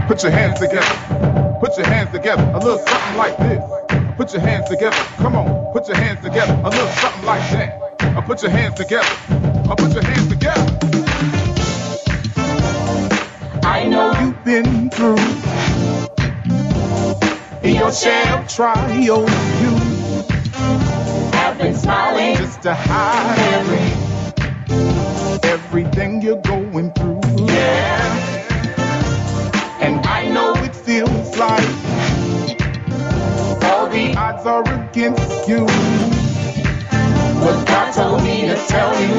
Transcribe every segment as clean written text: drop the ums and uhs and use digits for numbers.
Put your hands together. Put your hands together. A little something like this. Put your hands together. Come on. Put your hands together. A little something like that. Put your hands together. Put your hands together. I know you've been through your share of trials. You have been smiling just to hide everything you're going through. Yeah. And I know it feels like all the odds are against you. But God told me to tell you,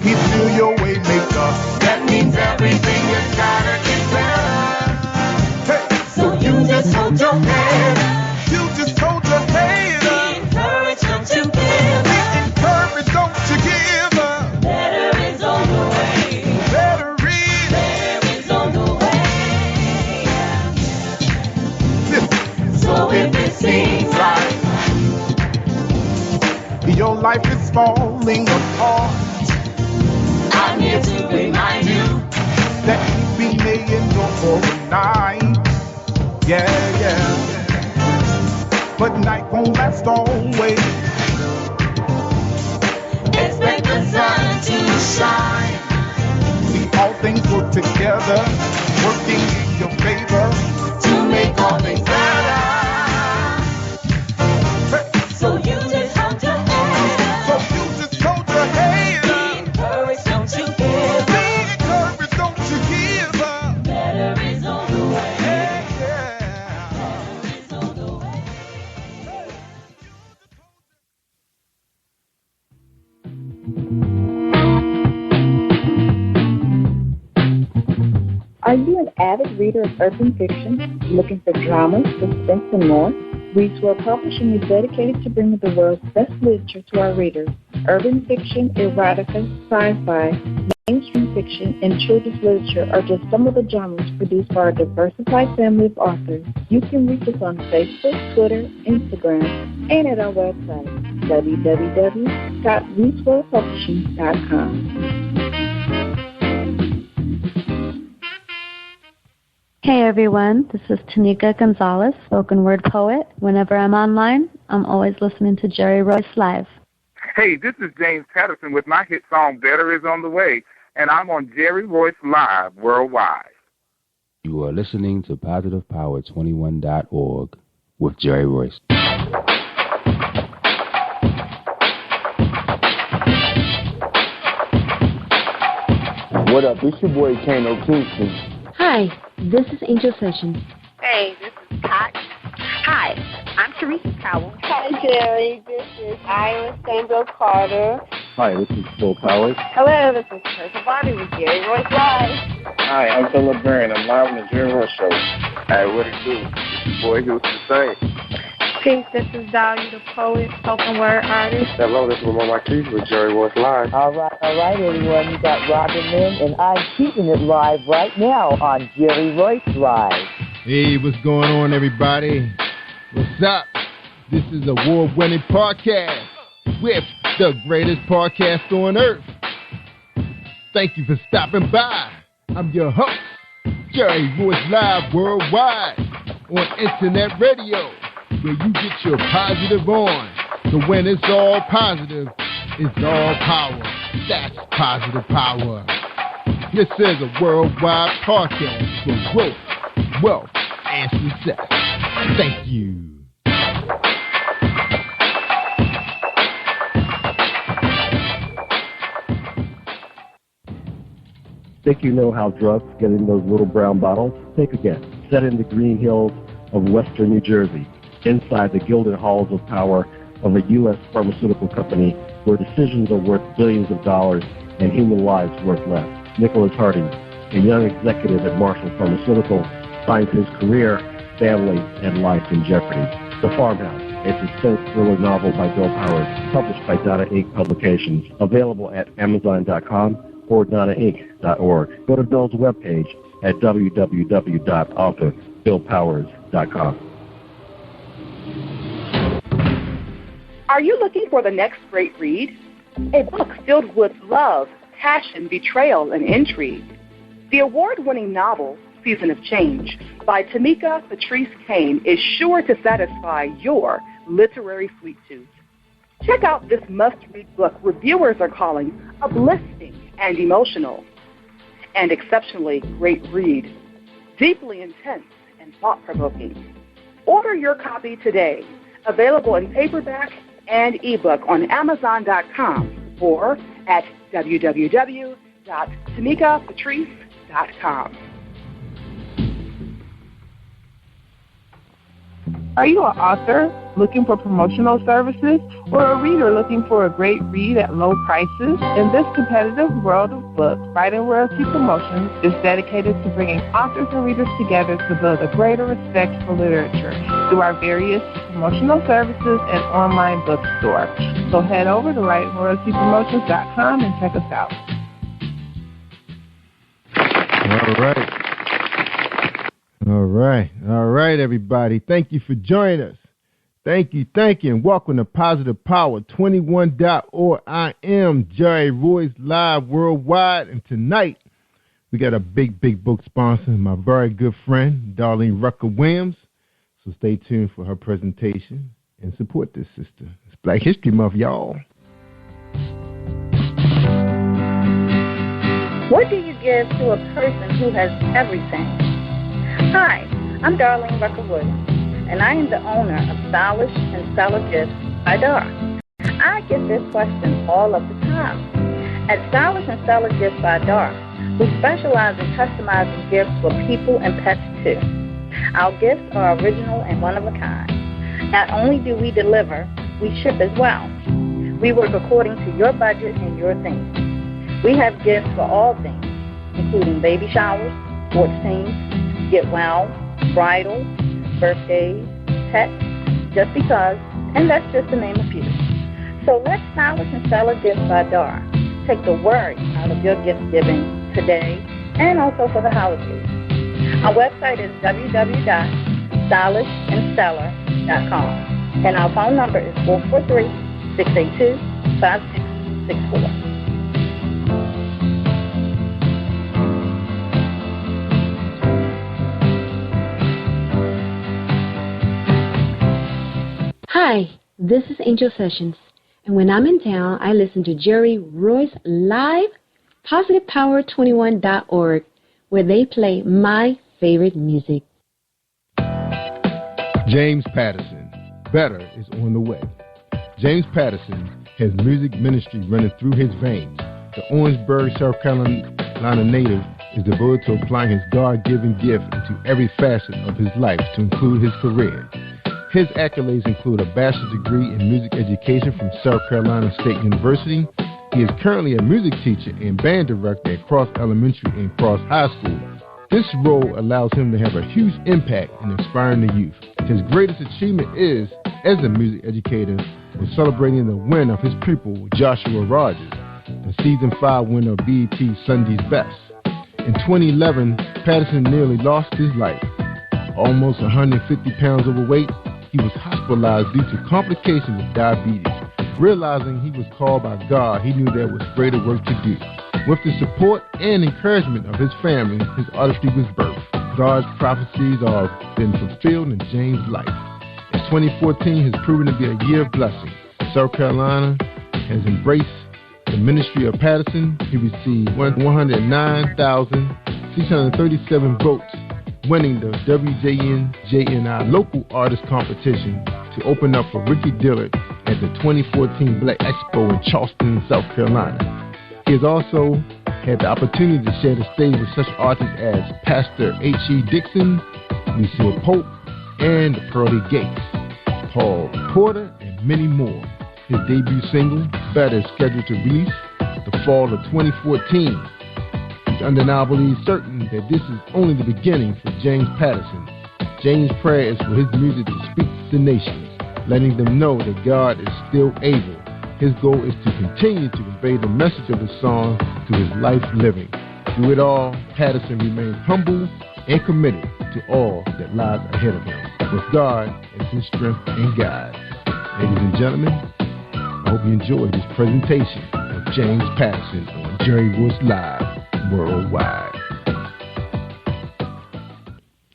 He's still your way maker. That means everything is gotta get better. Hey, so you just hold your head. You just hold your head up. Be encouraged, don't you give up. Be encouraged, don't you give up. Better is on the way. Better is on the way. Listen. So if it seems like your life is falling apart, I'm here to remind you that you've been made overnight. Yeah, yeah. But night won't last always. Expect the sun to shine. See, all things work together, working in your favor to make all things better. Hey. So you just hold your head. So you just hold your head. Be encouraged, don't you give up. Be encouraged, don't you give up. Better is on the way. Are you an avid reader of urban fiction, looking for drama, suspense, and more? Readswell Publishing is dedicated to bringing the world's best literature to our readers. Urban fiction, erotica, sci-fi, mainstream fiction, and children's literature are just some of the genres produced by our diversified family of authors. You can reach us on Facebook, Twitter, Instagram, and at our website, www.readswellpublishing.com. Hey everyone, this is Tanika Gonzalez, spoken word poet. Whenever I'm online, I'm always listening to jerry-royce-live. Hey, this is James Patterson with my hit song Better Is on the Way, and I'm on jerry-royce-live worldwide. You are listening to PositivePower21.org with Jerry Royce. What up? It's your boy Kano Kingston. Hi, this is Angel Sessions. Hey, this is Pat. Hi, I'm Teresa Powell. Hi, Jerry. This is Ira Stanbro Carter. Hi, this is Phil Powers. Hello, this is Teresa Bobby with Jerry Royce Live. Hi, I'm Philip Barron. I'm live on the Jerry Royce Show. Hey, what it do? It's your boy Houston Saint. Peace, this is Dahlia, the poet, spoken word artist. Hello, this is Lamar Marquise with Jerry Royce Live. All right, everyone. You got Robin Lynn, and I'm keeping it live right now on Jerry Royce Live. Hey, what's going on, everybody? What's up? This is a award-winning podcast with the greatest podcast on earth. Thank you for stopping by. I'm your host, Jerry Royce Live Worldwide on Internet Radio, where you get your positive on. So when it's all positive, it's all power. That's positive power. This is a worldwide podcast for growth, wealth, and success. Thank you. Think you know how drugs get in those little brown bottles? Take a guess. Set in the green hills of western New Jersey, inside the gilded halls of power of a U.S. pharmaceutical company where decisions are worth billions of dollars and human lives worth less. Nicholas Harding, a young executive at Marshall Pharmaceutical, finds his career, family, and life in jeopardy. The Farmhouse, a suspense thriller novel by Bill Powers, published by Donna Inc. Publications, available at Amazon.com or DonnaInc.org. Go to Bill's webpage at www.author.BillPowers.com. Are you looking for the next great read? A book filled with love, passion, betrayal, and intrigue. The award-winning novel, Season of Change by Tamika Patrice Kane is sure to satisfy your literary sweet tooth. Check out this must-read book reviewers are calling uplifting and emotional, and exceptionally great read, deeply intense and thought-provoking. Order your copy today, available in paperback and ebook on Amazon.com or at www.tamikapatrice.com. Are you an author looking for promotional services or a reader looking for a great read at low prices? In this competitive world of books, Writing Royalty Promotions is dedicated to bringing authors and readers together to build a greater respect for literature through our various promotional services and online bookstore. So head over to WritingRoyaltyPromotions.com and check us out. All right, everybody. Thank you for joining us. Thank you, and welcome to Positive Power 21.org. I am Jerry Royce Live Worldwide, and tonight we got a big book sponsor, my very good friend, Darlene Rucker-Williams. So stay tuned for her presentation and support this sister. It's Black History Month, y'all. What do you give to a person who has everything? Hi, I'm Darlene Rucker-Williams, and I am the owner of Stylish and Stellar Gifts by Dar. I get this question all of the time. At Stylish and Stellar Gifts by Dar, we specialize in customizing gifts for people and pets too. Our gifts are original and one of a kind. Not only do we deliver, we ship as well. We work according to your budget and your theme. We have gifts for all things, including baby showers, sports teams, get well, bridal, birthdays, pets, just because, and that's just to name a few. So let Stylish and Stellar Gifts by Dar take the worry out of your gift giving today and also for the holidays. Our website is www.stylishandstellar.com, and our phone number is 443-682-5664. Hi, this is Angel Sessions, and when I'm in town, I listen to Jerry Royce Live, PositivePower21.org, where they play my favorite music. James Patterson, Better is on the way. James Patterson has music ministry running through his veins. The Orangeburg, South Carolina native is devoted to applying his God-given gift into every facet of his life to include his career. His accolades include a bachelor's degree in music education from South Carolina State University. He is currently a music teacher and band director at Cross Elementary and Cross High School. This role allows him to have a huge impact in inspiring the youth. His greatest achievement is, as a music educator, was celebrating the win of his pupil, Joshua Rogers, the Season 5 winner of BET Sunday's Best. In 2011, Patterson nearly lost his life. Almost 150 pounds overweight, he was hospitalized due to complications of diabetes. Realizing he was called by God, he knew there was greater work to do. With the support and encouragement of his family, his artistry was birthed. God's prophecies have been fulfilled in James' life. As 2014 has proven to be a year of blessing, South Carolina has embraced the ministry of Patterson. He received 109,637 votes, winning the WJNJNI Local Artist Competition to open up for Ricky Dillard at the 2014 Black Expo in Charleston, South Carolina. He has also had the opportunity to share the stage with such artists as Pastor H.E. Dixon, Lucille Pope, and the Pearly Gates, Paul Porter, and many more. His debut single, Better, is scheduled to release the fall of 2014. It's undeniably certain that this is only the beginning for James Patterson. James' prayer is for his music to speak to the nations, letting them know that God is still able. His goal is to continue to convey the message of the song to his life living. Through it all, Patterson remains humble and committed to all that lies ahead of him, with God as his strength and guide. Ladies and gentlemen, I hope you enjoyed this presentation of James Patterson on Jerry Royce Live Worldwide.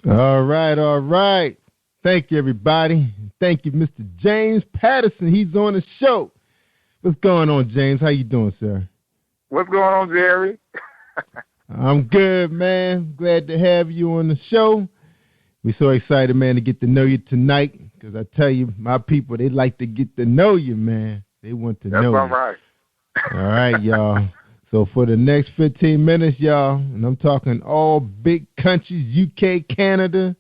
All right. Thank you, everybody. Thank you, Mr. James Patterson. He's on the show. What's going on, James? How you doing, sir? What's going on, Jerry? I'm good, man. Glad to have you on the show. We're so excited, man, to get to know you tonight, because I tell you, my people, they like to get to know you, man. They want to know you. That's all right. All right, y'all. So for the next 15 minutes, y'all, and I'm talking all big countries, UK, Canada,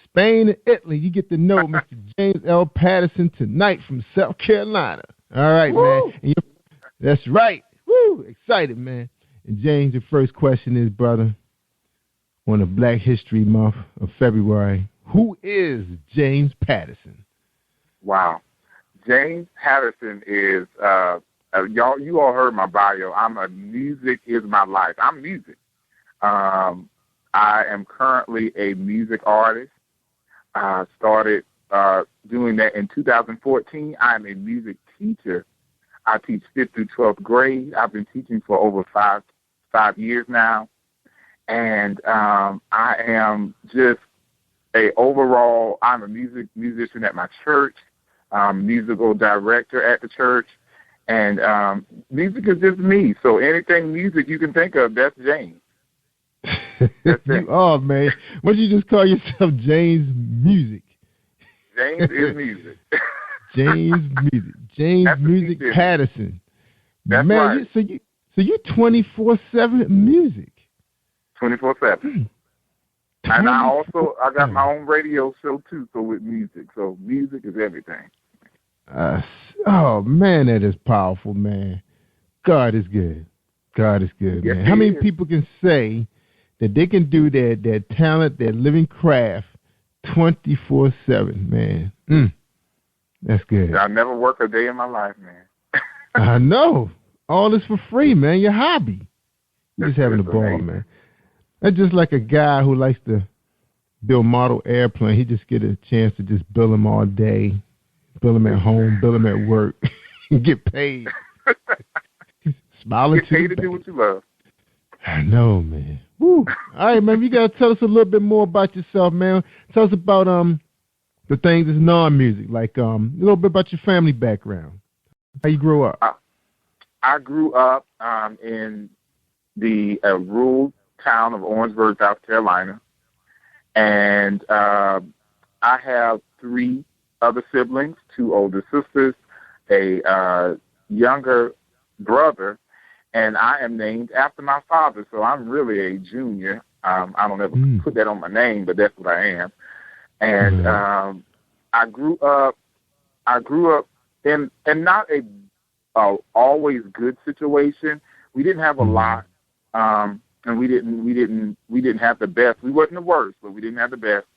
Spain, and Italy, you get to know Mr. James L. Patterson tonight from South Carolina. All right, Woo! man. That's right. Woo! Excited, man. And James, the first question is, brother, on the Black History Month of February, who is James Patterson? Wow. James Patterson is, you all heard my bio. Music is my life. I'm music. I am currently a music artist. I started doing that in 2014. I'm a music teacher. I teach 5th through 12th grade. I've been teaching for over five years now. And I am just I'm a musician at my church, musical director at the church, and music is just me. So anything music you can think of, that's James. That's it. Oh, man. Why don't you just call yourself James Music? James is music. James Music. James Music Patterson. That's man, right. So you're 24/7 music. 24/7. And I got my own radio show too, so with music. So music is everything. Oh man, that is powerful, man. God is good. God is good, yes, man. How many people can say that they can do their talent, their living craft 24/7, man? That's good. I never work a day in my life, man. I know. All this for free, man. Your hobby. You're just having a ball, amazing. Man. That's just like a guy who likes to build model airplane. He just get a chance to just build them all day, build them at home, build them at work, and get paid. Smiling get paid to do what you love. I know, man. Woo. All right, man. You gotta tell us a little bit more about yourself, man. Tell us about the things that's non-music, like a little bit about your family background. How you grew up? I grew up in the rural town of Orangeburg, South Carolina, and I have 3 other siblings, 2 older sisters, a younger brother, and I am named after my father, so I'm really a junior. I don't ever put that on my name, but that's what I am. And I grew up in not a always good situation. We didn't have a lot, and we didn't have the best. We wasn't the worst, but we didn't have the best.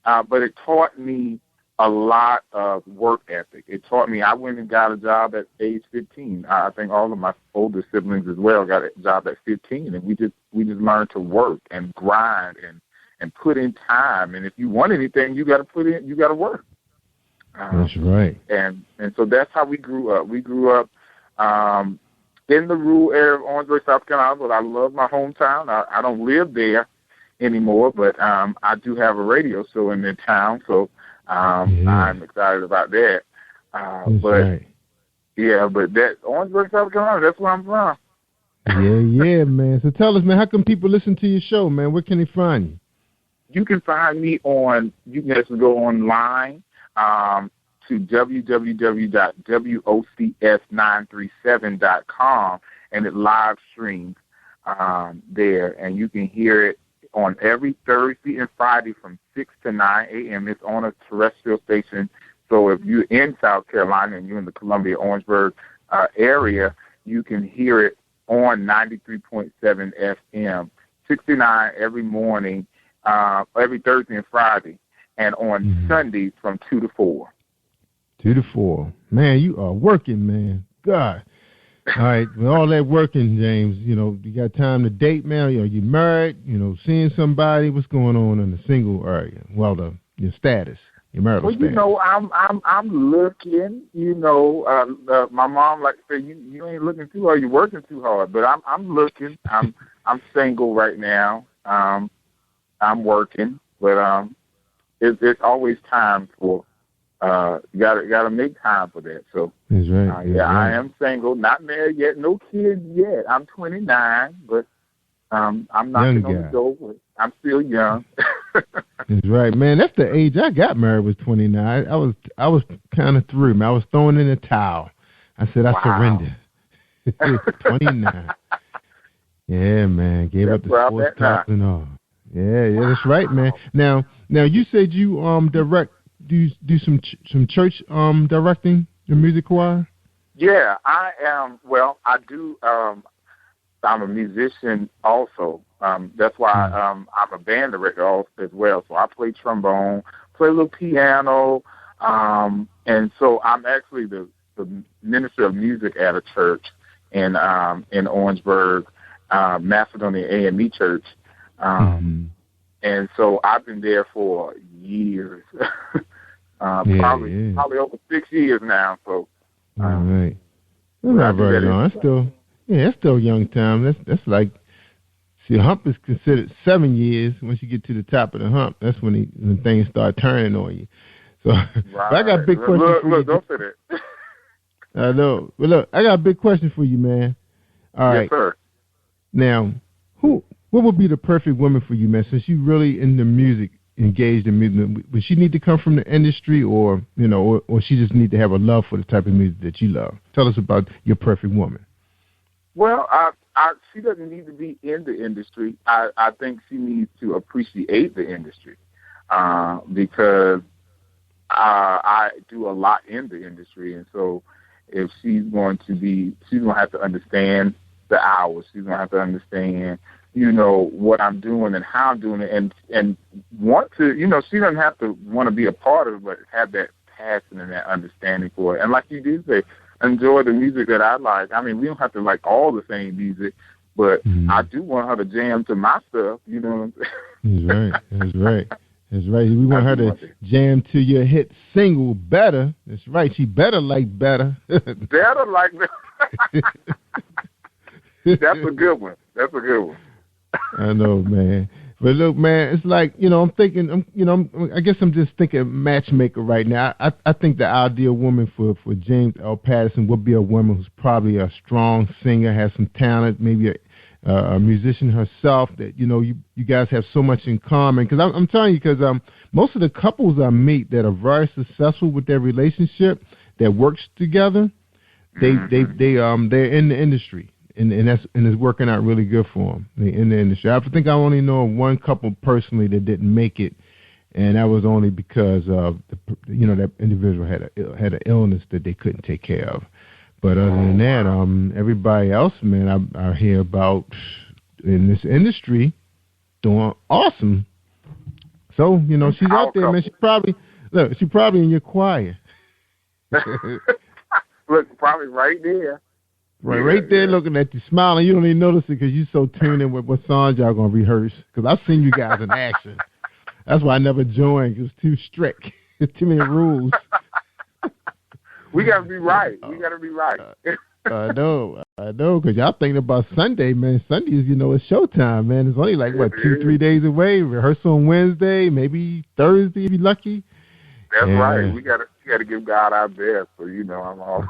But it taught me a lot of work ethic. It taught me. I went and got a job at age 15. I think all of my older siblings as well got a job at 15, and we just learned to work and grind and put in time. And if you want anything, you got to work. That's right. And so that's how we grew up. We grew up in the rural area of Orangeburg, South Carolina, but I love my hometown. I don't live there anymore, but I do have a radio show in the town, so I'm excited about that. But that Orangeburg, South Carolina, that's where I'm from. Yeah, man. So tell us, man, how can people listen to your show, man? Where can they find you? You can find me you can just go online to www.wocs937.com, and it live streams there, and you can hear it on every Thursday and Friday from 6 to 9 a.m. It's on a terrestrial station, so if you're in South Carolina and you're in the Columbia-Orangeburg area, you can hear it on 93.7 FM, 69 every morning, every Thursday and Friday, and on Sundays from 2 to 4. 2 to 4. Man, you are working, man. God. All right, with all that working, James, you got time to date, man? Are you married? Seeing somebody? What's going on in the single area? Well, your status, your marital status. I'm looking. My mom like to say, you ain't looking too hard. You're working too hard. But I'm looking. I'm single right now. I'm working, But it's always time for you gotta make time for that. So that's right. Yeah, I am single, not married yet, no kids yet. I'm 29, but I'm knocking on the door. But I'm still young. That's right, man. That's the age I got married, was 29. I was kind of through, man. I was throwing in the towel. I said I surrender. 29. Yeah, man. Gave up the sports talk and all. Yeah, that's right, man. Now you said you do some church directing the music choir? Yeah, I am. Well, I do. I'm a musician also. That's why I'm a band director as well. So I play trombone, play a little piano, and so I'm actually the minister of music at a church in Orangeburg, Macedonia AME Church. And so I've been there for years, probably over 6 years now. So, all right, that's not very long. That's still young time. That's like, see, hump is considered 7 years. Once you get to the top of the hump, that's when things start turning on you. So, but I got a big question for you. Look, don't say that. I know, but look, I got a big question for you, man. All right, yes, sir. Now, what would be the perfect woman for you, man? Since you really in the music, engaged in music, would she need to come from the industry, or or she just need to have a love for the type of music that you love? Tell us about your perfect woman. Well, she doesn't need to be in the industry. I think she needs to appreciate the industry because I do a lot in the industry, and so if she's going to have to understand the hours. She's going to have to understand, what I'm doing and how I'm doing it, and want to, she doesn't have to want to be a part of it, but have that passion and that understanding for it. And like you did say, enjoy the music that I like. I mean, we don't have to like all the same music, but I do want her to jam to my stuff, you know what I'm saying? That's right. We want her to jam to your hit single, Better. That's right. She better like Better. Better like Better. That's a good one. I know, man. But look, man, it's like, I'm thinking, I guess I'm just thinking matchmaker right now. I think the ideal woman for James L. Patterson would be a woman who's probably a strong singer, has some talent, maybe a musician herself, that, you guys have so much in common. Because I'm telling you, because most of the couples I meet that are very successful with their relationship, that works together, they're in the industry. And it's working out really good for them in the industry. I think I only know one couple personally that didn't make it, and that was only because of that individual had an illness that they couldn't take care of. But other than that, everybody else, man, I hear about in this industry doing awesome. So she's out there, man. She's probably in your choir. Look, probably right there. Right there looking at you, smiling. You don't even notice it because you're so tuned in with what songs y'all going to rehearse. Because I've seen you guys in action. That's why I never joined. It's too strict. There's too many rules. We got to be right. I know. Because y'all thinking about Sunday, man. Sunday is, it's showtime, man. It's only like, 2-3 days away. Rehearsal on Wednesday, maybe Thursday if you're lucky. That's right. We got to give God our best. So, I'm all...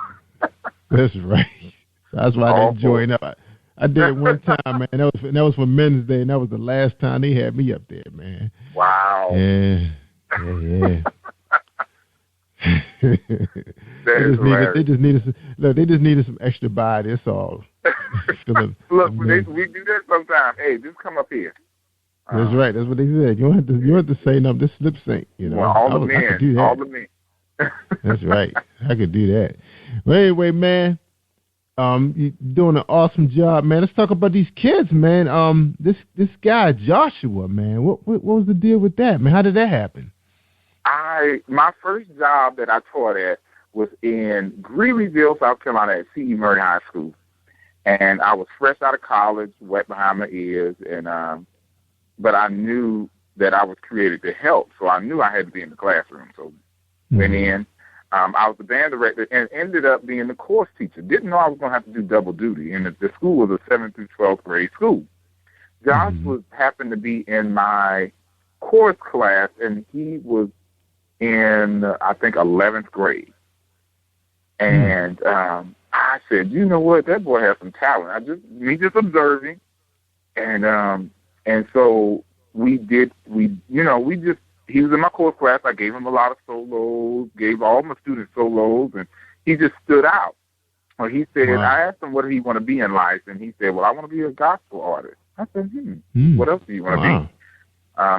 That's right. That's why I didn't join up. I did it one time, man. That was for Men's Day, and that was the last time they had me up there, man. Wow. Yeah. They just needed some extra body. That's all. Look, we do that sometimes. Hey, just come up here. That's right. That's what they said. You don't have to say nothing. Just lip sync. Well, all the men. That's right. I could do that. Well, anyway, man. You're doing an awesome job, man. Let's talk about these kids, man. This guy Joshua, man. What was the deal with that, man? How did that happen? My first job that I taught at was in Greeleyville, South Carolina, at C.E. Murray High School, and I was fresh out of college, wet behind my ears, and but I knew that I was created to help, so I knew I had to be in the classroom. So went in. I was the band director and ended up being the course teacher. Didn't know I was going to have to do double duty. And the school was a 7th through 12th grade school. Josh happened to be in my chorus class, and he was in, I think, 11th grade. And I said, you know what, that boy has some talent. Me just observing. And so he was in my chorus class. I gave him a lot of solos, gave all my students solos, and he just stood out. Well, he said, I asked him what did he want to be in life, and he said, well, I want to be a gospel artist. I said, what else do you want to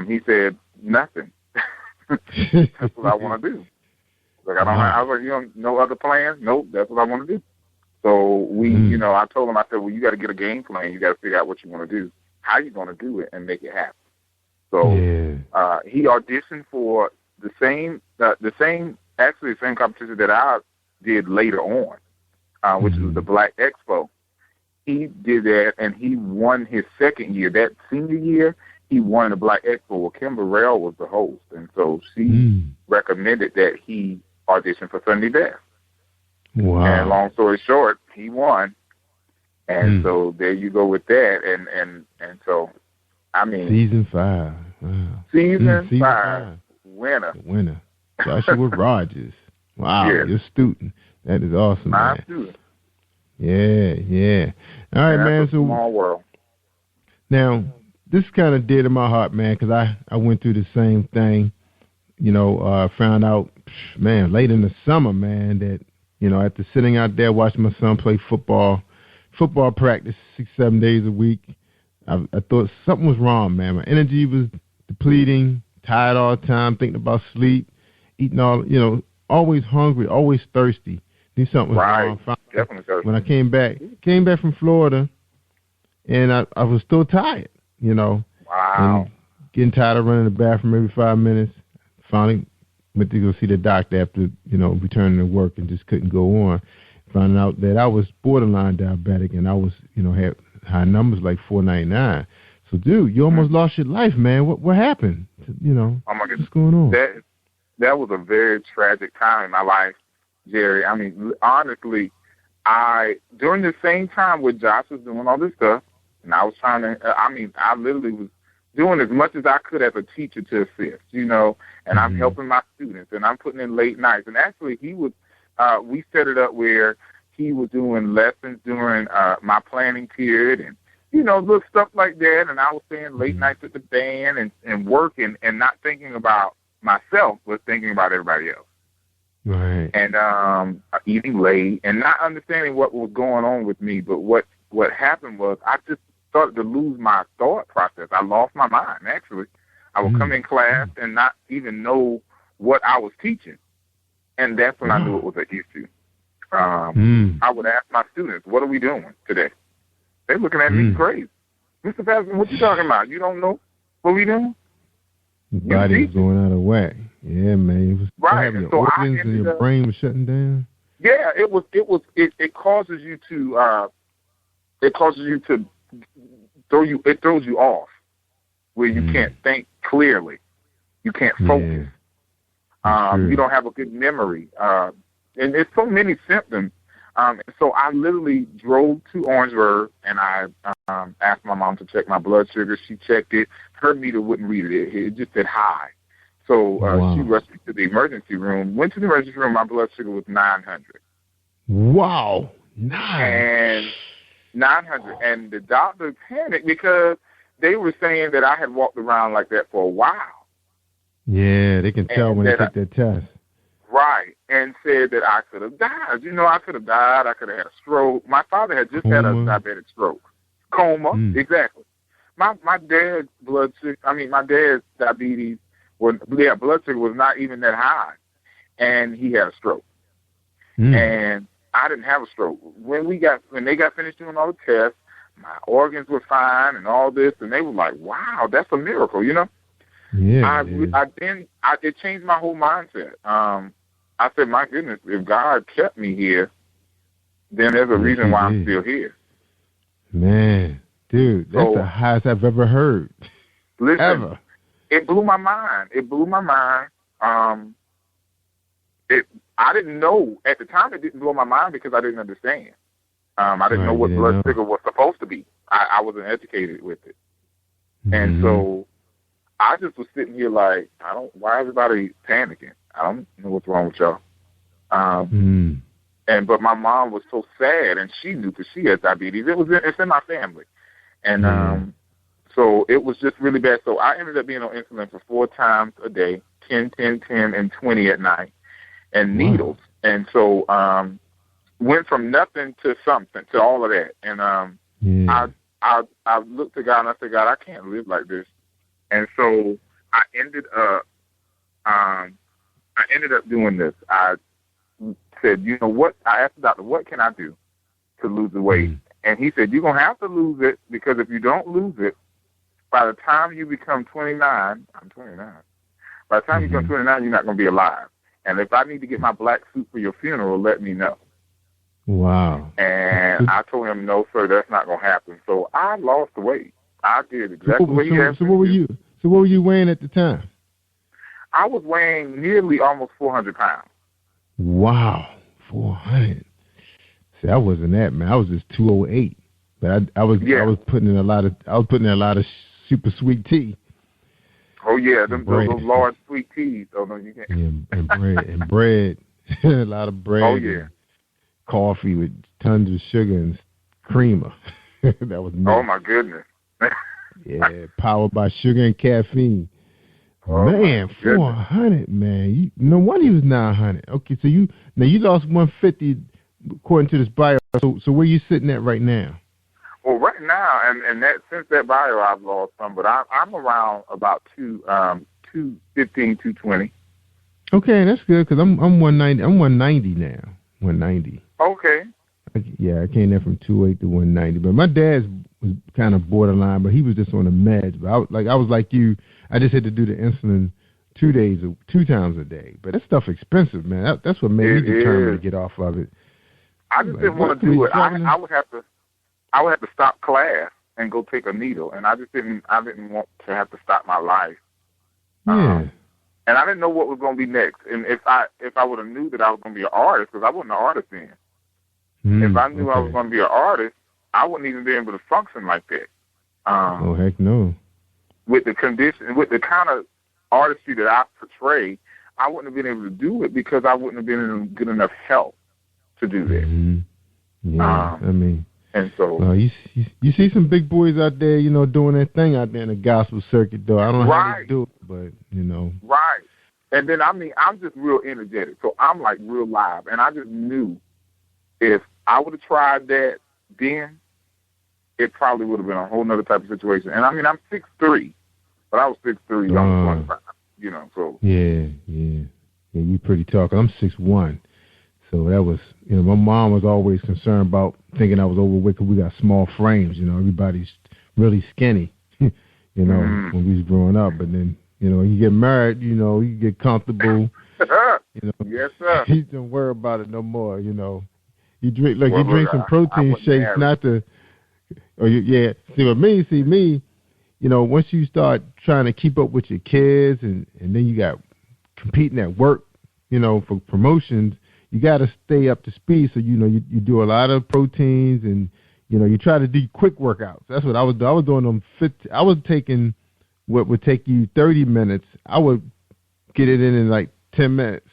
be? He said, nothing. That's what I want to do. Like, I was like, you don't no other plans? Nope, that's what I want to do. So I told him, I said, well, you got to get a game plan. You got to figure out what you want to do, how you going to do it, and make it happen. So he auditioned for the same competition that I did later on, which was the Black Expo. He did that, and he won his second year. That senior year, he won the Black Expo. Well, Kim Burrell was the host, and so she recommended that he audition for Sunday Best. Wow. And long story short, he won. And so there you go with that. And so, I mean. Season 5. Wow. Season 5. Winner. Joshua Rogers. Wow. Yes. You're a student. That is awesome, man. I'm a student. Yeah. All right, man. That's a small world. Now, this kind of dear to my heart, man, because I went through the same thing. Found out, man, late in the summer, man, that, after sitting out there watching my son play football practice 6-7 days a week, I thought something was wrong, man. My energy was depleting, tired all the time, thinking about sleep, eating always hungry, always thirsty. Knew something was wrong. Definitely thirsty. When I came back from Florida, and I was still tired, Wow. And getting tired of running to the bathroom every 5 minutes. Finally went to go see the doctor after, returning to work and just couldn't go on. Found out that I was borderline diabetic, and I was, had high numbers like 499. So, dude, you almost lost your life, man. What happened? Oh my goodness. What's going on? That was a very tragic time in my life, Jerry. I mean, honestly, during the same time where Josh was doing all this stuff, and I was trying to, I literally was doing as much as I could as a teacher to assist, and I'm helping my students, and I'm putting in late nights. And actually, he was, we set it up where he was doing lessons during my planning period and, little stuff like that. And I was staying late nights with the band and working and not thinking about myself, but thinking about everybody else. Right. And eating late and not understanding what was going on with me. But what happened was I just started to lose my thought process. I lost my mind, actually. I would come in class and not even know what I was teaching. And that's when I knew it was an issue. I would ask my students, what are we doing today? They're looking at me crazy. Mr. Patterson, what you talking about? You don't know what we doing? Your body was going out of whack. Yeah, man. It was right. Your organs and your brain was shutting down. Yeah, it causes you to it throws you off where you can't think clearly. You can't focus. You don't have a good memory. And there's so many symptoms. So I literally drove to Orangeburg, and I asked my mom to check my blood sugar. She checked it. Her meter wouldn't read it. It just said high. So she rushed me to the emergency room. Went to the emergency room. My blood sugar was 900. Wow. 900. And the doctor panicked because they were saying that I had walked around like that for a while. Yeah, they can tell when they take that test. Right, and said that I could have died. I could have died. I could have had a stroke. My father had just had a diabetic stroke. Coma, exactly. My dad's my dad's diabetes, blood sugar was not even that high, and he had a stroke. And I didn't have a stroke. When they got finished doing all the tests, my organs were fine and all this, and they were like, "Wow, that's a miracle," Yeah. It changed my whole mindset. I said, my goodness, if God kept me here, then there's a reason why I'm still here. Man, dude, that's the highest I've ever heard. Listen, ever. It blew my mind. I didn't know. At the time, it didn't blow my mind because I didn't understand. I didn't know what blood sugar was supposed to be. I wasn't educated with it. And so I just was sitting here like, why is everybody panicking? I don't know what's wrong with y'all. But my mom was so sad, and she knew because she had diabetes. It's in my family. And so it was just really bad. So I ended up being on insulin for 4 times a day, 10, 10, 10, and 20 at night, and needles. And so went from nothing to something, to all of that. And I looked to God, and I said, God, I can't live like this. And so I ended up doing this. I said, you know what? I asked the doctor, what can I do to lose the weight? And he said, you're going to have to lose it, because if you don't lose it, by the time you become 29, I'm 29. By the time you become 29, you're not going to be alive. And if I need to get my black suit for your funeral, let me know. Wow. And I told him, no, sir, that's not going to happen. So I lost the weight. I did exactly what he asked me to do. So what were you weighing at the time? I was weighing nearly almost 400 pounds. Wow, 400. See, I wasn't that, man. I was just 208. But I was putting in a lot of super sweet tea. Oh yeah, those large sweet teas. Oh no, you can't. Yeah, and bread, a lot of bread. Oh yeah. Coffee with tons of sugar and creamer. That was me. Oh my goodness. Yeah, powered by sugar and caffeine. Oh, man, 400, man. No wonder he was 900. Okay, so you lost 150 according to this bio. So where you sitting at right now? Well, right now, and that since that bio, I've lost some, but I'm around about 215, 220. Okay, that's good because I'm 190. I'm 190 now. 190. Okay. Yeah, I came there from 208 to 190. But my dad was kind of borderline, but he was just on the meds. But I was like you. I just had to do the insulin 2 times a day. But that stuff expensive, man. That's what made me determined to get off of it. I just didn't want to do it. I would have to stop class and go take a needle, and I didn't want to have to stop my life. Yeah. And I didn't know what was going to be next. And if I would have knew that I was going to be an artist, because I wasn't an artist then. If I knew I was going to be an artist, I wouldn't even be able to function like that. Oh heck no! With the condition, with the kind of artistry that I portray, I wouldn't have been able to do it because I wouldn't have been in good enough health to do that. Yeah, I mean, and so you see some big boys out there, doing their thing out there in the gospel circuit, though. I don't know how they do it, but Right. And then I'm just real energetic, so I'm like real live, and I just knew if I would have tried that then, it probably would have been a whole nother type of situation. And I'm 6'3", but I was 6'3", I'm 25, so. Yeah, you pretty tall. I'm 6'1", so that was, my mom was always concerned about thinking I was overweight because we got small frames, everybody's really skinny, when we was growing up. But then, you get married, you get comfortable, Yes, sir. You don't worry about it no more, You drink some protein shakes, not to. See with me, once you start trying to keep up with your kids, and then you got competing at work, for promotions, you got to stay up to speed. So you do a lot of proteins, and you try to do quick workouts. That's what I was doing. I was doing them I was taking what would take you 30 minutes. I would get it in like 10 minutes.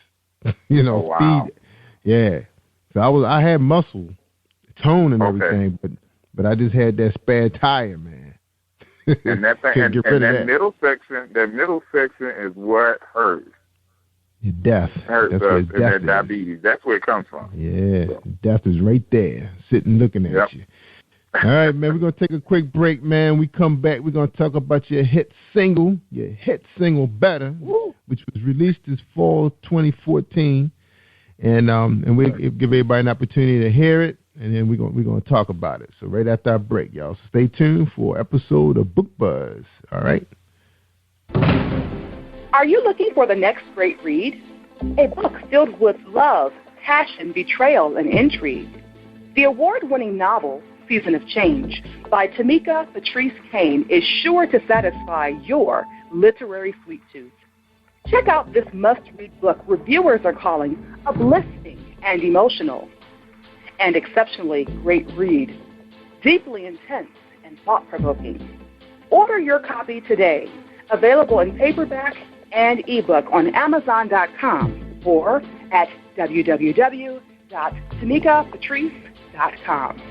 Wow. Speed. Yeah. So I had muscle tone and everything, but I just had that spare tire, man. And that thing, that middle section is what hurts. Your death. Hurts us, and that diabetes. That's where it comes from. Yeah, death is right there, sitting looking at you. All right, man, we're going to take a quick break, man. We come back, we're going to talk about your hit single, Better, which was released this fall 2014. And we give everybody an opportunity to hear it, and then we're going to talk about it. So right after our break, y'all. So stay tuned for an episode of Book Buzz. All right? Are you looking for the next great read? A book filled with love, passion, betrayal, and intrigue. The award-winning novel, Season of Change, by Tamika Patrice Kane, is sure to satisfy your literary sweet tooth. Check out this must-read book reviewers are calling uplifting and emotional. And exceptionally great read, deeply intense and thought-provoking. Order your copy today Available in paperback and ebook on Amazon.com or at www.TanikaPatrice.com.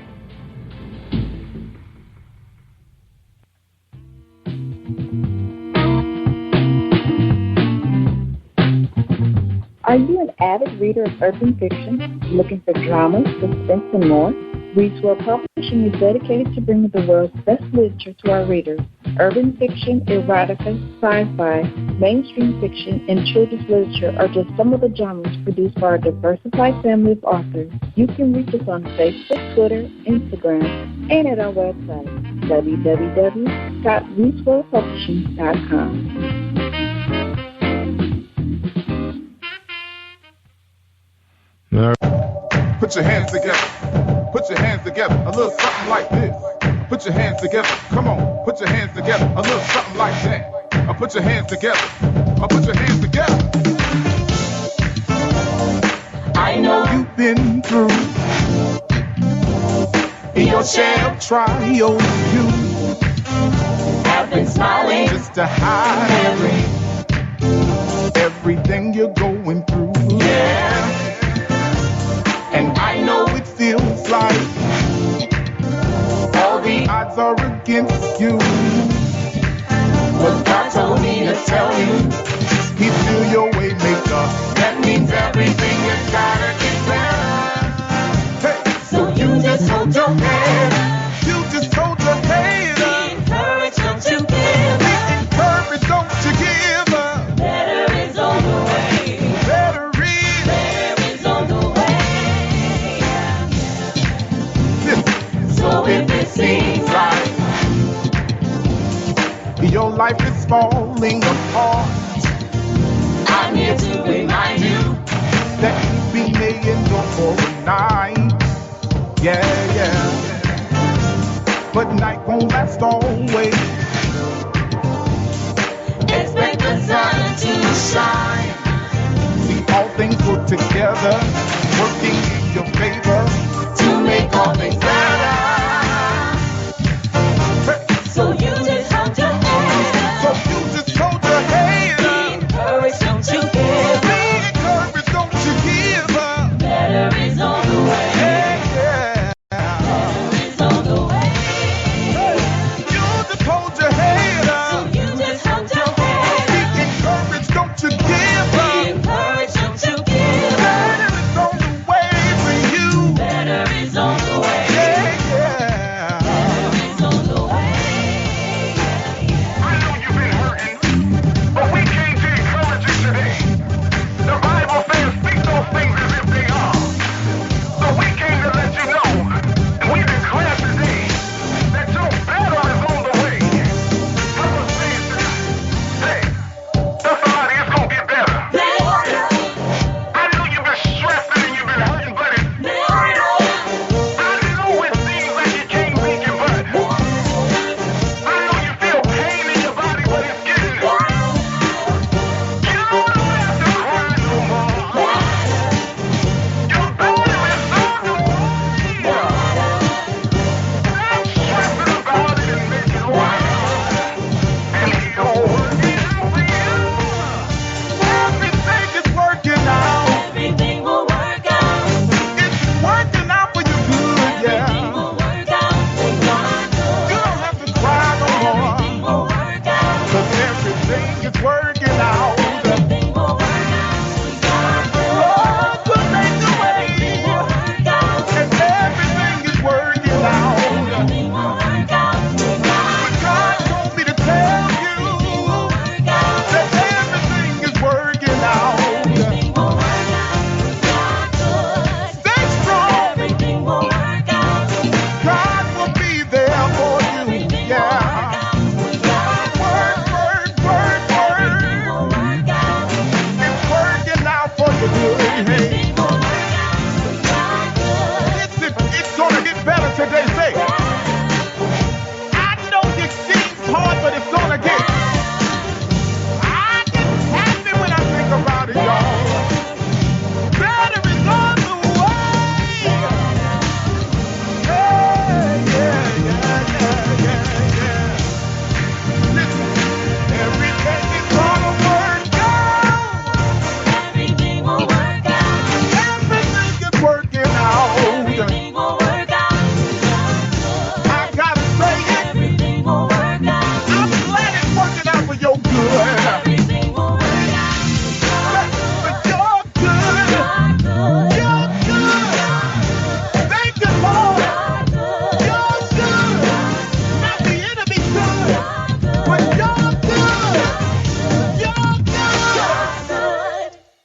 Are you an avid reader of urban fiction, looking for drama, suspense, and more? Reads World Publishing is dedicated to bringing the world's best literature to our readers. Urban fiction, erotica, sci-fi, mainstream fiction, and children's literature are just some of the genres produced by our diversified family of authors. You can reach us on Facebook, Twitter, Instagram, and at our website, www.readsworldpublishing.com. Put your hands together. Put your hands together. A little something like this. Put your hands together. Come on. Put your hands together. A little something like that. Put your hands together. Put your hands together. I know you've been through your share of trials. You have been smiling just to hide everything you're going through. Yeah. And I know it feels like all the odds are against you. But God told me to tell you, He's still your way maker. That means everything is gotta get better. Hey. So you just hold your head. You just hold your head up. Be encouraged, don't you give up. Be encouraged, don't you give up. Better is on the way. Better is on the way. So if it seems like your life is falling apart, I'm here to remind you that you've been made for a night. Yeah, yeah. But night won't last always. Expect the sun to shine. See all things work together, working in your favor to make all things better. So you just hold your head. So you just hold your head. Be encouraged, don't you give up. Be encouraged, don't you give up. Better is on the way. Yeah, yeah. Better is on the way. Hey. You just hold your head up. So you just hold your head. Be encouraged, don't you give up. Be encouraged, don't you give up. Better is on the way for you. Better is on the way. Yeah, yeah. Better is on the way. But we came to encourage you today. The Bible says, speak those things as if they are. So we came to let you know, and we declare today, that your battle is on the way. Help us say it tonight. Hey, tell somebody it's going to get better. I know you've been stressing and you've been hurting, but it's better. I know it seems like you can't make it, but I know you feel pain in your body, but it's getting better.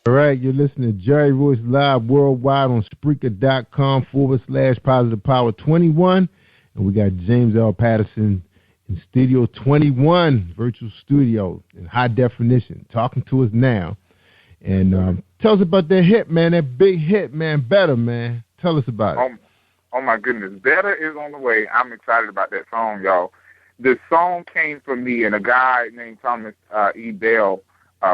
All right, you're listening to Jerry Royce Live worldwide on Spreaker.com/Positive Power 21. And we got James L. Patterson in Studio 21, virtual studio in high definition, talking to us now. And tell us about that hit, man, that big hit, man, Better, man. Tell us about it. Oh, my goodness. Better is on the way. I'm excited about that song, y'all. The song came from me, and a guy named Thomas E. Bell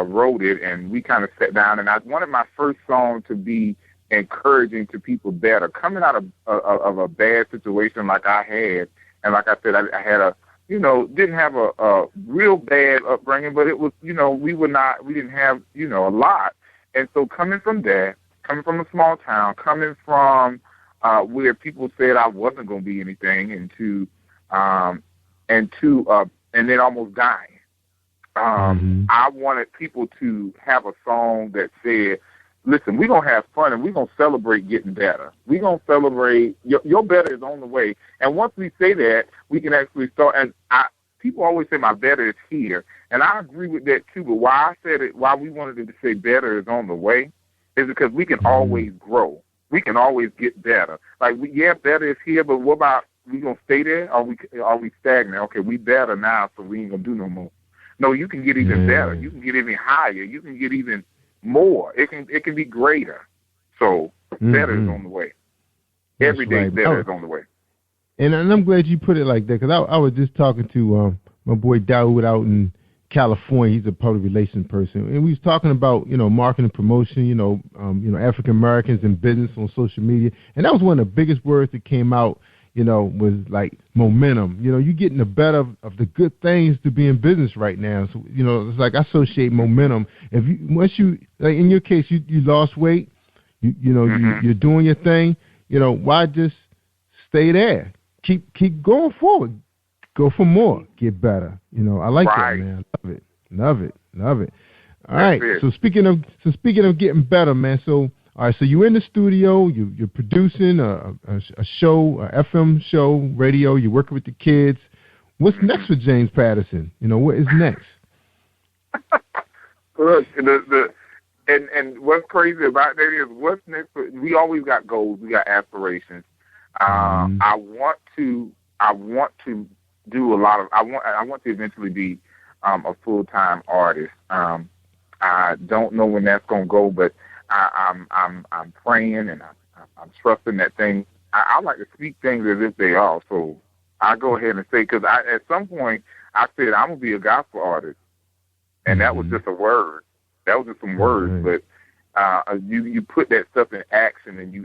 wrote it, and we kind of sat down, and I wanted my first song to be encouraging to people better, coming out of a bad situation like I had. And like I said, I had didn't have a real bad upbringing, but it was, we didn't have, a lot. And so coming from that, coming from a small town, coming from where people said I wasn't going to be anything, and then almost dying. I wanted people to have a song that said, listen, we're going to have fun and we're going to celebrate getting better. We're going to celebrate your better is on the way. And once we say that, we can actually start. And people always say my better is here. And I agree with that too. But why I said it, why we wanted to say better is on the way is because we can always grow. We can always get better. Like, better is here, but what about we going to stay there? Are we stagnant? Okay, we better now, so we ain't going to do no more. No, you can get even better. You can get even higher. You can get even more. It can be greater. So better is on the way. Every day better is on the way. And I'm glad you put it like that, because I was just talking to my boy Dawood out in California. He's a public relations person, and we was talking about marketing, promotion, African Americans in business on social media, and that was one of the biggest words that came out. Was like momentum. You're getting the better of the good things to be in business right now. So, it's like I associate momentum. Once you, like in your case, you lost weight, you're doing your thing, why just stay there? Keep going forward. Go for more. Get better. I like that, man. Love it. All right. So speaking of getting better, man, so all right, so you're in the studio, you're producing a show, a FM show, radio, you're working with the kids. What's next for James Patterson? What is next? Look, and what's crazy about that is what's next we always got goals, we got aspirations. I want to do a lot of I want to eventually be a full-time artist. I don't know when that's going to go, but I'm praying and I'm trusting that thing. I like to speak things as if they are. So I go ahead and say, because at some point I said I'm gonna be a gospel artist, and that was just a word. That was just some words, but you put that stuff in action, and you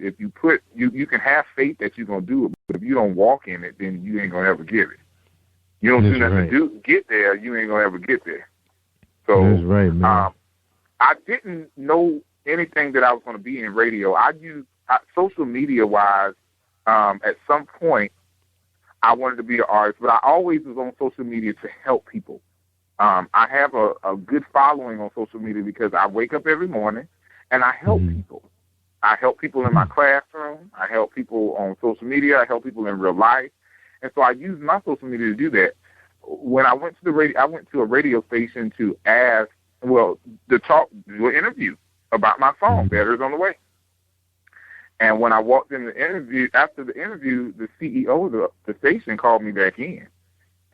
can have faith that you're gonna do it, but if you don't walk in it, then you ain't gonna ever get it. You don't do nothing to get there, you ain't gonna ever get there. So that's right, man. I didn't know anything that I was going to be in radio. I used social media wise. At some point, I wanted to be an artist, but I always was on social media to help people. I have a good following on social media because I wake up every morning and I help people. I help people in my classroom. I help people on social media. I help people in real life. And so I use my social media to do that. When I went to the radio, I went to a radio station to ask, do an interview about my song, Better is on the Way. And when I walked in the interview, after the interview, the CEO of the station called me back in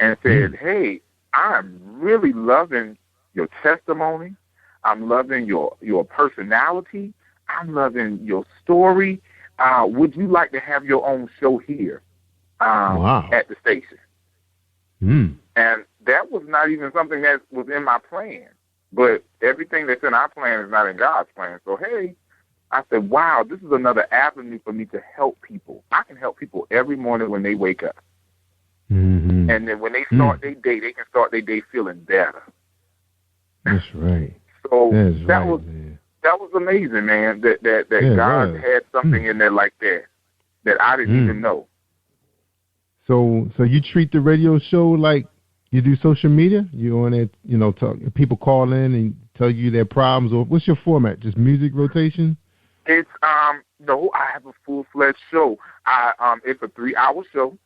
and said, hey, I'm really loving your testimony. I'm loving your personality. I'm loving your story. Would you like to have your own show here at the station? And that was not even something that was in my plan. But everything that's in our plan is not in God's plan. So, hey, I said, wow, this is another avenue for me to help people. I can help people every morning when they wake up. And then when they start their day, they can start their day feeling better. That's right. So that was amazing, man, that God had something in there like that I didn't even know. So you treat the radio show like you do social media? You on it, people call in and tell you their problems, or what's your format? Just music rotation? It's no, I have a full-fledged show. It's a 3-hour show.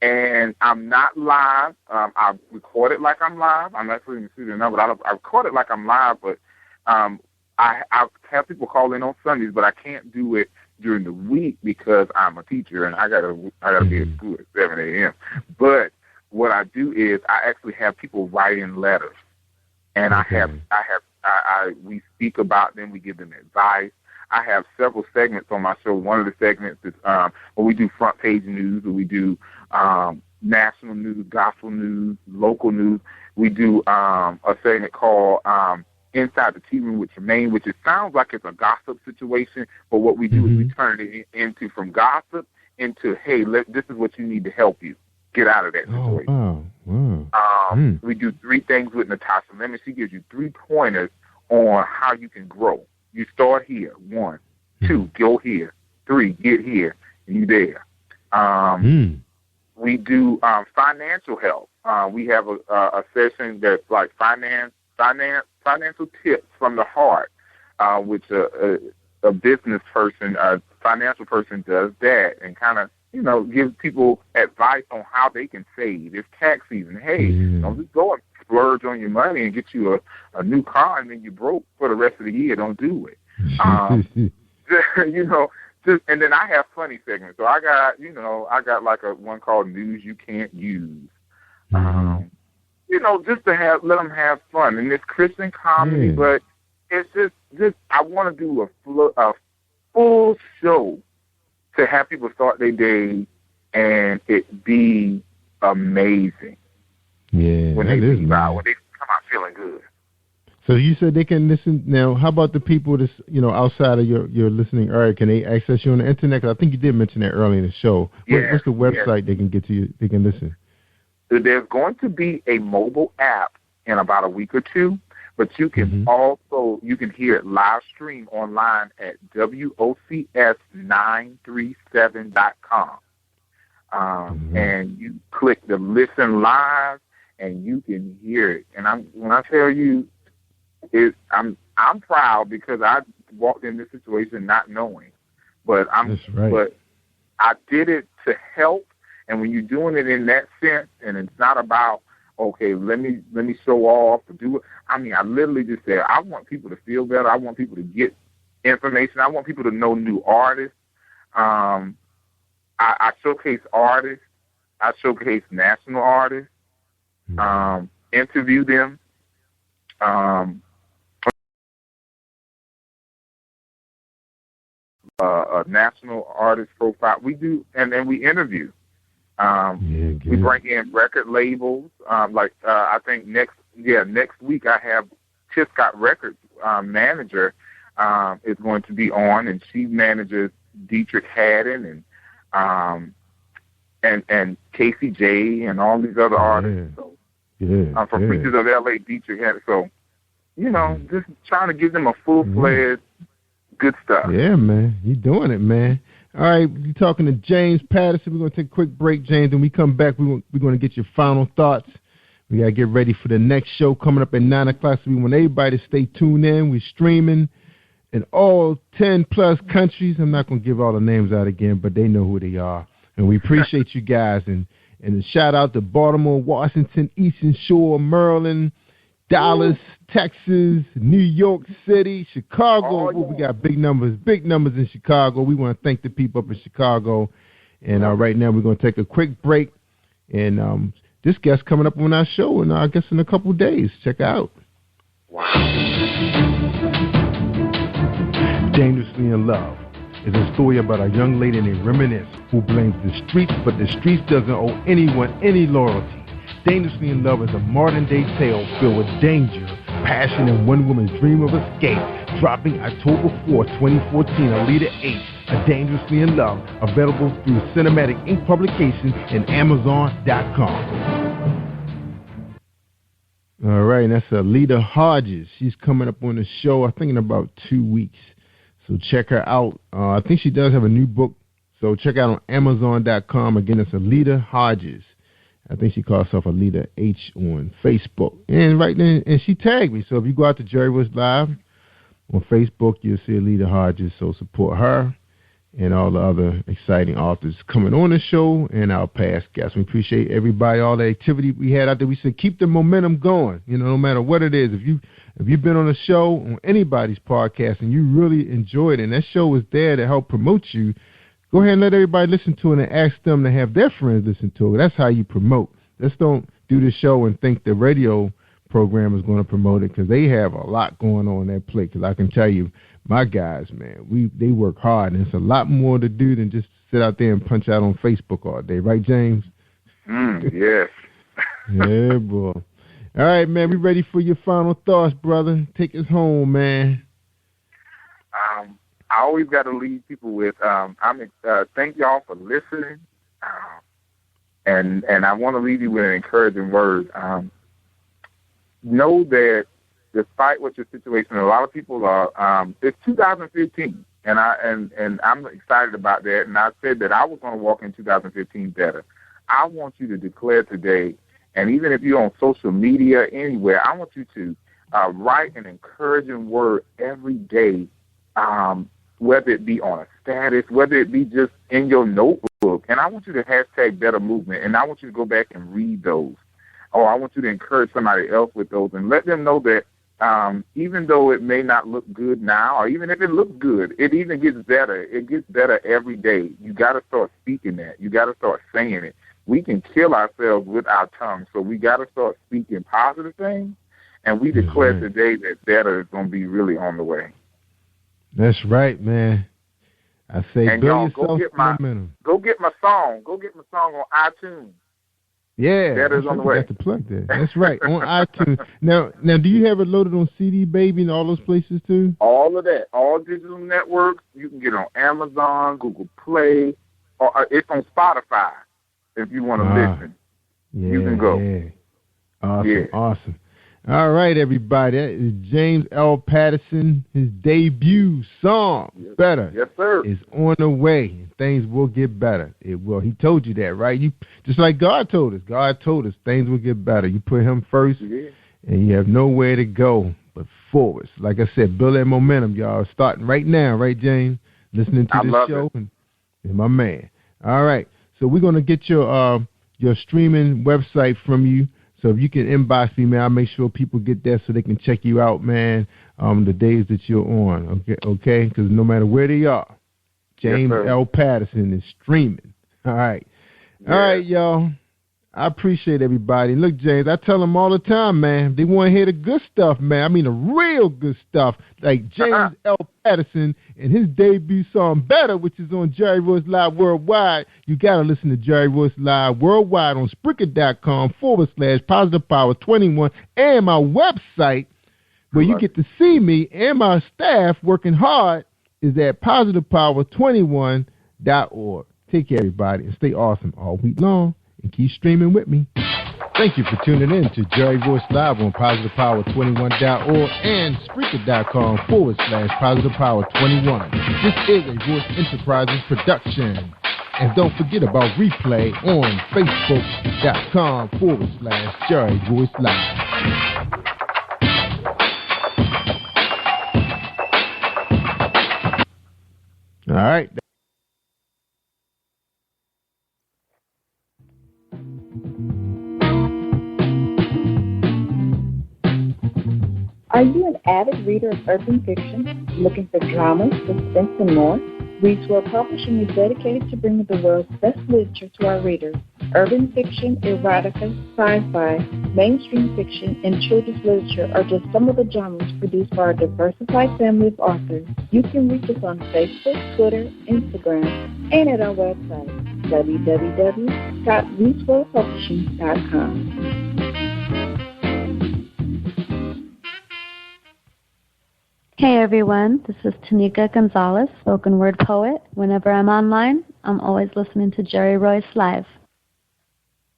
And I'm not live. I record it like I'm live. I'm actually in the studio now, but I record it like I'm live, but I have people call in on Sundays, but I can't do it during the week because I'm a teacher and I gotta be at school at 7 a.m. But what I do is I actually have people write in letters, and we speak about them. We give them advice. I have several segments on my show. One of the segments is where we do front page news, or we do national news, gospel news, local news. We do a segment called Inside the Tea Room with Jermaine, which it sounds like it's a gossip situation, but what we do is we turn it into from gossip into, hey, this is what you need to help you get out of that situation. We do 3 things with Natasha Lemon. She gives you 3 pointers on how you can grow. You start here, 1, 2, go here, 3, get here, and you there. We do financial help. We have a session that's like financial tips from the heart, which a business person, a financial person does that and kind of, gives people advice on how they can save. It's tax season. Hey, don't just go and splurge on your money and get you a new car and then you broke for the rest of the year. Don't do it. And then I have funny segments. So I got like one called News You Can't Use. Just to let them have fun. And it's Christian comedy, but it's just I want to do a full show to have people start their day and it be amazing. Yeah, when they come out feeling good. So you said they can listen. Now, how about the people that's outside of your listening area? Can they access you on the internet? 'Cause I think you did mention that earlier in the show. What's the website they can get to you? They can listen. There's going to be a mobile app in about a week or 2, but you can you can hear it live stream online at WOCS937.com. And you click the listen live and you can hear it. And when I tell you, I'm proud because I walked in this situation not knowing, but but I did it to help. And when you're doing it in that sense, and it's not about, okay, let me show off or do it. I mean, I literally just said, I want people to feel better. I want people to get information. I want people to know new artists. I showcase artists. I showcase national artists. Interview them. A national artist profile. We do, and then we interview. We bring in record labels. I think next week I have Tiff Scott Records manager is going to be on, and she manages Dietrich Haddon and Casey J and all these other artists. So, from Preachers of L.A., Dietrich Haddon. So, just trying to give them a full-fledged good stuff. Yeah, man. You're doing it, man. All right, you're talking to James Patterson. We're going to take a quick break, James. When we come back, we're going to get your final thoughts. We got to get ready for the next show coming up at 9 o'clock. So we want everybody to stay tuned in. We're streaming in all 10-plus countries. I'm not going to give all the names out again, but they know who they are. And we appreciate you guys. And a shout-out to Baltimore, Washington, Eastern Shore, Maryland, Dallas, Texas, New York City, Chicago. We got big numbers in Chicago. We want to thank the people up in Chicago. And right now we're going to take a quick break. And this guest coming up on our show, and I guess in a couple of days. Check it out. Wow. Dangerously in Love is a story about a young lady named Reminisce who blames the streets, but the streets doesn't owe anyone any loyalty. Dangerously in Love is a modern-day tale filled with danger, passion, and one woman's dream of escape. Dropping October 4, 2014, Alita H, A Dangerously in Love, available through Cinematic Ink Publications and Amazon.com. All right, and that's Alita Hodges. She's coming up on the show, I think, in about 2 weeks. So check her out. I think she does have a new book, so check out on Amazon.com. Again, it's Alita Hodges. I think she calls herself Alita H on Facebook. And right then, and she tagged me. So if you go out to Jerry Royce Live on Facebook, you'll see Alita Hodges. So support her. and all the other exciting authors coming on the show and our past guests. We appreciate everybody, all the activity we had out there. We said keep the momentum going, no matter what it is. If you've been on a show, on anybody's podcast, and you really enjoyed it, and that show was there to help promote you, go ahead and let everybody listen to it and ask them to have their friends listen to it. That's how you promote. Just don't do the show and think the radio program is going to promote it, because they have a lot going on their plate. Because I can tell you, my guys, man, they work hard, and it's a lot more to do than just sit out there and punch out on Facebook all day. Right, James? Yes. Yeah, boy. All right, man, we ready for your final thoughts, brother. Take us home, man. I always got to leave people with, thank y'all for listening, and I want to leave you with an encouraging word. Know that despite what your situation, a lot of people are. It's 2015, and I'm excited about that. And I said that I was going to walk in 2015 better. I want you to declare today, and even if you're on social media anywhere, I want you to write an encouraging word every day, whether it be on a status, whether it be just in your notebook. And I want you to hashtag Better Movement, and I want you to go back and read those. Or I want you to encourage somebody else with those and let them know that even though it may not look good now, or even if it looks good, it even gets better. It gets better every day. You got to start speaking that. You got to start saying it. We can kill ourselves with our tongue, so we got to start speaking positive things, and we declare today that better is going to be really on the way. That's right, man. I say, and y'all, go get my song. Go get my song on iTunes. Yeah, Better is on the way. Got to plug that. That's right, on iTunes. Now, do you have it loaded on CD Baby and all those places too? All of that, all digital networks. You can get it on Amazon, Google Play, or it's on Spotify. If you want to listen, you can go. Yeah. Awesome. All right, everybody. That is James L. Patterson. His debut song, Better, is on the way. Things will get better. It will. He told you that, right? You just like God told us. God told us things will get better. You put him first, and you have nowhere to go but forwards. Like I said, build that momentum, y'all. Starting right now, right, James? Listening to this show, and my man. All right. So we're gonna get your streaming website from you. So if you can inbox me, man, I'll make sure people get that so they can check you out, man, the days that you're on, okay? Because no matter where they are, James L. Patterson is streaming. All right. All right, y'all. I appreciate everybody. Look, James, I tell them all the time, man, they want to hear the good stuff, man. I mean the real good stuff, like James L. Patterson and his debut song, Better, which is on Jerry Royce Live Worldwide. You got to listen to Jerry Royce Live Worldwide on Spreaker.com/Positive Power 21 and my website, where you get to see me and my staff working hard, is at positivepower21.org. Take care, everybody, and stay awesome all week long. And keep streaming with me. Thank you for tuning in to Jerry Royce Live on PositivePower21.org and Spreaker.com/PositivePower21. This is a Voice Enterprises production. And don't forget about replay on Facebook.com/Jerry Royce Live. All right. Are you an avid reader of urban fiction, looking for drama, suspense, and more? Reads World Publishing is dedicated to bringing the world's best literature to our readers. Urban fiction, erotica, sci-fi, mainstream fiction, and children's literature are just some of the genres produced by our diversified family of authors. You can reach us on Facebook, Twitter, Instagram, and at our website, www.readsworldpublishing.com. Hey everyone, this is Tanika Gonzalez, spoken word poet. Whenever I'm online, I'm always listening to Jerry Royce Live.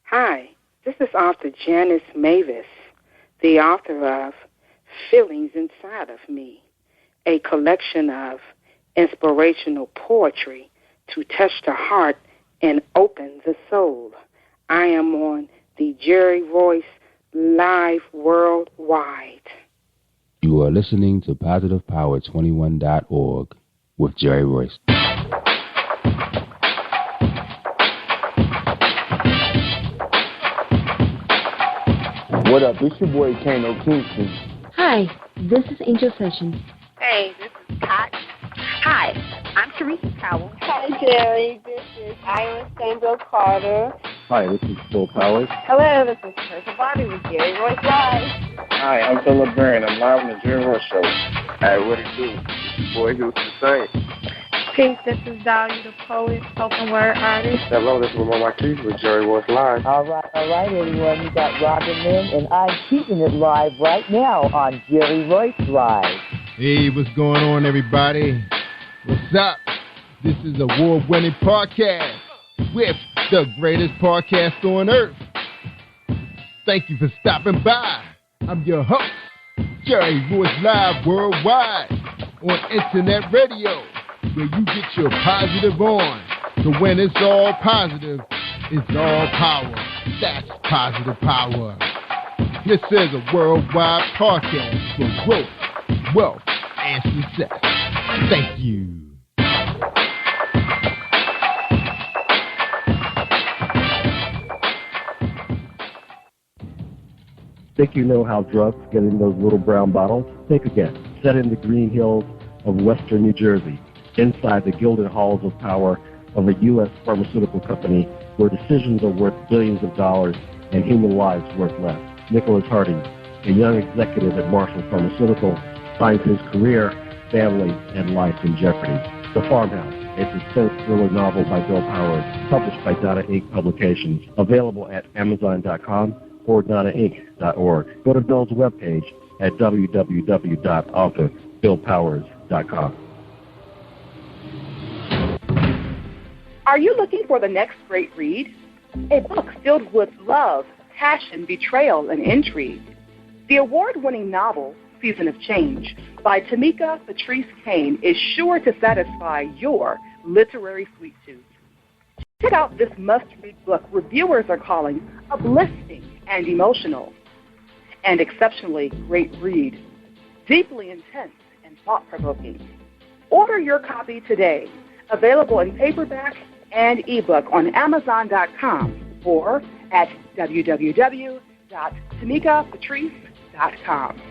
Hi, this is author Janice Mavis, the author of Feelings Inside of Me, a collection of inspirational poetry to touch the heart and open the soul. I am on the Jerry Royce Live Worldwide. You are listening to PositivePower21.org with Jerry Royce. What up? It's your boy Kano Kingston. Hi, this is Angel Sessions. Hey, this is Pat. Hi, I'm Teresa Powell. Hi, Jerry. This is Iris Samuel Carter. Hi, this is Bill Powers. Hello, this is Teresa Bobby with Jerry Royce Live. Hi, I'm Philip Byrne. I'm live on the Jerry Royce Show. Hey, what it do? Boy Houston say. Peace, this is Dahlia the poet, spoken word artist. Hello, this is Lamar Marquise with Jerry Royce Live. All right, everyone. You got Robin Lynn, and I'm keeping it live right now on Jerry Royce Live. Hey, what's going on, everybody? What's up? This is award-winning podcast with the greatest podcast on earth. Thank you for stopping by. I'm your host, Jerry Royce Live Worldwide on Internet Radio, where you get your positive on. So when it's all positive, it's all power. That's positive power. This is a worldwide podcast for growth, wealth, and success. Thank you. Think you know how drugs get in those little brown bottles? Think again. Set in the green hills of western New Jersey, inside the gilded halls of power of a U.S. pharmaceutical company where decisions are worth billions of dollars and human lives worth less. Nicholas Harding, a young executive at Marshall Pharmaceutical, finds his career, family, and life in jeopardy. The Farmhouse, a suspense thriller novel by Bill Powers, published by Donna Inc. Publications, available at Amazon.com or DonnaInc.org. Go to Bill's webpage at www.author.BillPowers.com. Are you looking for the next great read? A book filled with love, passion, betrayal, and intrigue. The award-winning novel, Season of Change, by Tamika Patrice Kane, is sure to satisfy your literary sweet tooth. Check out this must-read book reviewers are calling uplifting and emotional, and exceptionally great read, deeply intense and thought-provoking. Order your copy today, available in paperback and ebook on Amazon.com or at www.tamikapatrice.com.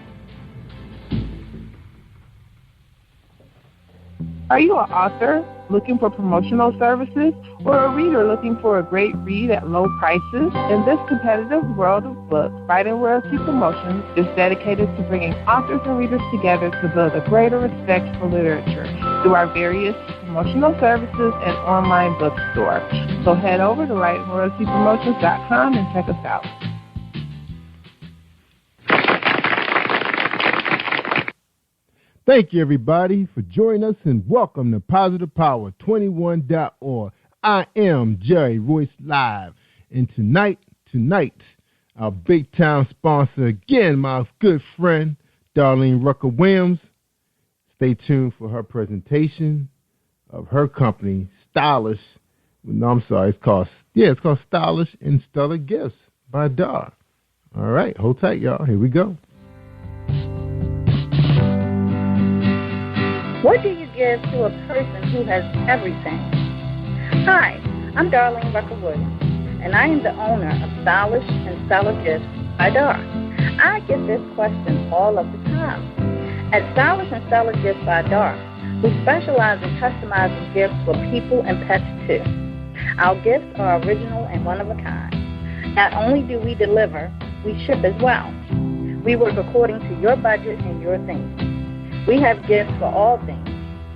Are you an author looking for promotional services or a reader looking for a great read at low prices? In this competitive world of books, Writing Royalty Promotions is dedicated to bringing authors and readers together to build a greater respect for literature through our various promotional services and online bookstore. So head over to WritingRoyaltyPromotions.com and check us out. Thank you, everybody, for joining us, and welcome to Positive Power 21.org. I am Jerry Royce Live, and tonight, our big-time sponsor, again, my good friend, Darlene Rucker-Williams. Stay tuned for her presentation of her company, Stylish. No, I'm sorry, it's called Stylish and Stellar Gifts by Dar. All right, hold tight, y'all. Here we go. What do you give to a person who has everything? Hi, I'm Darlene Rucker-Williams, and I am the owner of Stylish and Stellar Gifts by Dar. I get this question all of the time. At Stylish and Stellar Gifts by Dar, we specialize in customizing gifts for people and pets too. Our gifts are original and one of a kind. Not only do we deliver, we ship as well. We work according to your budget and your theme. We have gifts for all things,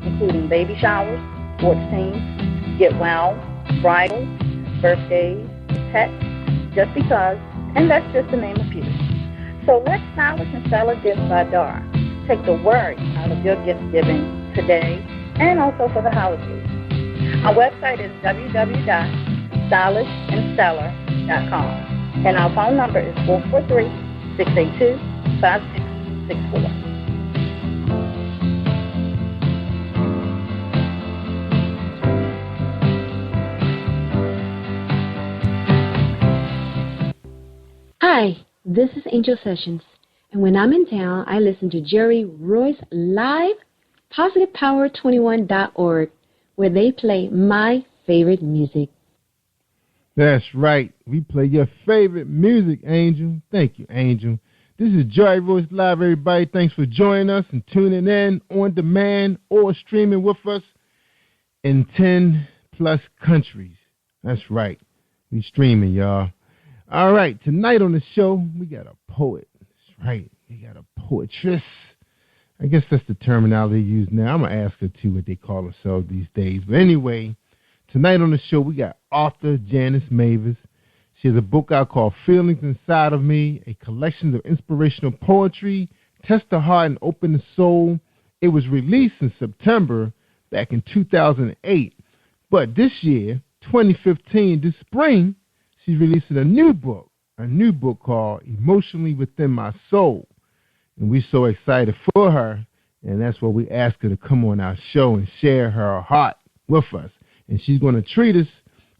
including baby showers, sports teams, get well, bridal, birthdays, pets, just because, and that's just to name a few. So let Stylish and Stellar Gifts by Dar take the worry out of your gift giving today and also for the holidays. Our website is www.stylishandstellar.com, and our phone number is 443-682-5664. Hi, this is Angel Sessions, and when I'm in town, I listen to Jerry Royce Live, PositivePower21.org, where they play my favorite music. That's right. We play your favorite music, Angel. Thank you, Angel. This is Jerry Royce Live, everybody. Thanks for joining us and tuning in on demand or streaming with us in 10-plus countries. That's right. We streaming, y'all. All right. Tonight on the show, we got a poet. That's right. We got a poetress. I guess that's the terminology used now. I'm going to ask her, too, what they call themselves these days. But anyway, tonight on the show, we got author Janice Mavis. She has a book out called Feelings Inside of Me, a collection of inspirational poetry, test the heart and open the soul. It was released in September back in 2008. But this year, 2015, this spring, she's releasing a new book called Emotionally Within My Soul. And we're so excited for her, and that's why we asked her to come on our show and share her heart with us. And she's going to treat us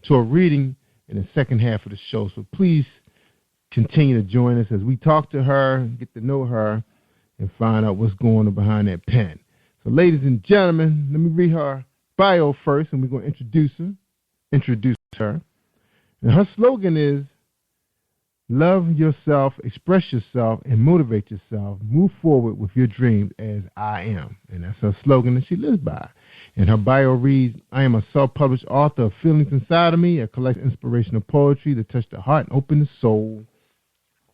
to a reading in the second half of the show. So please continue to join us as we talk to her, get to know her, and find out what's going on behind that pen. So ladies and gentlemen, let me read her bio first, and we're going to introduce her. And her slogan is, love yourself, express yourself, and motivate yourself. Move forward with your dreams as I am. And that's her slogan that she lives by. And her bio reads, I am a self-published author of Feelings Inside of Me, a collection of inspirational poetry that touch the heart and open the soul.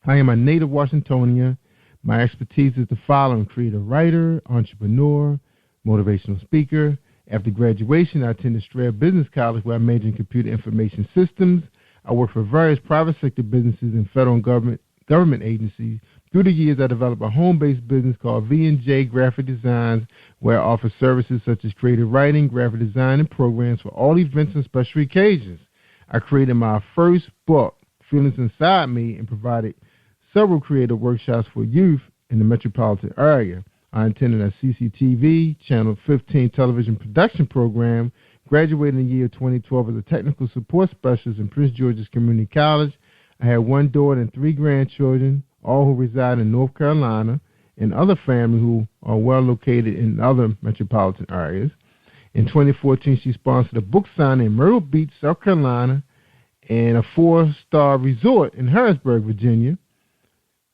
I am a native Washingtonian. My expertise is the following: creative writer, entrepreneur, motivational speaker. After graduation, I attended Strayer Business College, where I majored in computer information systems. I worked for various private sector businesses and federal and government agencies. Through the years, I developed a home-based business called V&J Graphic Designs, where I offer services such as creative writing, graphic design, and programs for all events and special occasions. I created my first book, Feelings Inside Me, and provided several creative workshops for youth in the metropolitan area. I attended a CCTV, Channel 15 television production program, graduated in the year 2012 as a technical support specialist in Prince George's Community College. I had one daughter and 3 grandchildren, all who reside in North Carolina, and other families who are well located in other metropolitan areas. In 2014, she sponsored a book signing in Myrtle Beach, South Carolina, and a 4-star resort in Harrisburg, Virginia.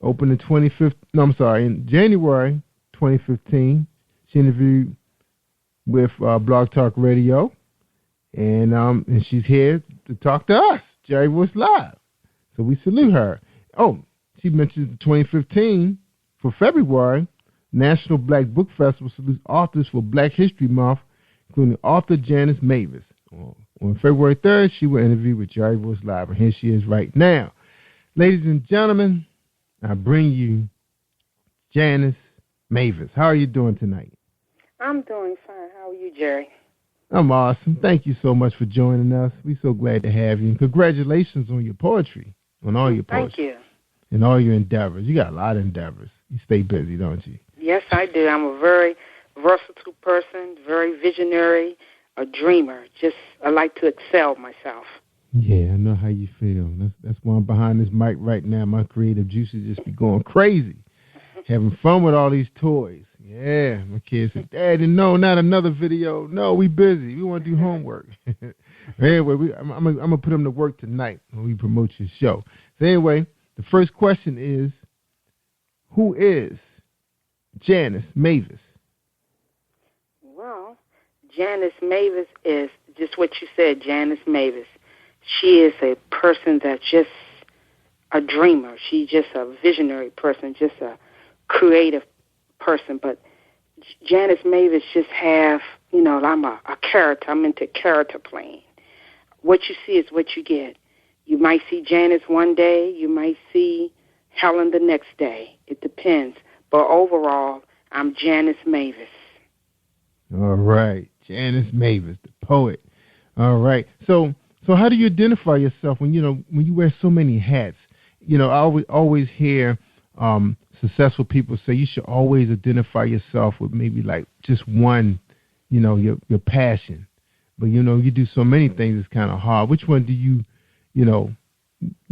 Opened in January 2015. She interviewed with Blog Talk Radio, and she's here to talk to us, Jerry Royce Live. So we salute her. Oh, she mentioned 2015 for February, National Black Book Festival salutes authors for Black History Month, including author Janice Mavis. On February 3rd, she will interview with Jerry Royce Live, and here she is right now. Ladies and gentlemen, I bring you Janice Mavis. How are you doing tonight? I'm doing fine. How are you, Jerry? I'm awesome. Thank you so much for joining us. We're so glad to have you. And congratulations on your poetry, on all your poetry. Thank you. And all your endeavors. You got a lot of endeavors. You stay busy, don't you? Yes, I do. I'm a very versatile person, very visionary, a dreamer. I like to excel myself. Yeah, I know how you feel. That's why I'm behind this mic right now. My creative juices just be going crazy. Having fun with all these toys. Yeah, my kids said, Daddy, no, not another video. No, we busy. We want to do homework. Anyway, I'm going to put them to work tonight when we promote your show. So anyway, the first question is, who is Janice Mavis? Well, Janice Mavis is just what you said, Janice Mavis. She is a person that's just a dreamer. She's just a visionary person, just a creative person. But Janice Mavis just have, I'm a character. I'm into character playing. What you see is what you get. You might see Janice one day. You might see Helen the next day. It depends. But overall, I'm Janice Mavis. All right. Janice Mavis, the poet. All right. So how do you identify yourself when you wear so many hats? I always hear successful people say you should always identify yourself with maybe like just one, your passion. But you do so many things, it's kind of hard. Which one do you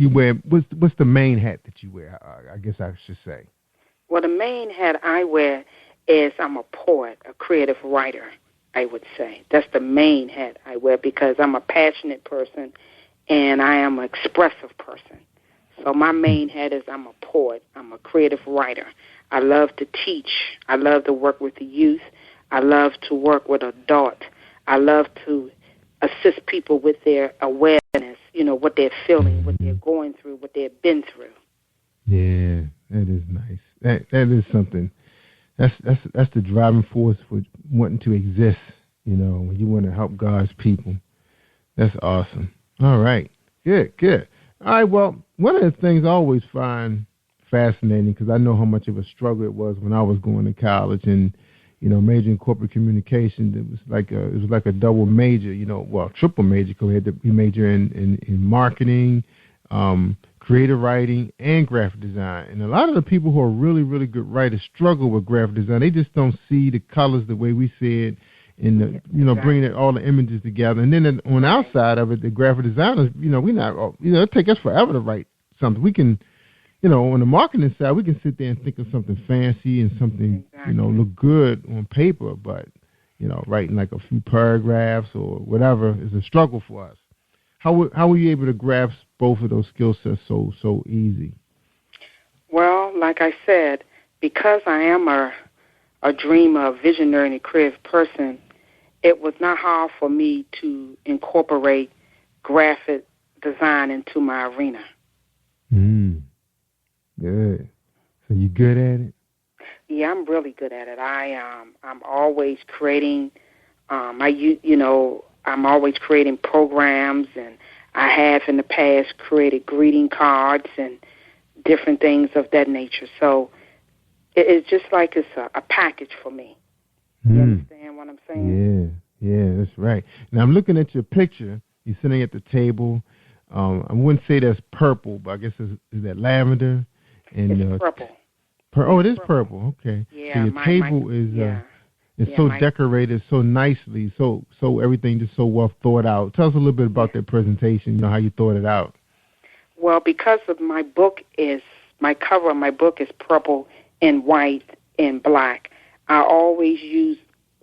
wear? What's the main hat that you wear? I guess I should say. Well, the main hat I wear is I'm a poet, a creative writer, I would say. That's the main hat I wear because I'm a passionate person, and I am an expressive person. So my main head is I'm a poet. I'm a creative writer. I love to teach. I love to work with the youth. I love to work with adults. I love to assist people with their awareness, what they're feeling, what they're going through, what they've been through. Yeah, that is nice. That is something. That's the driving force for wanting to exist, when you want to help God's people. That's awesome. All right. Good. All right, well, one of the things I always find fascinating, because I know how much of a struggle it was when I was going to college and, major in corporate communications. It was like a double major, triple major, because we had to major in marketing, creative writing, and graphic design. And a lot of the people who are really, really good writers struggle with graphic design. They just don't see the colors the way we see it, and bringing all the images together. And then on the outside of it, the graphic designers, it take us forever to write something. We can, on the marketing side, we can sit there and think of something fancy and something, look good on paper, but, writing like a few paragraphs or whatever is a struggle for us. How were you able to grasp both of those skill sets so easy? Well, like I said, because I am a dreamer, a visionary, and a creative person, it was not hard for me to incorporate graphic design into my arena. Good. So you good at it? Yeah, I'm really good at it. I'm always creating. I'm always creating programs, and I have in the past created greeting cards and different things of that nature. So it's just like it's a package for me. You understand what I'm saying? Yeah, that's right. Now I'm looking at your picture. You're sitting at the table. I wouldn't say that's purple, but I guess is that lavender? And it's purple. It is purple. Okay. Yeah, so your table is so decorated so nicely, so everything just so well thought out. Tell us a little bit about that presentation. How you thought it out. Well, because of my cover of my book is purple and white and black. I always use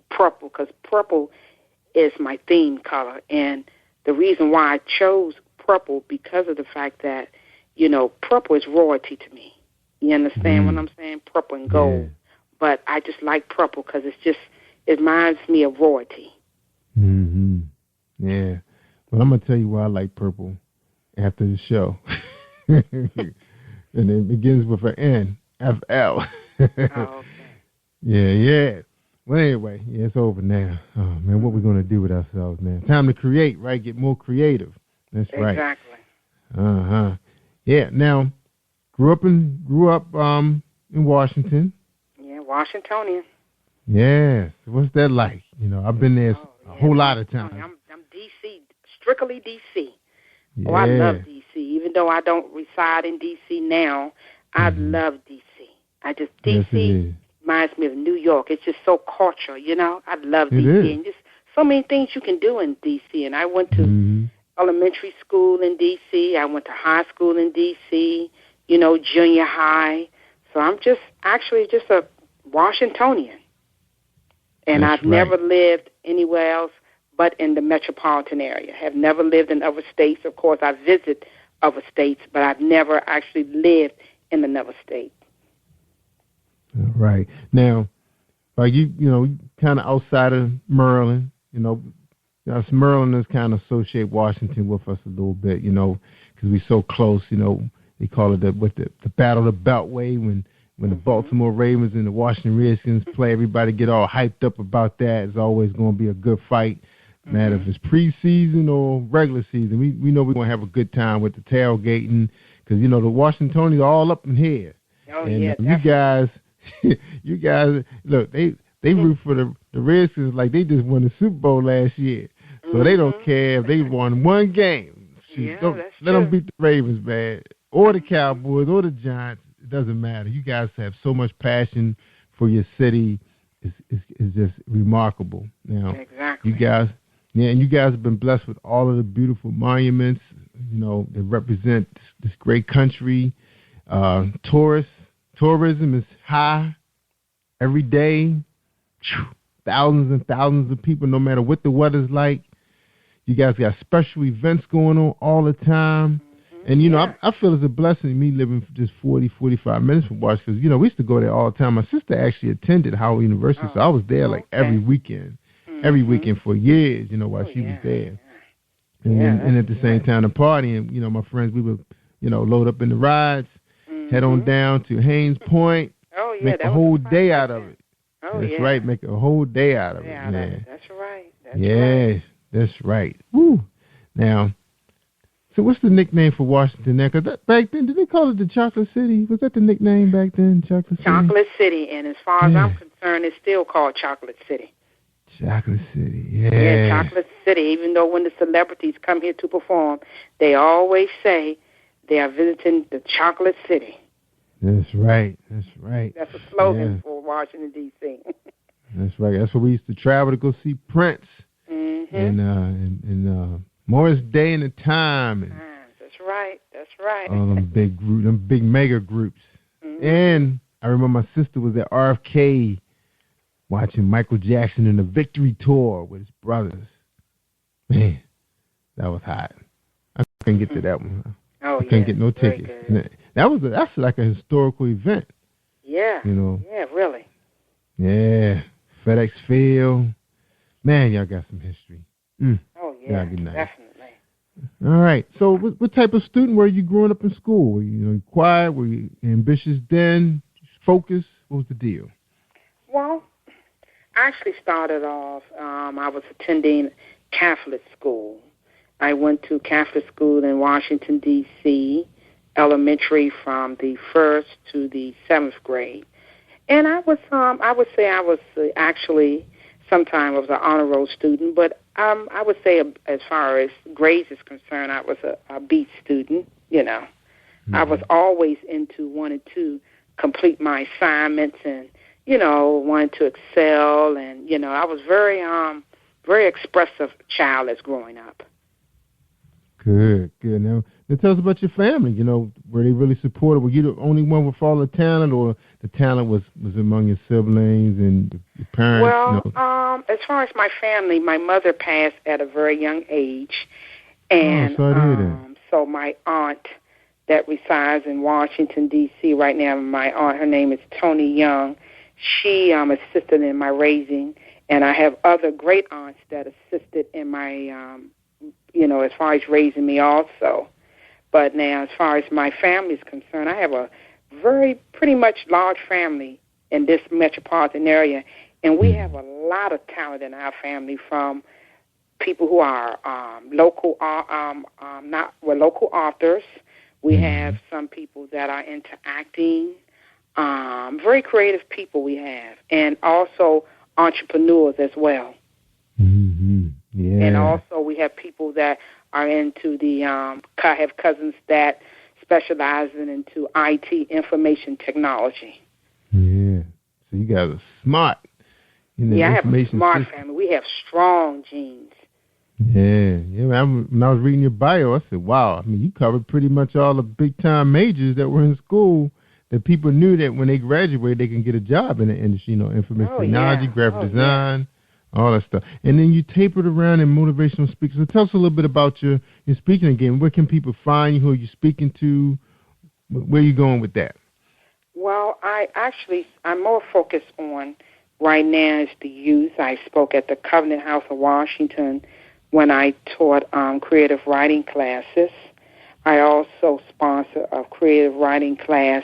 purple because purple is my theme color, and the reason why I chose purple because of the fact that purple is royalty to me. You understand what I'm saying? Purple and gold. Yeah. But I just like purple because it reminds me of royalty. Yeah. Well, I'm going to tell you why I like purple after the show. And it begins with an N, F-L. Okay. Yeah. Well, anyway, it's over now. Oh, man, what we going to do with ourselves now? Time to create, right? Get more creative. That's right. Exactly. Yeah. Now, grew up in Washington. Yeah, Washingtonian. Yeah. So what's that like? I've been there a whole lot of times. I'm D.C., strictly D.C. Yeah. Oh, I love D.C. Even though I don't reside in D.C. now, I love D.C. D.C. reminds me of New York. It's just so cultural, I love D.C. And just so many things you can do in D.C. And I went to elementary school in D.C. I went to high school in D.C., junior high. So I'm just a Washingtonian. And I've never lived anywhere else but in the metropolitan area. Have never lived in other states. Of course, I visit other states, but I've never actually lived in another state. Right. Now, like you kind of outside of Maryland, us Marylanders kind of associate Washington with us a little bit, because we're so close, They call it the Battle of the Beltway when the Baltimore Ravens and the Washington Redskins play. Everybody get all hyped up about that. It's always going to be a good fight. No matter if it's preseason or regular season, we know we're going to have a good time with the tailgating because, the Washingtonians are all up in here. Oh, and yeah, you guys, look, they root for the Redskins like they just won the Super Bowl last year. So they don't care if they won one game. Let them beat the Ravens, man. Or the Cowboys, or the Giants, it doesn't matter. You guys have so much passion for your city. It's just remarkable. Now, exactly. You guys have been blessed with all of the beautiful monuments, that represent this great country. Tourism is high every day. Thousands and thousands of people, no matter what the weather's like. You guys got special events going on all the time. And, you know, I feel it's a blessing, me living for just 40, 45 minutes from Washington. Because, you know, we used to go there all the time. My sister actually attended Howard University, so I was there, like, every weekend. Every weekend for years, you know, while she was there. And at the same time, the party, and, you know, my friends, we would, you know, load up in the rides, head on down to Haynes Point, make a whole day out of it. That's right, make a whole day out of it. Man. That's right. That's right. Woo. Now, so what's the nickname for Washington now? Because back then, did they call it the Chocolate City? Was that the nickname back then, Chocolate City? Chocolate City, and as far as I'm concerned, it's still called Chocolate City. Chocolate City, yeah, Chocolate City. Even though when the celebrities come here to perform, they always say they are visiting the Chocolate City. That's right. That's a slogan for Washington, D.C. That's right. That's where we used to travel to go see Prince and Morris Day and the Time. And That's right. All them big mega groups. And I remember my sister was at RFK watching Michael Jackson in the Victory Tour with his brothers. Man, that was hot. I couldn't get to that one. I couldn't get no tickets. That's like a historical event. Yeah. You know. Yeah, really. Yeah. FedEx Field. Man, y'all got some history. Oh, yeah, definitely. All right. So what type of student were you growing up in school? Were you quiet? Were you ambitious then? Focused? What was the deal? Well, I actually started off, I was attending Catholic school. I went to Catholic school in Washington, D.C., elementary from the 1st to the 7th grade. And I would say I was actually, sometimes I was an honor roll student, but I would say as far as grades is concerned, I was a B student, you know. I was always into wanting to complete my assignments and, you know, wanted to excel. And, you know, I was very expressive child as growing up. Good. Now tell us about your family. You know, were they really supportive? Were you the only one with all the talent, or the talent was among your siblings and your parents? Well, you know? As far as my family, my mother passed at a very young age. And so my aunt that resides in Washington, D.C. right now, my aunt, her name is Tony Young, she assisted in my raising. And I have other great aunts that assisted in my you know, as far as raising me also. But now, as far as my family is concerned, I have a pretty much large family in this metropolitan area, and we have a lot of talent in our family, from people who are local authors. We have some people that are into acting, very creative people we have, and also entrepreneurs as well. Yeah. And also we have people that are into I have cousins that specialize into IT, information technology. Yeah. So you guys are smart. I have a smart family. We have strong genes. Yeah. When I was reading your bio, I said, wow, I mean, you covered pretty much all the big-time majors that were in school that people knew that when they graduate, they can get a job in the industry, you know, information technology, graphic design. All that stuff. And then you tapered around in motivational speakers. So tell us a little bit about your speaking again. Where can people find you? Who are you speaking to? Where are you going with that? Well, I'm more focused on right now is the youth. I spoke at the Covenant House of Washington when I taught creative writing classes. I also sponsor a creative writing class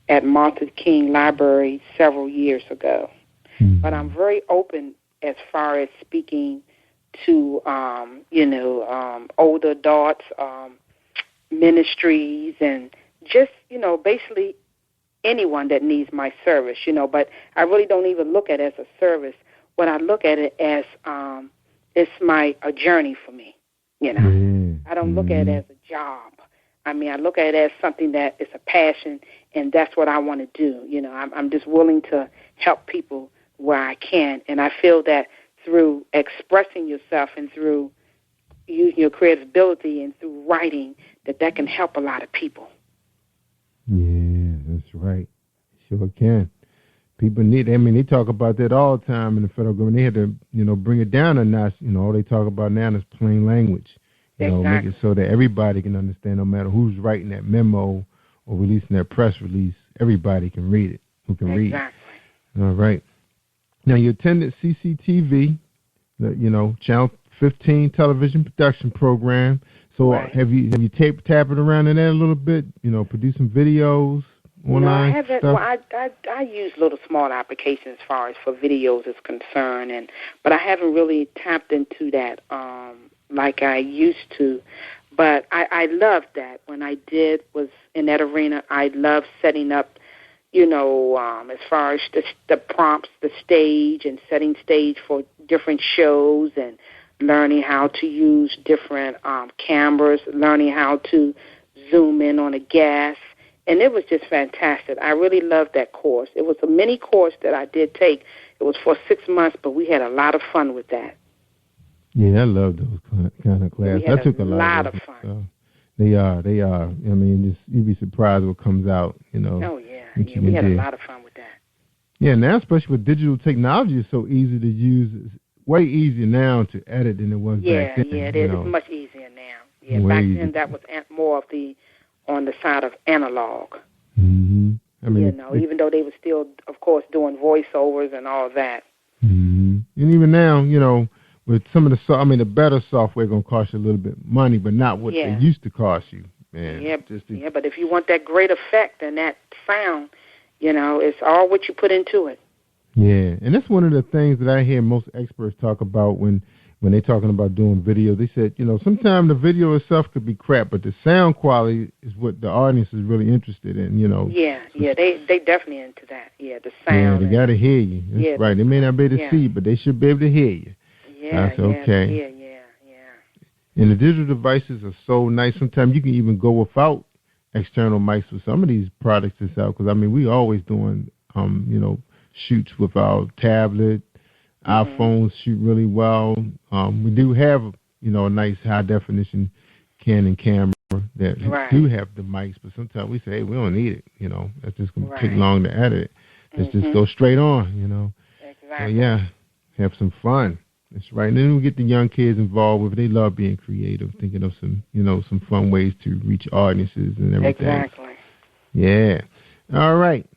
at Martin Luther King Library several years ago. But I'm very open as far as speaking to, older adults, ministries, and just, basically anyone that needs my service, But I really don't even look at it as a service. What I look at it as, it's a journey for me, I don't look at it as a job. I mean, I look at it as something that is a passion, and that's what I want to do. I'm just willing to help people where I can, and I feel that through expressing yourself and through using your creative ability and through writing, that can help a lot of people. Yeah, that's right. Sure can. People need. I mean, they talk about that all the time in the federal government. They had to, bring it down a notch. All they talk about now is plain language. Make it so that everybody can understand, no matter who's writing that memo or releasing that press release. Everybody can read it. Who can read? All right. Now you attended CCTV, Channel 15 television production program. So have you tapped it around in that a little bit? Produce some videos. Online no, I haven't. Stuff? Well, I use little small applications as far as for videos is concerned, but I haven't really tapped into that like I used to. But I loved that when I was in that arena. I loved setting up, as far as the prompts, the stage, and setting stage for different shows, and learning how to use different cameras, learning how to zoom in on a guest. And it was just fantastic. I really loved that course. It was a mini course that I did take. It was for 6 months, but we had a lot of fun with that. Yeah, I love those kind of classes. I took a lot of fun. So they are. I mean, you'd be surprised what comes out. Oh yeah, we had a lot of fun with that. Yeah, now especially with digital technology, it's so easy to use. It's way easier now to edit than it was back then. Yeah, it is. It's much easier now. Yeah, back then that was more of on the side of analog. Mm-hmm. I mean, even though they were still, of course, doing voiceovers and all that. Mm-hmm. And even now, with some of the better software going to cost you a little bit of money, but not what they used to cost you. Man, yeah, but if you want that great effect and that sound, it's all what you put into it. Yeah, and that's one of the things that I hear most experts talk about when they're talking about doing video. They said, sometimes the video itself could be crap, but the sound quality is what the audience is really interested in, Yeah, they definitely into that. Yeah, the sound. Yeah, they got to hear you. That's right. They may not be able to see, but they should be able to hear you. Yeah, that's okay. Yeah. And the digital devices are so nice. Sometimes you can even go without external mics with some of these products that's out. Because, we always doing, shoots with our tablet. Our phones shoot really well. We do have, a nice high-definition Canon camera that do have the mics, but sometimes we say, hey, we don't need it. That's just going to take long to edit it. Let's just go straight on, Exactly. So, yeah, have some fun. That's right. And then we get the young kids involved with it. They love being creative, thinking of some, some fun ways to reach audiences and everything. Exactly. Yeah. All right.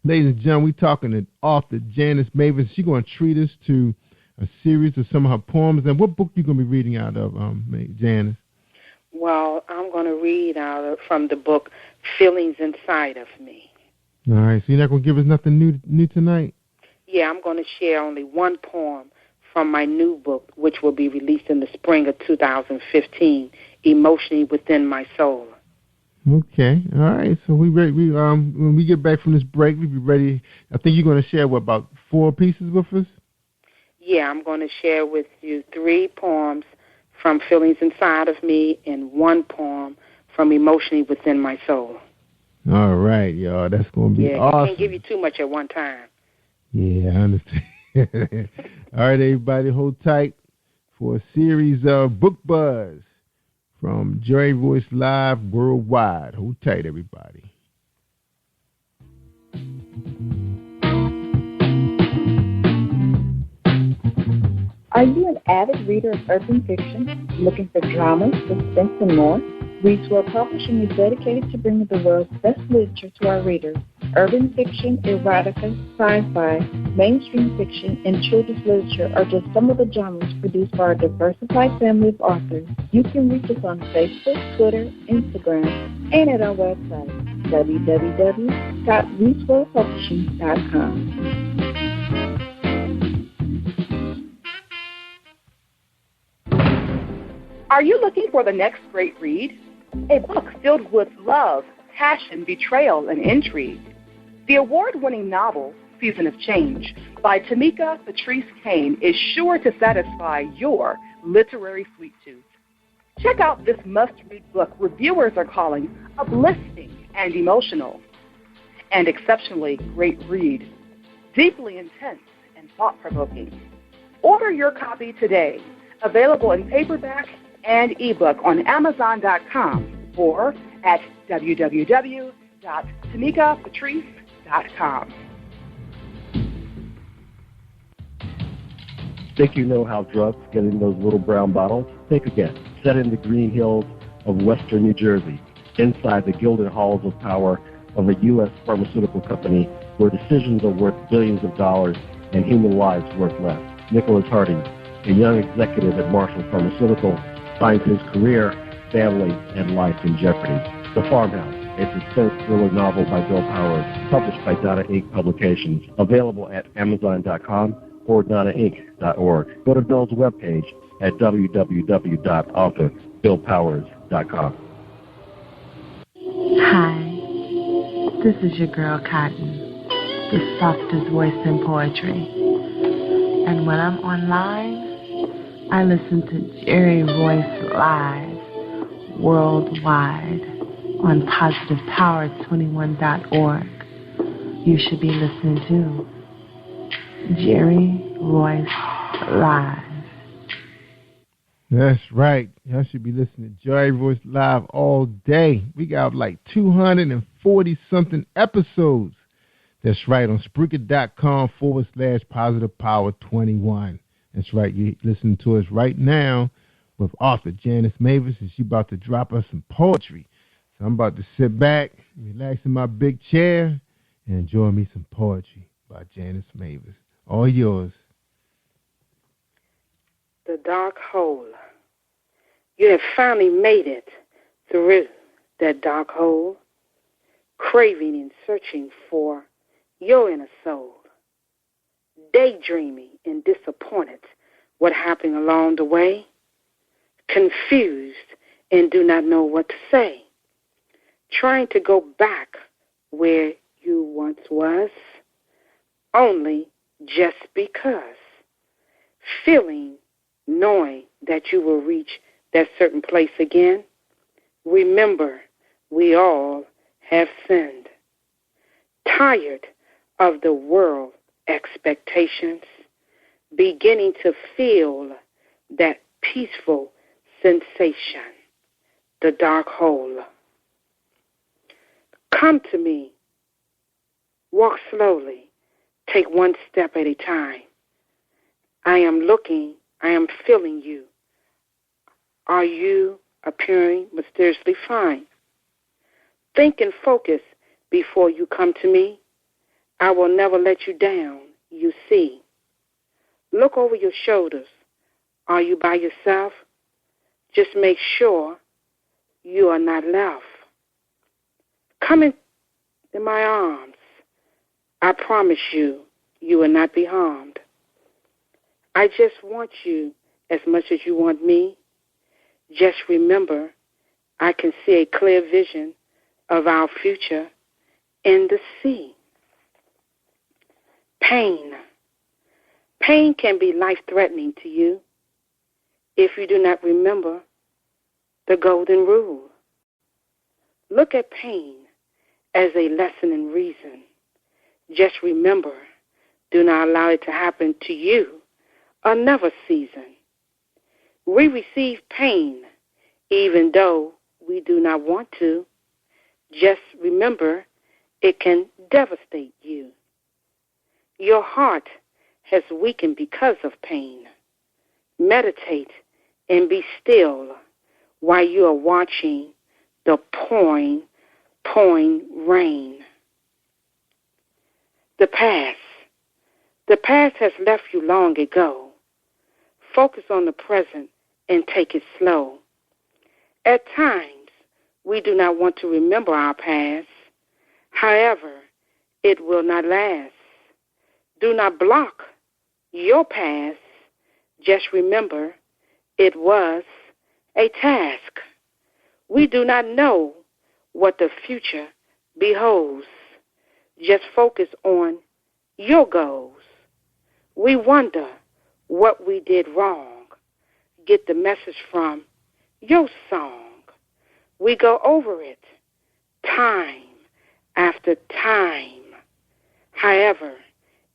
Ladies and gentlemen, we're talking to author Janice Mavis. She's going to treat us to a series of some of her poems. And what book you going to be reading out of, Janice? Well, I'm going to read out from the book Feelings Inside of Me. All right. So you're not going to give us nothing new tonight? Yeah, I'm going to share only one poem from my new book, which will be released in the spring of 2015, Emotionally Within My Soul. Okay, all right. So when we get back from this break, we'll be ready. I think you're going to share, about 4 pieces with us? Yeah, I'm going to share with you 3 poems from Feelings Inside of Me and 1 poem from Emotionally Within My Soul. All right, y'all. That's going to be awesome. I can't give you too much at one time. Yeah, I understand. All right, everybody, hold tight for a series of Book Buzz from jerry-royce-live worldwide. Hold tight, everybody. Are you an avid reader of urban fiction, looking for drama, suspense, and more? Readswell Publishing is dedicated to bringing the world's best literature to our readers. Urban fiction, erotica, sci-fi, mainstream fiction, and children's literature are just some of the genres produced by our diversified family of authors. You can reach us on Facebook, Twitter, Instagram, and at our website, www.readswellpublishing.com. Are you looking for the next great read? A book filled with love, passion, betrayal, and intrigue. The award-winning novel, Season of Change, by Tamika Patrice Kane, is sure to satisfy your literary sweet tooth. Check out this must-read book reviewers are calling uplifting and emotional, and exceptionally great read, deeply intense and thought-provoking. Order your copy today, available in paperback and ebook on Amazon.com or at www.tamikapatrice.com. Think you know how drugs get in those little brown bottles? Think again. Set in the green hills of western New Jersey, inside the gilded halls of power of a U.S. pharmaceutical company where decisions are worth billions of dollars and human lives worth less. Nicholas Harding, a young executive at Marshall Pharmaceutical, finds his career, family, and life in jeopardy. The Farmhouse, a suspense thriller novel by Bill Powers, published by Donna Inc. Publications, available at Amazon.com or DonnaInc.org. Go to Bill's webpage at www.authorBillPowers.com. Hi, this is your girl Cotton, the softest voice in poetry. And when I'm online, I listen to Jerry Royce Live worldwide on PositivePower21.org. You should be listening to Jerry Royce Live. That's right. Y'all should be listening to Jerry Royce Live all day. We got like 240-something episodes. That's right, on Spreaker.com/PositivePower21. That's right, you're listening to us right now with author Janice Mavis, and she's about to drop us some poetry. So I'm about to sit back, relax in my big chair, and enjoy me some poetry by Janice Mavis. All yours. The dark hole. You have finally made it through that dark hole, craving and searching for your inner soul, daydreaming and disappointed what happened along the way, confused and do not know what to say, trying to go back where you once was, only just because, feeling, knowing that you will reach that certain place again. Remember, we all have sinned. Tired of the world expectations, beginning to feel that peaceful sensation, the dark hole. Come to me. Walk slowly. Take one step at a time. I am looking. I am feeling you. Are you appearing mysteriously fine? Think and focus before you come to me. I will never let you down, you see. Look over your shoulders. Are you by yourself? Just make sure you are not left. Come in my arms. I promise you, you will not be harmed. I just want you as much as you want me. Just remember, I can see a clear vision of our future in the sea. Pain. Pain can be life-threatening to you if you do not remember the golden rule. Look at pain as a lesson in reason. Just remember, do not allow it to happen to you another season. We receive pain even though we do not want to. Just remember, it can devastate you. Your heart has weakened because of pain. Meditate and be still while you are watching the pouring rain. The past. The past has left you long ago. Focus on the present and take it slow. At times, we do not want to remember our past. However, it will not last. Do not block your past. Just remember, it was a task. We do not know what the future beholds. Just focus on your goals. We wonder what we did wrong. Get the message from your song. We go over it time after time. However,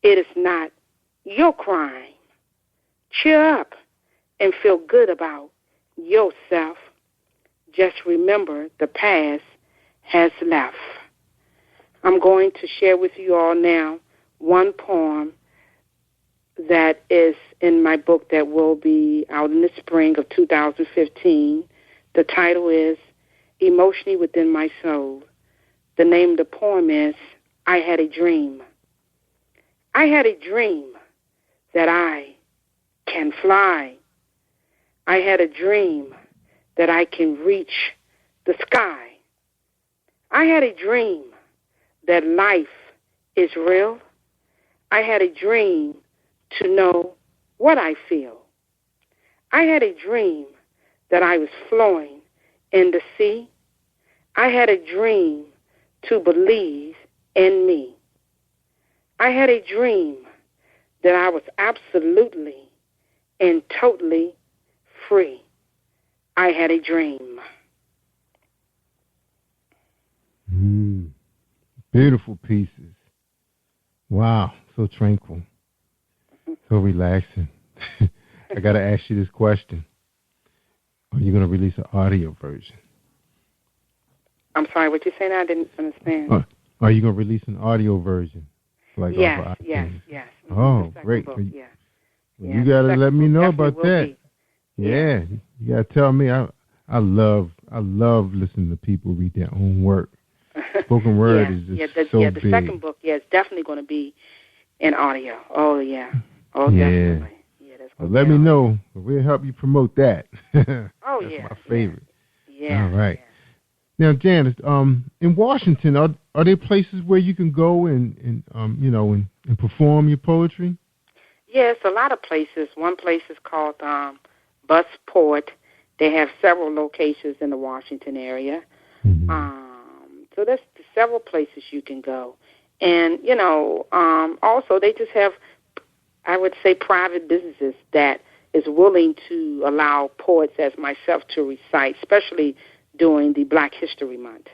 it is not your crime. Cheer up and feel good about yourself. Just remember the past has left. I'm going to share with you all now one poem that is in my book that will be out in the spring of 2015. The title is Emotionally Within My Soul. The name of the poem is I Had a Dream. I had a dream that I can fly. I had a dream that I can reach the sky. I had a dream that life is real. I had a dream to know what I feel. I had a dream that I was flowing in the sea. I had a dream to believe in me. I had a dream that I was absolutely and totally free. I had a dream. Beautiful pieces. Wow, so tranquil, so relaxing. I got to ask you this question. Are you going to release an audio version? I'm sorry, what you saying? I didn't understand. Are you going to release an audio version? Like yes. Oh, great. Book, You got to let me know about that. Yeah, you got to tell me. I love listening to people read their own work. Spoken word is just so big. The second book, it's definitely going to be in audio. Oh, yeah. Oh, definitely. Yeah, that's well, let me know. We'll help you promote that. Oh, that's yeah. my favorite. Yeah. All right. Now, Janice, in Washington, are there places where you can go and perform your poetry? Yes, a lot of places. One place is called Busport. They have several locations in the Washington area. Mm-hmm. So there's several places you can go. And, also they just have, I would say, private businesses that is willing to allow poets as myself to recite, especially during the Black History Month.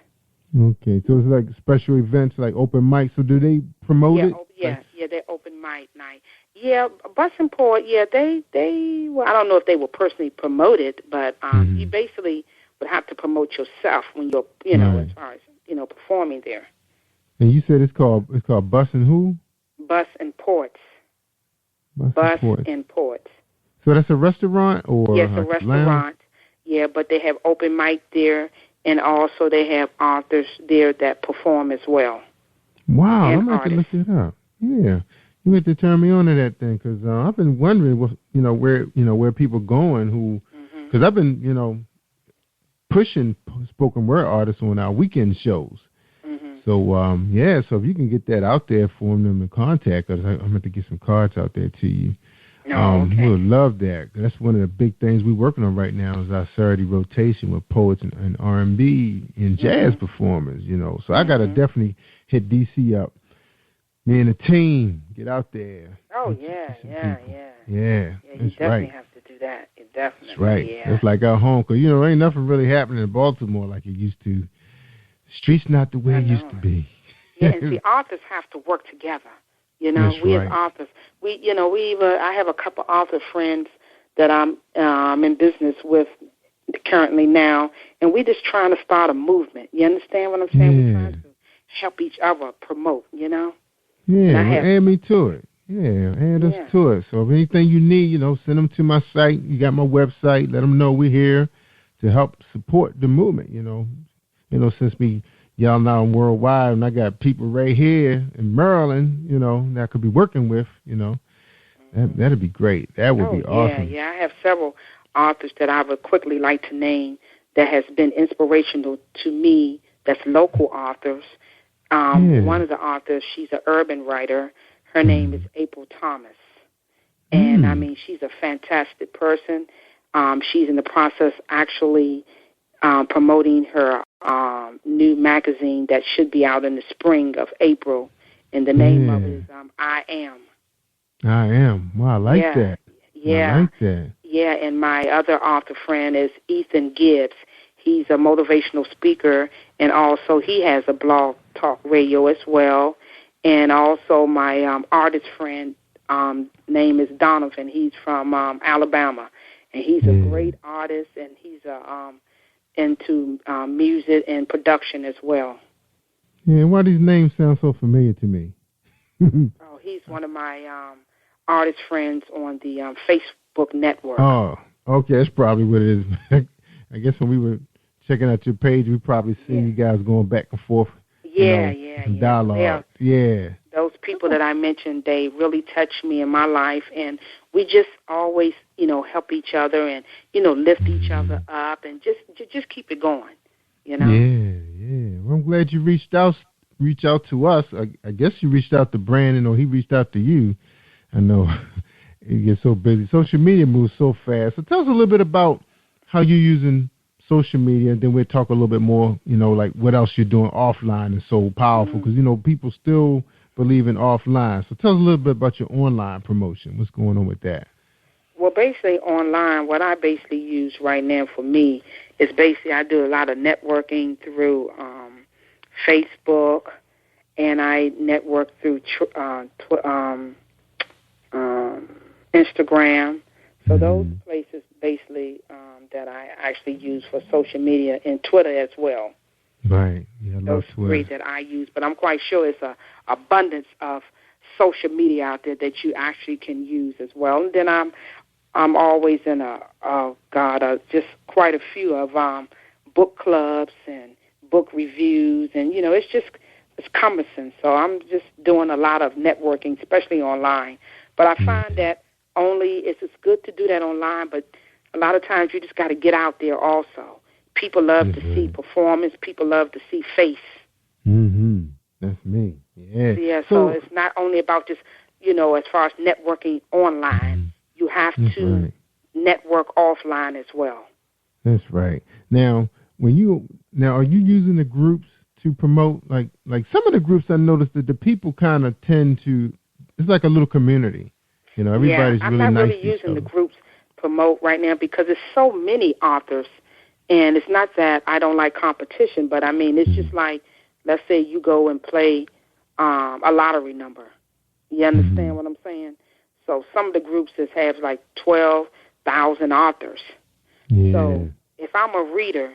Okay, so it's like special events, like open mic. So do they promote it? They're open mic night. Yeah, Bus and Poet, they well, I don't know if they will personally promote it, but you basically would have to promote yourself when you're, as far as, performing there. And you said it's called Bus and who? Bus and Ports. Bus and Ports. So that's a restaurant or? Yes, a restaurant. Lounge? Yeah, but they have open mic there, and also they have authors there that perform as well. Wow, I'm going to look it up. Yeah, you have to turn me on to that thing because I've been wondering, where people going who, because I've been, pushing spoken word artists on our weekend shows. So so if you can get that out there for them and contact us, I'm going to get some cards out there to you. We'll love that. That's one of the big things we're working on right now is our Saturday rotation with poets and R&B and jazz performers. So I got to definitely hit DC up. Me and the team, get out there. Oh, yeah. Yeah, you definitely have to do that. Definitely. That's right. Yeah. That's like our home, because, ain't nothing really happening in Baltimore like it used to. The street's not the way it used to be. Yeah, and see, authors have to work together. That's we right. as authors, I have a couple author friends that I'm in business with currently now, and we're just trying to start a movement. You understand what I'm saying? We're trying to help each other promote, Yeah, add me to it. Yeah, add us to it. So if anything you need, send them to my site. You got my website. Let them know we're here to help support the movement, since y'all now worldwide, and I got people right here in Maryland, that I could be working with, that'd be great. That would be awesome. Yeah, I have several authors that I would quickly like to name that has been inspirational to me, that's local authors. One of the authors, she's an urban writer. Her name is April Thomas. And, she's a fantastic person. She's in the process actually promoting her new magazine that should be out in the spring of April. And the name of it is I Am. I Am. Wow, I like that. Yeah. I like that. Yeah, and my other author friend is Ethan Gibbs. He's a motivational speaker, and also he has a blog talk radio as well. And also my artist friend name is Donovan. He's from Alabama, and he's a great artist, and he's into music and production as well. Yeah, why these names sound so familiar to me? He's one of my artist friends on the Facebook network. Oh, okay. That's probably what it is. I guess when we were checking out your page, we probably seen you guys going back and forth. Dialogue. Those people that I mentioned, they really touched me in my life, and we just always, help each other and, lift each other up and just keep it going, Yeah. Well, I'm glad you reached out to us. I guess you reached out to Brandon, or he reached out to you. I know you get so busy. Social media moves so fast. So tell us a little bit about how you're using social media, and then we'll talk a little bit more, like what else you're doing offline is so powerful, because, people still believe in offline. So tell us a little bit about your online promotion. What's going on with that? Well, basically online, what I basically use right now for me is basically I do a lot of networking through Facebook, and I network through Instagram. So those places basically that I actually use for social media, and Twitter as well. Right. Yeah, those three that I use. But I'm quite sure it's an abundance of social media out there that you actually can use as well. And then I'm always in just quite a few of book clubs and book reviews, and it's cumbersome. So I'm just doing a lot of networking, especially online. But I find that it's good to do that online, but a lot of times you just got to get out there also. People love to see performance. People love to see face. Mm-hmm. That's me. Yeah. Yeah, so it's not only about just, as far as networking online. You have to network offline as well. That's right. Now, are you using the groups to promote? Like some of the groups, I noticed that the people kind of tend to, it's like a little community. Everybody's I'm really not nice really using the groups promote right now because there's so many authors, and it's not that I don't like competition, but I mean, it's just like, let's say you go and play a lottery number. You understand what I'm saying? So some of the groups just have like 12,000 authors. Yeah. So if I'm a reader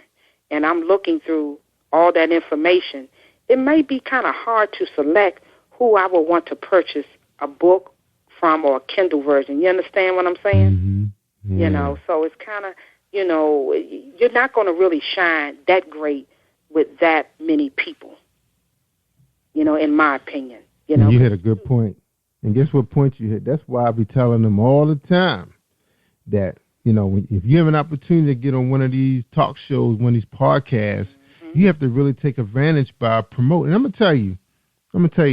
and I'm looking through all that information, it may be kind of hard to select who I would want to purchase a book from or a Kindle version. You understand what I'm saying? Yeah. So it's kind of, you're not going to really shine that great with that many people, in my opinion. You had a good point. And guess what point you hit? That's why I be telling them all the time that, if you have an opportunity to get on one of these talk shows, one of these podcasts, you have to really take advantage by promoting. I'm gonna tell you,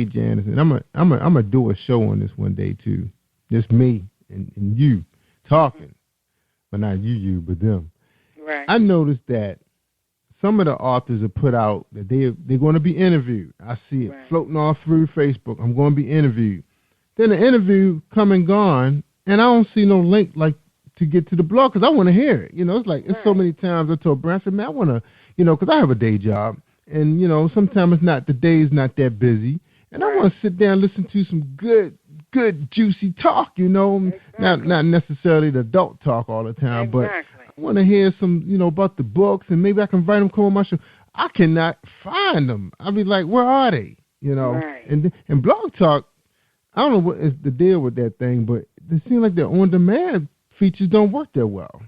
Janice, and I'm gonna do a show on this one day too. Just me and you talking, but not you, but them. Right. I noticed that some of the authors have put out that they're going to be interviewed. I see it floating all through Facebook. I'm going to be interviewed. Then the interview come and gone, and I don't see no link like to get to the blog because I want to hear it. It's like it's so many times I told Brad, I said, man, I want to, because I have a day job, and sometimes the day is not that busy, and I want to sit down and listen to some good juicy talk. Not necessarily the adult talk all the time, but I want to hear some about the books, and maybe I can invite them to come on my show. I cannot find them. I'll be like, where are they? And Blog Talk. I don't know what is the deal with that thing, but it seems like the on-demand features don't work that well.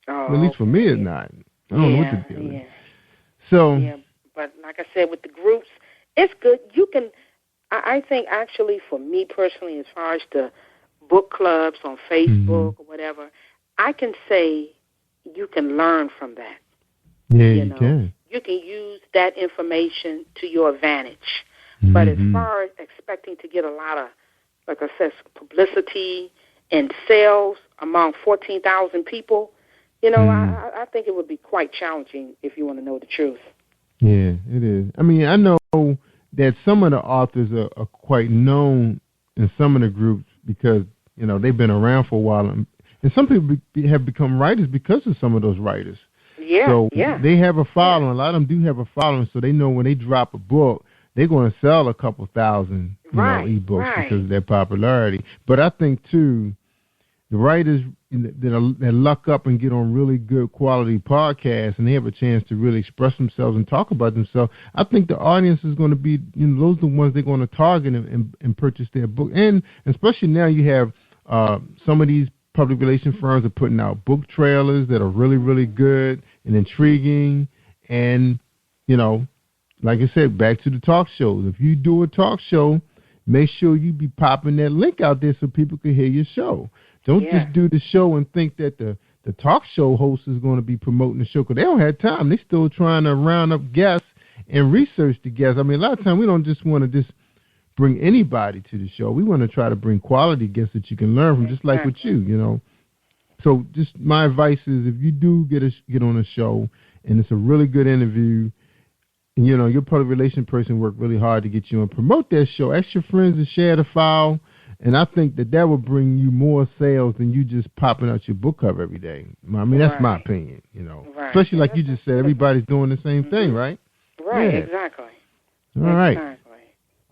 Oh, at least for me, it's not. I don't know what the deal is. So, but like I said, with the groups, it's good. You can, I think actually for me personally, as far as the book clubs on Facebook or whatever, I can say you can learn from that. Yeah, you can. You can use that information to your advantage. But as far as expecting to get a lot of, like I said, publicity and sales among 14,000 people, I think it would be quite challenging if you want to know the truth. Yeah, it is. I mean, I know that some of the authors are quite known in some of the groups because, they've been around for a while. And some people have become writers because of some of those writers. Yeah, so they have a following. A lot of them do have a following, so they know when they drop a book, they're going to sell a couple thousand, ebooks because of their popularity. But I think, too, the writers that luck up and get on really good quality podcasts and they have a chance to really express themselves and talk about themselves, I think the audience is going to be, those are the ones they're going to target and purchase their book. And especially now you have some of these public relation firms are putting out book trailers that are really, really good and intriguing. And, you know, like I said, back to the talk shows. If you do a talk show, make sure you be popping that link out there so people can hear your show. Don't just do the show and think that the talk show host is going to be promoting the show, because they don't have time. They're still trying to round up guests and research the guests. I mean, a lot of times we don't just want to just bring anybody to the show. We want to try to bring quality guests that you can learn from, just like with you, you know. So just my advice is, if you do get on a show and it's a really good interview, you know, your public relations person worked really hard to get you on, promote that show. Ask your friends to share the file. And I think that will bring you more sales than you just popping out your book cover every day. I mean, that's my opinion, you know. Right. Especially like you just said, everybody's doing the same thing, right? Right, exactly. All right.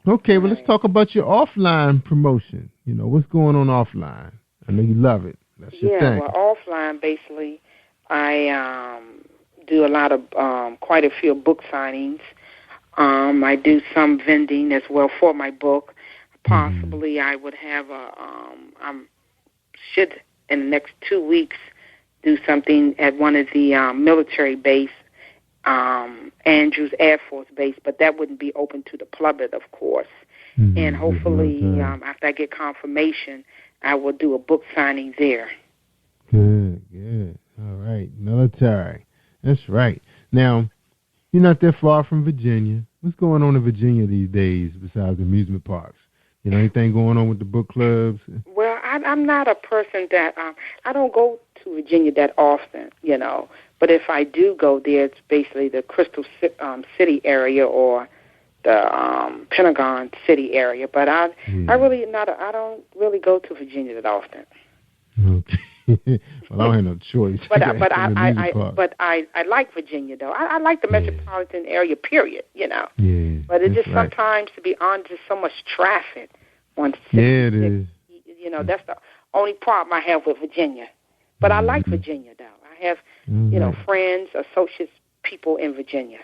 Okay, well, let's talk about your offline promotion. You know, what's going on offline? I know you love it. That's your thing. Well, offline, basically, I do a lot of, quite a few book signings. I do some vending as well for my book. Possibly I would have should in the next 2 weeks do something at one of the military base, Andrews Air Force Base, but that wouldn't be open to the public, of course. And hopefully after I get confirmation, I will do a book signing there. Good. All right, military. That's right. Now, you're not that far from Virginia. What's going on in Virginia these days besides amusement parks? You know, anything going on with the book clubs? Well, I'm not a person that, I don't go to Virginia that often, you know. But if I do go there, it's basically the Crystal City area or the Pentagon City area. But I don't really go to Virginia that often. Okay. Well, I don't have no choice. But I like Virginia though. I like the metropolitan area, period. You know. Yeah. But it just sometimes, to be honest, there's so much traffic. It is. You know, that's the only problem I have with Virginia. But I like Virginia though. I have, you know, friends, associates, people in Virginia.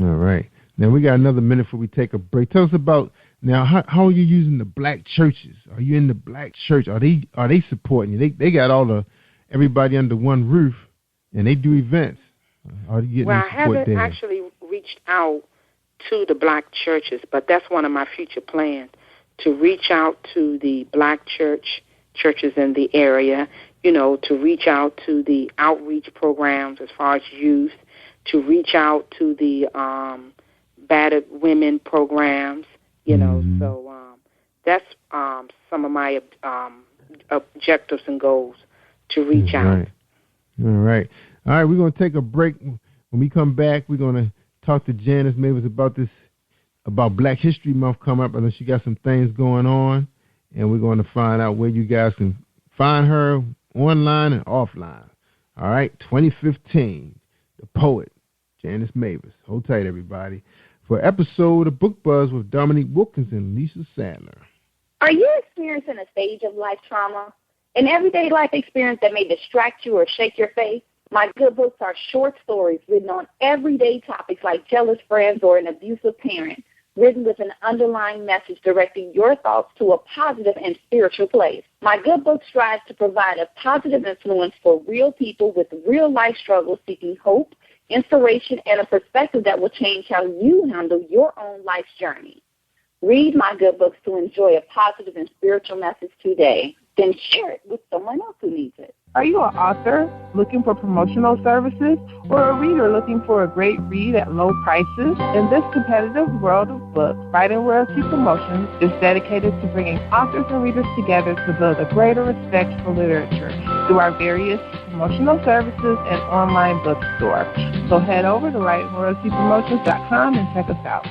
All right. Now we got another minute before we take a break. Tell us about. Now, how are you using the black churches? Are you in the black church? Are they supporting you? They got everybody under one roof, and they do events. Are you getting I haven't actually reached out to the black churches, but that's one of my future plans, to reach out to the black churches in the area, you know, to reach out to the outreach programs as far as youth, to reach out to the battered women programs. You know, so that's some of my objectives and goals, to reach out. All right. We're going to take a break. When we come back, we're going to talk to Janice Mavis about Black History Month coming up. I know she got some things going on, and we're going to find out where you guys can find her online and offline. All right, 2015, the poet, Janice Mavis. Hold tight, everybody, for an episode of Book Buzz with Dominique Wilkins and Lisa Sadler. Are you experiencing a stage of life trauma? An everyday life experience that may distract you or shake your faith? My good books are short stories written on everyday topics like jealous friends or an abusive parent, written with an underlying message directing your thoughts to a positive and spiritual place. My good book strives to provide a positive influence for real people with real life struggles seeking hope, inspiration, and a perspective that will change how you handle your own life's journey. Read my good books to enjoy a positive and spiritual message today. Then share it with someone else who needs it. Are you an author looking for promotional services, or a reader looking for a great read at low prices? In this competitive world of books, Writing Royalty Promotions is dedicated to bringing authors and readers together to build a greater respect for literature through our various promotional services and online bookstore. So head over to WritingRoyaltyPromotions.com and check us out.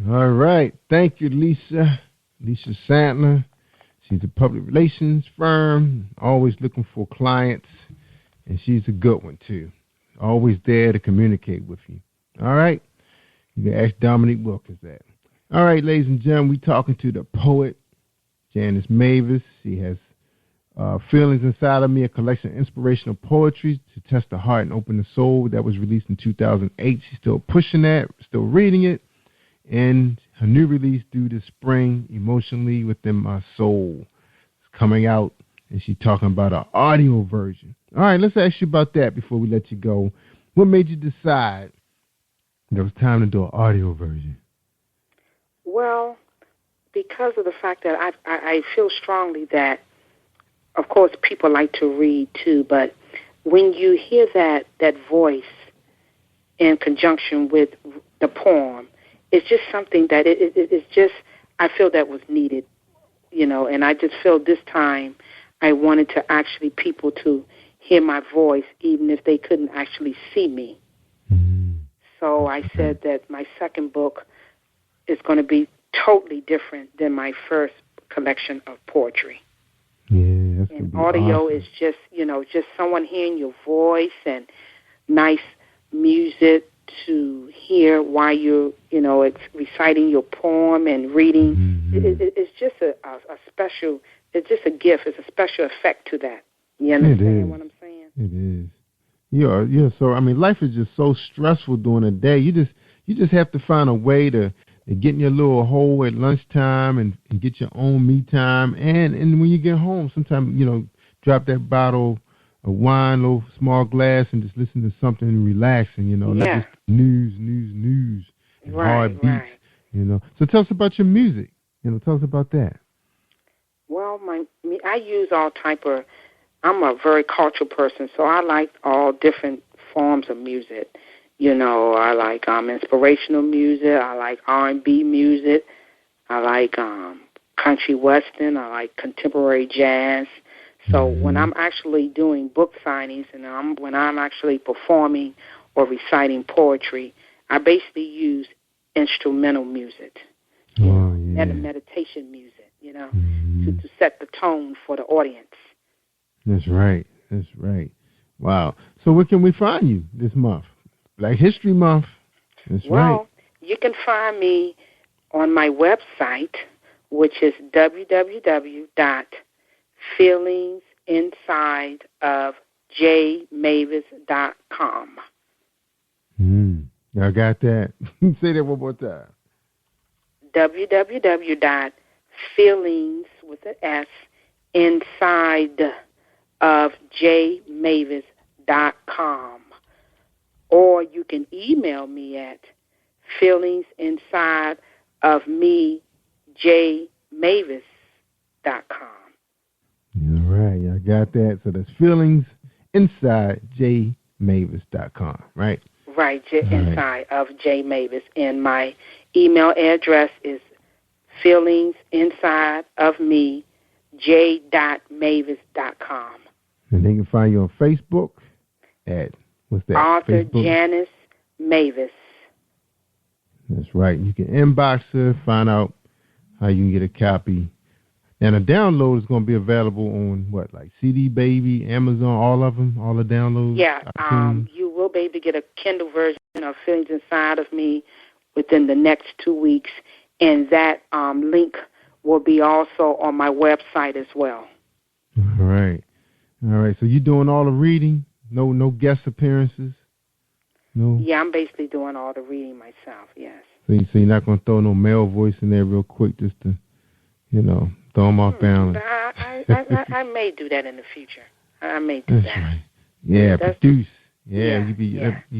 All right. Thank you, Lisa Sadler. She's a public relations firm, always looking for clients, and she's a good one, too. Always there to communicate with you. All right? You can ask Dominique Wilkins that. All right, ladies and gentlemen, we're talking to the poet, Janice Mavis. She has Feelings Inside of Me, a collection of inspirational poetry to test the heart and open the soul. That was released in 2008. She's still pushing that, still reading it, and her new release due this spring, Emotionally Within My Soul. It's coming out, and she's talking about an audio version. All right, let's ask you about that before we let you go. What made you decide there was time to do an audio version? Well, because of the fact that I feel strongly that, of course, people like to read too, but when you hear that voice in conjunction with the poem, it's just something that it's just, I feel that was needed, and I just feel this time I wanted to actually people to hear my voice even if they couldn't actually see me. Mm-hmm. So I said that my second book is going to be totally different than my first collection of poetry. Yeah, that's and audio awesome. Is just, just someone hearing your voice and nice music to hear while you're, reciting your poem and reading. Mm-hmm. It's just a special, it's just a gift. It's a special effect to that. You understand what I'm saying? It is. Yeah. So, I mean, life is just so stressful during the day. You just have to find a way to get in your little hole at lunchtime and get your own me time. And when you get home, sometimes, drop that bottle of wine, little small glass, and just listen to something relaxing, not just news, and hard beats, So tell us about your music. Tell us about that. Well, I use all type of, I'm a very cultural person, so I like all different forms of music. I like inspirational music. I like R&B music. I like country western. I like contemporary jazz. So when I'm actually doing book signings and when I'm actually performing or reciting poetry, I basically use instrumental music, meditation music, to set the tone for the audience. That's right. Wow. So where can we find you this month? Black History Month. That's right. Well, you can find me on my website, which is www.feelingsinsideofjmavis.com. I got that. Say that one more time. www.feelings with an S inside of jmavis.com. Or you can email me at feelingsinsideofmejmavis.com. All right, I got that. So that's feelingsinsidejmavis.com, right? Right, inside of jmavis. And my email address is feelingsinsideofmej.mavis.com. And they can find you on Facebook at, what's that? Author Facebook? Janice Mavis. That's right. You can inbox her, find out how you can get a copy. And a download is going to be available on what, like CD Baby, Amazon, all of them, all the downloads? Yeah, you will be able to get a Kindle version of Feelings Inside of Me within the next 2 weeks. And that link will be also on my website as well. All right. So you're doing all the reading? No guest appearances? No. Yeah, I'm basically doing all the reading myself. Yes. So you're not going to throw no male voice in there real quick just to, throw them off balance. I may do that in the future. I may do That's right. Yeah, produce. Yeah, you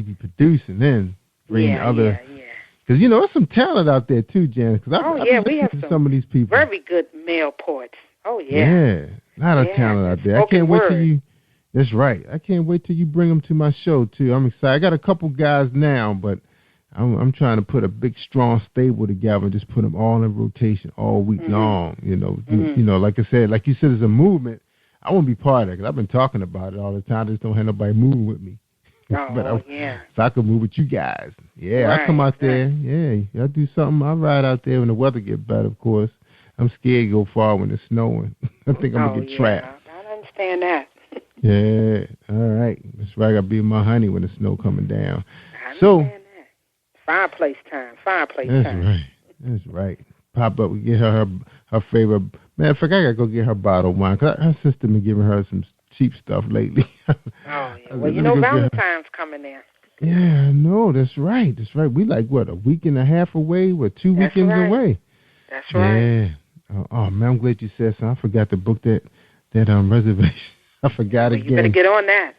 be producing then, bring other. Because there's some talent out there too, Janice. We have some of these people. Very good male poets. Oh yeah. Yeah, a lot of talent out there. I can't wait till you. That's right. I can't wait till you bring them to my show too. I'm excited. I got a couple guys now, but I'm trying to put a big, strong stable together and just put them all in rotation all week long. Like I said, like you said, it's a movement. I want to be part of it because I've been talking about it all the time. I just don't have nobody moving with me. So I could move with you guys. Yeah, I come out there. Yeah, I do something. I ride out there when the weather gets better, of course. I'm scared to go far when it's snowing. I think I'm going to get trapped. I understand that. Yeah, all right. That's right. I got to be with my honey when the snow coming down. I understand that. Fireplace time. That's right. Pop up. We get her favorite. Man, I got to go get her bottle of wine. Cause her sister been giving her some cheap stuff lately. Well, Valentine's coming there. Yeah, no, that's right. That's right. We like, what, a week and a half away? What, 2 weekends away? That's right. Yeah. Oh, man, I'm glad you said so. I forgot to book that reservation. I forgot again. You better get on that.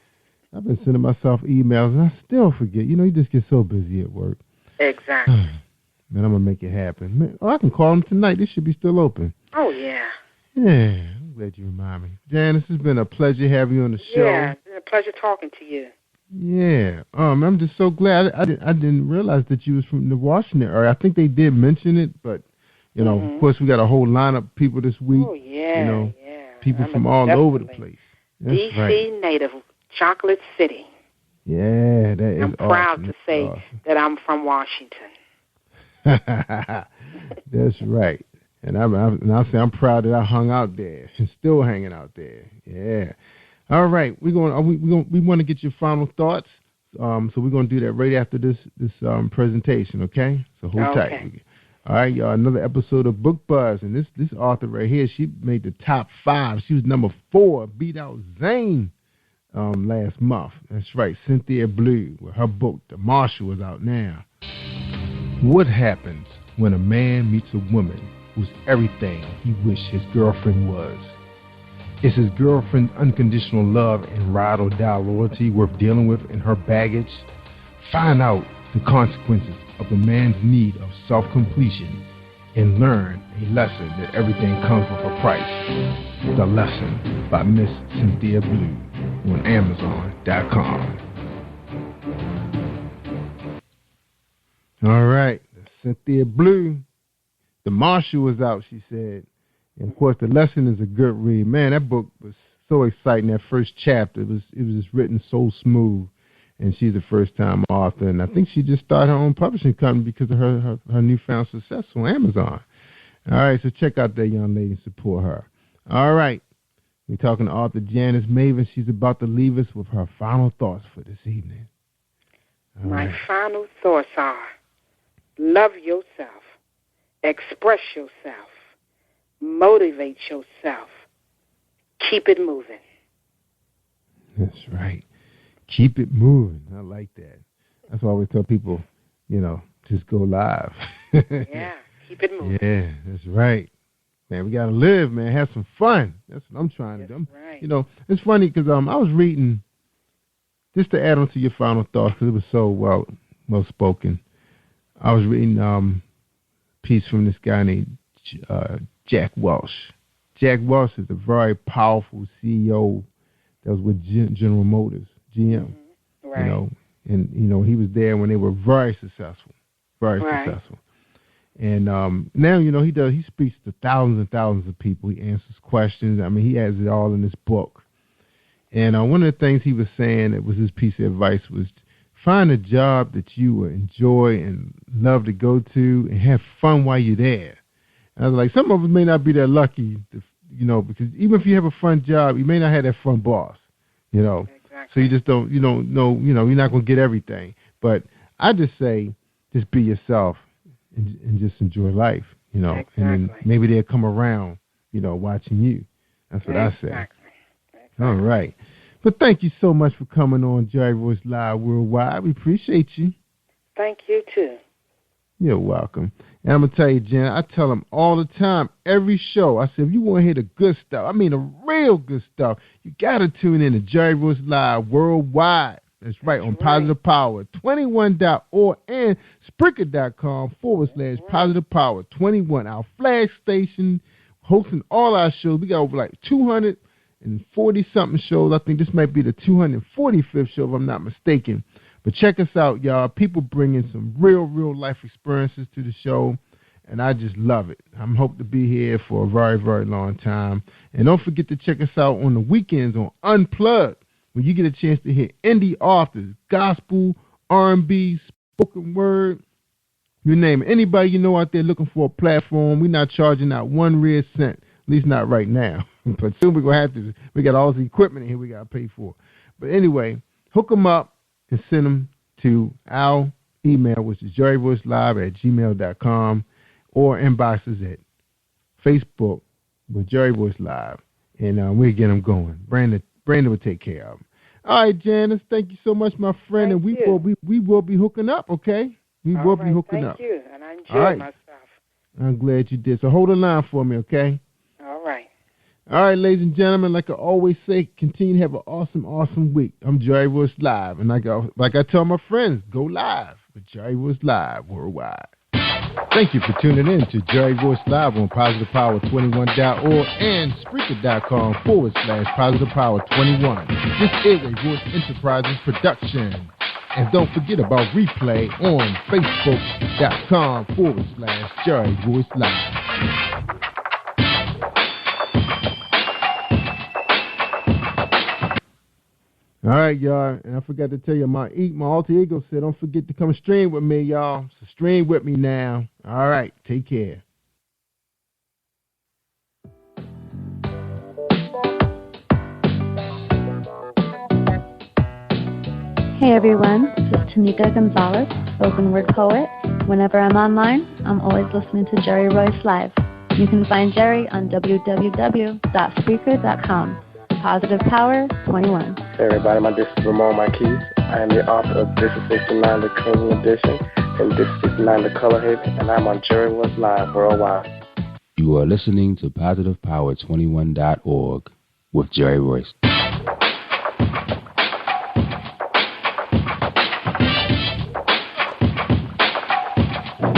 I've been sending myself emails, and I still forget. You know, you just get so busy at work. Exactly. Man, I'm going to make it happen. Man, I can call them tonight. This should be still open. Oh, yeah. Yeah, I'm glad you remind me. Janice, it's been a pleasure having you on the show. Yeah, it's been a pleasure talking to you. Yeah. I'm just so glad. I didn't realize that you was from the Washington area. I think they did mention it, but, you know, of course, we got a whole lineup of people this week. Oh, yeah, you know, people from all over the place. That's D.C. right. native, Chocolate City. Yeah, that is I'm proud awesome. to say that I'm from Washington. That's right. And I'll say I'm proud that I hung out there and still hanging out there. Yeah. All right, we want to get your final thoughts. So we're going to do that right after this presentation, okay? So hold tight. All right, y'all, another episode of Book Buzz, and this author right here, she made the top 5. She was number 4, beat out Zane last month. That's right, Cynthia Blue, with her book, The Marshal, is out now. What happens when a man meets a woman who's everything he wished his girlfriend was? Is his girlfriend's unconditional love and ride-or-die loyalty worth dealing with in her baggage? Find out the consequences of a man's need of self-completion and learn a lesson that everything comes with a price. The Lesson by Miss Cynthia Blue on Amazon.com. All right, Cynthia Blue. The Marshal was out, she said. And, of course, The Lesson is a good read. Man, that book was so exciting, that first chapter. It was just written so smooth. And she's a first-time author. And I think she just started her own publishing company because of her newfound success on Amazon. All right, so check out that young lady and support her. All right, we're talking to author Janice Maven. She's about to leave us with her final thoughts for this evening. My final thoughts are, love yourself, express yourself, motivate yourself, keep it moving. That's right. Keep it moving. I like that. That's why I always tell people, just go live. Yeah, keep it moving. Yeah, that's right. Man, we got to live, man. Have some fun. That's what I'm trying to do. Right. It's funny because I was reading, just to add on to your final thoughts, because it was so well spoken. I was reading a piece from this guy named Jack Welch. Jack Welch is a very powerful CEO that was with General Motors, GM. Right. And he was there when they were very successful. Successful. And now, he speaks to thousands and thousands of people. He answers questions. I mean, he has it all in this book. And one of the things he was saying, that was his piece of advice, was find a job that you will enjoy and love to go to and have fun while you're there. And I was like, some of us may not be that lucky, because even if you have a fun job, you may not have that fun boss, Exactly. So you just don't, you're not going to get everything. But I just say, just be yourself and just enjoy life, Exactly. And then maybe they'll come around, watching you. That's what I say. Exactly. All right. But thank you so much for coming on Jerry Royce Live Worldwide. We appreciate you. Thank you, too. You're welcome. And I'm going to tell you, Jen, I tell them all the time, every show, I said, if you want to hear the good stuff, I mean the real good stuff, you got to tune in to Jerry Royce Live Worldwide. That's right, on Positive Power, 21.org and Spreaker.com/Positive Power 21. Our flag station, hosting all our shows. We got over like 240-something shows. I think this might be the 245th show, if I'm not mistaken. But check us out, y'all. People bringing some real life experiences to the show, and I just love it. I'm hoping to be here for a very, very long time. And don't forget to check us out on the weekends on Unplugged, when you get a chance to hear indie authors, gospel, R&B, spoken word, you name it. Anybody you know out there looking for a platform, we're not charging out 1 red cent, at least not right now. But soon we're going to have to. We got all the equipment in here we got to pay for. But anyway, hook them up and send them to our email, which is jerryroycelive@gmail.com, or inboxes at Facebook with Jerry Royce Live, and we'll get them going. Brandon will take care of them. All right, Janice, thank you so much, my friend, and we will be hooking up, okay? We will be hooking up. Thank you, and I enjoyed myself. I'm glad you did. So hold the line for me, okay? All right. All right, ladies and gentlemen, like I always say, continue to have an awesome, awesome week. I'm Jerry Royce Live, and like I tell my friends, go live with Jerry Royce Live worldwide. Thank you for tuning in to Jerry Royce Live on PositivePower21.org and Spreaker.com/PositivePower21. This is a Royce Enterprises production. And don't forget about replay on Facebook.com/Jerry Royce Live. All right, y'all, and I forgot to tell you, my alter ego said, don't forget to come stream with me, y'all. So stream with me now. All right, take care. Hey everyone, this is Tanika Gonzalez, spoken word poet. Whenever I'm online, I'm always listening to Jerry Royce Live. You can find Jerry on www.spreaker.com. Positive Power 21. Hey everybody, this is Ramon Marquis. I am the author of District 69, the Clean Edition, and District 69, the Colorhead, and I'm on Jerry Royce Live worldwide. You are listening to PositivePower21.org with Jerry Royce.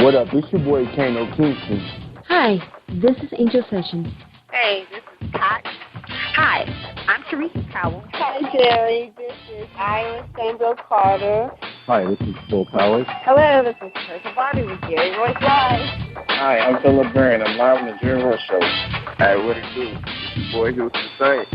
What up? It's your boy Kano Kingston. Hi, this is Angel Sessions. Hey, this is Pat. Hi, I'm Teresa Powell. Hi, Jerry. This is Ira Sandro Carter. Hi, this is Phil Powers. Hello, this is Teresa Bobby with Jerry Royce Live. Hi, I'm Philip Barron. I'm live on the Jerry Royce Show. Hey, what it do? It's your boy Houston Saint.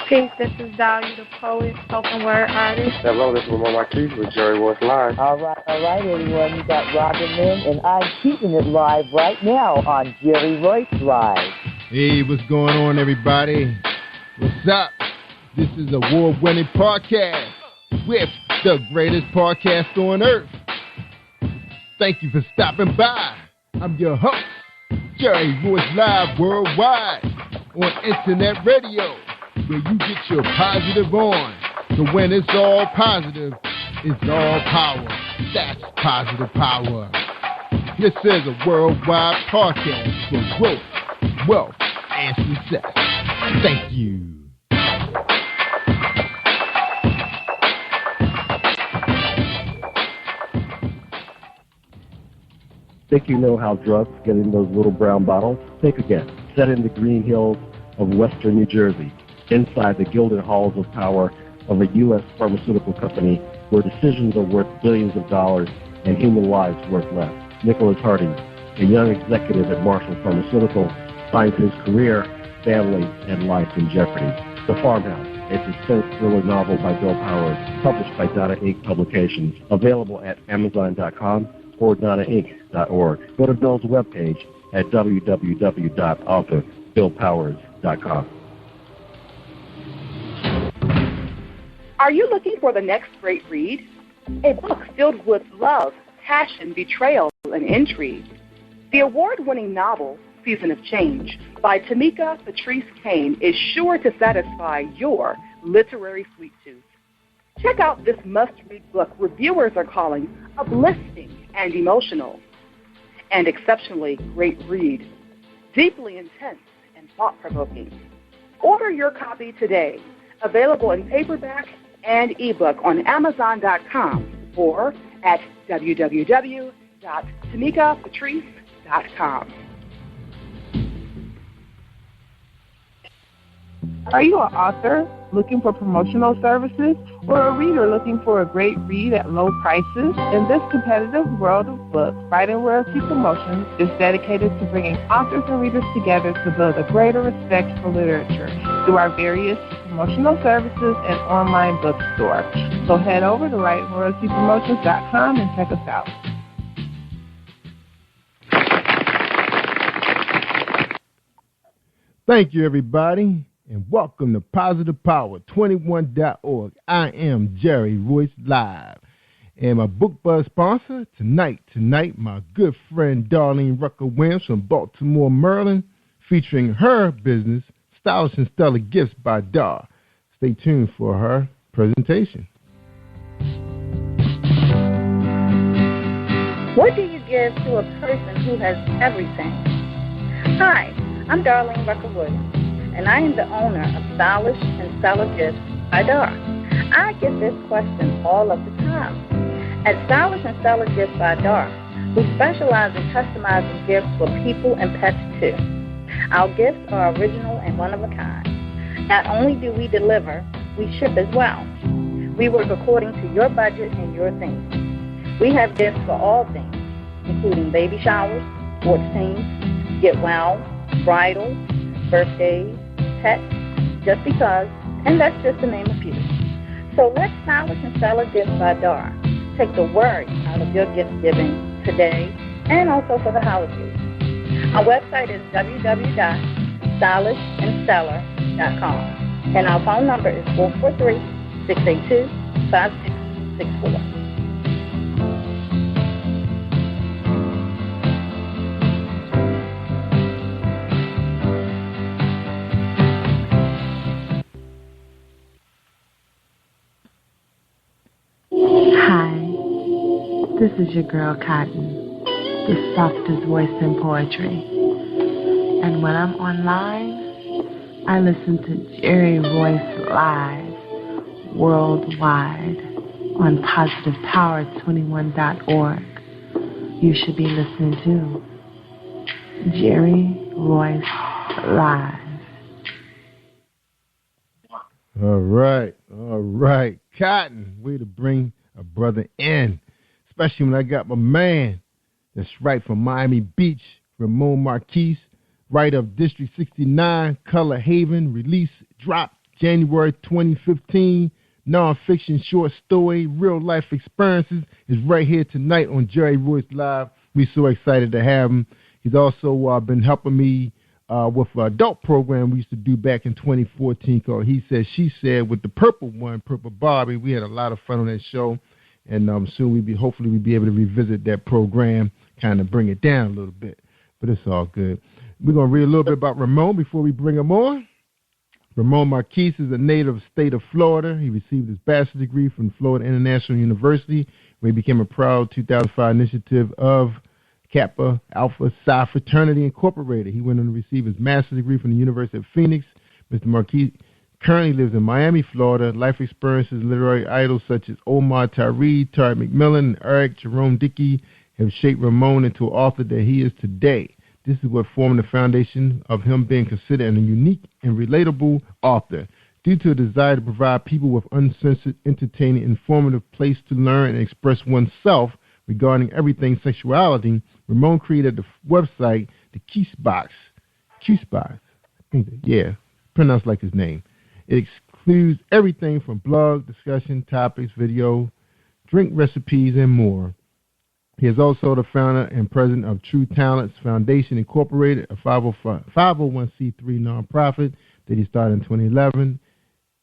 Peace, this is Dahlia the poet, spoken word artist. Hello, this is Ramon Marquis with Jerry Royce Live. All right, everyone. You got Robin Lynn, and I'm keeping it live right now on Jerry Royce Live. Hey, what's going on, everybody? What's up? This is award-winning podcast with the greatest podcast on earth. Thank you for stopping by. I'm your host, Jerry Royce Live worldwide on internet radio, where you get your positive on. So when it's all positive, it's all power. That's positive power. This is a worldwide podcast for growth, wealth, and success. Thank you. Think you know how drugs get in those little brown bottles? Think again. Set in the green hills of western New Jersey, inside the gilded halls of power of a U.S. pharmaceutical company where decisions are worth billions of dollars and human lives worth less. Nicholas Harding, a young executive at Marshall Pharmaceutical, finds his career, family, and life in jeopardy. The Farmhouse, a suspense thriller novel by Bill Powers, published by Donna Inc. Publications, available at Amazon.com or DonnaInc.org. Go to Bill's webpage at www.author.BillPowers.com. Are you looking for the next great read? A book filled with love, passion, betrayal, and intrigue. The award-winning novel, Season of Change, by Tamika Patrice Kane, is sure to satisfy your literary sweet tooth. Check out this must-read book reviewers are calling uplifting and emotional, and exceptionally great read, deeply intense and thought-provoking. Order your copy today, available in paperback and ebook on Amazon.com or at www.tamikapatrice.com. Are you an author looking for promotional services or a reader looking for a great read at low prices? In this competitive world of books, Writing Royalty Promotions is dedicated to bringing authors and readers together to build a greater respect for literature through our various promotional services and online bookstore. So head over to WritingRoyaltyPromotions.com and check us out. Thank you, everybody, and welcome to PositivePower21.org. I am Jerry Royce Live, and my book buzz sponsor tonight, my good friend Darlene Rucker-Williams from Baltimore, Maryland, featuring her business, Stylish and Stellar Gifts by Dar. Stay tuned for her presentation. What do you give to a person who has everything? Hi, I'm Darlene Rucker-Wood, and I am the owner of Stylish and Stellar Gifts by Dar. I get this question all of the time. At Stylish and Stellar Gifts by Dar, we specialize in customizing gifts for people and pets too. Our gifts are original and one of a kind. Not only do we deliver, we ship as well. We work according to your budget and your theme. We have gifts for all things, including baby showers, sports teams, get well, bridal, birthdays, pets, just because, and that's just to name a few. So let Stylish and Stellar Gifts by Dar take the worry out of your gift giving today and also for the holidays. Our website is www.stylishandstellar.com, and our phone number is 443-682-5664. Hi, this is your girl Cotton, the softest voice in poetry. And when I'm online, I listen to Jerry Royce Live worldwide on positivepower21.org. You should be listening to Jerry Royce Live. All right. Cotton, way to bring a brother in, especially when I got my man that's right from Miami Beach, Ramon Marquise, writer of District 69, Color Haven, release dropped January 2015, nonfiction short story, real life experiences, is right here tonight on Jerry Royce Live. We're so excited to have him. He's also been helping me with an adult program we used to do back in 2014 called He Said, She Said with the Purple Barbie. We had a lot of fun on that show, and soon hopefully we'll be able to revisit that program, kind of bring it down a little bit, but it's all good. We're going to read a little bit about Ramon before we bring him on. Ramon Marquise is a native of the state of Florida. He received his bachelor's degree from Florida International University, where he became a proud 2005 initiative of Kappa Alpha Psi Fraternity Incorporated. He went on to receive his master's degree from the University of Phoenix. Mr. Marquis currently lives in Miami, Florida. Life experiences, literary idols such as Omar Tyree, Tariq McMillan, and Eric Jerome Dickey have shaped Ramon into an author that he is today. This is what formed the foundation of him being considered a unique and relatable author. Due to a desire to provide people with uncensored, entertaining, informative place to learn and express oneself regarding everything sexuality, Ramon created the website, the Q-Box. Pronounced like his name. It includes everything from blog, discussion, topics, video, drink recipes, and more. He is also the founder and president of True Talents Foundation Incorporated, a 501c3 nonprofit that he started in 2011.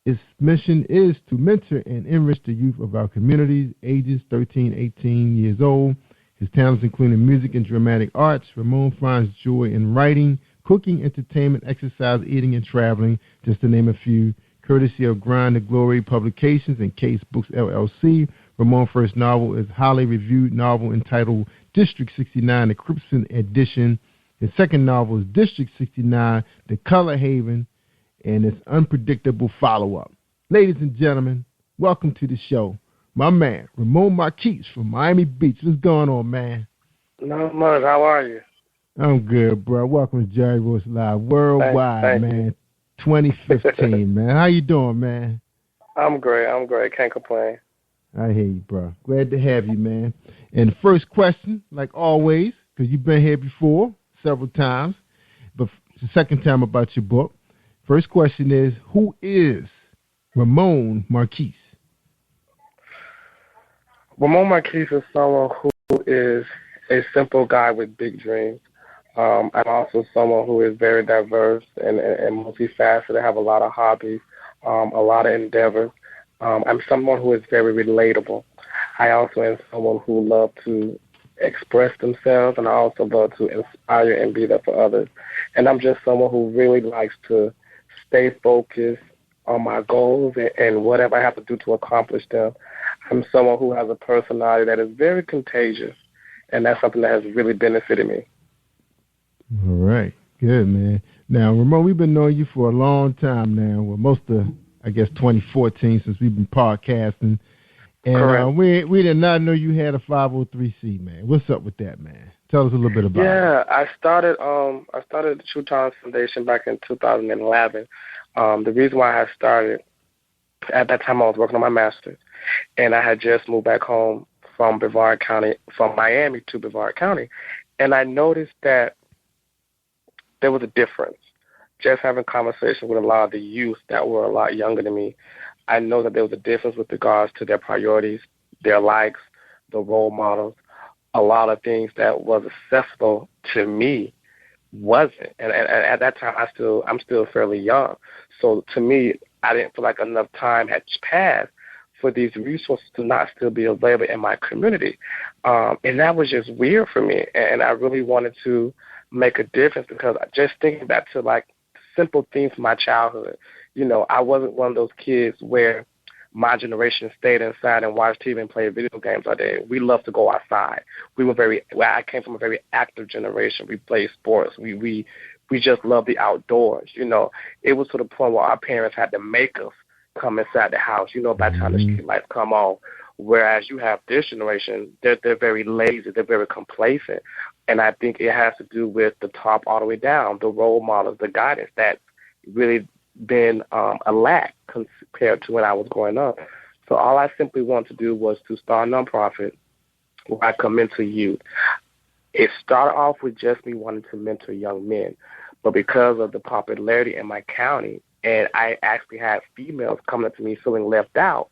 Its mission is to mentor and enrich the youth of our communities, ages 13, 18 years old. His talents include music and dramatic arts. Ramon finds joy in writing, cooking, entertainment, exercise, eating, and traveling, just to name a few. Courtesy of Grind to Glory Publications and Case Books, LLC. Ramon's first novel is a highly reviewed novel entitled District 69, the Crimson Edition. His second novel is District 69, The Color Haven, and its unpredictable follow-up. Ladies and gentlemen, welcome to the show. My man, Ramon Marquise from Miami Beach. What's going on, man? Not much. How are you? I'm good, bro. Welcome to Jerry Royce Live worldwide, Thank man. You. 2015, man. How you doing, man? I'm great. Can't complain. I hear you, bro. Glad to have you, man. And the first question, like always, because you've been here before several times, but it's the second time about your book. First question is, who is Ramon Marquise? Ramon Marquise is someone who is a simple guy with big dreams. I'm also someone who is very diverse and multifaceted. I have a lot of hobbies, a lot of endeavors. I'm someone who is very relatable. I also am someone who loves to express themselves, and I also love to inspire and be there for others. And I'm just someone who really likes to stay focused on my goals and whatever I have to do to accomplish them. I'm someone who has a personality that is very contagious, and that's something that has really benefited me. All right. Good, man. Now, Ramon, we've been knowing you for a long time now. Well, most of, I guess, 2014 since we've been podcasting. And we did not know you had a 503c, man. What's up with that, man? Tell us a little bit about it. Yeah, I started the True Talents Foundation back in 2011. The reason why I started, at that time I was working on my master's, and I had just moved back home from Brevard County, from Miami to Brevard County, and I noticed that there was a difference. Just having conversations with a lot of the youth that were a lot younger than me, I know that there was a difference with regards to their priorities, their likes, the role models. A lot of things that was accessible to me wasn't. And at that time, I'm still fairly young. So to me, I didn't feel like enough time had passed for these resources to not still be available in my community. And that was just weird for me. And I really wanted to make a difference, because just thinking back to like simple things from my childhood, I wasn't one of those kids where my generation stayed inside and watched TV and played video games all day. We loved to go outside. I came from a very active generation. We played sports. We just loved the outdoors. It was to the point where our parents had to make us come inside the house, by the time the street lights come on. Whereas you have this generation, they're very lazy, they're very complacent. And I think it has to do with the top all the way down, the role models, the guidance that's really been a lack compared to when I was growing up. So all I simply wanted to do was to start a nonprofit where I could mentor youth. It started off with just me wanting to mentor young men, but because of the popularity in my county, and I actually had females coming up to me feeling left out,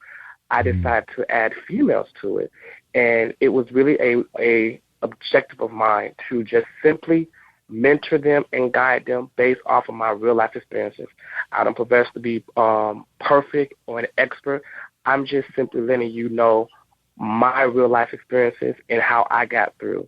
I decided to add females to it. And it was really a objective of mine to just simply mentor them and guide them based off of my real life experiences. I don't profess to be perfect or an expert. I'm just simply letting you know my real life experiences and how I got through.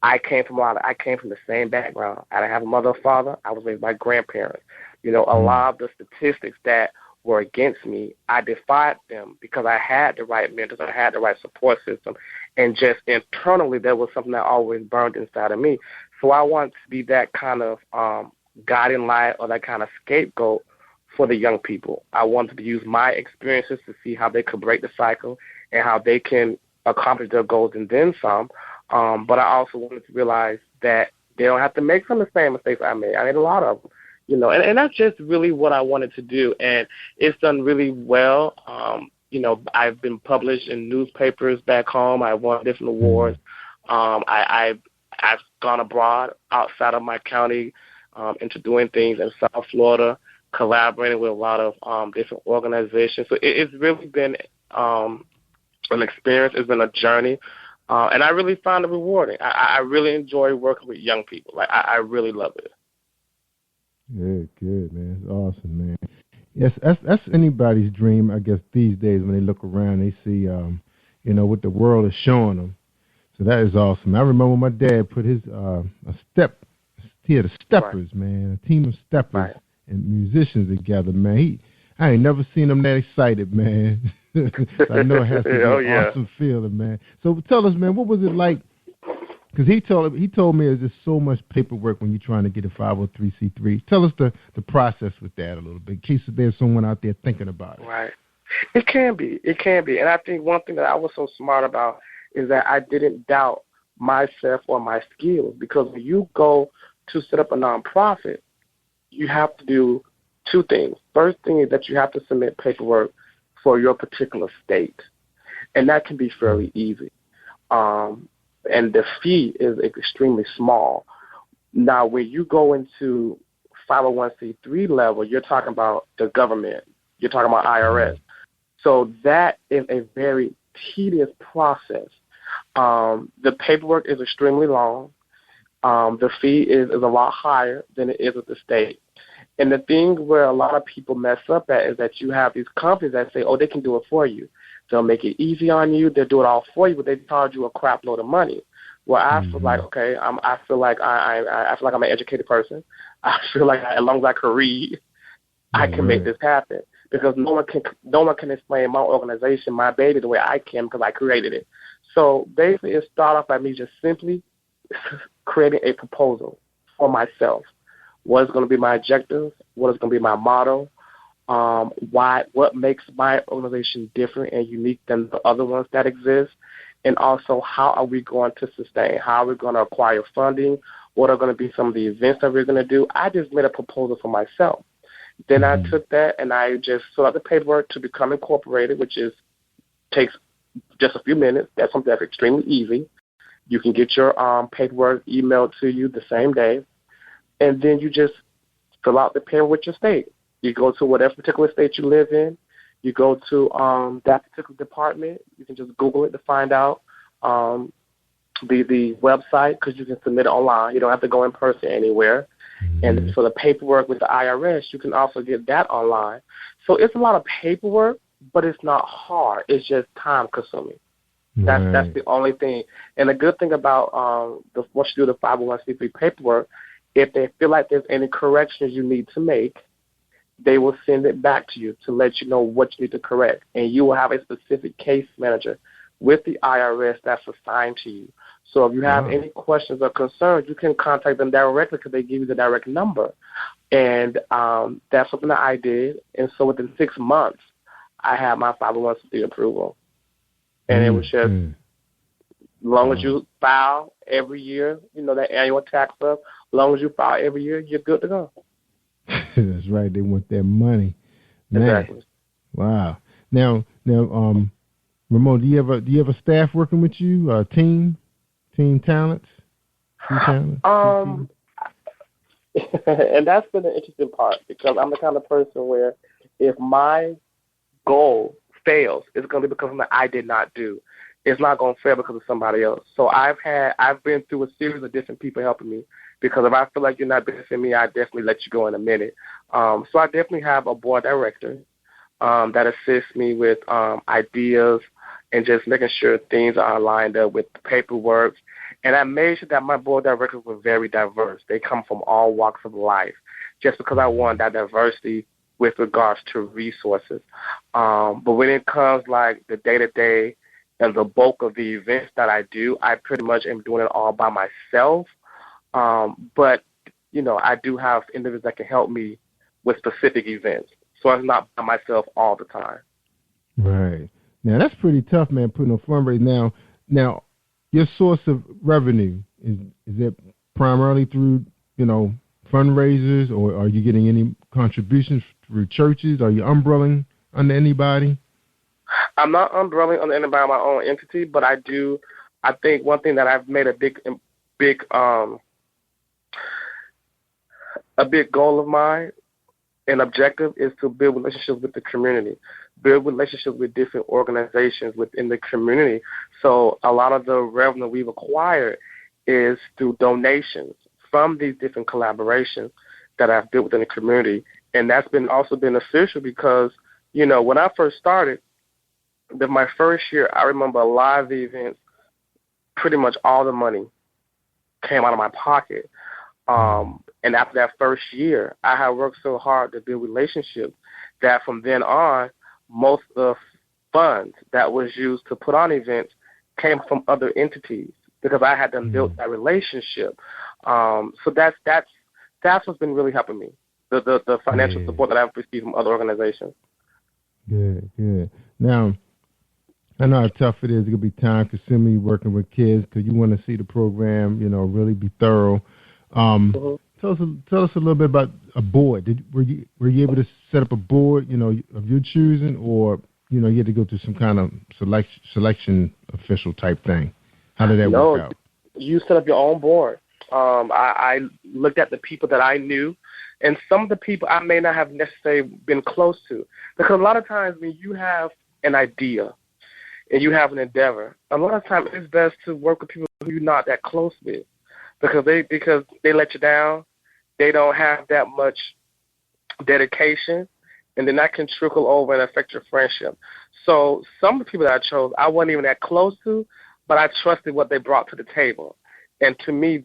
I came from the same background. I didn't have a mother or father. I was raised by grandparents. A lot of the statistics that were against me, I defied them because I had the right mentors, I had the right support system, and just internally there was something that always burned inside of me. So I want to be that kind of guiding light or that kind of scapegoat for the young people. I wanted to use my experiences to see how they could break the cycle and how they can accomplish their goals and then some. But I also wanted to realize that they don't have to make some of the same mistakes I made. I made a lot of them. And that's just really what I wanted to do. And it's done really well. I've been published in newspapers back home. I won different awards. I've gone abroad outside of my county into doing things in South Florida, collaborating with a lot of different organizations. So it's really been an experience. It's been a journey. And I really find it rewarding. I really enjoy working with young people. Like I really love it. Good, man. It's awesome, man. Yes, that's anybody's dream, I guess, these days when they look around, they see, what the world is showing them. So that is awesome. I remember my dad put his he had a steppers, man, a team of steppers and musicians together, man. I ain't never seen him that excited, man. I know it has to be an awesome feeling, man. So tell us, man, what was it like? Because he told me there's just so much paperwork when you're trying to get a 503c3. Tell us the process with that a little bit, in case there's someone out there thinking about it. Right. It can be. And I think one thing that I was so smart about is that I didn't doubt myself or my skills. Because when you go to set up a nonprofit, you have to do two things. First thing is that you have to submit paperwork for your particular state. And that can be fairly easy. And the fee is extremely small. Now, when you go into 501c3 level, you're talking about the government. You're talking about IRS. So that is a very tedious process. The paperwork is extremely long. The fee is a lot higher than it is with the state. And the thing where a lot of people mess up at is that you have these companies that say, they can do it for you. They'll make it easy on you. They'll do it all for you, but they charge you a crap load of money. Well, I feel like, I feel like I'm an educated person. I feel like as long as I can read, I can make this happen, because no one can explain my organization, my baby, the way I can, because I created it. So basically, it started off by me just simply creating a proposal for myself. What is going to be my objectives? What is going to be my motto? What makes my organization different and unique than the other ones that exist? And also, how are we going to sustain? How are we going to acquire funding? What are going to be some of the events that we're going to do? I just made a proposal for myself. Then I took that and I just filled out the paperwork to become incorporated, which takes just a few minutes. That's something that's extremely easy. You can get your paperwork emailed to you the same day, and then you just fill out the paperwork with your state. You go to whatever particular state you live in. You go to that particular department. You can just Google it to find out the website, because you can submit it online. You don't have to go in person anywhere. And for the paperwork with the IRS, you can also get that online. So it's a lot of paperwork, but it's not hard. It's just time consuming. That's the only thing. And the good thing about once you do the 501c3 paperwork, if they feel like there's any corrections you need to make, they will send it back to you to let you know what you need to correct. And you will have a specific case manager with the IRS that's assigned to you. So if you have any questions or concerns, you can contact them directly, because they give you the direct number. And that's something that I did. And so within 6 months, I had my 501c3 approval. And it was just, as long as you file every year, that annual tax stuff, as long as you file every year, you're good to go. That's right. They want their money. Man. Exactly. Wow. Now, Ramon, do you have a staff working with you? Team talents? And that's been the interesting part, because I'm the kind of person where if my goal fails, it's going to be because of something I did not do. It's not going to fail because of somebody else. So I've been through a series of different people helping me, because if I feel like you're not benefiting me, I definitely let you go in a minute. So I definitely have a board director that assists me with ideas and just making sure things are lined up with the paperwork. And I made sure that my board directors were very diverse. They come from all walks of life, just because I want that diversity with regards to resources. But when it comes like the day-to-day and the bulk of the events that I do, I pretty much am doing it all by myself. But, I do have individuals that can help me with specific events. So I'm not by myself all the time. Right. Now, that's pretty tough, man, putting on fundraising. Now, your source of revenue, is it primarily through, fundraisers, or are you getting any contributions through churches? Are you umbrelling under anybody? I'm not umbrelling under anybody, my own entity, but I think one thing that I've made a big goal of mine, an objective, is to build relationships with the community, build relationships with different organizations within the community. So a lot of the revenue we've acquired is through donations from these different collaborations that I've built within the community. And that's been also beneficial because, when I first started, my first year, I remember a lot of the events, pretty much all the money came out of my pocket. And after that first year, I had worked so hard to build relationships that from then on, most of the funds that was used to put on events came from other entities because I had done built that relationship. So that's what's been really helping me, the financial support that I've received from other organizations. Good. Now, I know how tough it is. It could be time-consuming working with kids because you want to see the program, really be thorough. Tell us a little bit about a board. Were you able to set up a board, of your choosing, or you had to go through some kind of selection official type thing? How did that work out? You set up your own board. I looked at the people that I knew, and some of the people I may not have necessarily been close to, because a lot of times when you have an idea and you have an endeavor, a lot of times it's best to work with people who you're not that close with, because they let you down. They don't have that much dedication, and then that can trickle over and affect your friendship. So some of the people that I chose, I wasn't even that close to, but I trusted what they brought to the table. And to me,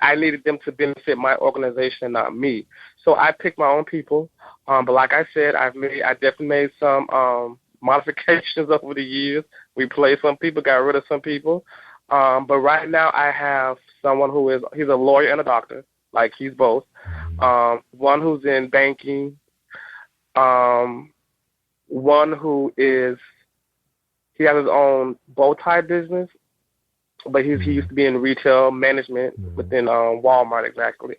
I needed them to benefit my organization, not me. So I picked my own people. But like I said, I definitely made some modifications over the years. We replaced some people, got rid of some people. But right now I have someone he's a lawyer and a doctor, like he's both. One who's in banking. One who he has his own bow tie business, but he used to be in retail management within Walmart, exactly.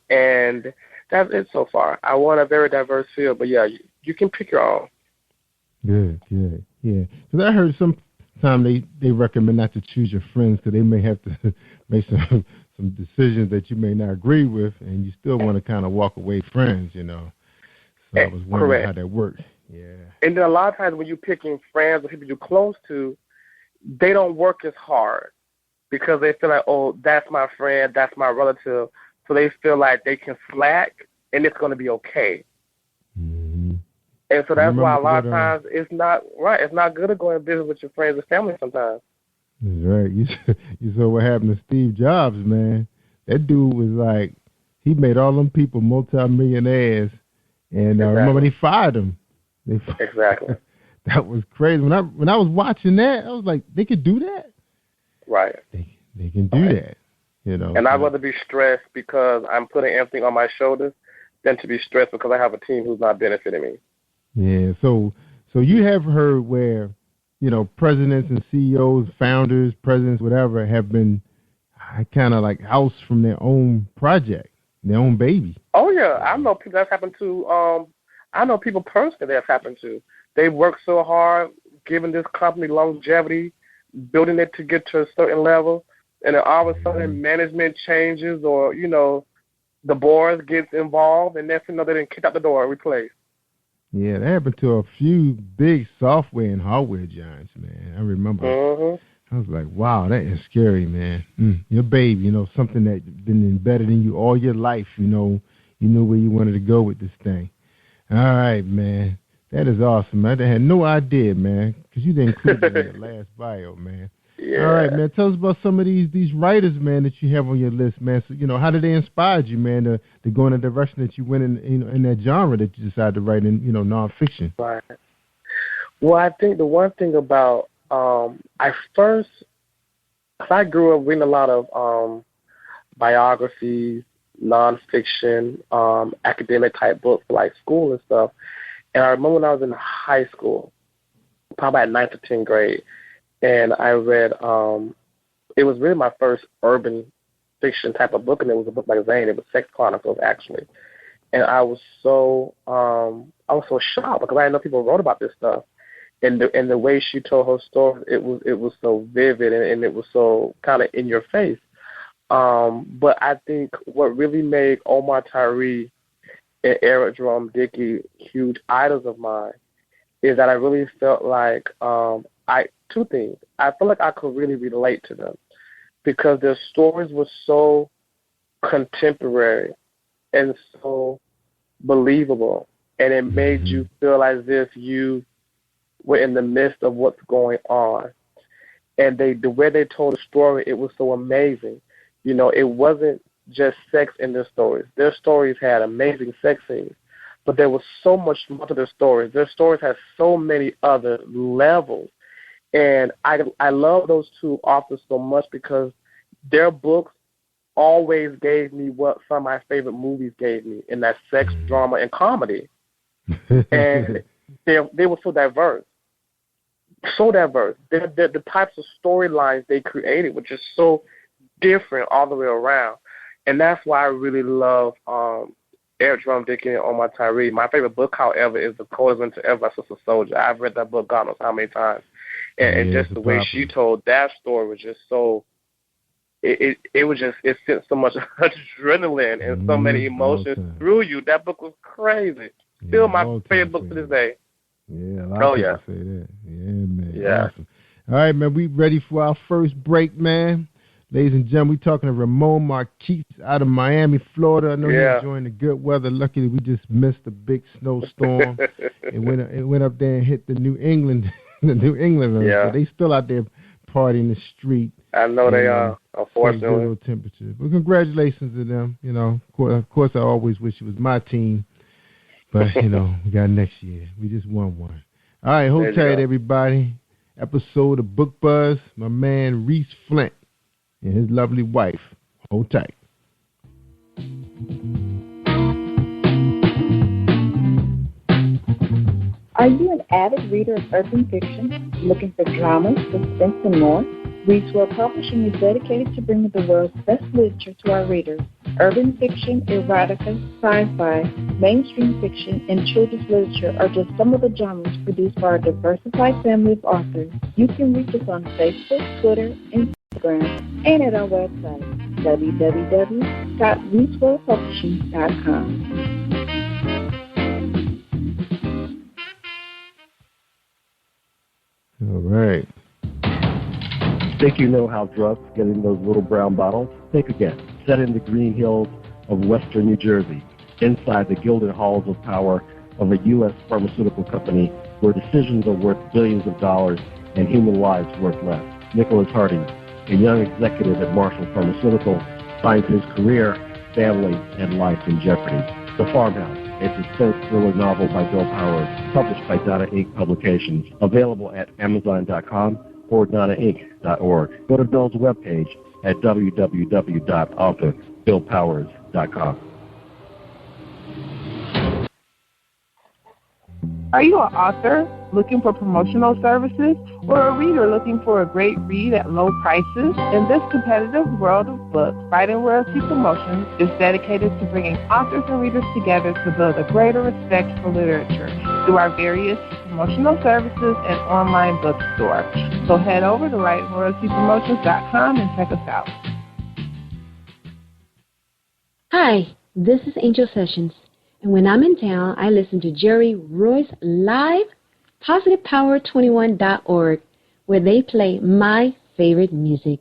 And that's it so far. I want a very diverse field, but yeah, you can pick your own. Good, yeah. Because I heard sometimes they recommend not to choose your friends because they may have to make some decisions that you may not agree with, and you still want to kind of walk away friends, So I was wondering how that worked. Yeah. And then a lot of times when you're picking friends or people you're close to, they don't work as hard because they feel like, oh, that's my friend, that's my relative. So they feel like they can slack and it's going to be okay. Mm-hmm. And so that's why a lot of times it's not right. It's not good to go and visit with your friends and family sometimes. That's right. You saw what happened to Steve Jobs, man. That dude was like, he made all them people multi-millionaires. And remember, they fired him. Exactly. That was crazy. When I was watching that, I was like, they could do that? Right. They can do that, And I'd rather be stressed because I'm putting everything on my shoulders than to be stressed because I have a team who's not benefiting me. Yeah. So you have heard where, presidents and CEOs, founders, presidents, whatever, have been kind of like ousted from their own project, their own baby. Oh, yeah. I know people that's happened to. I know people personally that's happened to. They worked so hard, giving this company longevity, building it to get to a certain level, and then all of a sudden management changes or, the board gets involved, and next thing you know, they didn't kick out the door and replace. Yeah, that happened to a few big software and hardware giants, man. I remember. Mm-hmm. I was like, wow, that is scary, man. Your baby, something that's been embedded in you all your life, you knew where you wanted to go with this thing. All right, man. That is awesome, man. I had no idea, man, because you didn't include it in your last bio, man. Yeah. All right, man. Tell us about some of these writers, man, that you have on your list, man. So, how did they inspire you, man, to go in the direction that you went in that genre that you decided to write in, nonfiction? Right. Well, I think the one thing about I grew up reading a lot of biographies, nonfiction, academic type books like school and stuff. And I remember when I was in high school, probably at 9th or 10th grade, and I read, it was really my first urban fiction type of book, and it was a book magazine. It was Sex Chronicles, actually. And I was so shocked because I didn't know people wrote about this stuff. And the way she told her story, it was so vivid and it was so kind of in your face. But I think what really made Omar Tyree and Eric Jerome Dickey huge idols of mine is that I really felt like two things. I feel like I could really relate to them because their stories were so contemporary and so believable, and it made you feel as if you were in the midst of what's going on. And the way they told the story, it was so amazing. It wasn't just sex in their stories. Their stories had amazing sex scenes, but there was so much more to their stories. Their stories had so many other levels. And I love those two authors so much because their books always gave me what some of my favorite movies gave me, in that sex, drama, and comedy. And they were so diverse. So diverse. The types of storylines they created were just so different all the way around. And that's why I really love Eric Jerome Dickey and Omar Tyree. My favorite book, however, is The Coldest Winter Ever, Sister Soldier. I've read that book God knows how many times. And just the way she told that story was just so, it sent so much adrenaline and so many emotions through you. That book was crazy. Still my favorite book to this day. Yeah, a lot of people say that. Yeah, man. Yeah. Awesome. All right, man, we ready for our first break, man. Ladies and gentlemen, we're talking to Ramon Marquise out of Miami, Florida. I know you're enjoying the good weather. Luckily, we just missed a big snowstorm. It went up there and hit the New England. So they still out there partying the street. I know they are, unfortunately. Good little temperature. But congratulations to them. You know, of course, I always wish it was my team. But, you know, we got next year. We just won one. All right, hold tight, everybody. Episode of Book Buzz, my man Reese Flint and his lovely wife. Hold tight. Are you an avid reader of urban fiction, looking for drama, suspense, and more? Reese World Publishing is dedicated to bringing the world's best literature to our readers. Urban fiction, erotica, sci-fi, mainstream fiction, and children's literature are just some of the genres produced by our diversified family of authors. You can reach us on Facebook, Twitter, Instagram, and at our website, www.reeseworldpublishing.com. All right. Think you know how drugs get in those little brown bottles? Think again. Set in the green hills of western New Jersey, inside the gilded halls of power of a U.S. pharmaceutical company where decisions are worth billions of dollars and human lives worth less. Nicholas Harding, a young executive at Marshall Pharmaceutical, finds his career, family, and life in jeopardy. The Farmhouse, a suspense thriller novel by Bill Powers, published by Donna Inc. Publications, available at Amazon.com or DonnaInc.org. Go to Bill's webpage at www.author.BillPowers.com. Are you an author looking for promotional services or a reader looking for a great read at low prices? In this competitive world of books, Writing Royalty Promotions is dedicated to bringing authors and readers together to build a greater respect for literature through our various promotional services and online bookstore. So head over to WritingRoyaltyPromotions.com and check us out. Hi, this is Angel Sessions. And when I'm in town, I listen to jerry-royce-live, positivepower21.org, where they play my favorite music.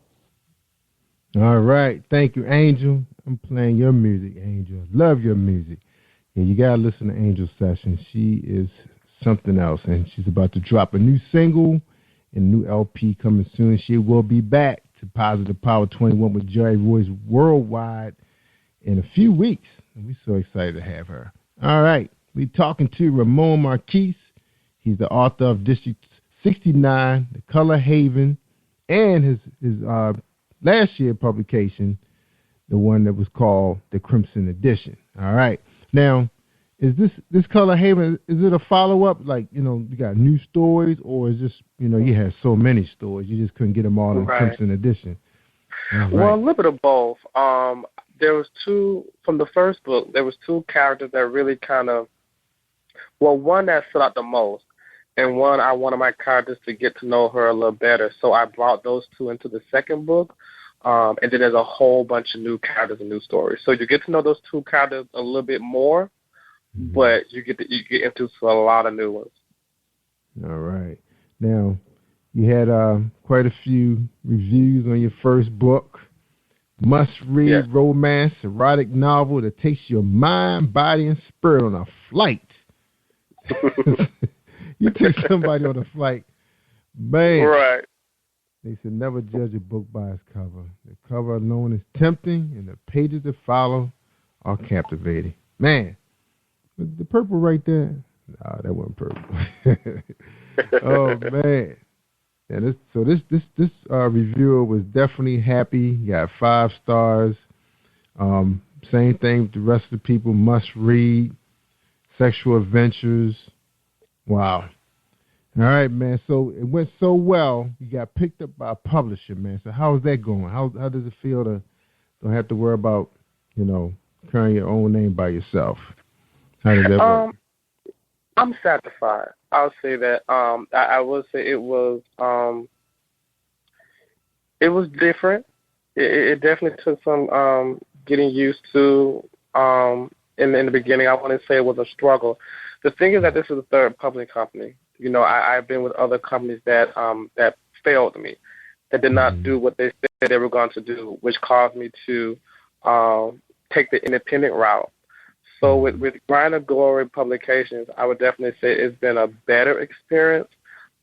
All right. Thank you, Angel. I'm playing your music, Angel. Love your music. And you got to listen to Angel Sessions. She is something else, and she's about to drop a new single and a new LP coming soon. She will be back to Positive Power 21 with Jerry Royce worldwide in a few weeks. And we're so excited to have her. All right. We're talking to Ramon Marquise. He's the author of District 69, The Color Haven, and his last year publication, the one that was called The Crimson Edition. All right. Now, is this Color Haven, is it a follow-up? Like, you know, you got new stories, or is this, you know, you had so many stories, you just couldn't get them all in Right. Crimson Edition? Right. Well, a little bit of both. There was two, from the first book, there was two characters that really kind of, well, one that stood out the most, and one I wanted my characters to get to know her a little better. So I brought those two into the second book, and then there's a whole bunch of new characters and new stories. So you get to know those two characters a little bit more, but you get into a lot of new ones. All right. Now, you had quite a few reviews on your first book. Must-read romance, erotic novel that takes your mind, body, and spirit on a flight. You take somebody on a flight, man. Right. They should never judge a book by its cover. The cover alone is tempting, and the pages that follow are captivating. Man, the purple right there, nah, that wasn't purple. Oh, man. And this reviewer was definitely happy. He got 5 stars. Same thing with the rest of the people. Must read. Sexual adventures. Wow. All right, man. So it went so well. You got picked up by a publisher, man. So how is that going? How does it feel to don't have to worry about, you know, carrying your own name by yourself? How does that work? I'm satisfied. I'll say that. I will say it was different. It definitely took some getting used to. In the beginning, I wouldn't say it was a struggle. The thing is that this is the third publishing company. You know, I've been with other companies that failed me, that did not do what they said they were going to do, which caused me to take the independent route. So with Grind of Glory Publications, I would definitely say it's been a better experience.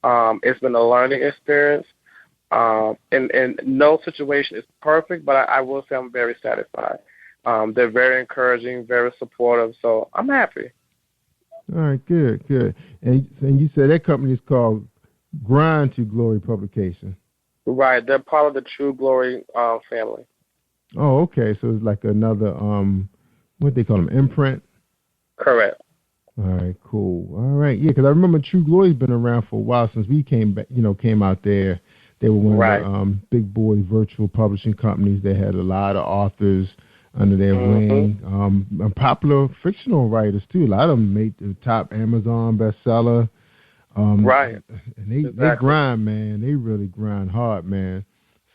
It's been a learning experience. And no situation is perfect, but I will say I'm very satisfied. They're very encouraging, very supportive, so I'm happy. All right, good. And you said that company is called Grind to Glory Publication. Right, they're part of the True Glory family. Oh, okay. So it's like another what they call them, imprint. Correct. All right, cool. All right, yeah, because I remember True Glory's been around for a while since we came back. Came out there. They were one of the big boy virtual publishing companies. They had a lot of authors under their wing. Popular fictional writers too. A lot of them made the top Amazon bestseller. Right. And they grind, man. They really grind hard, man.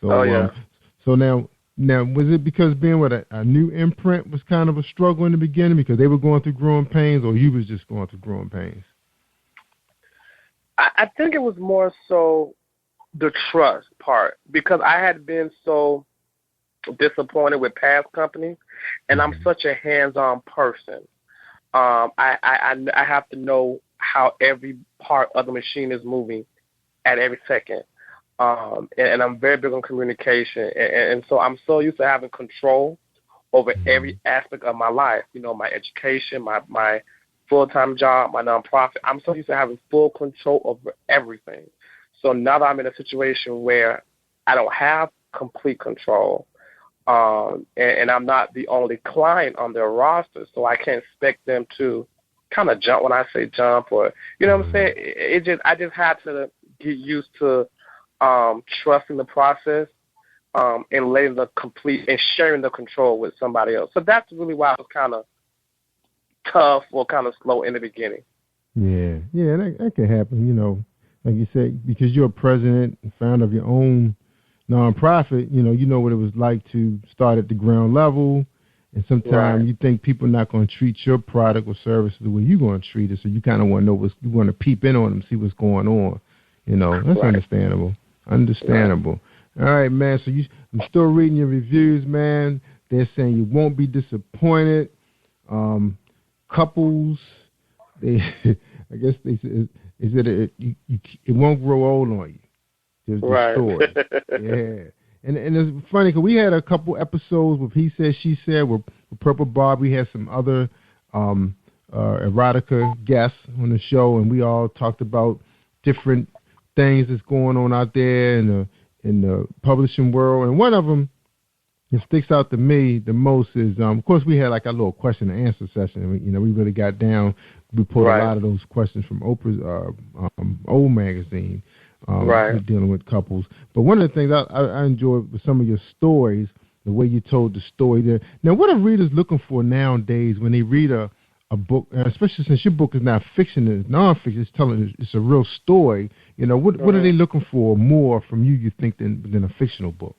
So, so now was it because being with a new imprint was kind of a struggle in the beginning because they were going through growing pains, or you was just going through growing pains? I think it was more so the trust part, because I had been so disappointed with past companies, and I'm such a hands-on person. I have to know how every part of the machine is moving at every second. And I'm very big on communication. And so I'm so used to having control over every aspect of my life, my education, my full-time job, my nonprofit. I'm so used to having full control over everything. So now that I'm in a situation where I don't have complete control, and I'm not the only client on their roster, so I can't expect them to kind of jump when I say jump, or what I'm saying. I just had to get used to trusting the process, and letting the complete and sharing the control with somebody else. So that's really why it was kind of tough or kind of slow in the beginning. Yeah, that can happen. Like you said, because you're a president and founder of your own nonprofit, you know what it was like to start at the ground level, and sometimes you think people are not going to treat your product or service the way you're going to treat it, so you kind of want to know you want to peep in on them, see what's going on. That's understandable. All right, man. So I'm still reading your reviews, man. They're saying you won't be disappointed. Couples, I guess they said it won't grow old on you. There's the story. Yeah. And it's funny because we had a couple episodes with He Said, She Said with Purple Bob. We had some other erotica guests on the show, and we all talked about different things that's going on out there in the publishing world. And one of them that sticks out to me the most is, of course, we had like a little question and answer session. We really got down. We pulled a lot of those questions from Oprah's old magazine. Dealing with couples. But one of the things I enjoyed was some of your stories, the way you told the story there. Now, what are readers looking for nowadays when they read a book, especially since your book is not fiction, it's nonfiction, it's a real story. What are they looking for more from you think, than a fictional book?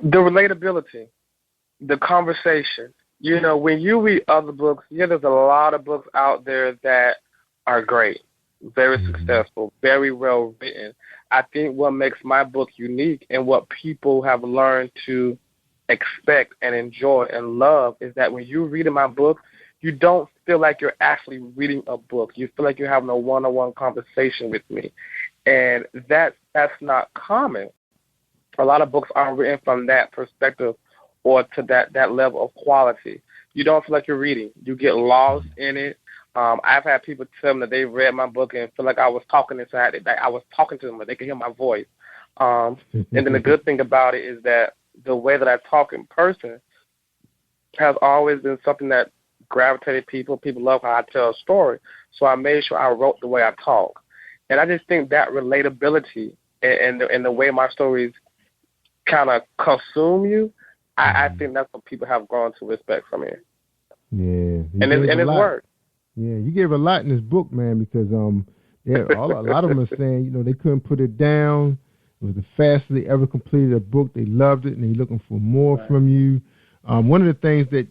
The relatability, the conversation. When you read other books, there's a lot of books out there that are great, very successful, very well written. I think what makes my book unique and what people have learned to expect and enjoy and love is that when you read in my book, you don't feel like you're actually reading a book. You feel like you're having a one-on-one conversation with me. And that's not common. A lot of books aren't written from that perspective or to that level of quality. You don't feel like you're reading. You get lost in it. I've had people tell me that they read my book and feel like I was talking inside it, like I was talking to them, but they could hear my voice. And then the good thing about it is that the way that I talk in person has always been something that gravitated people. People love how I tell a story. So I made sure I wrote the way I talk. And I just think that relatability and the way my stories kind of consume you, I think that's what people have grown to respect from me. Yeah. And it's worked. Yeah, you gave a lot in this book, man, because a lot of them are saying, they couldn't put it down. It was the fastest they ever completed a book. They loved it, and they're looking for more from you. One of the things that,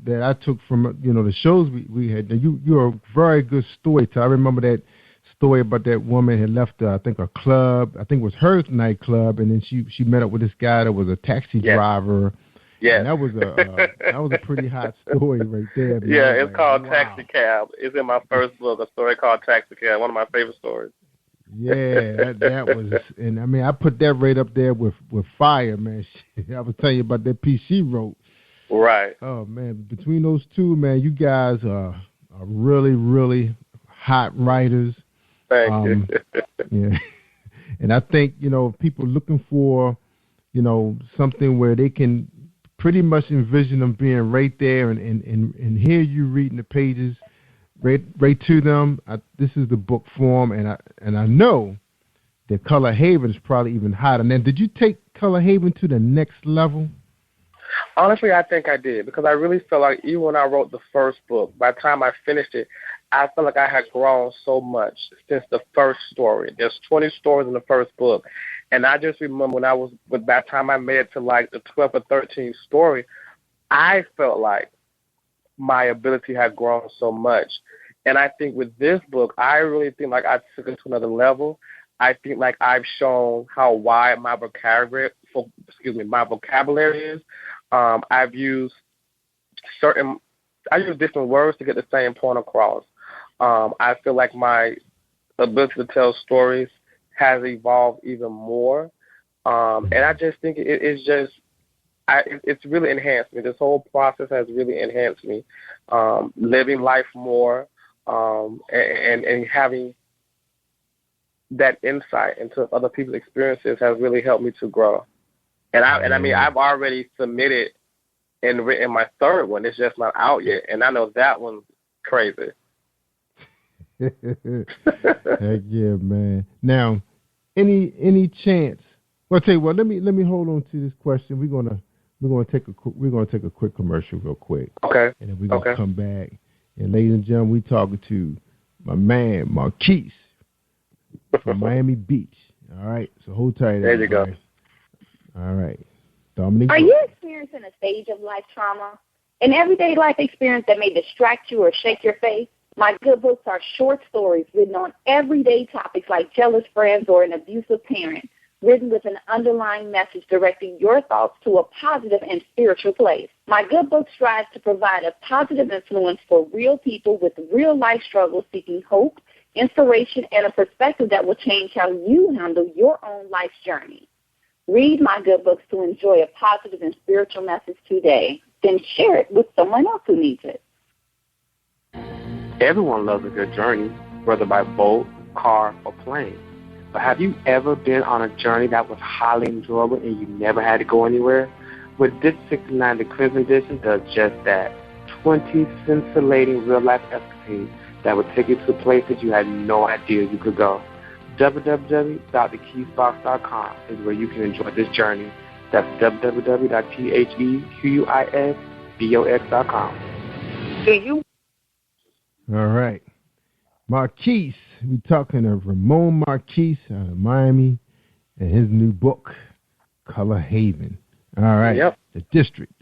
that I took from, the shows we had, you're a very good storyteller. I remember that story about that woman had left, I think, a club. I think it was her nightclub, and then she met up with this guy that was a taxi driver. Yeah, and that was a pretty hot story right there. Man. Yeah, it's called Taxi Cab. It's in my first book, a story called Taxi Cab, one of my favorite stories. Yeah, that was, and I mean, I put that right up there with Fire, man. I was telling you about that piece she wrote. Right. Oh man, between those two, man, you guys are really, really hot writers. Thank you. Yeah, and I think people looking for something where they can pretty much envision them being right there and hear you reading the pages right to them. This is the book form, and I know that Color Haven is probably even hotter. Now, did you take Color Haven to the next level? Honestly, I think I did, because I really felt like even when I wrote the first book, by the time I finished it, I felt like I had grown so much since the first story. There's 20 stories in the first book, and I just remember by the time I made it to like the 12th or 13th story, I felt like my ability had grown so much. And I think with this book, I really think like I took it to another level. I think like I've shown how wide my vocabulary is. I've used different words to get the same point across. I feel like my ability to tell stories has evolved even more. And I just think it's really enhanced me. This whole process has really enhanced me. Living life more, and having that insight into other people's experiences has really helped me to grow. And I mean, I've already submitted and written my third one. It's just not out yet, and I know that one's crazy. Heck yeah, man. Now, any chance? Well, I'll tell you what. Let me hold on to this question. We're gonna take a quick commercial real quick. Okay. And then we're gonna come back. And ladies and gentlemen, we talking to my man Marquise from Miami Beach. All right. So hold tight. There you go. All right. Dominique. Are you experiencing a stage of life trauma? An everyday life experience that may distract you or shake your faith? My good books are short stories written on everyday topics like jealous friends or an abusive parent, written with an underlying message directing your thoughts to a positive and spiritual place. My good book strives to provide a positive influence for real people with real life struggles seeking hope, inspiration, and a perspective that will change how you handle your own life's journey. Read my good books to enjoy a positive and spiritual message today. Then share it with someone else who needs it. Everyone loves a good journey, whether by boat, car, or plane. But have you ever been on a journey that was highly enjoyable and you never had to go anywhere? Well, this 69, the Crimson Edition, does just that. 20 scintillating real-life escapades that will take you to places you had no idea you could go. www.thekeysbox.com is where you can enjoy this journey. That's www.thekeysbox.com. All right. Marquise, we're talking to Ramon Marquise out of Miami and his new book, Color Haven. All right. Yep. The District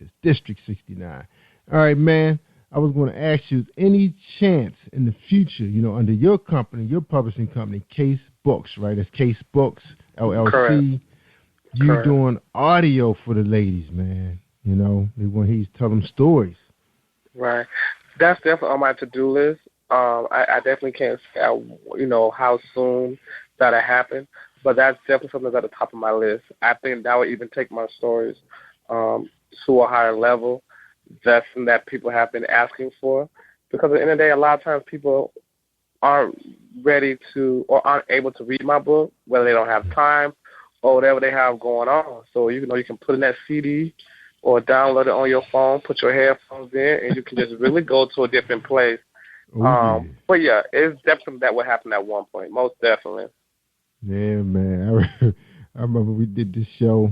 69. All right, man. I was going to ask you, any chance in the future, under your company, your publishing company, Case Books, right? It's Case Books, LLC. Correct. You doing audio for the ladies, man. They want to hear you tell them stories. Right. That's definitely on my to-do list. I definitely can't say, how soon that'll happen, but that's definitely something that's at the top of my list. I think that would even take my stories to a higher level. That's something that people have been asking for, because at the end of the day, a lot of times people aren't ready to or aren't able to read my book, whether they don't have time or whatever they have going on. So you can put in that CD or download it on your phone, put your headphones in, and you can just really go to a different place. But yeah, it's definitely that would happen at one point, most definitely. Yeah, man. I remember we did this show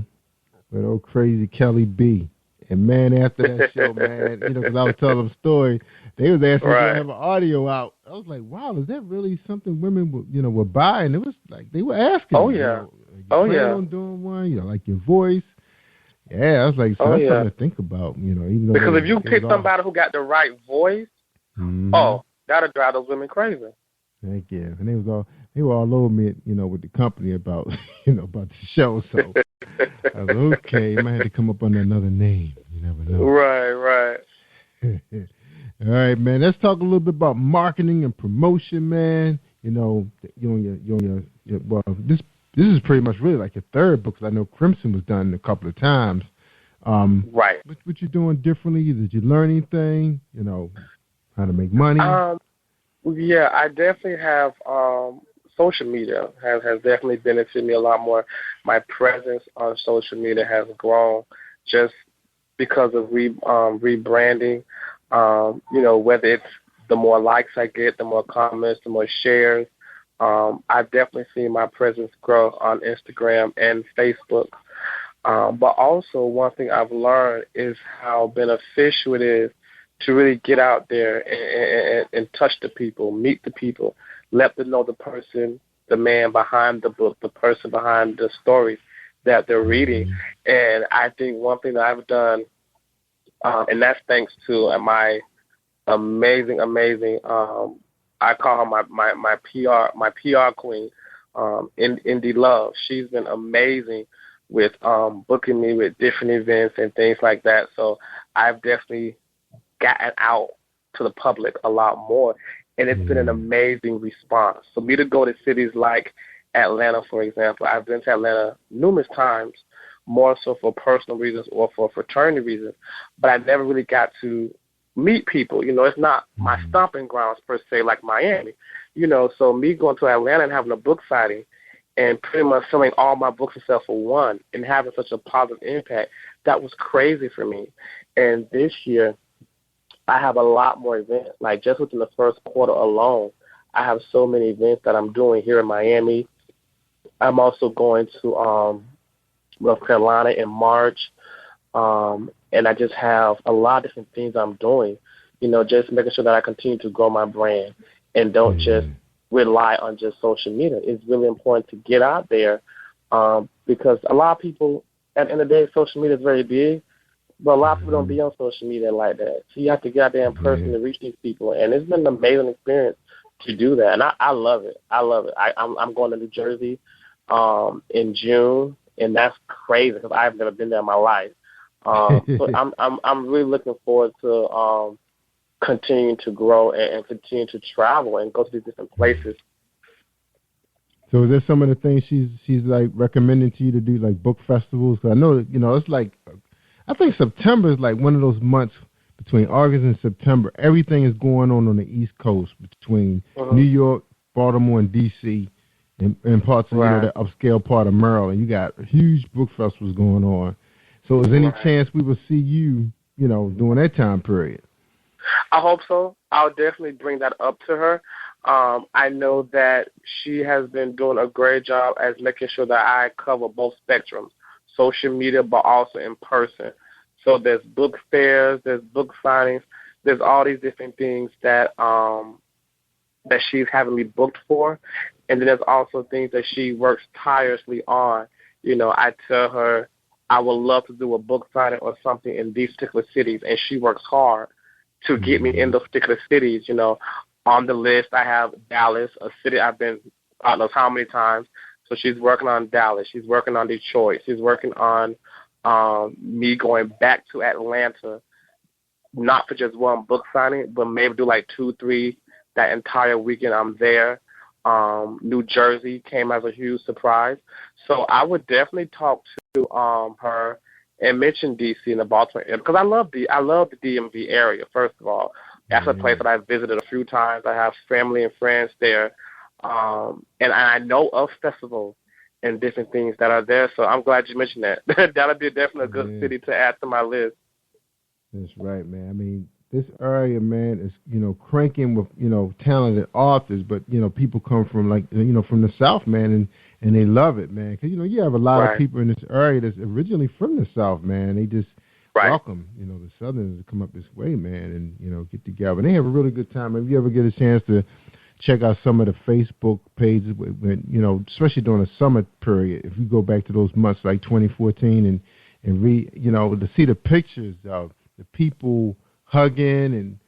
with old crazy Kelly B. And man, after that show, man, because I was telling them a story, they was asking me to have an audio out. I was like, wow, is that really something women would buy? And it was like they were asking. Oh yeah. On doing one, like your voice. Yeah, I was like, so that's something to think about, even though because if you pick somebody who got the right voice, that'll drive those women crazy. Heck yeah. And they were all over me, with the company about about the show. So I was like, okay, I might have to come up under another name. You never know. Right. All right, man. Let's talk a little bit about marketing and promotion, man. you're on your well, this is pretty much really like your third book, because I know Crimson was done a couple of times. Right. What you doing differently? Did you learn anything? How to make money? Yeah, I definitely have. Social media has definitely benefited me a lot more. My presence on social media has grown just because of rebranding. Whether it's the more likes I get, the more comments, the more shares. I've definitely seen my presence grow on Instagram and Facebook. But also one thing I've learned is how beneficial it is to really get out there and touch the people, meet the people, let them know the person, the man behind the book, the person behind the story that they're reading. And I think one thing that I've done, and that's thanks to my amazing, I call her my PR queen, Indie Love. She's been amazing with booking me with different events and things like that. So I've definitely gotten out to the public a lot more, and it's been an amazing response. For me to go to cities like Atlanta, for example, I've been to Atlanta numerous times, more so for personal reasons or for fraternity reasons, but I never really got to meet people. It's not my stomping grounds per se like Miami. So me going to Atlanta and having a book signing and pretty much selling all my books except for one and having such a positive impact, that was crazy for me. And this year, I have a lot more events. Like just within the first quarter alone, I have so many events that I'm doing here in Miami. I'm also going to North Carolina in March. And I just have a lot of different things I'm doing, just making sure that I continue to grow my brand and don't just rely on just social media. It's really important to get out there because a lot of people, at the end of the day, social media is very big, but a lot of people don't be on social media like that. So you have to get out there in person to reach these people. And it's been an amazing experience to do that. And I love it. I'm going to New Jersey in June, and that's crazy because I've never been there in my life. So I'm really looking forward to continuing to grow and continue to travel and go to these different places. So is there some of the things she's like recommending to you to do, like book festivals? Cause I know it's like, I think September is like one of those months between August and September. Everything is going on the East Coast between New York, Baltimore, and D.C. and parts of the upscale part of Maryland. You got huge book festivals going on. So is there any chance we will see you, during that time period? I hope so. I'll definitely bring that up to her. I know that she has been doing a great job as making sure that I cover both spectrums, social media, but also in person. So there's book fairs, there's book signings, there's all these different things that that she's having me booked for. And then there's also things that she works tirelessly on. I tell her I would love to do a book signing or something in these particular cities, and she works hard to get me in those particular cities. On the list, I have Dallas, a city I've been I don't know how many times. So she's working on Dallas. She's working on Detroit. She's working on me going back to Atlanta, not for just one book signing, but maybe do like 2, 3 that entire weekend I'm there. New Jersey came as a huge surprise. So I would definitely talk to her and mention D.C. and the Baltimore area because I love the DMV area, first of all. That's a place that I've visited a few times. I have family and friends there. And I know of festivals and different things that are there, so I'm glad you mentioned that. That'll be definitely a good city to add to my list. That's right, man. I mean, this area, man, is, cranking with, talented authors, but, people come from, from the South, man, and they love it, man. Because, you have a lot of people in this area that's originally from the South, man. They just welcome, the Southerners to come up this way, man, and, get together. And they have a really good time. If you ever get a chance to check out some of the Facebook pages, when, especially during the summer period, if you go back to those months like 2014 and read, to see the pictures of the people hugging and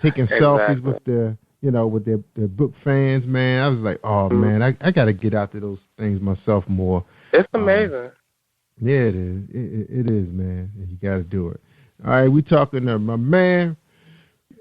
taking selfies with their, with their book fans, man. I was like, oh, man, I got to get out to those things myself more. It's amazing. Yeah, it is. It is, man. You got to do it. All right, we talking to my man,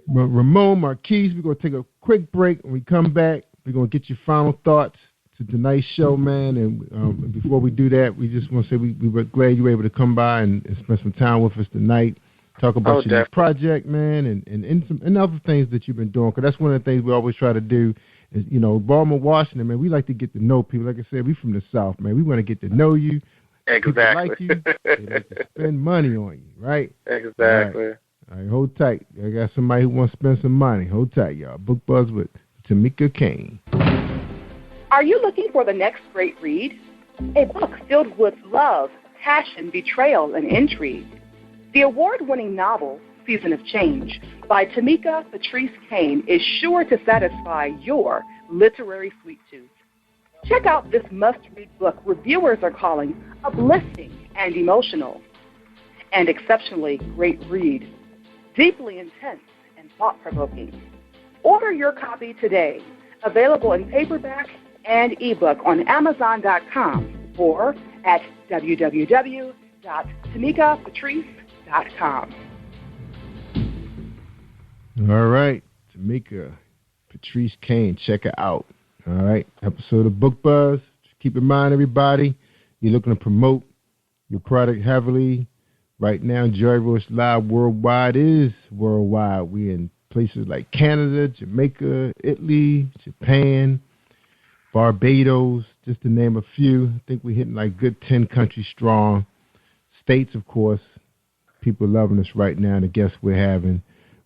Ramon Marquise. We're going to take a quick break. When we come back, We're going to get your final thoughts to tonight's show, man. And before we do that, we just want to say we were glad you were able to come by and spend some time with us tonight. Talk about your new project, man, and other things that you've been doing. Because that's one of the things we always try to do is, Baltimore, Washington, man, we like to get to know people. Like I said, we from the South, man. We want to get to know you. Exactly. Like you, they like to spend money on you, right? Exactly. All right, hold tight. I got somebody who wants to spend some money. Hold tight, y'all. Book Buzz with Tamika Kane. Are you looking for the next great read? A book filled with love, passion, betrayal, and intrigue. The award-winning novel, Season of Change, by Tamika Patrice Kane, is sure to satisfy your literary sweet tooth. Check out this must-read book reviewers are calling uplifting and emotional. And exceptionally great read, deeply intense and thought-provoking. Order your copy today, available in paperback and ebook on Amazon.com or at www.tamikapatrice.com. All right, Tamika Patrice Kane, check her out. All right, episode of Book Buzz. Just keep in mind, everybody, you're looking to promote your product heavily. Right now, jerry-royce-live worldwide is worldwide. We're in places like Canada, Jamaica, Italy, Japan, Barbados, just to name a few. I think we're hitting like good 10 countries strong. States, of course. People loving us right now, the guests we're having.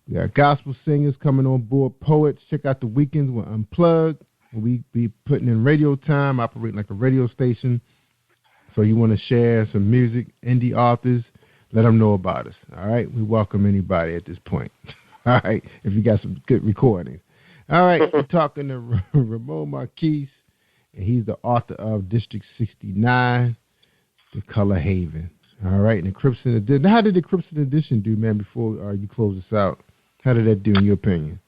We got gospel singers coming on board, poets. Check out the weekends. We're unplugged. We be putting in radio time, operating like a radio station. So you want to share some music, indie authors, let them know about us. All right? We welcome anybody at this point. All right? If you got some good recordings. All right. We're talking to Ramon Marquise, and he's the author of District 69, The Color Haven. All right? And the Crimson Edition. Now, how did the Crimson Edition do, man, before you close this out? How did that do in your opinion?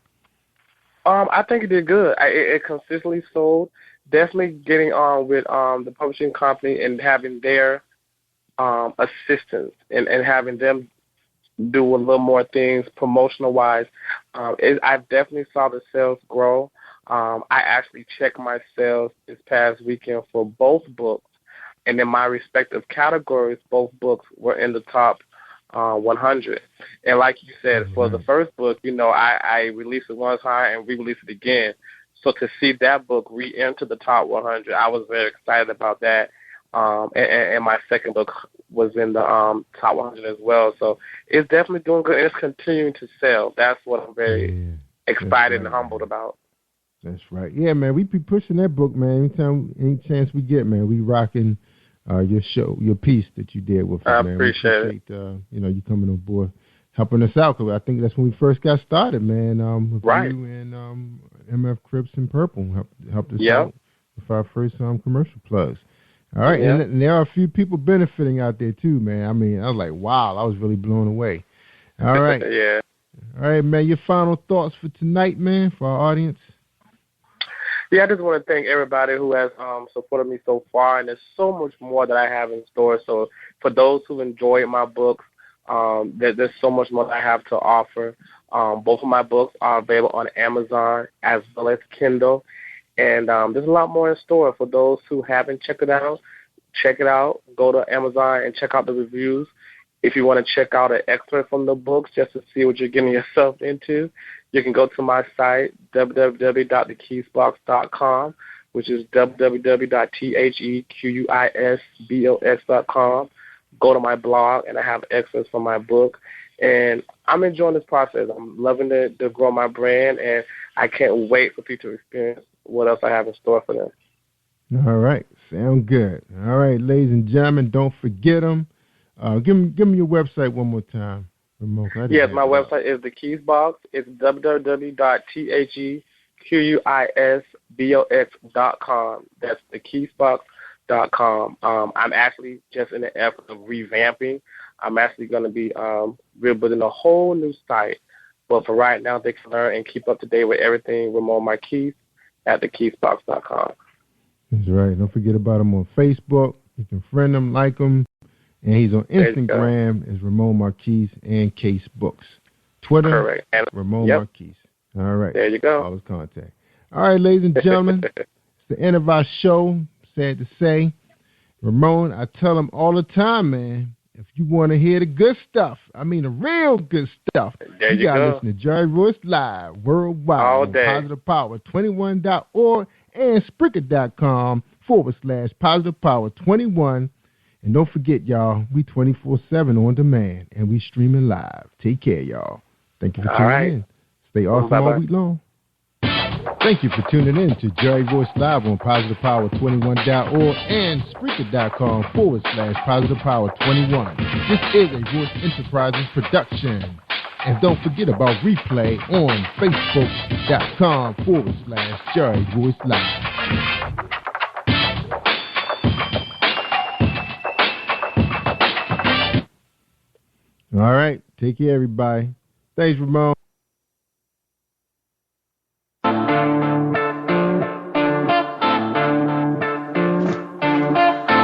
I think it did good. It consistently sold. Definitely getting on with the publishing company and having their assistance and having them do a little more things promotional-wise. I definitely saw the sales grow. I actually checked my sales this past weekend for both books, and in my respective categories, both books were in the top 100. And like you said, for the first book, I released it one time and re-released it again. So to see that book re-enter the top 100, I was very excited about that. And my second book was in the top 100 as well. So it's definitely doing good, and it's continuing to sell. That's what I'm very excited and humbled about. That's right. Yeah, man, we be pushing that book, man. Any chance we get, man, we rocking your show, your piece that you did with us, I man. appreciate it. You coming on board, helping us out, because I think that's when we first got started, man. With right. You and MF Crips and Purple helped us out with our first commercial plugs. All right, and there are a few people benefiting out there too, man. I mean, I was like, wow, I was really blown away. All right. Yeah. All right, man, your final thoughts for tonight, man, for our audience? Yeah, I just want to thank everybody who has supported me so far, and there's so much more that I have in store. So for those who enjoyed my books, there's so much more that I have to offer. Both of my books are available on Amazon as well as Kindle. And there's a lot more in store for those who haven't checked it out. Check it out. Go to Amazon and check out the reviews. If you want to check out an excerpt from the books just to see what you're getting yourself into, you can go to my site, www.thekeysbox.com, which is www.thekeysbox.com. Go to my blog, and I have excerpts from my book. And I'm enjoying this process. I'm loving to grow my brand, and I can't wait for people to experience what else I have in store for them. All right. Sound good. All right, ladies and gentlemen, don't forget them. Give me your website one more time. Yes, my website is The Keys Box. It's www.thekeysbox.com. That's thekeysbox.com. I'm actually just in the effort of revamping. I'm actually going to be rebuilding a whole new site. But for right now, they can learn and keep up to date with everything Ramon Marquise at thekeysbox.com. That's right. Don't forget about him on Facebook. You can friend him, like him. And he's on Instagram as Ramon Marquise and Case Books. Twitter, correct. And, Ramon Marquise. All right. There you go. All his contact. All right, ladies and gentlemen, it's the end of our show. Sad to say. Ramon, I tell them all the time, man, if you want to hear the good stuff, I mean the real good stuff, there you got to listen to Jerry Royce Live worldwide all on day. PositivePower21.org and Spreaker.com/PositivePower21. And don't forget, y'all, we 24/7 on demand, and we streaming live. Take care, y'all. Thank you for tuning in. Stay awesome all week long. Thank you for tuning in to Jerry Royce Live on PositivePower21.org and Spreaker.com/PositivePower21. This is a Royce Enterprises production. And don't forget about replay on Facebook.com/Jerry Royce Live. All right. Take care, everybody. Thanks, Ramon.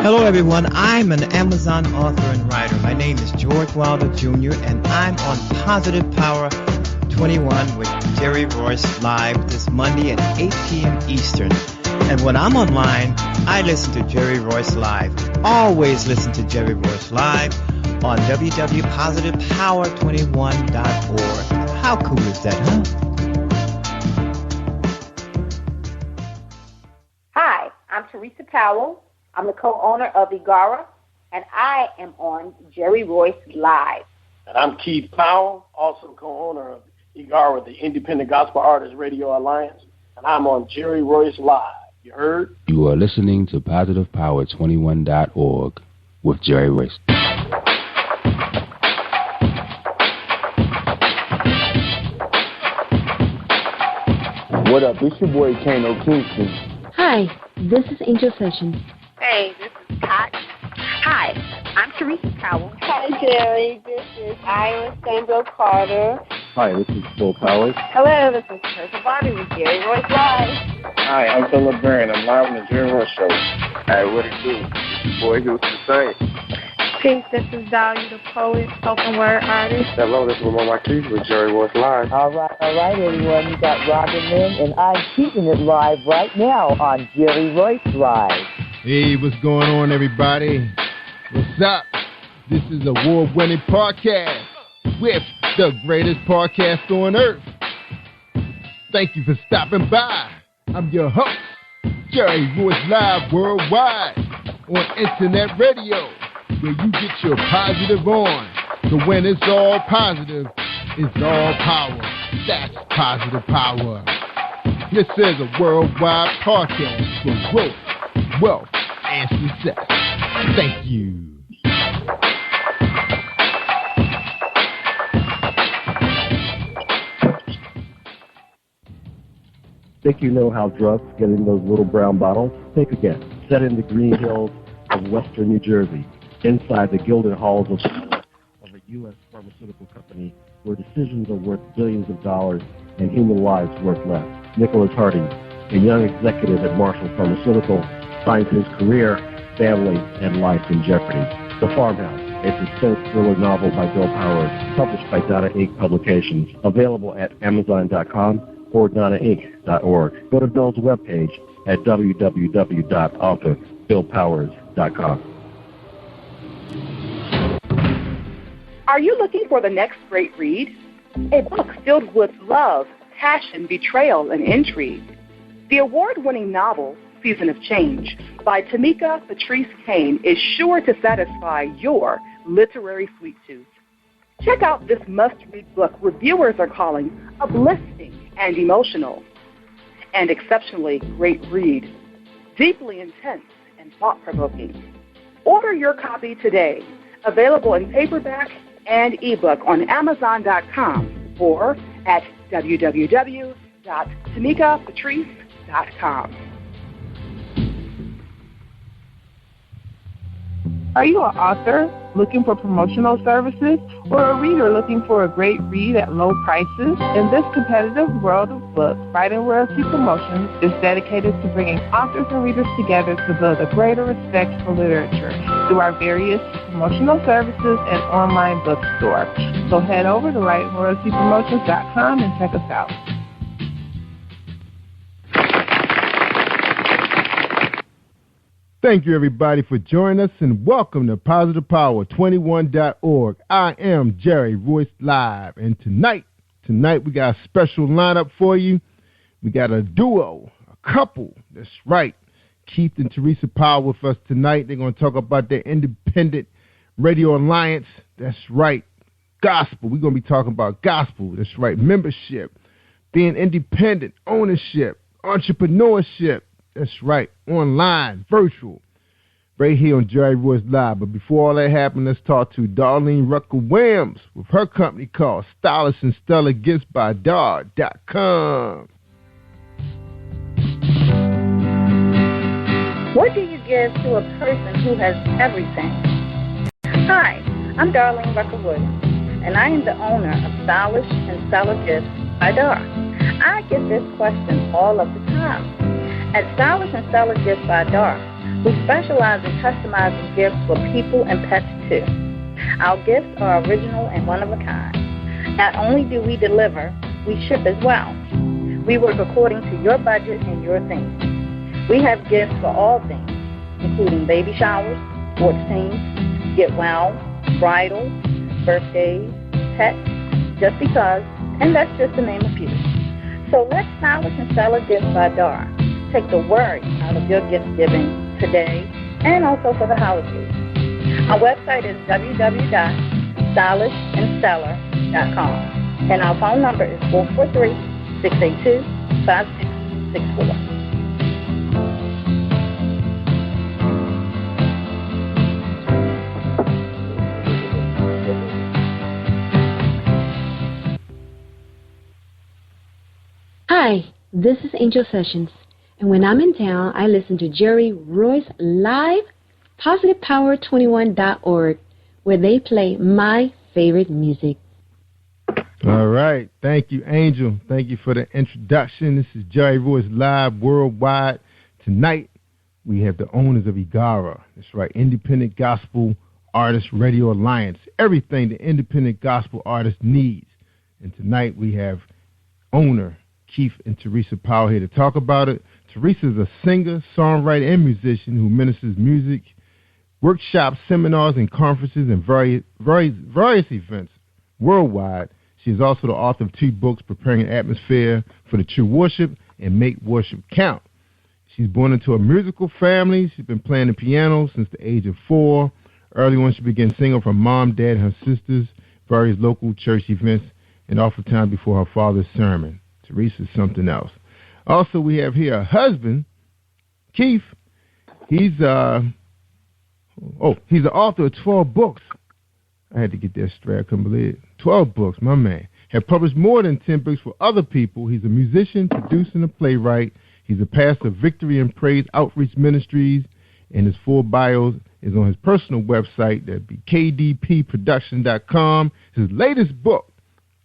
Hello, everyone. I'm an Amazon author and writer. My name is George Wilder Jr., and I'm on Positive Power 21 with Jerry Royce Live this Monday at 8 p.m. Eastern. And when I'm online, I listen to Jerry Royce Live. Always listen to Jerry Royce Live on www.positivepower21.org. How cool is that, huh? Hi, I'm Teresa Powell. I'm the co-owner of Igara, and I am on Jerry Royce Live. And I'm Keith Powell, also co-owner of Igara, the Independent Gospel Artists Radio Alliance, and I'm on Jerry Royce Live. You heard? You are listening to PositivePower21.org with Jerry Royce. What up? It's your boy Kano Kingston. Hi, this is Angel Sessions. Hey, this is Pat. Hi, I'm Teresa Powell. Hi, Jerry. This is Ira Stanbro Carter. Hi, this is Phil Powers. Hello, this is Teresa Bobby with Jerry Royce Live. Hi, I'm Philip Barron. I'm live on the Jerry Royce Show. Hey, what it do? It's your boy Houston Saint. Peace, this is Dahlia the poet, spoken word artist. Hello, this is Ramon Marquis with Jerry Royce Live. All right, everyone. You got Robin Lynn, and I'm keeping it live right now on Jerry Royce Live. Hey, what's going on, everybody? What's up? This is award-winning podcast with the greatest podcast on earth. Thank you for stopping by. I'm your host, Jerry Royce Live worldwide on internet radio, where you get your positive on. So when it's all positive, it's all power. That's positive power. This is a worldwide podcast for growth, wealth, and success. Thank you. Think you know how drugs get in those little brown bottles? Think again. Set in the green hills of western New Jersey, inside the gilded halls of a U.S. pharmaceutical company where decisions are worth billions of dollars and human lives worth less. Nicholas Harding, a young executive at Marshall Pharmaceutical, finds his career, family, and life in jeopardy. The Farmhouse, a suspense thriller novel by Bill Powers, published by Donna Inc. Publications, available at Amazon.com or DonnaInc.org. Go to Bill's webpage at www.author.BillPowers.com. Are you looking for the next great read? A book filled with love, passion, betrayal, and intrigue. The award-winning novel, Season of Change, by Tamika Patrice Kane, is sure to satisfy your literary sweet tooth. Check out this must-read book reviewers are calling uplifting and emotional, and exceptionally great read, deeply intense and thought-provoking. Order your copy today, available in paperback and ebook on Amazon.com or at www.tamikapatrice.com. Are you an author looking for promotional services or a reader looking for a great read at low prices? In this competitive world of books, Writing Royalty Promotions is dedicated to bringing authors and readers together to build a greater respect for literature through our various promotional services and online bookstore. So head over to WritingRoyaltyPromotions.com and check us out. Thank you, everybody, for joining us, and welcome to PositivePower21.org. I am Jerry Royce Live, and tonight we got a special lineup for you. We got a duo, a couple. That's right. Keith and Teresa Powell with us tonight. They're going to talk about their independent radio alliance. That's right. Gospel. We're going to be talking about gospel. That's right. Membership, being independent, ownership, entrepreneurship. That's right. Online, virtual. Right here on Jerry Royce Live. But before all that happened, let's talk to Darlene Rucker-Williams with her company called Stylish and Stellar Gifts by Dar.com. What do you give to a person who has everything? Hi, I'm Darlene Rucker-Williams, and I am the owner of Stylish and Stellar Gifts by Dar. I get this question all of the time. At Stylish and Stellar Gifts by Dar, we specialize in customizing gifts for people and pets too. Our gifts are original and one of a kind. Not only do we deliver, we ship as well. We work according to your budget and your theme. We have gifts for all things, including baby showers, sports teams, get well, bridal, birthdays, pets, just because, and that's just to name a few. So let Stylish and Stellar Gifts by Dar take the worry out of your gift giving today and also for the holidays. Our website is www.stylishandstellar.com, and our phone number is 443-682-5664. Hi, this is Angel Sessions, and when I'm in town, I listen to Jerry Royce Live, PositivePower21.org, where they play my favorite music. All right. Thank you, Angel. Thank you for the introduction. This is Jerry Royce Live worldwide. Tonight, we have the owners of Igara. That's right, Independent Gospel Artist Radio Alliance. Everything the independent gospel artist needs. And tonight, we have owner Keith and Teresa Powell here to talk about it. Teresa is a singer, songwriter, and musician who ministers music, workshops, seminars, and conferences, and various events worldwide. She is also the author of 2 books, Preparing an Atmosphere for the True Worship and Make Worship Count. She's born into a musical family. She's been playing the piano since the age of 4. Early on, she began singing for mom, dad, and her sisters, various local church events, and oftentimes before her father's sermon. Teresa's something else. Also, we have here a husband, Keith. He's the author of 12 books. I had to get that straight. I couldn't believe it. 12 books, my man. Have published more than 10 books for other people. He's a musician, producer, and a playwright. He's a pastor of Victory and Praise Outreach Ministries, and his full bio is on his personal website. That'd be kdpproduction.com. His latest book,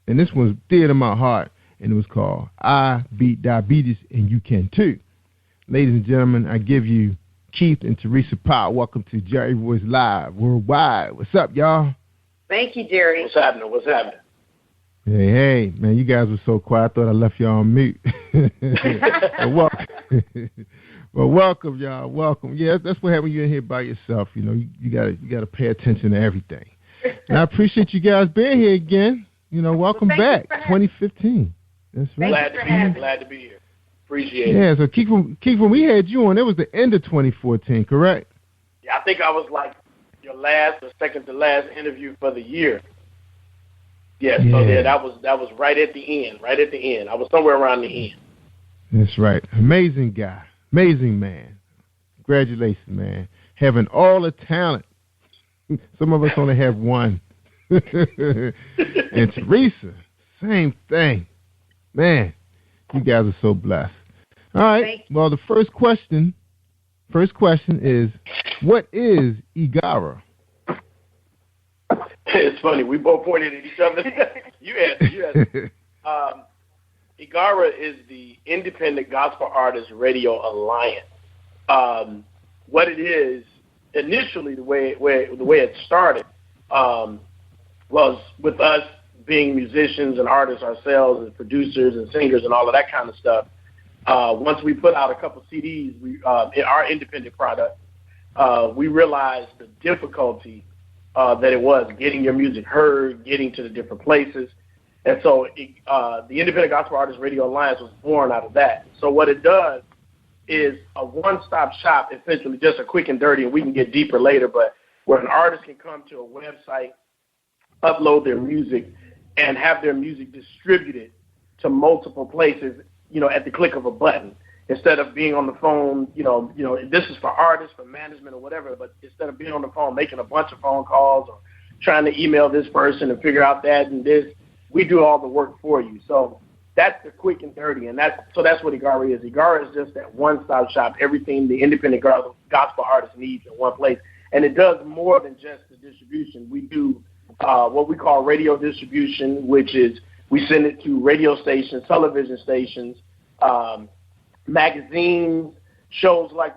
and this one's dear to my heart, and it was called I Beat Diabetes and You Can Too. Ladies and gentlemen, I give you Keith and Teresa Powell. Welcome to Jerry Royce Live Worldwide. What's up, y'all? Thank you, Jerry. What's happening? Hey, man, you guys were so quiet. I thought I left y'all on mute. Well, welcome, y'all. Welcome. Yeah, that's what happens when you're in here by yourself. You know, you gotta pay attention to everything. And I appreciate you guys being here again. You know, welcome back, 2015. That's right. Glad to be here. Appreciate it. Yeah, so Keith, when we had you on, it was the end of 2014, correct? Yeah, I think I was like your last or second to last interview for the year. Yeah, so that was right at the end. I was somewhere around the end. That's right. Amazing guy. Amazing man. Congratulations, man. Having all the talent. Some of us only have one. And Teresa, same thing. Man, you guys are so blessed. All right. Well, the first question is, what is Igara? It's funny. We both pointed at each other. You answered. Igara is the Independent Gospel Artists Radio Alliance. What it is, initially, the way it started was with us being musicians and artists ourselves and producers and singers and all of that kind of stuff. Once we put out a couple CDs, our independent product, we realized the difficulty that it was getting your music heard, getting to the different places. And so the Independent Gospel Artists Radio Alliance was born out of that. So what it does is a one-stop shop, essentially, just a quick and dirty, and we can get deeper later, but where an artist can come to a website, upload their music, and have their music distributed to multiple places, at the click of a button. Instead of being on the phone, this is for artists, for management or whatever, but instead of being on the phone, making a bunch of phone calls or trying to email this person and figure out that and this, we do all the work for you. So that's the quick and dirty, and that's what Igara is. Igara is just that one-stop shop, everything the independent gospel artist needs in one place. And it does more than just the distribution. We do what we call radio distribution, which is we send it to radio stations, television stations, magazines, shows like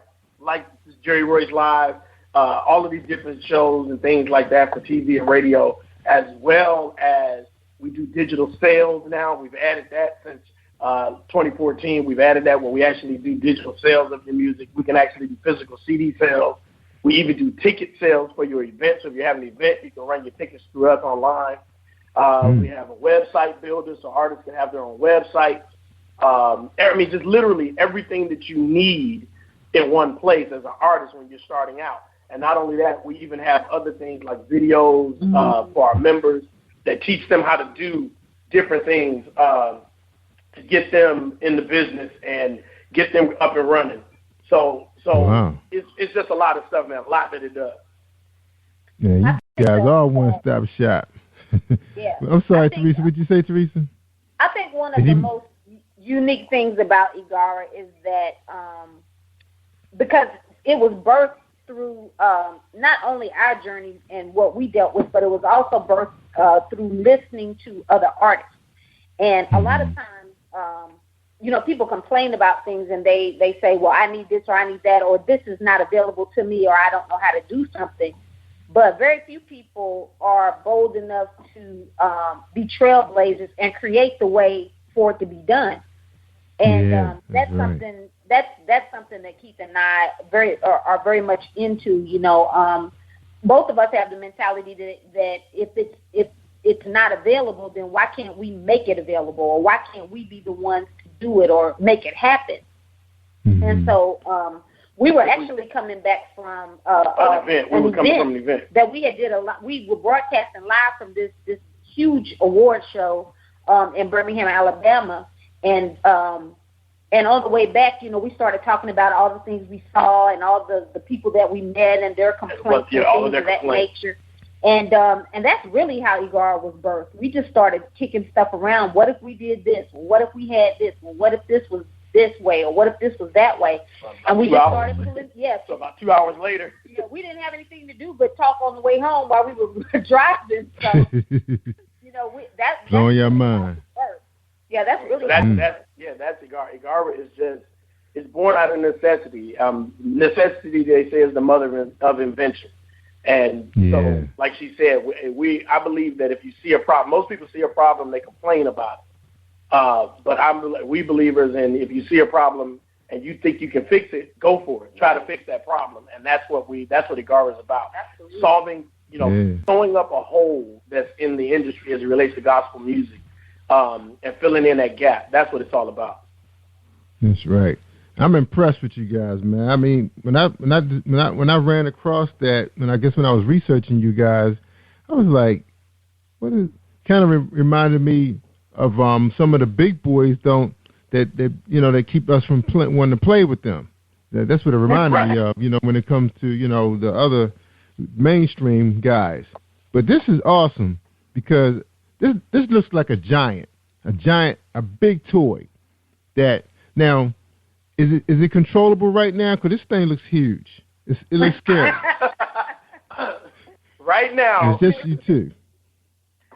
Jerry-Royce-Live, all of these different shows and things like that for TV and radio, as well as we do digital sales now. We've added that since 2014. We've added that where we actually do digital sales of your music. We can actually do physical CD sales. We even do ticket sales for your events. So if you have an event, you can run your tickets through us online. We have a website builder so artists can have their own websites. Just literally everything that you need in one place as an artist when you're starting out. And not only that, we even have other things like videos for our members that teach them how to do different things to get them in the business and get them up and running. So wow. It's just a lot of stuff, man, a lot that it does. Yeah, you guys are one-stop shop. Yeah. I'm sorry, Teresa. What did you say, Teresa? I think one of the most unique things about Igara is that because it was birthed through not only our journeys and what we dealt with, but it was also birthed through listening to other artists. And a lot of times, people complain about things and they say, well, I need this or I need that, or this is not available to me, or I don't know how to do something. But very few people are bold enough to be trailblazers and create the way for it to be done. And that's right. something that Keith and I are very much into. Both of us have the mentality that if it's not available, then why can't we make it available, or why can't we be the ones to do it or make it happen? Mm-hmm. And so we were actually coming back from an event that we had did a lot. We were broadcasting live from this huge award show in Birmingham, Alabama, and on the way back, we started talking about all the things we saw and all the people that we met and their complaints and things of that nature. And that's really how Igara was birthed. We just started kicking stuff around. What if we did this? What if we had this? What if this was this way? Or what if this was that way? And we just started pulling. So about 2 hours later. Yeah, we didn't have anything to do but talk on the way home while we were driving. So, that's blowing your mind. Yeah, that's really that's Igara. Igara is it's born out of necessity. Necessity, they say, is the mother of invention. And so, like she said, I believe that if you see a problem, most people see a problem, they complain about it. But we believers in if you see a problem and you think you can fix it, go for it. Try to fix that problem, and that's what Igara is about. Absolutely. Solving, throwing up a hole that's in the industry as it relates to gospel music, and filling in that gap. That's what it's all about. That's right. I'm impressed with you guys, man. I mean, when I ran across that, and I guess when I was researching you guys, I was like, kind of reminded me of some of the big boys that keep us from wanting to play with them. That's what it reminded me of, when it comes to the other mainstream guys. But this is awesome because this looks like a big toy that now. Is it controllable right now? Because this thing looks huge. It looks scary. Right now. It's just you too.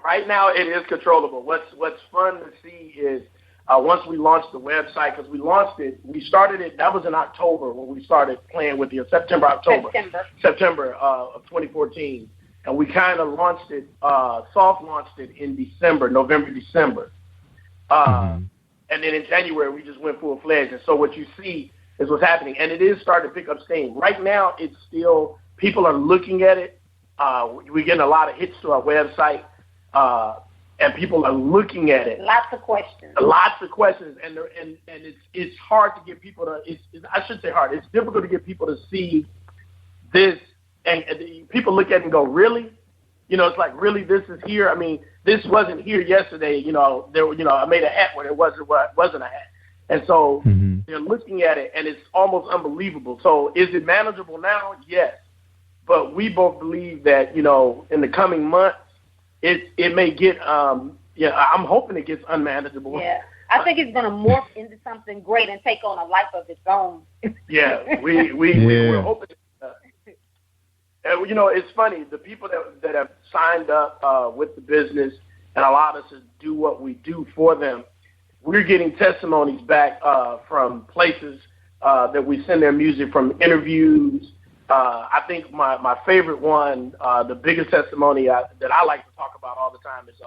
Right now, it is controllable. What's fun to see is once we launched the website, because we launched it, we started it, that was in October when we started playing with you, September of 2014. And we kind of launched it, soft launched it in November, December. And then in January, we just went full-fledged. And so what you see is what's happening, and it is starting to pick up steam. Right now, it's still, people are looking at it. We're getting a lot of hits to our website, and people are looking at it. Lots of questions. And it's hard to get people to. I should say hard. It's difficult to get people to see this, and people look at it and go, really? It's like, really, this is here. I mean, this wasn't here yesterday. I made a hat when it wasn't a hat, and so they're looking at it, and it's almost unbelievable. So, is it manageable now? Yes, but we both believe that in the coming months, it may get. I'm hoping it gets unmanageable. Yeah, I think it's going to morph into something great and take on a life of its own. Yeah, we're hoping. It's funny, the people that have signed up with the business and allowed us to do what we do for them, we're getting testimonies back from places that we send their music, from interviews. I think my favorite one, the biggest testimony that I like to talk about all the time is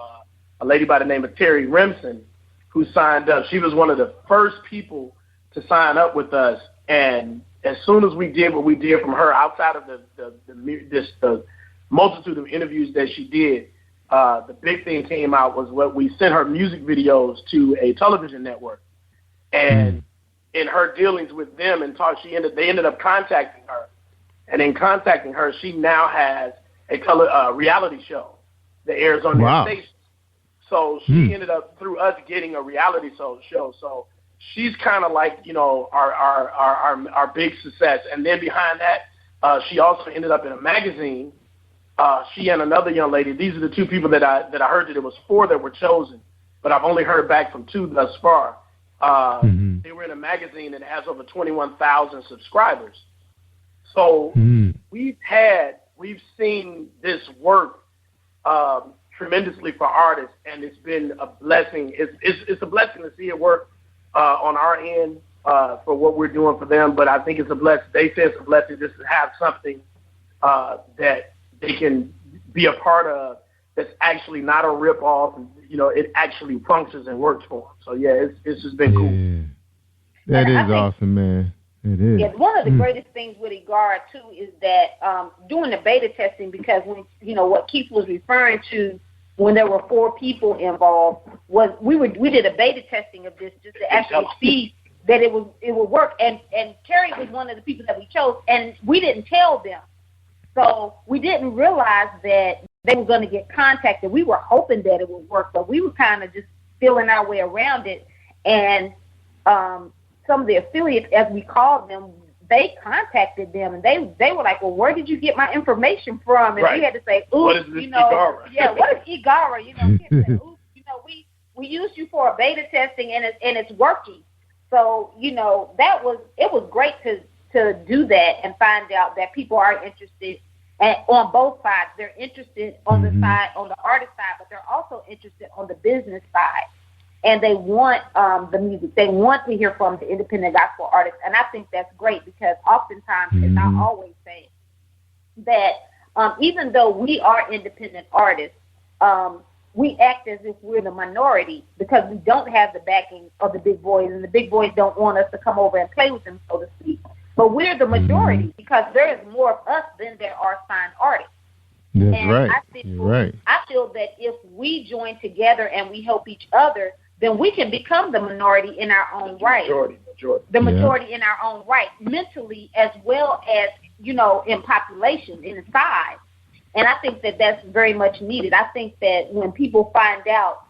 a lady by the name of Terry Remsen, who signed up. She was one of the first people to sign up with us, and as soon as we did what we did from her, outside of the multitude of interviews that she did, the big thing came out was what we sent her music videos to a television network, and in her dealings with them and they ended up contacting her, and in contacting her, she now has a reality show that airs on their station. So she ended up, through us, getting a reality show. So she's kind of like, our big success. And then behind that, she also ended up in a magazine. She and another young lady. These are the two people that I heard that it was 4 that were chosen, but I've only heard back from 2 thus far. They were in a magazine that has over 21,000 subscribers. So we've seen this work tremendously for artists, and it's been a blessing. It's a blessing to see it work on our end for what we're doing for them, but I think it's a blessing. They say it's a blessing just to have something that they can be a part of that's actually not a rip-off, and, it actually functions and works for them. So, yeah, it's just been cool. That is awesome, man. It is. Yeah, one of the greatest things with Igara, too, is that doing the beta testing, because when what Keith was referring to when there were 4 people involved, was we did a beta testing of this just to actually see that it would work. And Terry was one of the people that we chose, and we didn't tell them. So we didn't realize that they were going to get contacted. We were hoping that it would work, but we were kind of just feeling our way around it. And some of the affiliates, as we called them, they contacted them, and they were like, well, where did you get my information from? And we had to say, ooh, what is this Igara? Yeah, what is Igara? We had to say, ooh, we used you for a beta testing, and it's working. So, it was great to do that and find out that people are interested on both sides. They're interested on the side, on the artist side, but they're also interested on the business side. And they want the music. They want to hear from the independent gospel artists. And I think that's great, because oftentimes, as I always say, that even though we are independent artists, we act as if we're the minority, because we don't have the backing of the big boys, and the big boys don't want us to come over and play with them, so to speak. But we're the majority, because there is more of us than there are signed artists. That's and right. You're right. I feel that if we join together and we help each other, then we can become the minority in our own right. The majority in our own right, mentally as well as, in population, in size. And I think that that's very much needed. I think that when people find out,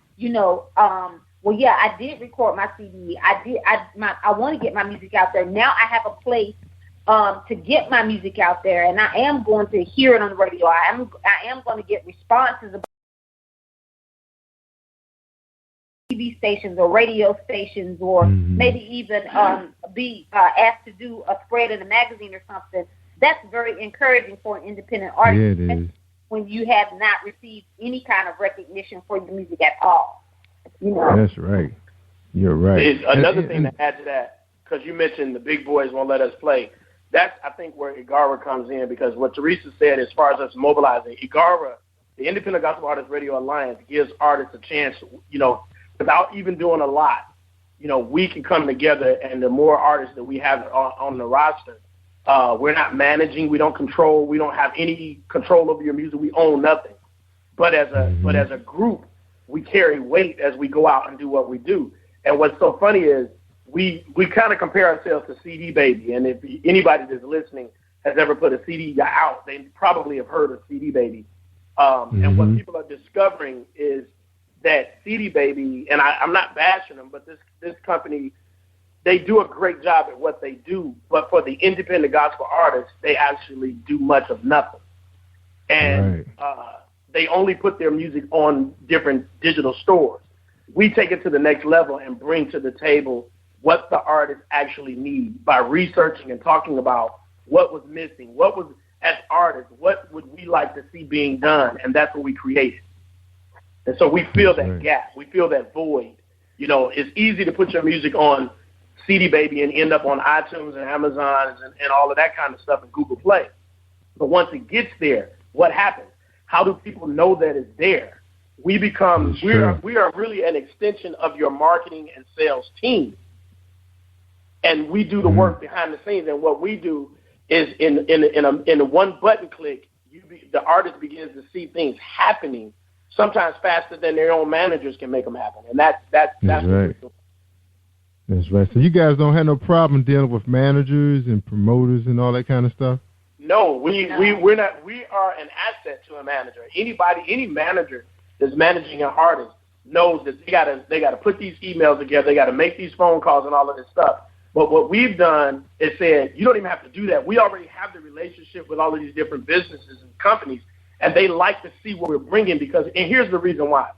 well, yeah, I did record my CD. I want to get my music out there. Now I have a place to get my music out there, and I am going to hear it on the radio. I am going to get responses about TV stations or radio stations, or maybe even be asked to do a spread in a magazine or something. That's very encouraging for an independent artist, it is. When you have not received any kind of recognition for your music at all. That's right. You're right. Another thing to add to that, because you mentioned the big boys won't let us play. That's, I think, where Igara comes in, because what Teresa said as far as us mobilizing, Igara, the Independent Gospel Artists Radio Alliance, gives artists a chance, without even doing a lot, we can come together, and the more artists that we have on the roster, we're not managing, we don't control, we don't have any control over your music, we own nothing. But as a group, we carry weight as we go out and do what we do. And what's so funny is we kind of compare ourselves to CD Baby, and if anybody that's listening has ever put a CD out, they probably have heard of CD Baby. And what people are discovering is that CD Baby, and I'm not bashing them, but this company, they do a great job at what they do, but for the independent gospel artists, they actually do much of nothing. And they only put their music on different digital stores. We take it to the next level and bring to the table what the artists actually need by researching and talking about what was missing, what was, as artists, what would we like to see being done, and that's what we created. And so we feel that gap. We feel that void. It's easy to put your music on CD Baby and end up on iTunes and Amazon and all of that kind of stuff and Google Play. But once it gets there, what happens? How do people know that it's there? We are really an extension of your marketing and sales team. And we do the work behind the scenes. And what we do is in a one button click, the artist begins to see things happening sometimes faster than their own managers can make them happen. And that's right. That's right. So you guys don't have no problem dealing with managers and promoters and all that kind of stuff? No, we're not. We are an asset to a manager. Any manager that's managing an artist knows that they gotta put these emails together, they gotta make these phone calls and all of this stuff. But what we've done is said, you don't even have to do that. We already have the relationship with all of these different businesses and companies, and they like to see what we're bringing and here's the reason why.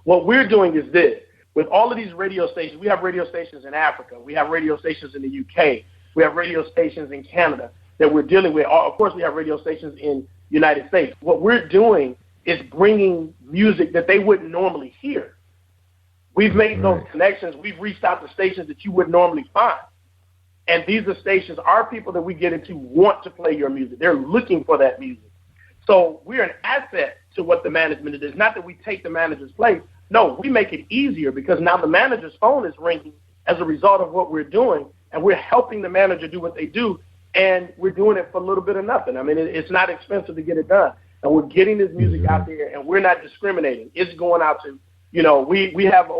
What we're doing is this. With all of these radio stations, we have radio stations in Africa, we have radio stations in the UK, we have radio stations in Canada that we're dealing with. Of course, we have radio stations in the United States. What we're doing is bringing music that they wouldn't normally hear. We've made those connections. We've reached out to stations that you wouldn't normally find. And these are stations, our people that we get into want to play your music. They're looking for that music. So we're an asset to what the management is. Not that we take the manager's place. No, we make it easier because now the manager's phone is ringing as a result of what we're doing, and we're helping the manager do what they do, and we're doing it for a little bit of nothing. I mean, it's not expensive to get it done. And we're getting this music out there, and we're not discriminating. It's going out to, we have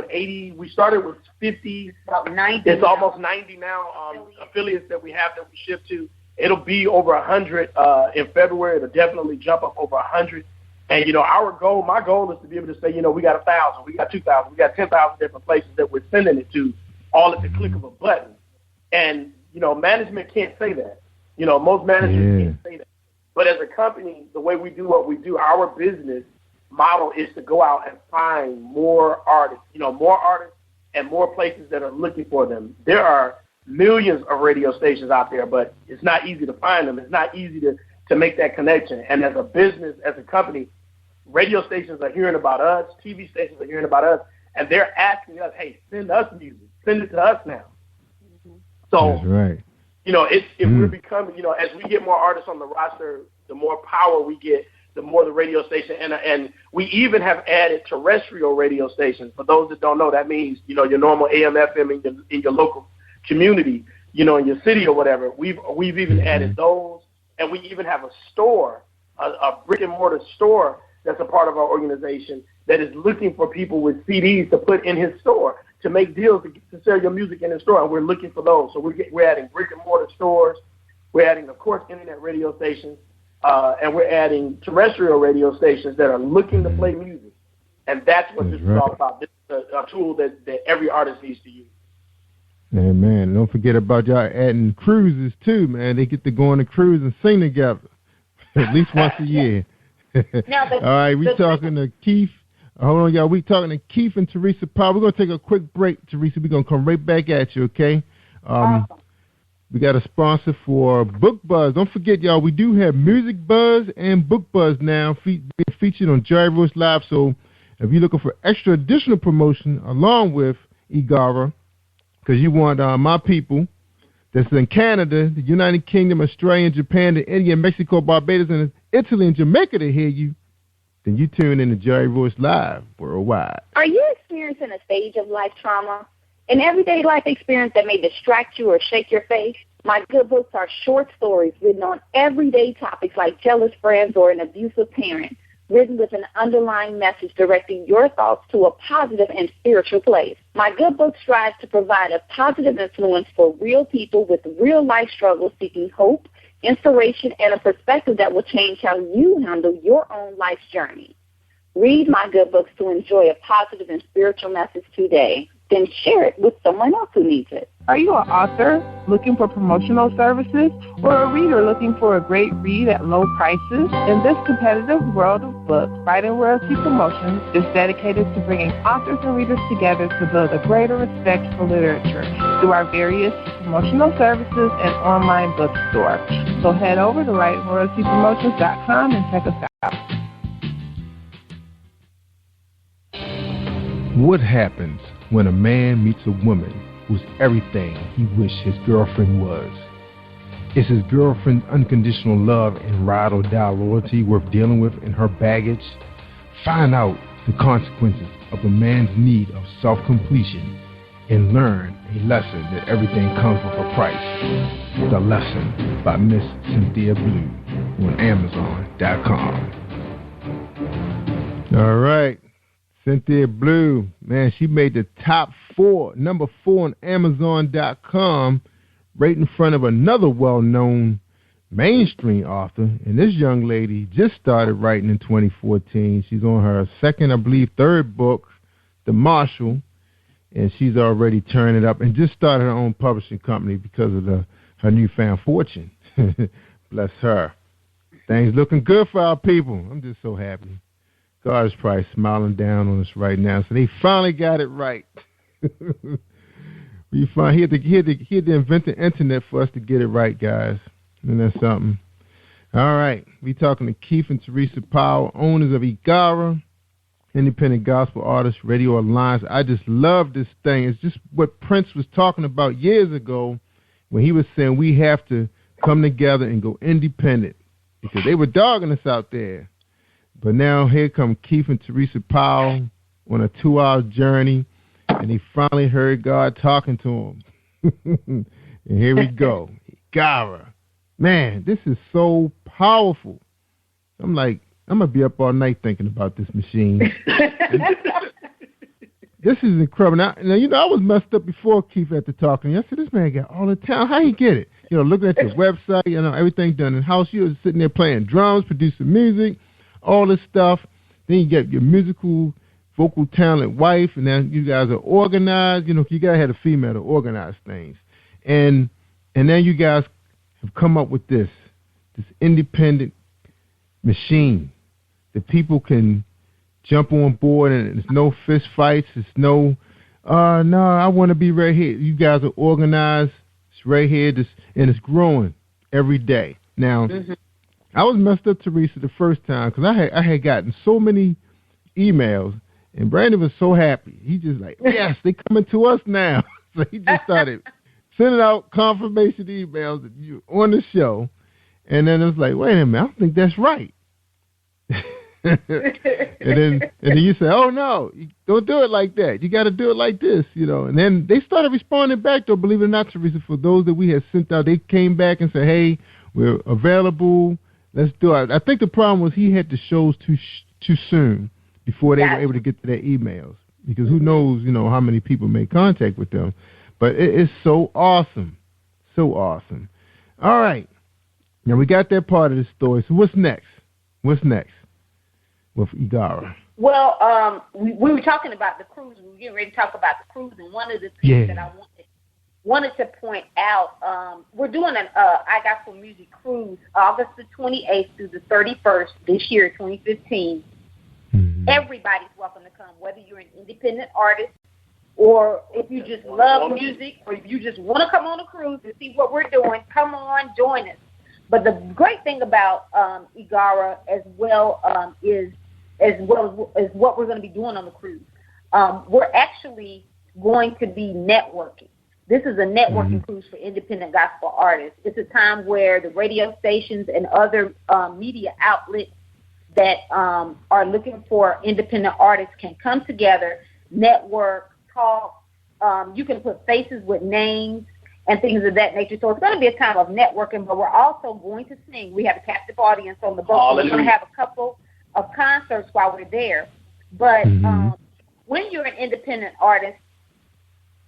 80, we started with 50, about 90. It's almost 90 now affiliates that we have that we ship to. It'll be over 100 in February. It'll definitely jump up over 100. And, my goal is to be able to say, we got 1,000, we got 2,000, we got 10,000 different places that we're sending it to, all at the click of a button. And, management can't say that. Most managers can't say that. But as a company, the way we do what we do, our business model is to go out and find more artists, and more places that are looking for them. There are millions of radio stations out there, but it's not easy to find them. It's not easy to make that connection. And as a business, as a company, radio stations are hearing about us, TV stations are hearing about us, and they're asking us, hey, send us music. Send it to us now. So, that's right. We're becoming, as we get more artists on the roster, the more power we get, the more the radio station, and we even have added terrestrial radio stations. For those that don't know, that means, your normal AM, FM in your local community, in your city or whatever. We've even added those, and we even have a store, a brick and mortar store that's a part of our organization that is looking for people with CDs to put in his store, to make deals to sell your music in his store, and we're looking for those. So we're adding brick and mortar stores. We're adding, of course, internet radio stations, and we're adding terrestrial radio stations that are looking to play music. And that's what this is all about. This is a tool that every artist needs to use. And man, don't forget about y'all adding cruises too, man. They get to go on a cruise and sing together at least once a year. Now, all right, we're talking to Keith. Hold on, y'all. We're talking to Keith and Teresa Powell. We're going to take a quick break, Teresa. We're going to come right back at you, okay? Awesome. We got a sponsor for Book Buzz. Don't forget, y'all, we do have Music Buzz and Book Buzz now being featured on Jerry Royce Live. So if you're looking for extra additional promotion along with Igara, because you want my people that's in Canada, the United Kingdom, Australia, Japan, India, Mexico, Barbados, and Italy and Jamaica to hear you, then you tune in to Jerry Royce Live worldwide. Are you experiencing a stage of life trauma? An everyday life experience that may distract you or shake your faith? My good books are short stories written on everyday topics like jealous friends or an abusive parent, written with an underlying message directing your thoughts to a positive and spiritual place. My good book strives to provide a positive influence for real people with real life struggles seeking hope, inspiration, and a perspective that will change how you handle your own life's journey. Read my good books to enjoy a positive and spiritual message today. Then share it with someone else who needs it. Are you an author looking for promotional services or a reader looking for a great read at low prices? In this competitive world of books, Writing Royalty Promotions is dedicated to bringing authors and readers together to build a greater respect for literature through our various promotional services and online bookstore. So head over to WritingRoyaltyPromotions.com and check us out. What happens when a man meets a woman who's everything he wished his girlfriend was? Is his girlfriend's unconditional love and ride-or-die loyalty worth dealing with in her baggage? Find out the consequences of a man's need of self-completion and learn a lesson that everything comes with a price. The Lesson by Miss Cynthia Blue on Amazon.com. All right. Cynthia Blue, man, she made the top 4, number 4 on Amazon.com, right in front of another well-known mainstream author. And this young lady just started writing in 2014. She's on her second, I believe, third book, The Marshal, and she's already turning it up and just started her own publishing company because of her newfound fortune. Bless her. Things looking good for our people. I'm just so happy. God is probably smiling down on us right now. So they finally got it right. He had to invent the internet for us to get it right, guys. And that's something. All right. We talking to Keith and Teresa Powell, owners of Igara, independent gospel artists, Radio Alliance. I just love this thing. It's just what Prince was talking about years ago when he was saying we have to come together and go independent because they were dogging us out there. But now here come Keith and Teresa Powell on a 2-hour journey, and he finally heard God talking to him. And here we go. Igara. Man, this is so powerful. I'm like, I'm going to be up all night thinking about this machine. This is incredible. Now, I was messed up before Keith had to talk to me. I said, this man got all the talent. How he get it? Looking at your website, everything done in-house. You was sitting there playing drums, producing music, all this stuff. Then you get your musical, vocal talent wife, and then you guys are organized. You got to have a female to organize things. And then you guys have come up with this independent machine that people can jump on board, and there's no fist fights. It's no, I want to be right here. You guys are organized. It's right here, and it's growing every day. Now, I was messed up, Teresa, the first time because I had gotten so many emails, and Brandon was so happy. He just like, yes, they coming to us now. So he just started sending out confirmation emails that you on the show, and then it was like, wait a minute, I don't think that's right. and then you say, oh no, don't do it like that. You got to do it like this, And then they started responding back, though. Believe it or not, Teresa, for those that we had sent out, they came back and said, hey, we're available. Let's do it. I think the problem was he had the shows too soon before they were able to get to their emails, because who knows, how many people made contact with them. But it is so awesome, so awesome. All right, now we got that part of the story. So what's next? What's next with Igara? Well, we were talking about the cruise. We were getting ready to talk about the cruise, and one of the things that I wanted to point out, we're doing an I Gospel Music Cruise August the 28th through the 31st this year, 2015. Mm-hmm. Everybody's welcome to come, whether you're an independent artist or if you just love music or if you just want to come on a cruise and see what we're doing, come on, join us. But the great thing about Igara as well as what we're going to be doing on the cruise, we're actually going to be networking. This is a networking cruise for independent gospel artists. It's a time where the radio stations and other media outlets that are looking for independent artists can come together, network, talk. You can put faces with names and things of that nature. So it's going to be a time of networking, but we're also going to sing. We have a captive audience on the boat. So we're going to have a couple of concerts while we're there. But when you're an independent artist,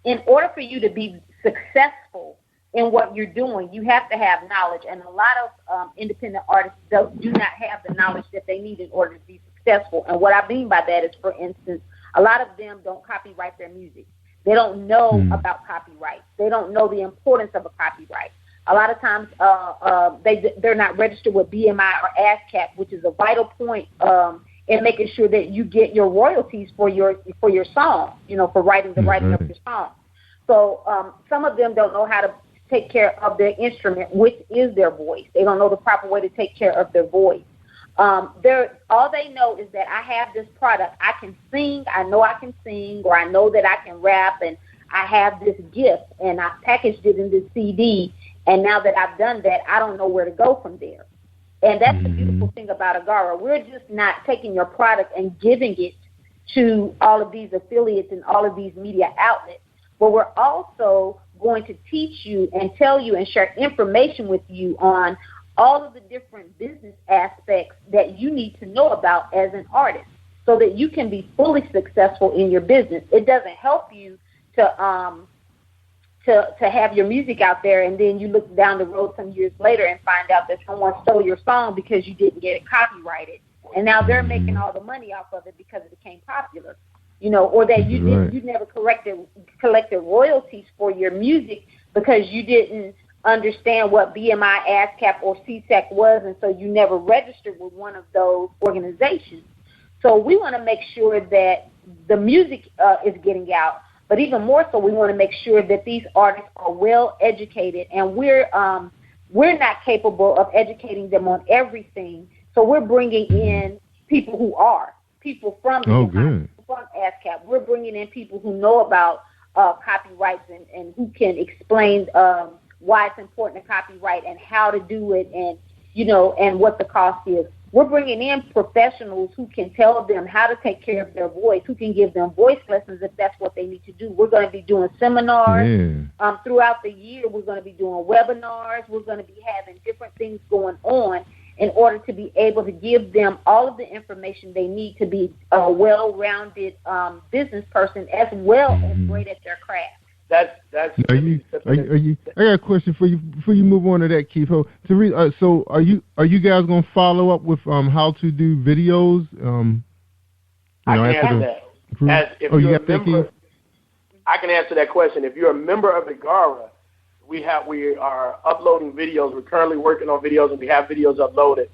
in order for you to be successful in what you're doing, you have to have knowledge. And a lot of independent artists do not have the knowledge that they need in order to be successful. And what I mean by that is, for instance, a lot of them don't copyright their music. They don't know about copyright. They don't know the importance of a copyright. A lot of times they're not registered with BMI or ASCAP, which is a vital point in making sure that you get your royalties for your song, for writing of your song. So some of them don't know how to take care of their instrument, which is their voice. They don't know the proper way to take care of their voice. All they know is that I have this product. I can sing. I know I can sing, or I know that I can rap, and I have this gift, and I packaged it in this CD. And now that I've done that, I don't know where to go from there. And that's the beautiful thing about Agara. We're just not taking your product and giving it to all of these affiliates and all of these media outlets, but we're also going to teach you and tell you and share information with you on all of the different business aspects that you need to know about as an artist so that you can be fully successful in your business. It doesn't help you to have your music out there and then you look down the road some years later and find out that someone stole your song because you didn't get it copyrighted. And now they're making all the money off of it because it became popular. Or that you never collected royalties for your music because you didn't understand what BMI, ASCAP, or CSAC was, and so you never registered with one of those organizations. So we want to make sure that the music is getting out, but even more so, we want to make sure that these artists are well educated, and we're not capable of educating them on everything. So we're bringing in people who are people from from ASCAP. We're bringing in people who know about copyrights and who can explain why it's important to copyright and how to do it, and and what the cost is. We're bringing in professionals who can tell them how to take care of their voice, who can give them voice lessons if that's what they need to do. We're going to be doing seminars throughout the year. We're going to be doing webinars. We're going to be having different things going on in order to be able to give them all of the information they need to be a well-rounded business person as well as great at their craft. That's. I got a question for you before you move on to that, Keith. So are you guys gonna follow up with how to do videos? I can answer that. I can answer that question. If you're a member of Agara, we are uploading videos. We're currently working on videos, and we have videos uploaded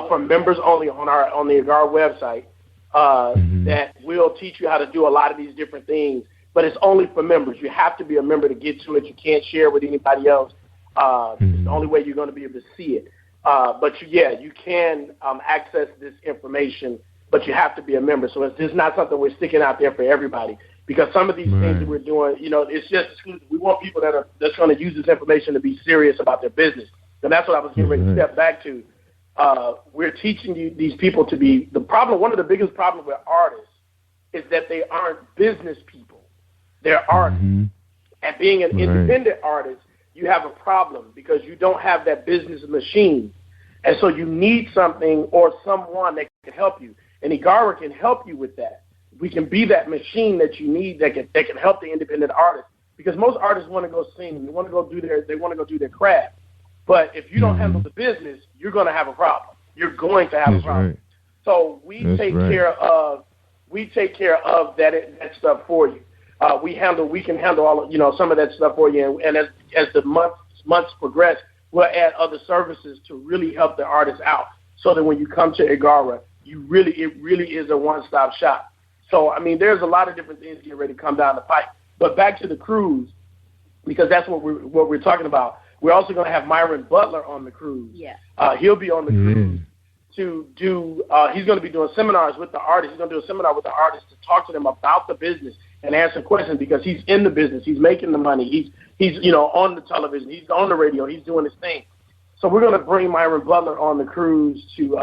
for members only on the Agara website that will teach you how to do a lot of these different things. But it's only for members. You have to be a member to get to it. You can't share with anybody else. It's the only way you're going to be able to see it. But you can access this information, but you have to be a member. So it's not something we're sticking out there for everybody, because some of these things that we're doing, it's just exclusive. We want people that's going to use this information to be serious about their business. And that's what I was getting ready to step back to. We're teaching these people to be one of the biggest problems with artists is that they aren't business people. They're artists. And being an independent artist, you have a problem because you don't have that business machine. And so you need something or someone that can help you. And Agara can help you with that. We can be that machine that you need that can help the independent artist. Because most artists want to go sing, they want to go do their craft. But if you don't handle the business, you're going to have a problem. You're going to have a problem. So we take care of that stuff for you. We can handle all some of that stuff for you, and as the months progress, we'll add other services to really help the artists out, so that when you come to Agara, it really is a one-stop shop. So there's a lot of different things getting ready to come down the pipe. But back to the cruise, because that's what we're talking about. We're also going to have Myron Butler on the cruise. Yeah, he'll be on the cruise to do. He's going to be doing seminars with the artists. He's going to do a seminar with the artists to talk to them about the business and answer questions, because he's in the business. He's making the money. He's on the television. He's on the radio. He's doing his thing. So we're going to bring Myron Butler on the cruise to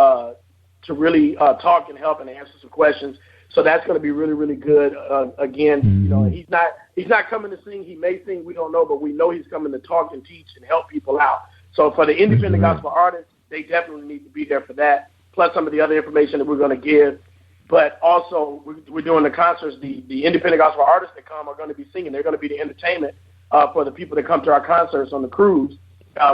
to really talk and help and answer some questions. So that's going to be really, really good. Again, you know, he's not coming to sing. He may sing. We don't know, but we know he's coming to talk and teach and help people out. So for the independent gospel artists, they definitely need to be there for that, plus some of the other information that we're going to give. But also, we're doing the concerts. The independent gospel artists that come are going to be singing. They're going to be the entertainment for the people that come to our concerts on the cruise,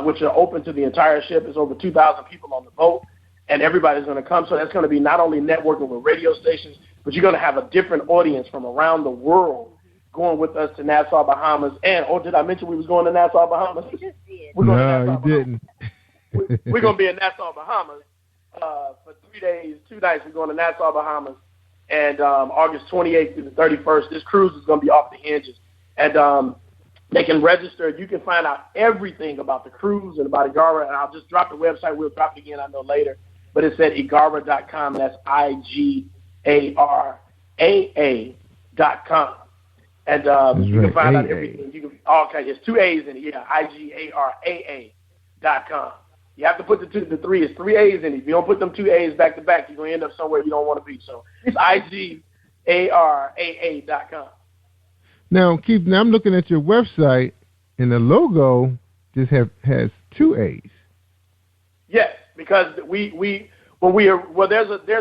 which are open to the entire ship. There's over 2,000 people on the boat, and everybody's going to come. So that's going to be not only networking with radio stations, but you're going to have a different audience from around the world going with us to Nassau, Bahamas. And, did I mention we was going to Nassau, Bahamas? You just did. No, you didn't. We're going to be in Nassau, Bahamas for 3 days, 2 nights. We're going to Nassau, Bahamas, and August 28th through the 31st. This cruise is going to be off the hinges. And they can register. You can find out everything about the cruise and about Igara. And I'll just drop the website. We'll drop it again, I know, later. But it's at igara.com. That's IGARAA.com. And you can find out everything. You can, it's 2 A's in it. Yeah, IGARAA.com. You have to put the 3. It's 3 A's in it. If you don't put them 2 A's back to back, you're going to end up somewhere you don't want to be. So it's IGARAA.com. Now, Keith, I'm looking at your website, and the logo just has 2 A's. Yes, because there's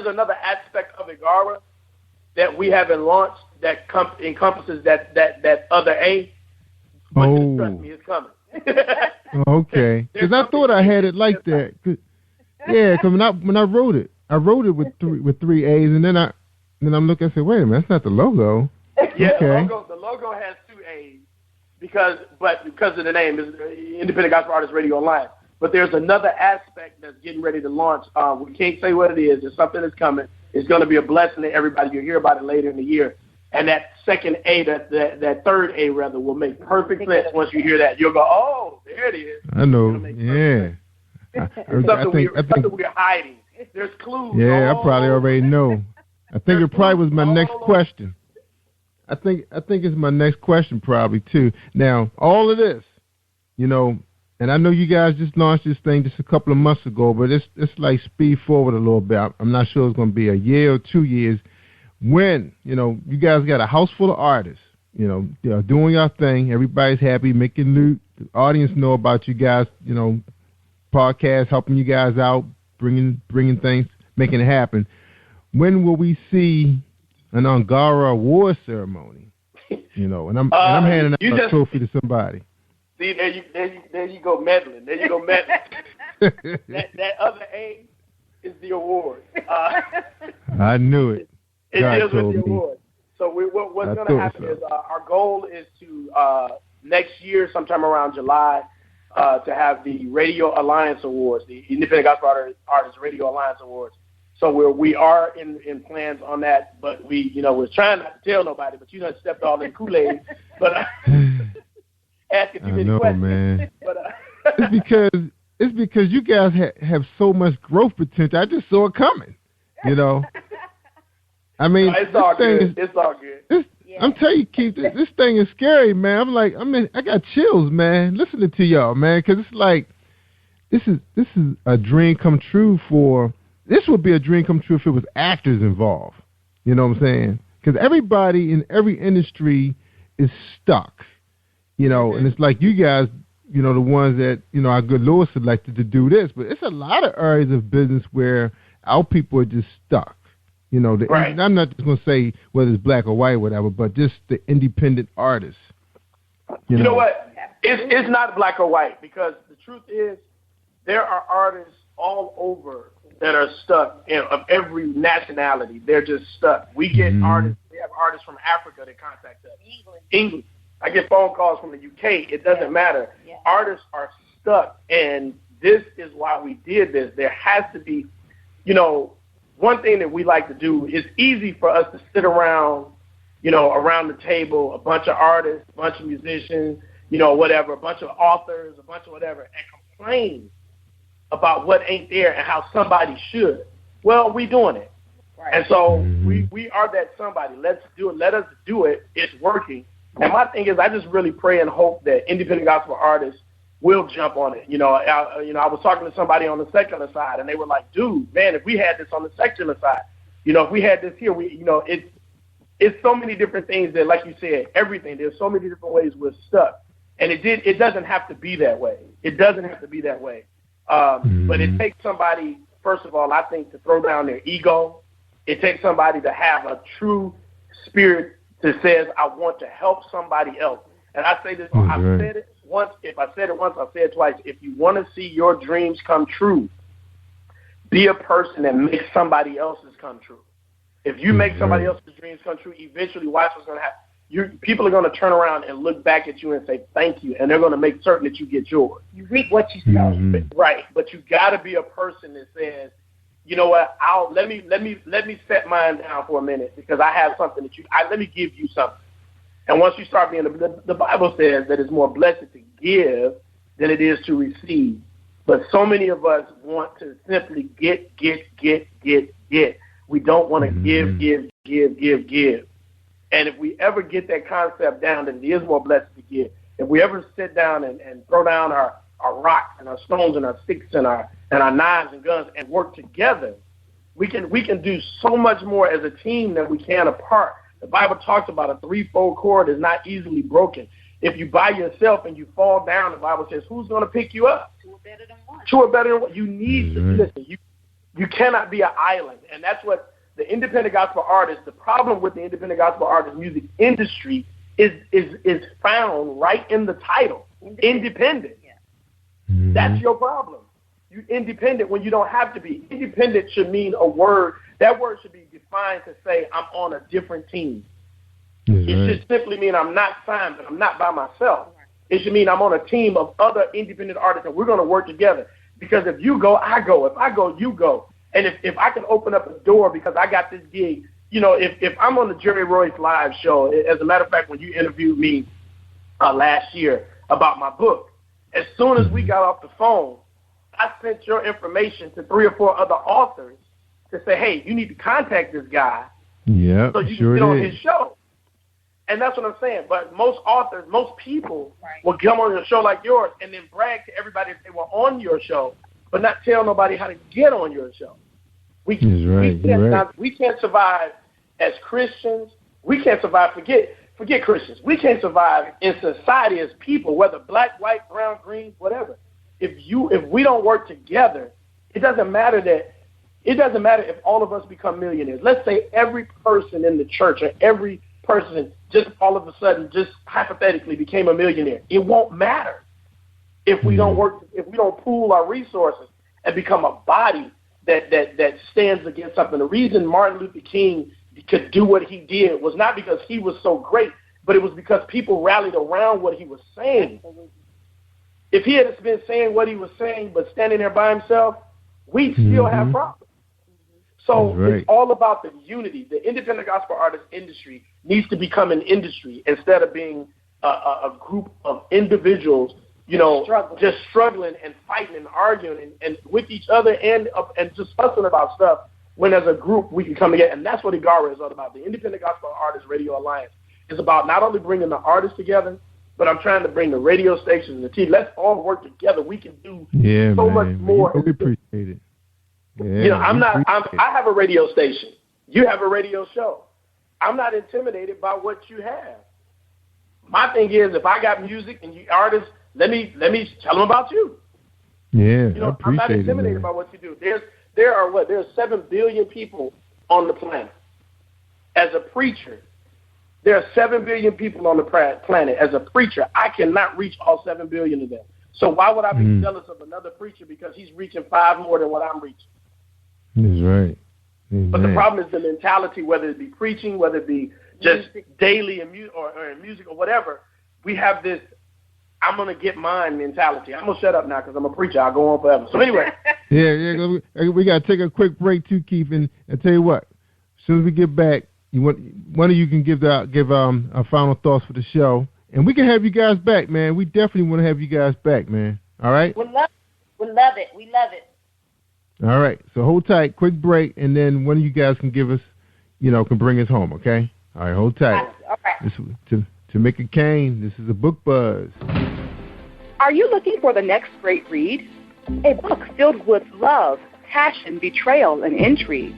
another aspect of Igara that we haven't launched that encompasses that other A. But just trust me, it's coming. Okay, because I thought I had it like that. Yeah, because when I wrote it with 3 A's, and then I'm looking. I said, wait a minute, that's not the logo. Yeah, okay. The logo has 2 A's because of the name, is Independent Gospel Artists Radio Alliance. But there's another aspect that's getting ready to launch. We can't say what it is. It's something that's coming. It's going to be a blessing to everybody. You'll hear about it later in the year. And that second A, that third A rather, will make perfect sense once you hear that. You'll go, oh, there it is. I know. Yeah. Something we're hiding. There's clues. Yeah, I probably already know. I think it probably was my next question. I think it's my next question probably too. Now, all of this, you know, and I know you guys just launched this thing just a couple of months ago, but it's like speed forward a little bit. I'm not sure it's going to be a year or 2 years. When, you know, you guys got a house full of artists, you know, doing your thing, everybody's happy, making the audience know about you guys, you know, podcasts, helping you guys out, bringing things, making it happen. When will we see an Angara award ceremony? You know, and I'm handing out a trophy to somebody. See, there you go meddling. There you go meddling. that other A is the award. I knew it. It deals with the award. So what's going to happen is our goal is to next year, sometime around July, to have the Radio Alliance Awards, the Independent Gospel Artists Radio Alliance Awards. So we are in plans on that, but we're trying not to tell nobody. But you done stepped all in Kool-Aid, but asking too many questions. Man. But it's because you guys have so much growth potential. I just saw it coming. You know. I mean, no, it's all good. It's all good. I'm telling you, Keith, this thing is scary, man. I got chills, man, listening to y'all, man, because it's like this is a dream come true for. This would be a dream come true if it was actors involved. You know what I'm saying? Because everybody in every industry is stuck. You know, and it's like you guys, you know, the ones that, you know, our good Lord selected to do this, but it's a lot of areas of business where our people are just stuck. You know, right. I'm not just going to say whether it's black or white or whatever, but just the independent artists. You know what? It's not black or white, because the truth is there are artists all over that are stuck, of every nationality. They're just stuck. We get artists. We have artists from Africa that contact us. England. I get phone calls from the UK. It doesn't matter. Yeah. Artists are stuck, and this is why we did this. There has to be, you know, one thing that we like to do is easy for us to sit around, you know, around the table, a bunch of artists, a bunch of musicians, you know, whatever, a bunch of authors, a bunch of whatever, and complain about what ain't there and how somebody should. Well, we doing it. Right. And so we are that somebody. Let's do it. Let us do it. It's working. And my thing is, I just really pray and hope that independent gospel artists we'll jump on it. I was talking to somebody on the secular side, and they were like, dude, man, if we had this on the secular side, if we had this here, it's so many different things that, like you said, everything, there's so many different ways we're stuck. And it doesn't have to be that way. It doesn't have to be that way. But it takes somebody, first of all, I think, to throw down their ego. It takes somebody to have a true spirit that says, I want to help somebody else. And I say this, I've said it once. If I said it once, I'll say it twice. If you want to see your dreams come true, be a person that makes somebody else's come true. If you make somebody else's dreams come true, eventually watch what's going to happen. People are going to turn around and look back at you and say thank you, and they're going to make certain that you get yours. You reap what you sow. Right, but you got to be a person that says, you know what? Let me set mine down for a minute because I have something let me give you something. And once you start being, the Bible says that it's more blessed to give than it is to receive. But so many of us want to simply get. We don't want to give. And if we ever get that concept down, then it is more blessed to give. If we ever sit down and throw down our rocks and our stones and our sticks and our knives and guns and work together, we can do so much more as a team than we can apart. The Bible talks about a threefold cord is not easily broken. If you by yourself and you fall down, the Bible says, who's going to pick you up? Two are better than one. Two are better than one. You need to listen. You cannot be an island. And that's what the independent gospel artists, the problem with the independent gospel artist music industry is found right in the title, independent. Yeah. That's your problem. You're independent when you don't have to be. Independent should mean a word. That word should be defined to say I'm on a different team. It should simply mean I'm not signed, but I'm not by myself. It should mean I'm on a team of other independent artists, and we're going to work together. Because if you go, I go. If I go, you go. And if I can open up a door because I got this gig, if I'm on the jerry-royce-live show, as a matter of fact, when you interviewed me last year about my book, as soon as we got off the phone, I sent your information to 3 or 4 other authors to say, hey, you need to contact this guy so you can get on his show. And that's what I'm saying. But most authors, most people will come on a show like yours and then brag to everybody if they were on your show, but not tell nobody how to get on your show. We can't survive as Christians. We can't survive. Forget Christians. We can't survive in society as people, whether black, white, brown, green, whatever. If we don't work together, it doesn't matter if all of us become millionaires. Let's say every person in the church or every person just all of a sudden, just hypothetically, became a millionaire. It won't matter if we don't work, if we don't pool our resources and become a body that stands against something. The reason Martin Luther King could do what he did was not because he was so great, but it was because people rallied around what he was saying. If he had been saying what he was saying but standing there by himself, we'd still have problems. So it's all about the unity. The independent gospel artist industry needs to become an industry instead of being a group of individuals, just struggling and fighting and arguing and with each other and just fussing about stuff. When as a group we can come together, and that's what Igara is all about. The Independent Gospel Artists Radio Alliance is about not only bringing the artists together, but I'm trying to bring the radio stations and the TV. Let's all work together. We can do so much more. We appreciate it. Yeah, I have a radio station. You have a radio show. I'm not intimidated by what you have. My thing is, if I got music and you artists, let me tell them about you. Yeah, I appreciate I'm not intimidated by what you do. There are 7 billion people on the planet. As a preacher, there are 7 billion people on the planet. As a preacher, I cannot reach all 7 billion of them. So why would I be jealous of another preacher because he's reaching 5 more than what I'm reaching? That's right. But the problem is the mentality, whether it be preaching, whether it be just daily in music or in music or whatever, we have this I'm going to get mine mentality. I'm going to shut up now because I'm a preacher. I'll go on forever. So anyway. We got to take a quick break too, Keith. And I tell you what, as soon as we get back, one of you can give our final thoughts for the show. And we can have you guys back, man. We definitely want to have you guys back, man. All right? We love it. We love it. All right. So hold tight. Quick break. And then one of you guys can give us, can bring us home, okay? All right. Hold tight. All right. To Tamika Kane, this is a book buzz. Are you looking for the next great read? A book filled with love, passion, betrayal, and intrigue.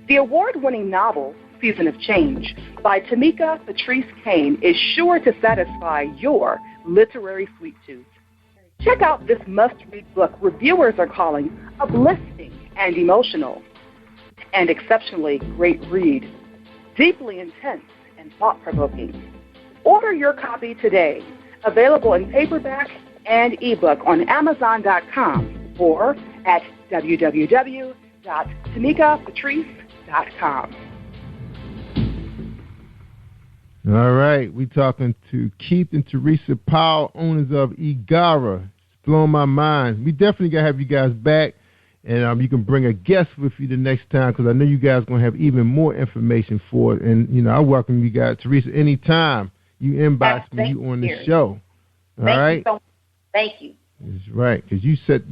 The award-winning novel, Season of Change, by Tamika Patrice Kane, is sure to satisfy your literary sweet tooth. Check out this must-read book reviewers are calling uplifting and emotional. And exceptionally great read, deeply intense and thought-provoking. Order your copy today, available in paperback and ebook on Amazon.com or at www.tamikapatrice.com. All right, we're talking to Keith and Teresa Powell, owners of Igara. It's blowing my mind. We definitely got to have you guys back, and you can bring a guest with you the next time because I know you guys are going to have even more information for it. And, you know, I welcome you guys. Teresa, anytime you inbox me, you on the show. All right? Thank you. That's right, because you set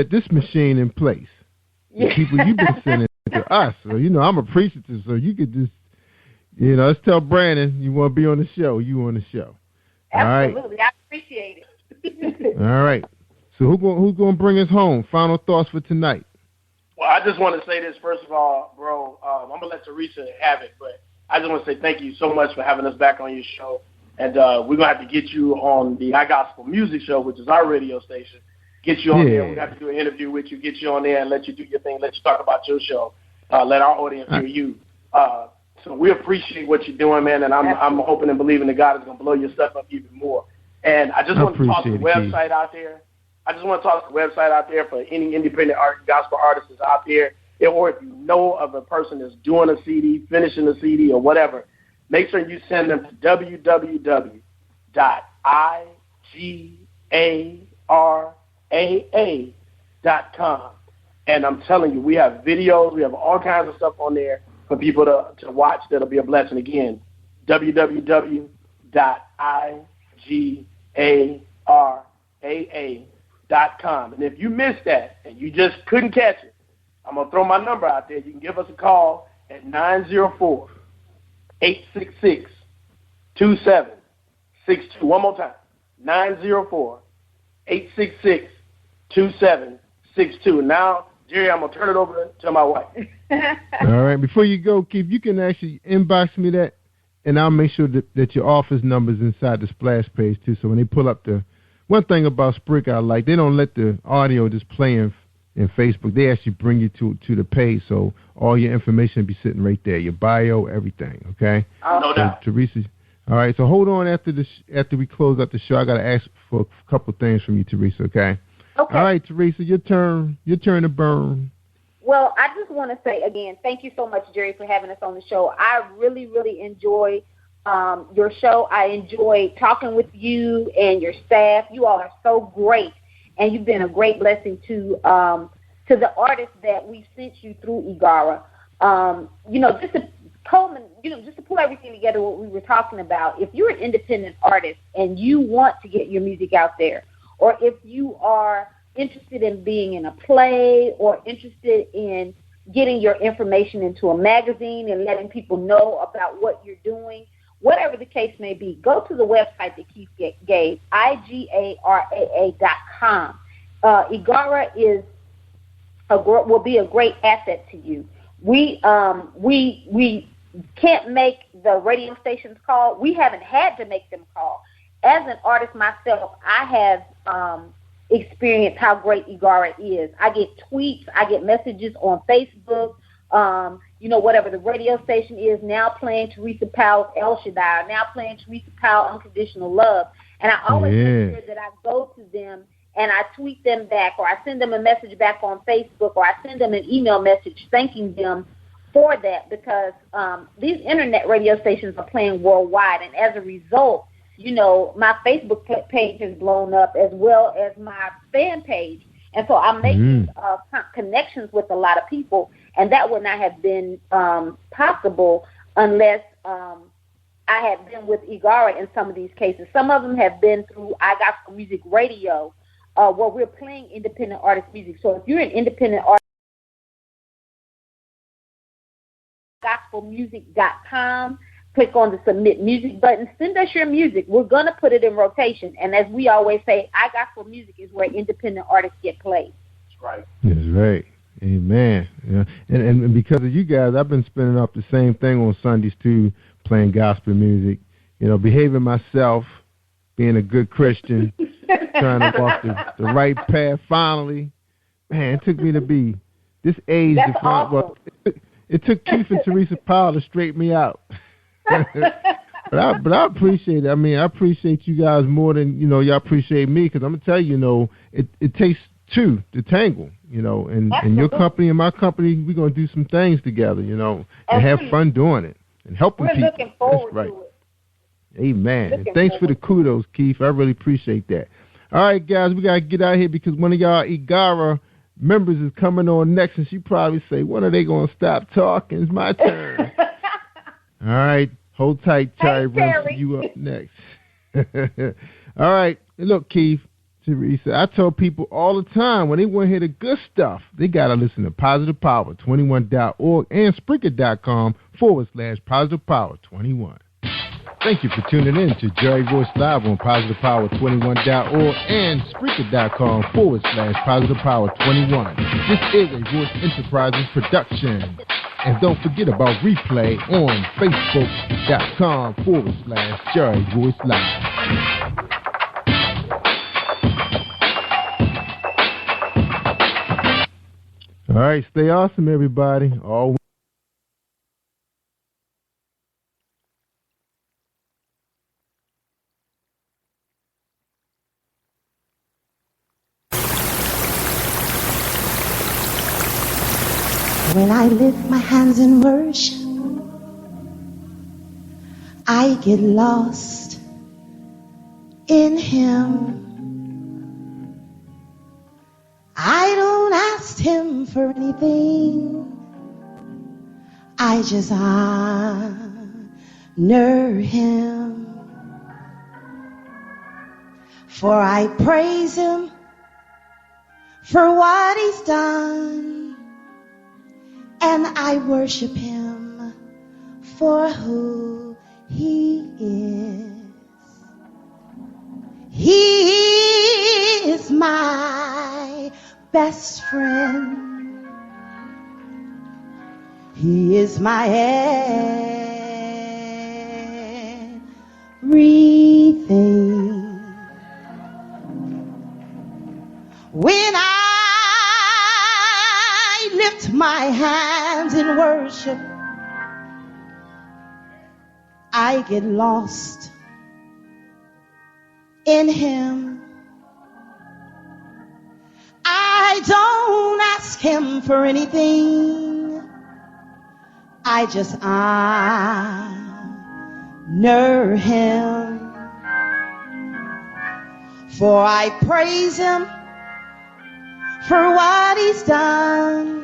this machine in place. The people you've been sending to us. So, you know, I'm appreciative, so you could just, you know, let's tell Brandon you want to be on the show. You on the show. Absolutely. All right. I appreciate it. All right. So who's going to bring us home? Final thoughts for tonight. Well, I just want to say this, first of all, bro. I'm going to let Teresa have it, but I just want to say thank you so much for having us back on your show. And we're going to have to get you on the iGospel Music Show, which is our radio station. Get you on there. We're going to have to do an interview with you, get you on there and let you do your thing, let you talk about your show, let our audience hear you. So we appreciate what you're doing, man, and I'm hoping and believing that God is going to blow your stuff up even more. And I just want to talk to the website out there. I just want to talk to the website out there for any independent gospel artists out there, or if you know of a person that's doing a CD, finishing a CD, or whatever, make sure you send them to www.igaraa.com. And I'm telling you, we have videos, we have all kinds of stuff on there for people to watch that'll be a blessing. Again, www.igaraa.com. And if you missed that and you just couldn't catch it, I'm going to throw my number out there. You can give us a call at 904-866-2762. One more time, 904-866-2762. Now, Jerry, I'm going to turn it over to my wife. All right. Before you go, Keith, you can actually inbox me that, and I'll make sure that your office number is inside the splash page, too. So when they pull up one thing about Spreaker I like, they don't let the audio just play in Facebook. They actually bring you to the page, so all your information will be sitting right there, your bio, everything, okay? No doubt. Teresa, all right, so hold on after we close up the show. I got to ask for a couple things from you, Teresa, okay? Okay. All right, Teresa, your turn to burn. Well, I just want to say again, thank you so much, Jerry, for having us on the show. I really, really enjoy your show. I enjoy talking with you and your staff. You all are so great, and you've been a great blessing to the artists that we've sent you through Igara. Just to pull everything together, what we were talking about. If you're an independent artist and you want to get your music out there, or if you are interested in being in a play or interested in getting your information into a magazine and letting people know about what you're doing, whatever the case may be, go to the website that Keith gave, igaraa.com. Igara will be a great asset to you. We can't make the radio stations call. We haven't had to make them call. As an artist myself, I have experienced how great Igara is. I get tweets, I get messages on Facebook, whatever the radio station is now playing Teresa Powell's El Shaddai, now playing Teresa Powell Unconditional Love. And I always make sure that I go to them and I tweet them back, or I send them a message back on Facebook, or I send them an email message thanking them for that, because these internet radio stations are playing worldwide. And as a result, my Facebook page has blown up as well as my fan page. And so I'm making connections with a lot of people, and that would not have been possible unless I had been with Igara in some of these cases. Some of them have been through iGospel Music Radio, where we're playing independent artist music. So if you're an independent artist, gospelmusic.com. click on the submit music button. Send us your music. We're going to put it in rotation. And as we always say, I Got For Music is where independent artists get played. That's right. That's right. Amen. Yeah. And because of you guys, I've been spinning up the same thing on Sundays too, playing gospel music, behaving myself, being a good Christian, trying to walk the right path finally. Man, it took me to be this age That's to find awesome. It took Keith and Teresa Powell to straighten me out. but I appreciate it. I mean, I appreciate you guys more than, y'all appreciate me, because I'm going to tell you, it takes two to tangle, and your company and my company, we're going to do some things together, and have fun doing it and helping people. We're looking forward That's right. to it. Amen. And thanks for the kudos, Keith. I really appreciate that. All right, guys, we got to get out of here because one of y'all Igara members is coming on next, and she probably say, when are they going to stop talking? It's my turn. All right. Hold tight, Terry. Terry. You up next. All right. Look, Keith, Teresa, I tell people all the time, when they want to hear the good stuff, they got to listen to Positive Power 21.org and Spreaker.com/Positive Power 21. Thank you for tuning in to Jerry Royce Live on Positive Power 21.org and Spreaker.com/Positive Power 21. This is a Royce Enterprises production. And don't forget about replay on Facebook.com/Jerry Royce Live. All right, stay awesome, everybody. All When I lift my hands in worship, I get lost in Him. I don't ask Him for anything. I just honor Him. For I praise Him for what He's done. And I worship Him for who He is. He is my best friend. He is my everything. When I lift my hands in worship, I get lost in Him. I don't ask Him for anything. I just honor Him. For I praise Him for what He's done.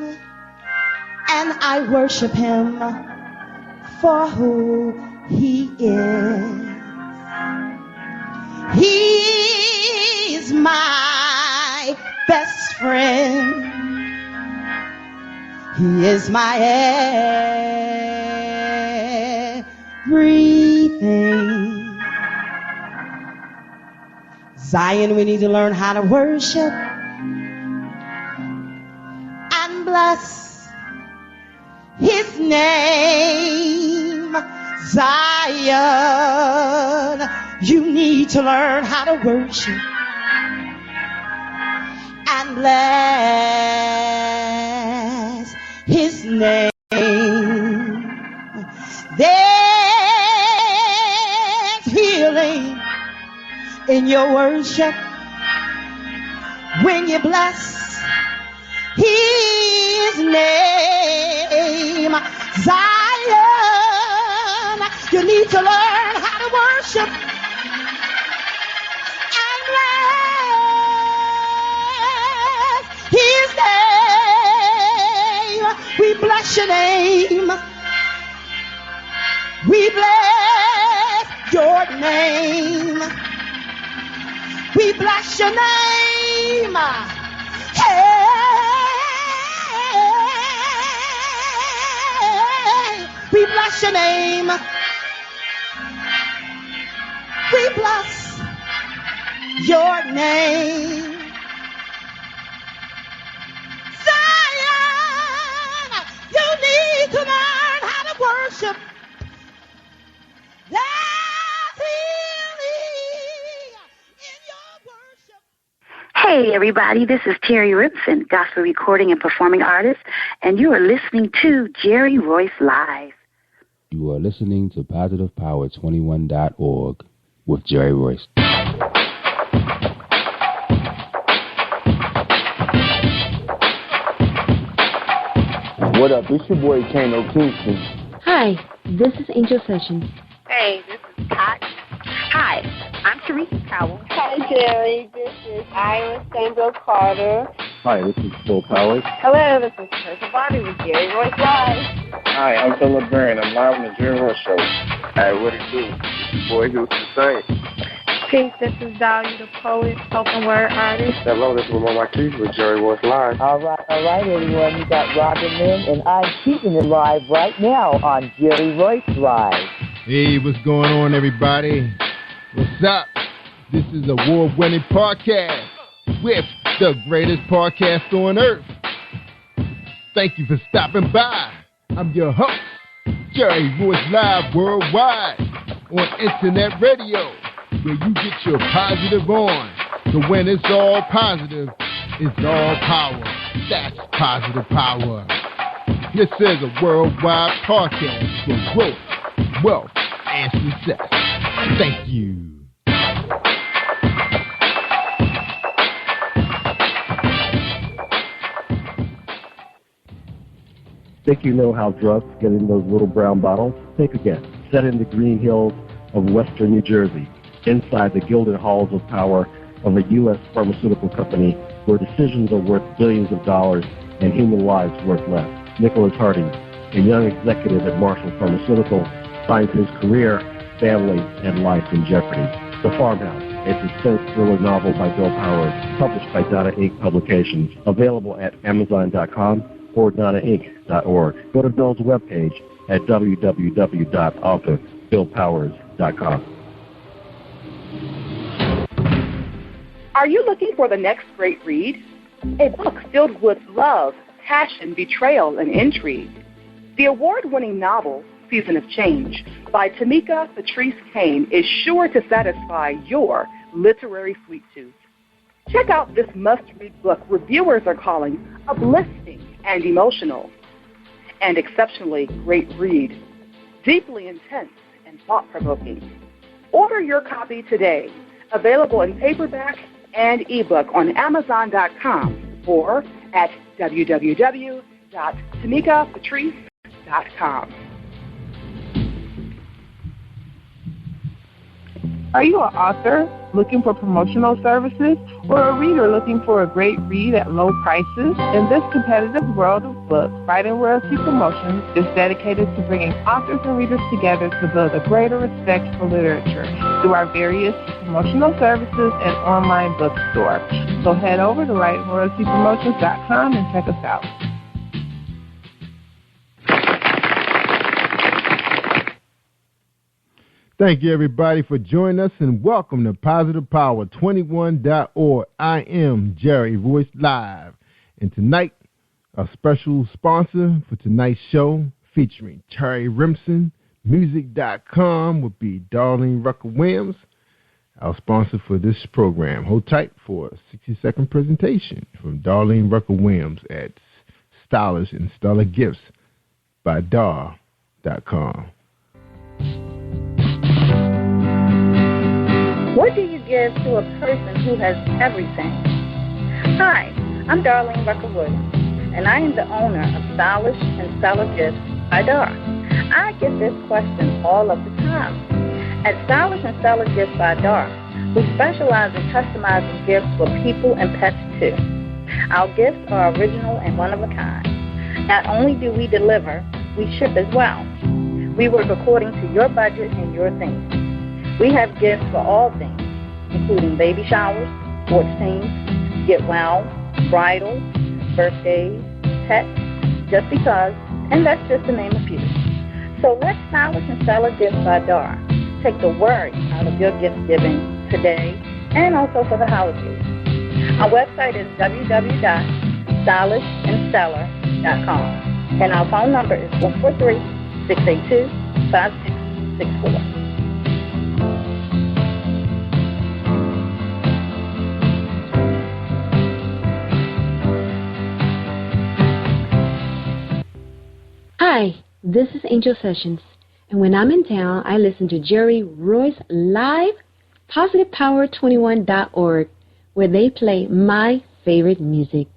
And I worship Him for who He is. He is my best friend. He is my everything. Zion, we need to learn how to worship and bless His name. Zion, you need to learn how to worship and bless His name. There's healing in your worship when you bless His name. Zion, you need to learn how to worship and bless His name. We bless your name. We bless your name. We bless your name. Hey. We bless your name. We bless your name. Zion, you need to learn how to worship. There's healing in your worship. Hey, everybody, this is Terry Ripson, gospel recording and performing artist, and you are listening to Jerry Royce Live. You are listening to PositivePower21.org with Jerry Royce. What up? It's your boy Kano Kingston. Hi, this is Angel Sessions. Hey, this is Pat. Hi, I'm Teresa Powell. Hi, Jerry. This is Ira Stanbro Carter. Hi, this is Phil Powers. Hello, this is Teresa Bobby with Jerry Royce Live. Hi, I'm Philip Barron. I'm live on the Jerry Royce Show. Hey, what it do? It's your boy Houston Saint. Peace, this is Dahlia the poet, spoken word artist. Hello, this is Lamar Marquise with Jerry Royce Live. All right, everyone. You got Robin Lynn, and I'm keeping it live right now on Jerry Royce Live. Hey, what's going on, everybody? What's up? This is award-winning podcast with the greatest podcast on earth. Thank you for stopping by. I'm your host, Jerry Royce Live Worldwide on Internet Radio, where you get your positive on. So when it's all positive, it's all power. That's positive power. This is a worldwide podcast for growth, wealth, and success. Thank you. Think you know how drugs get in those little brown bottles? Think again. Set in the green hills of western New Jersey, inside the gilded halls of power of a U.S. pharmaceutical company where decisions are worth billions of dollars and human lives worth less. Nicholas Harding, a young executive at Marshall Pharmaceutical, finds his career, family, and life in jeopardy. The Farmhouse, a suspense thriller novel by Bill Powers, published by Donna Inc. Publications, available at Amazon.com or DonnaInc.org. Go to Bill's webpage at www.author.BillPowers.com. Are you looking for the next great read? A book filled with love, passion, betrayal, and intrigue. The award-winning novel, Season of Change, by Tamika Patrice Kane, is sure to satisfy your literary sweet tooth. Check out this must-read book reviewers are calling uplifting and emotional, and exceptionally great read, deeply intense and thought-provoking. Order your copy today, available in paperback and ebook on Amazon.com or at www.tamikapatrice.com. Are you an author looking for promotional services or a reader looking for a great read at low prices? In this competitive world of books, Writing Royalty Promotions is dedicated to bringing authors and readers together to build a greater respect for literature through our various promotional services and online bookstore. So head over to WritingRoyaltyPromotions.com and check us out. Thank you, everybody, for joining us, and welcome to PositivePower21.org. I am Jerry Royce Live, and tonight, our special sponsor for tonight's show, featuring Terry Rimson, Music.com, would be Darlene Rucker-Williams, our sponsor for this program. Hold tight for a 60-second presentation from Darlene Rucker-Williams at Stylish and Stellar Gifts by Dar.com. What do you give to a person who has everything? Hi, I'm Darlene Rucker-Williams, and I am the owner of Stylish and Stellar Gifts by Dar. I get this question all of the time. At Stylish and Stellar Gifts by Dar, we specialize in customizing gifts for people and pets too. Our gifts are original and one of a kind. Not only do we deliver, we ship as well. We work according to your budget and your theme. We have gifts for all things, including baby showers, sports teams, get well, bridal, birthdays, pets, just because, and that's just to name a few. So let Stylish and Stellar Gifts by Dar take the worry out of your gift giving today and also for the holidays. Our website is www.stylishandstellar.com. And our phone number is 143-682-5664. Hi, this is Angel Sessions, and when I'm in town, I listen to Jerry Royce Live, PositivePower21.org, where they play my favorite music.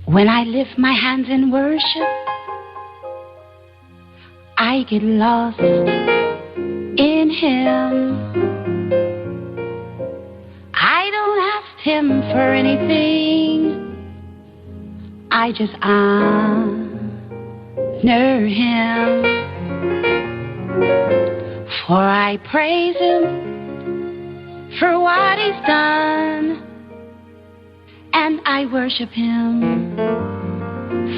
When I lift my hands in worship, I get lost in Him. I don't ask Him for anything, I just honor Him. For I praise Him for what He's done, and I worship Him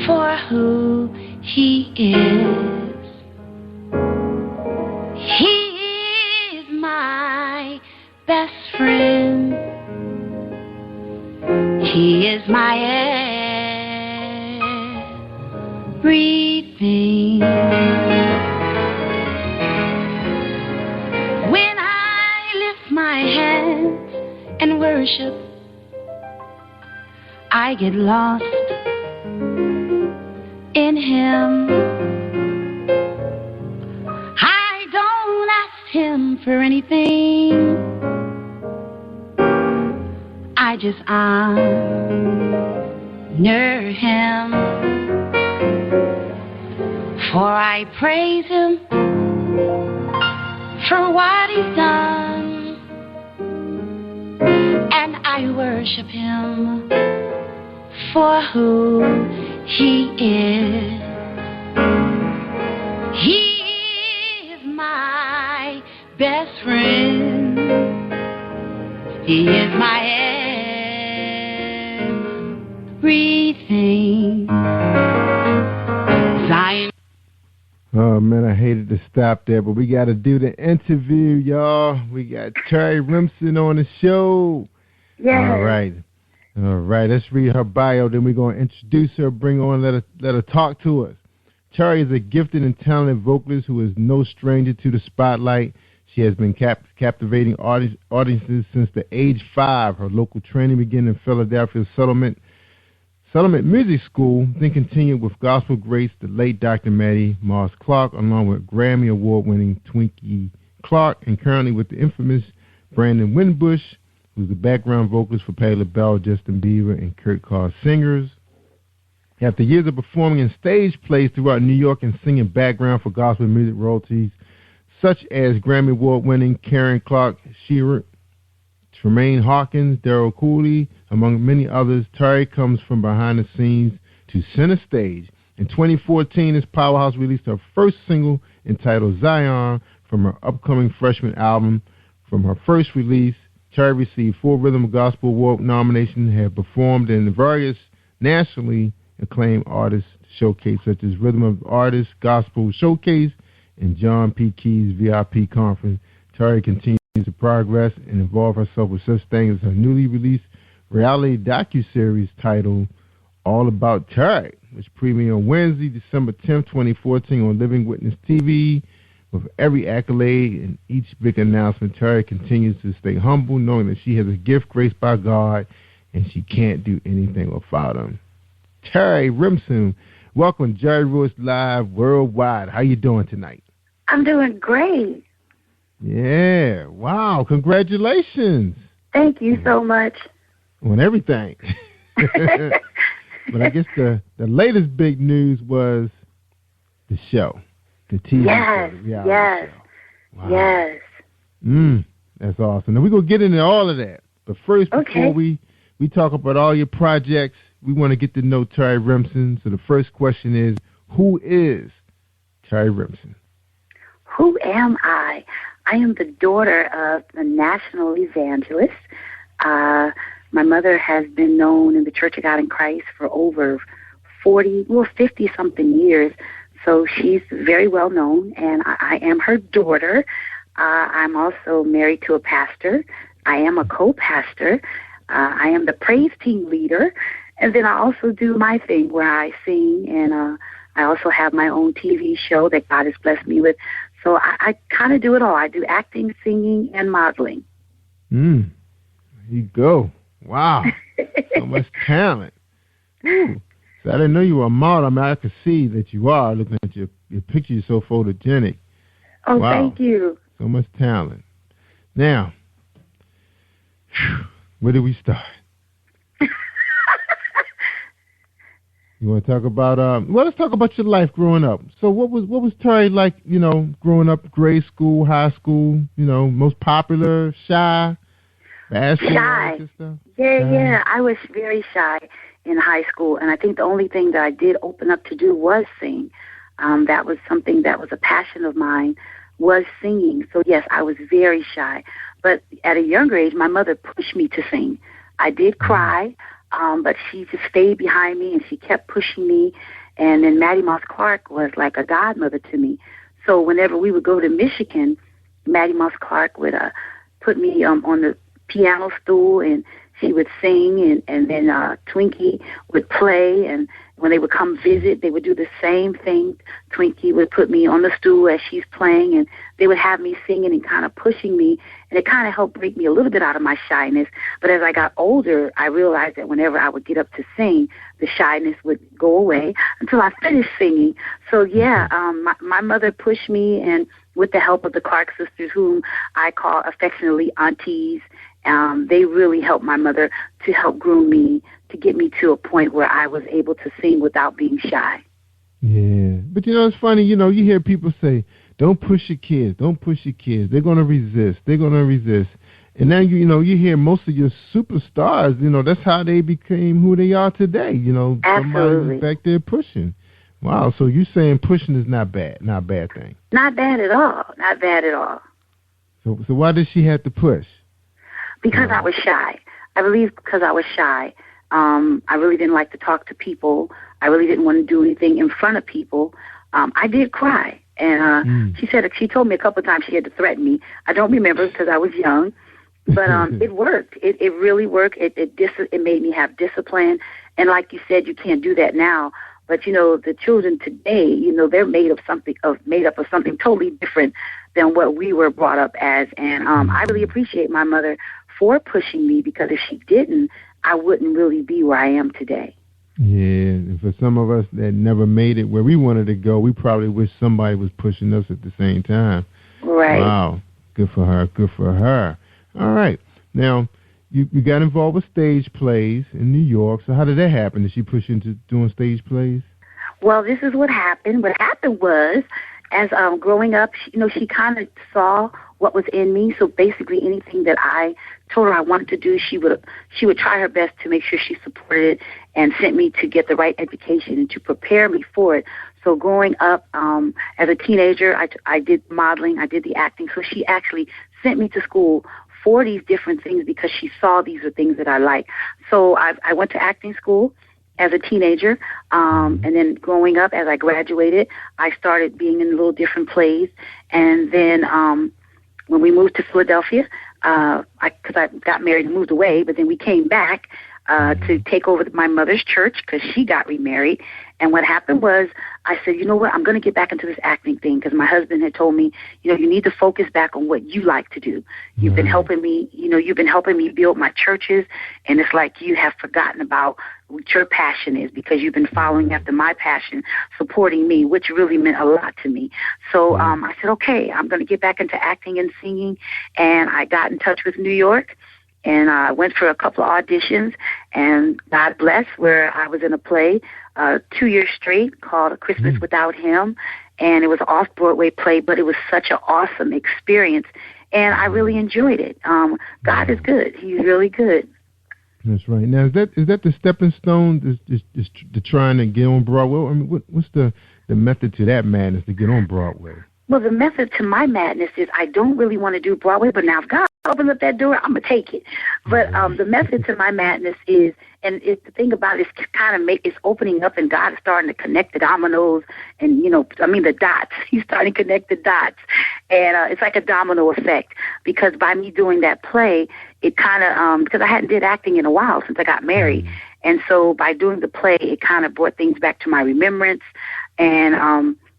for who He is. He is my best friend. He is my everything. When I lift my hands and worship, I get lost in Him. I don't ask Him for anything, I just honor Him. For I praise Him for what He's done, and I worship Him for who He is. He is my best friend. He is my everything. Zion. Oh, man, I hated to stop there, but we got to do the interview, y'all. We got Terry Remsen on the show. Yes. All right. All right, let's read her bio, then we're going to introduce her, bring her on, let her talk to us. Terry is a gifted and talented vocalist who is no stranger to the spotlight. She has been captivating audiences since the age 5. Her local training began in Philadelphia's Settlement Music School, then continued with gospel greats the late Dr. Mattie Moss Clark, along with Grammy Award-winning Twinkie Clark, and currently with the infamous Brandon Winbush, who's the background vocalist for Patti LaBelle, Justin Bieber, and Kurt Carr Singers. After years of performing in stage plays throughout New York and singing background for gospel music royalties, such as Grammy Award-winning Karen Clark Shearer, Tremaine Hawkins, Daryl Cooley, among many others, Terry comes from behind the scenes to center stage. In 2014, this powerhouse released her first single entitled Zion from her upcoming freshman album. From her first release, Terry received 4 Rhythm Gospel Award nominations and have performed in various nationally acclaimed artists showcase such as Rhythm of Artists Gospel Showcase and John P. Key's VIP Conference. Terry continues to progress and involve herself with such things as her newly released reality docuseries titled All About Terry, which premiered on Wednesday, December 10th, 2014 on Living Witness TV. With every accolade and each big announcement, Terry continues to stay humble, knowing that she has a gift graced by God and she can't do anything without Him. Terry Remsen, welcome to Jerry Royce Live Worldwide. How you doing tonight? I'm doing great. Yeah. Wow. Congratulations. Thank you so much. On everything. But I guess the latest big news was the show. The TV show, the reality show. Wow. Yes. That's awesome. Now we're gonna get into all of that. But first, We talk about all your projects. We want to get to know Terry Remsen. So the first question is, who is Terry Remsen? Who am I? I am the daughter of a national evangelist. My mother has been known in the Church of God in Christ for over 50-something years. So she's very well known, and I am her daughter. I'm also married to a pastor. I am a co-pastor. I am the praise team leader. And then I also do my thing where I sing, and I also have my own TV show that God has blessed me with. So I kind of do it all. I do acting, singing, and modeling. There you go. Wow. So much talent. Ooh. So I didn't know you were a model. I mean, I could see that you are looking at your picture. You're so photogenic. Oh, wow. Thank you. So much talent. Now, where do we start? You want to talk about, well, let's talk about your life growing up. So what was Terry like, growing up, grade school, high school, most popular, shy, basketball, shy. Stuff? Yeah, I was very shy in high school, and I think the only thing that I did open up to do was sing. That was something that was a passion of mine, was singing. So yes, I was very shy. But at a younger age, my mother pushed me to sing. I did cry. But she just stayed behind me, and she kept pushing me. And then Maddie Moss Clark was like a godmother to me. So whenever we would go to Michigan, Maddie Moss Clark would put me on the piano stool, and she would sing, and then Twinkie would play. And when they would come visit, they would do the same thing. Twinkie would put me on the stool as she's playing, and they would have me singing and kind of pushing me. And it kind of helped break me a little bit out of my shyness. But as I got older, I realized that whenever I would get up to sing, the shyness would go away until I finished singing. So, yeah, my mother pushed me, and with the help of the Clark sisters, whom I call affectionately aunties, they really helped my mother to help groom me, to get me to a point where I was able to sing without being shy. Yeah. But, it's funny, you hear people say, don't push your kids. Don't push your kids. They're going to resist. They're going to resist. And now, you hear most of your superstars, that's how they became who they are today. Absolutely. Somebody's back there pushing. Wow. So you're saying pushing is not bad, not a bad thing. Not bad at all. Not bad at all. So why did she have to push? Because I was shy. I believe because I was shy. I really didn't like to talk to people. I really didn't want to do anything in front of people. I did cry. And she told me a couple of times she had to threaten me. I don't remember because I was young, but it worked. It really worked. It made me have discipline. And like you said, you can't do that now. But the children today, they're made up of something totally different than what we were brought up as. And I really appreciate my mother for pushing me, because if she didn't, I wouldn't really be where I am today. Yeah, and for some of us that never made it where we wanted to go, we probably wish somebody was pushing us at the same time. Right. Wow. Good for her. Good for her. All right. Now, you got involved with stage plays in New York. So how did that happen? Did she push you into doing stage plays? Well, this is what happened. What happened was, as growing up, she kind of saw what was in me. So basically anything that I told her I wanted to do, she would try her best to make sure she supported it and sent me to get the right education and to prepare me for it. So growing up as a teenager, I did modeling, I did the acting. So she actually sent me to school for these different things because she saw these are things that I like. So I went to acting school as a teenager, and then growing up, as I graduated, I started being in little different plays. And then when we moved to Philadelphia, because I got married and moved away, but then we came back to take over my mother's church because she got remarried. And what happened was I said, you know what, I'm going to get back into this acting thing because my husband had told me, you need to focus back on what you like to do. You've been helping me, you've been helping me build my churches, and it's like you have forgotten about what your passion is because you've been following after my passion, supporting me, which really meant a lot to me. So I said, okay, I'm going to get back into acting and singing, and I got in touch with New York. And I went for a couple of auditions, and God bless, where I was in a play 2 years straight called A Christmas Without Him, and it was an off-Broadway play, but it was such an awesome experience, and I really enjoyed it. God is good. He's really good. That's right. Now, is that the stepping stone to trying to get on Broadway? I mean, what's the method to that madness to get on Broadway? Well, the method to my madness is I don't really want to do Broadway, but now if God opens up that door, I'm going to take it. But the method to my madness is, and it's the thing about it, it's kind of it's opening up, and God is starting to connect the dominoes and, the dots. He's starting to connect the dots. And it's like a domino effect, because by me doing that play, it kind of, because I hadn't did acting in a while since I got married. And so by doing the play, it kind of brought things back to my remembrance. And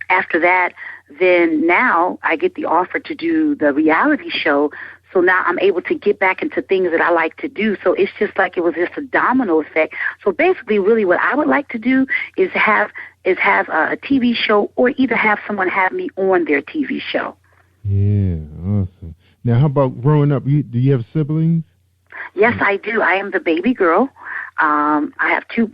after that, then now I get the offer to do the reality show. So now I'm able to get back into things that I like to do. So it's just like it was just a domino effect. So basically, really what I would like to do is have a TV show, or either have someone have me on their TV show. Yeah, awesome. Now, how about growing up? Do you have siblings? Yes, I do. I am the baby girl. I had two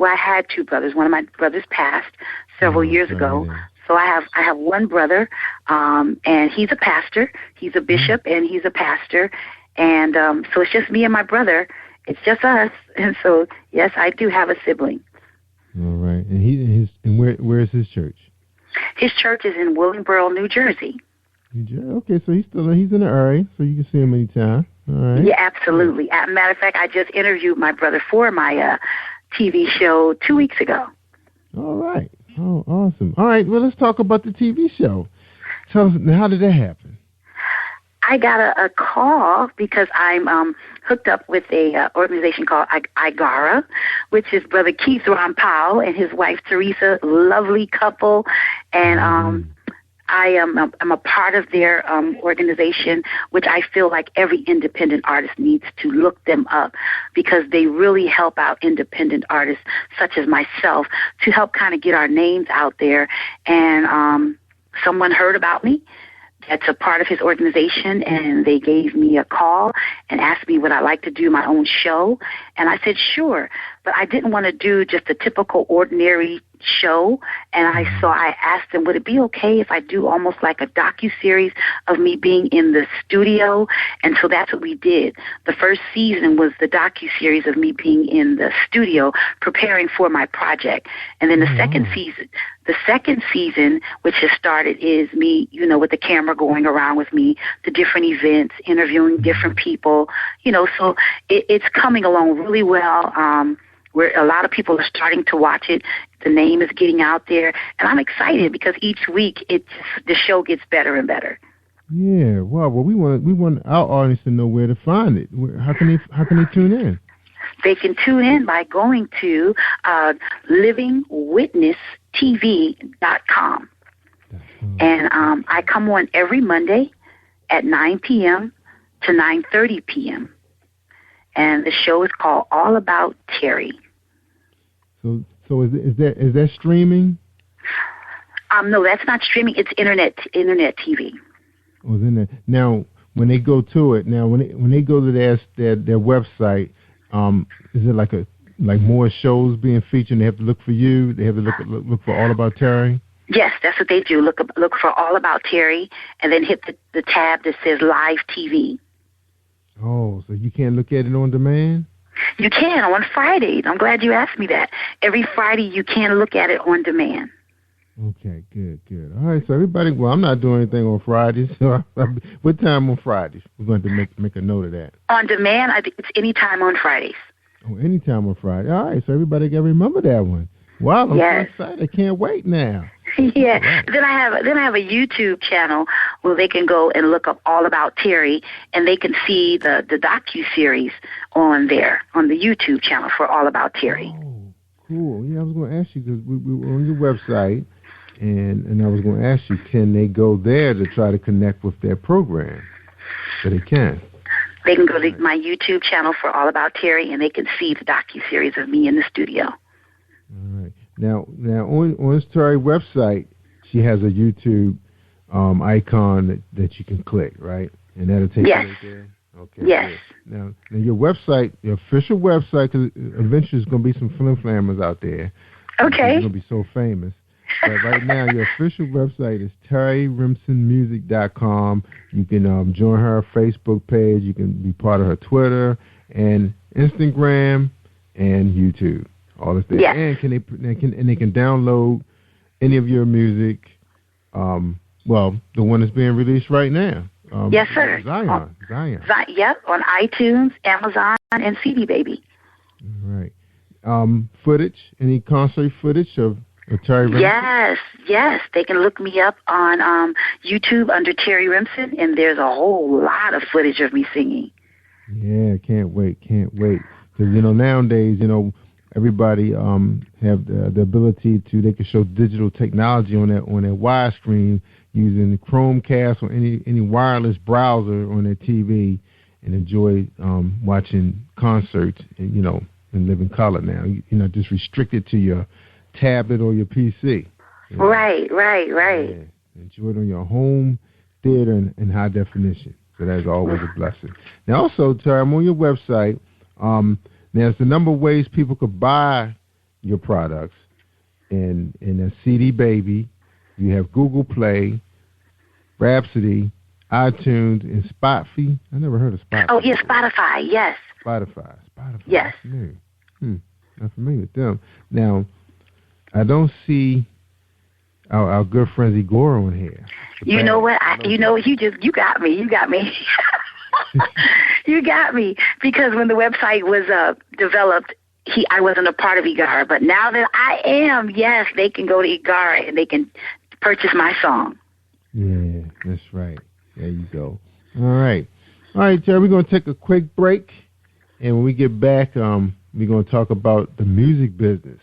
brothers. One of my brothers passed several years ago. So I have one brother, and he's a pastor. He's a bishop, and he's a pastor. And so it's just me and my brother. It's just us. And so, yes, I do have a sibling. All right. And where is his church? His church is in Willingboro, New Jersey. Okay, so he's in the area, so you can see him anytime. All right. Yeah, absolutely. As a matter of fact, I just interviewed my brother for my TV show 2 weeks ago. All right. Oh, awesome. All right, well, let's talk about the TV show. Tell us, how did that happen? I got a call because I'm hooked up with a organization called IGARA, which is Brother Keith Ron Powell and his wife Teresa, lovely couple. And I'm a part of their organization, which I feel like every independent artist needs to look them up, because they really help out independent artists such as myself to help kind of get our names out there. And someone heard about me that's a part of his organization, and they gave me a call and asked me would I like to do my own show. And I said, sure. But I didn't want to do just a typical ordinary show. And I asked them, would it be okay if I do almost like a docuseries of me being in the studio? And so that's what we did. The first season was the docuseries of me being in the studio preparing for my project. And then the second season, which has started, is me, with the camera going around with me to different events, interviewing different people, so it's coming along really well. Where a lot of people are starting to watch it. The name is getting out there, and I'm excited because each week the show gets better and better. Yeah, well, we want our audience to know where to find it. How can they tune in? They can tune in by going to livingwitnesstv.com, and I come on every Monday at 9 p.m. to 9:30 p.m. And the show is called All About Terry. So is that streaming? No, that's not streaming. It's internet TV. Oh, it's internet. Now, when they go to it, when they go to their website, is it like more shows being featured? They have to look for you. They have to look for All About Terry. Yes, that's what they do. Look for All About Terry, and then hit the tab that says Live TV. Oh, so you can't look at it on demand? You can on Fridays. I'm glad you asked me that. Every Friday you can look at it on demand. Okay, good. All right, so everybody, well, I'm not doing anything on Fridays. So what time on Fridays? We're going to make a note of that. On demand, I think it's any time on Fridays. Oh, any time on Friday. All right, so everybody got to remember that one. Wow, I'm so excited. I can't wait now. Yeah. Right. Then I have a YouTube channel where they can go and look up All About Terry, and they can see the docuseries on there on the YouTube channel for All About Terry. Oh, cool. Yeah, I was going to ask you because we were on your website, and I was going to ask you, can they go there to try to connect with their program? So they can. They can go to my YouTube channel for All About Terry, and they can see the docuseries of me in the studio. All right. Now on Terry's website, she has a YouTube icon that you can click, right? And that'll take you right there. Okay. Yes. Good. Now your website, the official website, because eventually there's going to be some flim-flammers out there. Okay. You're going to be so famous. But right now, your official website is terryremsenmusic.com. You can join her Facebook page. You can be part of her Twitter and Instagram. and YouTube. All is there. Yes. And they can download any of your music. Well, the one that's being released right now. Yes, sir. Zion. Yep, on iTunes, Amazon, and CD Baby. All right. Footage, any concert footage of Terry Remsen? Yes. They can look me up on YouTube under Terry Remsen, and there's a whole lot of footage of me singing. Yeah, can't wait. Because, nowadays, everybody have the ability they can show digital technology on their widescreen using Chromecast or any wireless browser on their TV and enjoy watching concerts and live in color now. You're not just restricted to your tablet or your PC. Right. Yeah. Enjoy it on your home theater in high definition. So that's always a blessing. Now also, Terry, I'm on your website. There's a number of ways people could buy your products in a CD Baby. You have Google Play, Rhapsody, iTunes, and Spotify. I never heard of Spotify. Oh, yeah, Spotify, yes. Spotify. Yes. Not familiar with them. Now, I don't see our good friend Igor on here. You know what? You got me. You got me. Because when the website was developed, I wasn't a part of Igara. But now that I am, yes, they can go to Igara and they can purchase my song. Yeah, that's right. There you go. All right, Terry, we're going to take a quick break. And when we get back, we're going to talk about the music business,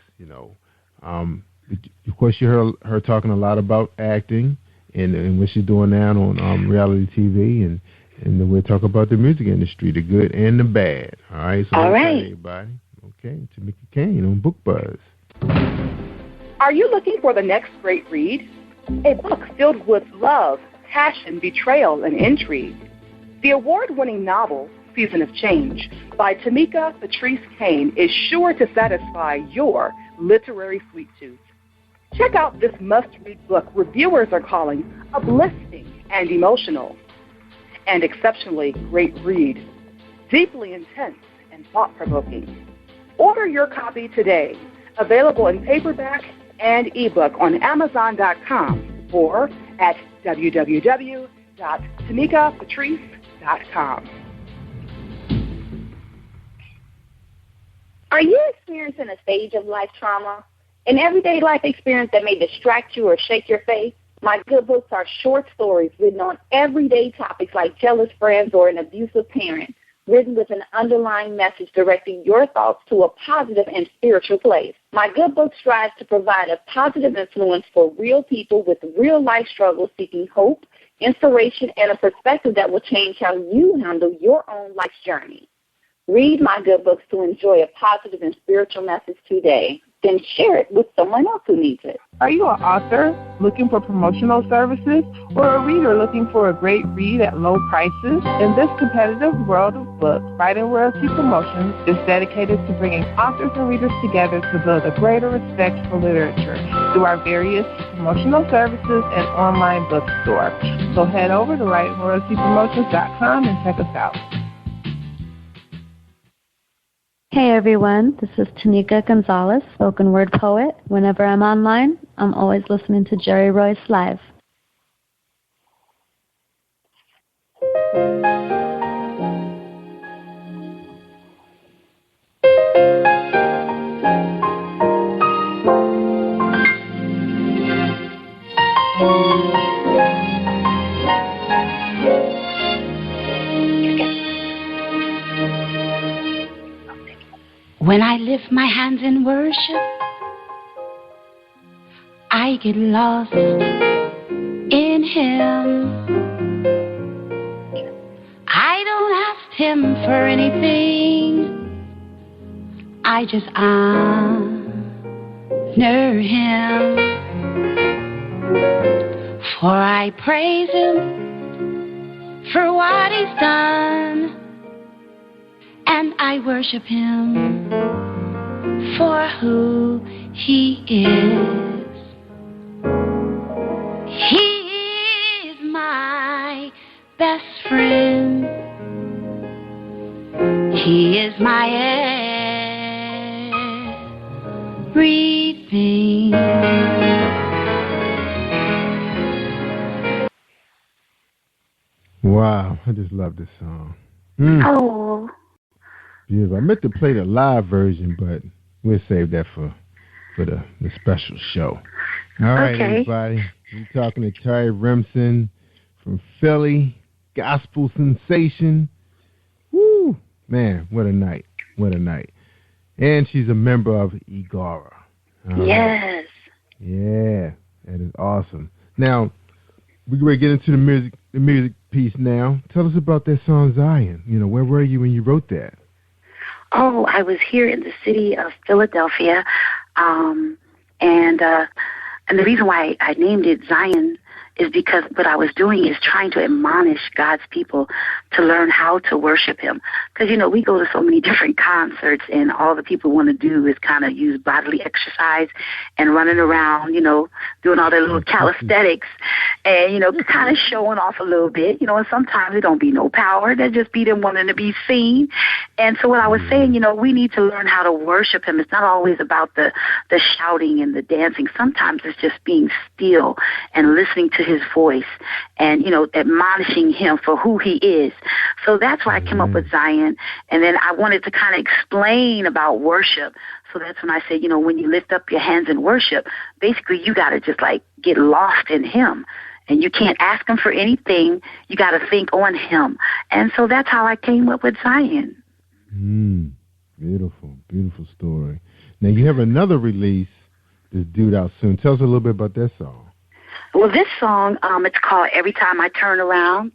Of course, you heard her talking a lot about acting and what she's doing now on reality TV, and then we'll talk about the music industry, the good and the bad. All right? So all right. Everybody. Okay, Tamika Kane on Book Buzz. Are you looking for the next great read? A book filled with love, passion, betrayal, and intrigue. The award-winning novel, Season of Change, by Tamika Patrice Kane is sure to satisfy your literary sweet tooth. Check out this must-read book reviewers are calling uplifting and emotional. And exceptionally great read, deeply intense and thought-provoking. Order your copy today, available in paperback and ebook on Amazon.com or at www.tamikapatrice.com. Are you experiencing a stage of life trauma? An everyday life experience that may distract you or shake your faith? My good books are short stories written on everyday topics like jealous friends or an abusive parent, written with an underlying message directing your thoughts to a positive and spiritual place. My good book strives to provide a positive influence for real people with real-life struggles seeking hope, inspiration, and a perspective that will change how you handle your own life's journey. Read my good books to enjoy a positive and spiritual message today. Then share it with someone else who needs it. Are you an author looking for promotional services or a reader looking for a great read at low prices? In this competitive world of books, Writing Royalty Promotions is dedicated to bringing authors and readers together to build a greater respect for literature through our various promotional services and online bookstore. So head over to WritingRoyaltyPromotions.com and check us out. Hey everyone, this is Tanika Gonzalez, spoken word poet. Whenever I'm online, I'm always listening to jerry-royce-live. When I lift my hands in worship, I get lost in Him. I don't ask Him for anything, I just honor Him. For I praise Him for what He's done, and I worship Him for who He is. He is my best friend. He is my Wow, I just love this song. Oh. Beautiful. I meant to play the live version, but we'll save that for the special show. All right, everybody. We're talking to Terry Remsen from Philly, gospel sensation. Woo! Man, what a night. What a night. And she's a member of Igara. Yes. Yeah, that is awesome. Now, we're going to get into the music piece now. Tell us about that song, Zion. You know, where were you when you wrote that? Oh, I was here in the city of Philadelphia, and the reason why I named it Zion is because what I was doing is trying to admonish God's people to learn how to worship Him. Because, you know, we go to so many different concerts, and all the people want to do is kind of use bodily exercise and running around, you know, doing all their little calisthenics and, you know, kind of showing off a little bit, you know, and sometimes it don't be no power. That just be them wanting to be seen. And so what I was saying, you know, we need to learn how to worship Him. It's not always about the shouting and the dancing. Sometimes it's just being still and listening to His voice and, you know, admonishing Him for who He is. So that's why I came up with Zion. And then I wanted to kind of explain about worship. So that's when I said, you know, when you lift up your hands in worship, basically you got to just like get lost in Him. And you can't ask Him for anything. You got to think on Him. And so that's how I came up with Zion. Beautiful, beautiful story. Now you have another release that's due out soon. Tell us a little bit about that song. Well, this song, it's called Every Time I Turn Around.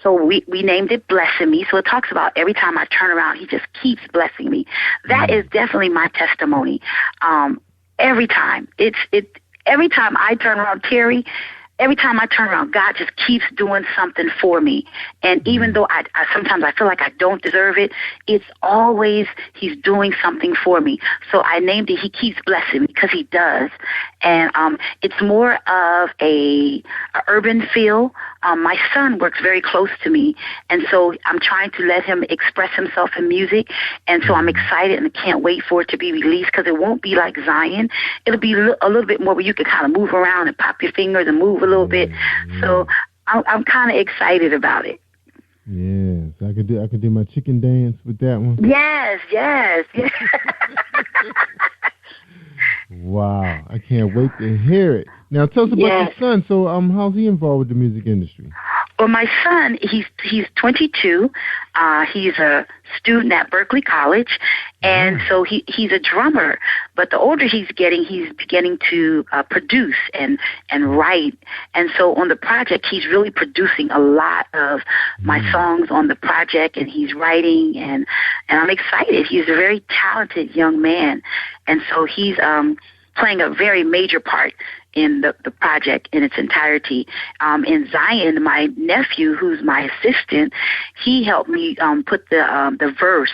So we named it Blessing Me. So it talks about every time I turn around, He just keeps blessing me. That is definitely my testimony. Every time. Every time I turn around, Terry, every time I turn around, God just keeps doing something for me. And even though I sometimes I feel like I don't deserve it, it's always He's doing something for me. So I named it He Keeps Blessing Me because He does. And it's more of a urban feel. My son works very close to me, and so I'm trying to let him express himself in music. And so I'm excited and can't wait for it to be released because it won't be like Zion. It'll be a little bit more where you can kind of move around and pop your fingers and move a little bit. So I'm kind of excited about it. Yeah, so I could do my chicken dance with that one. Yes. Wow, I can't wait to hear it. Now tell us about your son. So how's he involved with the music industry? Well, my son, he's 22. He's a student at Berkeley College, and so he's a drummer. But the older he's beginning to produce and write. And so on the project, he's really producing a lot of my songs on the project, and he's writing, and I'm excited. He's a very talented young man, and so he's playing a very major part in the project in its entirety. In Zion, my nephew, who's my assistant, he helped me put the verse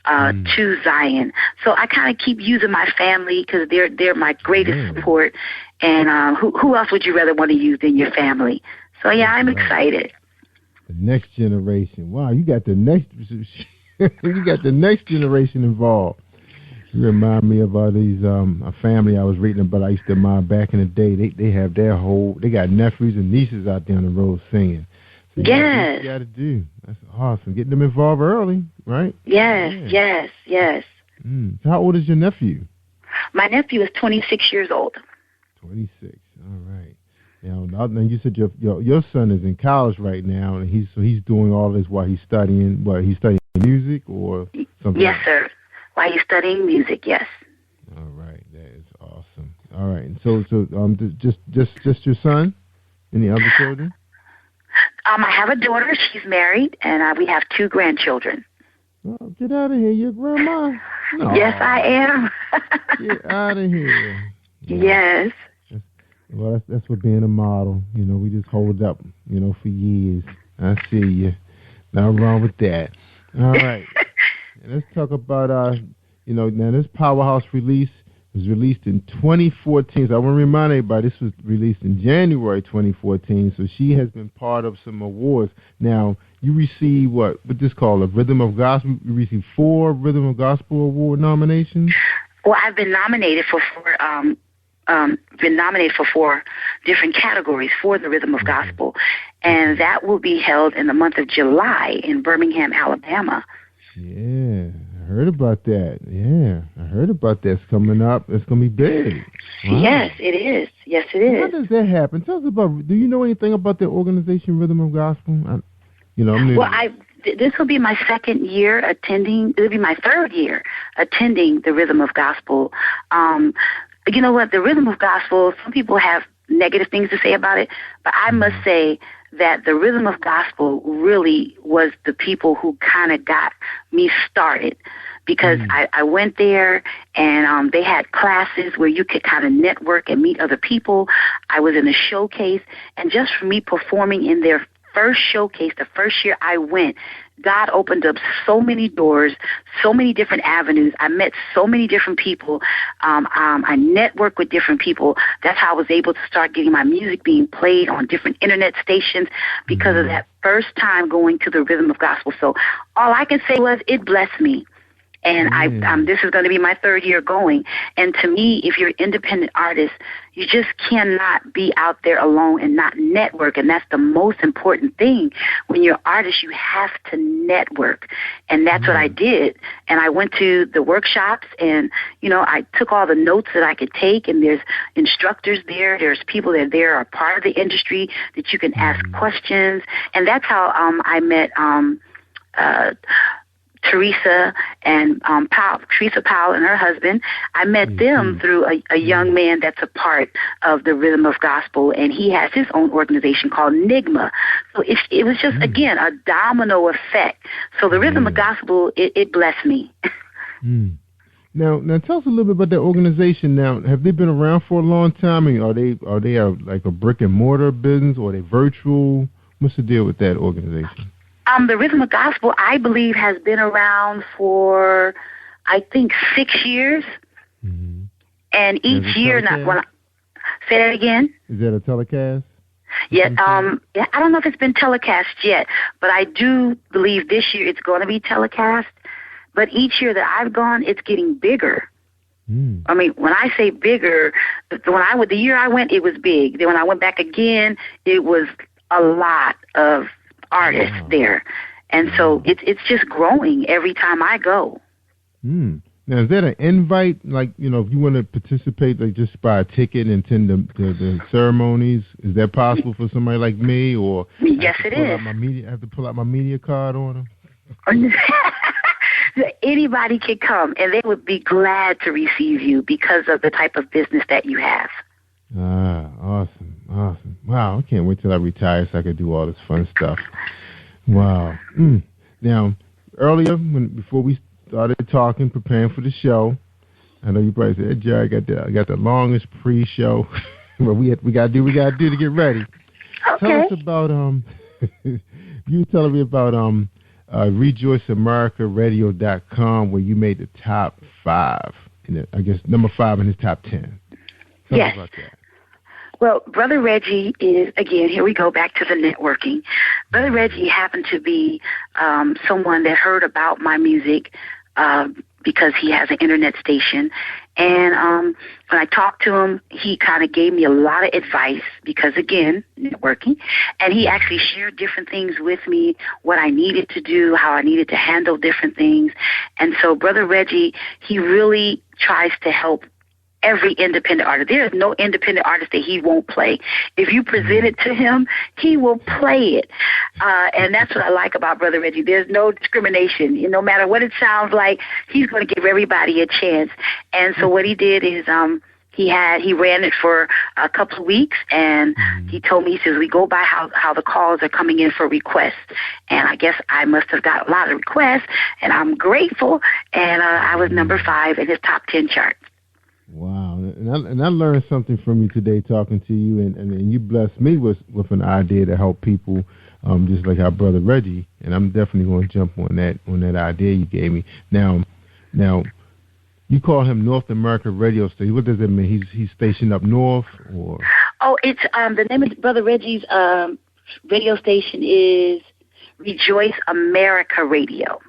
to Zion. So I kind of keep using my family because they're my greatest support. And who else would you rather want to use than your family? So yeah, I'm excited. The next generation. Wow, you got the next generation involved. You remind me of all these a family I was reading about. I used to admire back in the day. They have they got nephews and nieces out there on the road singing. So yes, you got to do. That's awesome. Getting them involved early, right? Yes. So how old is your nephew? My nephew is 26 years old. 26. All right. Now you said your son is in college right now, and he's doing all this while he's studying. What, he's studying music or something? Yes, sir. While he's studying music, yes. All right, that is awesome. All right, and so just your son? Any other children? I have a daughter. She's married, and we have 2 grandchildren. Oh, get out of here, your grandma. No. Yes, I am. Get out of here. Yes. Well, that's what being a model. You know, we just hold up, for years. I see you. Nothing wrong with that. All right. Let's talk about, now this Powerhouse release was released in 2014. So I want to remind everybody this was released in January 2014. So she has been part of some awards. Now, you received what this called a Rhythm of Gospel. You received 4 Rhythm of Gospel Award nominations? Well, I've been nominated for 4 been nominated for 4 different categories for the Rhythm of Gospel, and that will be held in the month of July in Birmingham, Alabama. Yeah, I heard about that. Yeah, I heard about that. It's coming up. It's going to be big. Wow. Yes, it is. Yes, it is. How does that happen? Tell us about, do you know anything about the organization Rhythm of Gospel? This will be my second year attending. It will be my third year attending the Rhythm of Gospel. You know what? The Rhythm of Gospel, some people have negative things to say about it, but I must say that the Rhythm of Gospel really was the people who kind of got me started, because I went there and they had classes where you could kind of network and meet other people. I was in a showcase, and just for me performing in their first showcase, the first year I went, God opened up so many doors, so many different avenues. I met so many different people. I networked with different people. That's how I was able to start getting my music being played on different internet stations because of that first time going to the Rhythm of Gospel. So all I can say was it blessed me. And this is going to be my third year going. And to me, if you're an independent artist, you just cannot be out there alone and not network. And that's the most important thing. When you're an artist, you have to network. And that's what I did. And I went to the workshops and, I took all the notes that I could take. And there's instructors there. There's people that are part of the industry that you can ask questions. And that's how I met Teresa and Teresa Powell and her husband. I met them through a young man that's a part of the Rhythm of Gospel, and he has his own organization called Nigma. So it was just, again, a domino effect. So the Rhythm of Gospel, it blessed me. Now tell us a little bit about that organization. Now, have they been around for a long time? I mean, are they like a brick and mortar business, or are they virtual? What's the deal with that organization? The Rhythm of Gospel, I believe, has been around for, I think, 6 years. And each year, say that again. Is that a telecast? Yeah, I don't know if it's been telecast yet, but I do believe this year it's going to be telecast. But each year that I've gone, it's getting bigger. I mean, when I say bigger, the year I went, it was big. Then when I went back again, it was a lot of artists there, and so it's just growing every time I go. Now, is that an invite? Like, if you want to participate, like just buy a ticket and attend the ceremonies, is that possible for somebody like me? Or yes, it is. I have to pull out my media card on them. Anybody can come, and they would be glad to receive you because of the type of business that you have. Awesome. Wow, I can't wait till I retire so I can do all this fun stuff. Wow. Now, earlier, before we started talking, preparing for the show, I know you probably said, hey, Jerry, I got the longest pre-show. But we got to do to get ready. Okay. Tell us about, you were telling me about RadioCast, where you made the top 5, I guess number 5 in his top 10. Tell us about that. Well, Brother Reggie is, again, here we go back to the networking. Brother Reggie happened to be someone that heard about my music because he has an internet station. And when I talked to him, he kind of gave me a lot of advice because, again, networking. And he actually shared different things with me, what I needed to do, how I needed to handle different things. And so Brother Reggie, he really tries to help every independent artist. There is no independent artist that he won't play. If you present it to him, he will play it. And that's what I like about Brother Reggie. There's no discrimination. No matter what it sounds like, he's going to give everybody a chance. And so what he did is he ran it for a couple of weeks, and he told me, he says, we go by how the calls are coming in for requests. And I guess I must have got a lot of requests, and I'm grateful. And I was number 5 in his top 10 chart. Wow, and I learned something from you today talking to you, and you blessed me with an idea to help people, just like our brother Reggie, and I'm definitely going to jump on that idea you gave me. Now, you call him North America Radio Station. What does that mean? He's stationed up north, or? Oh, it's the name of Brother Reggie's radio station is Rejoice America Radio.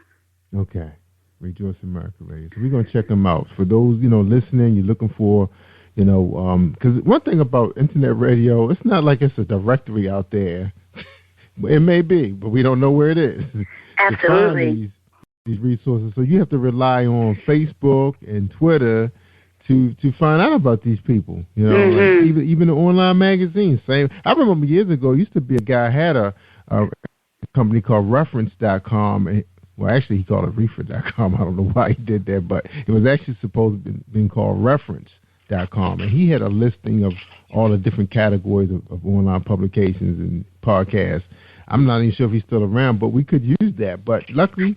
Okay. Rejoice America Radio. So we're going to check them out. For those, listening, you're looking for, You know, because one thing about internet radio, it's not like it's a directory out there. It may be, but we don't know where it is. Absolutely. To find these resources. So you have to rely on Facebook and Twitter to find out about these people. You know, like even the online magazines. Same. I remember years ago, used to be a guy had a company called Reference.com. Well, actually, he called it Reefer.com. I don't know why he did that, but it was actually supposed to have been called Reference.com. And he had a listing of all the different categories of online publications and podcasts. I'm not even sure if he's still around, but we could use that. But luckily,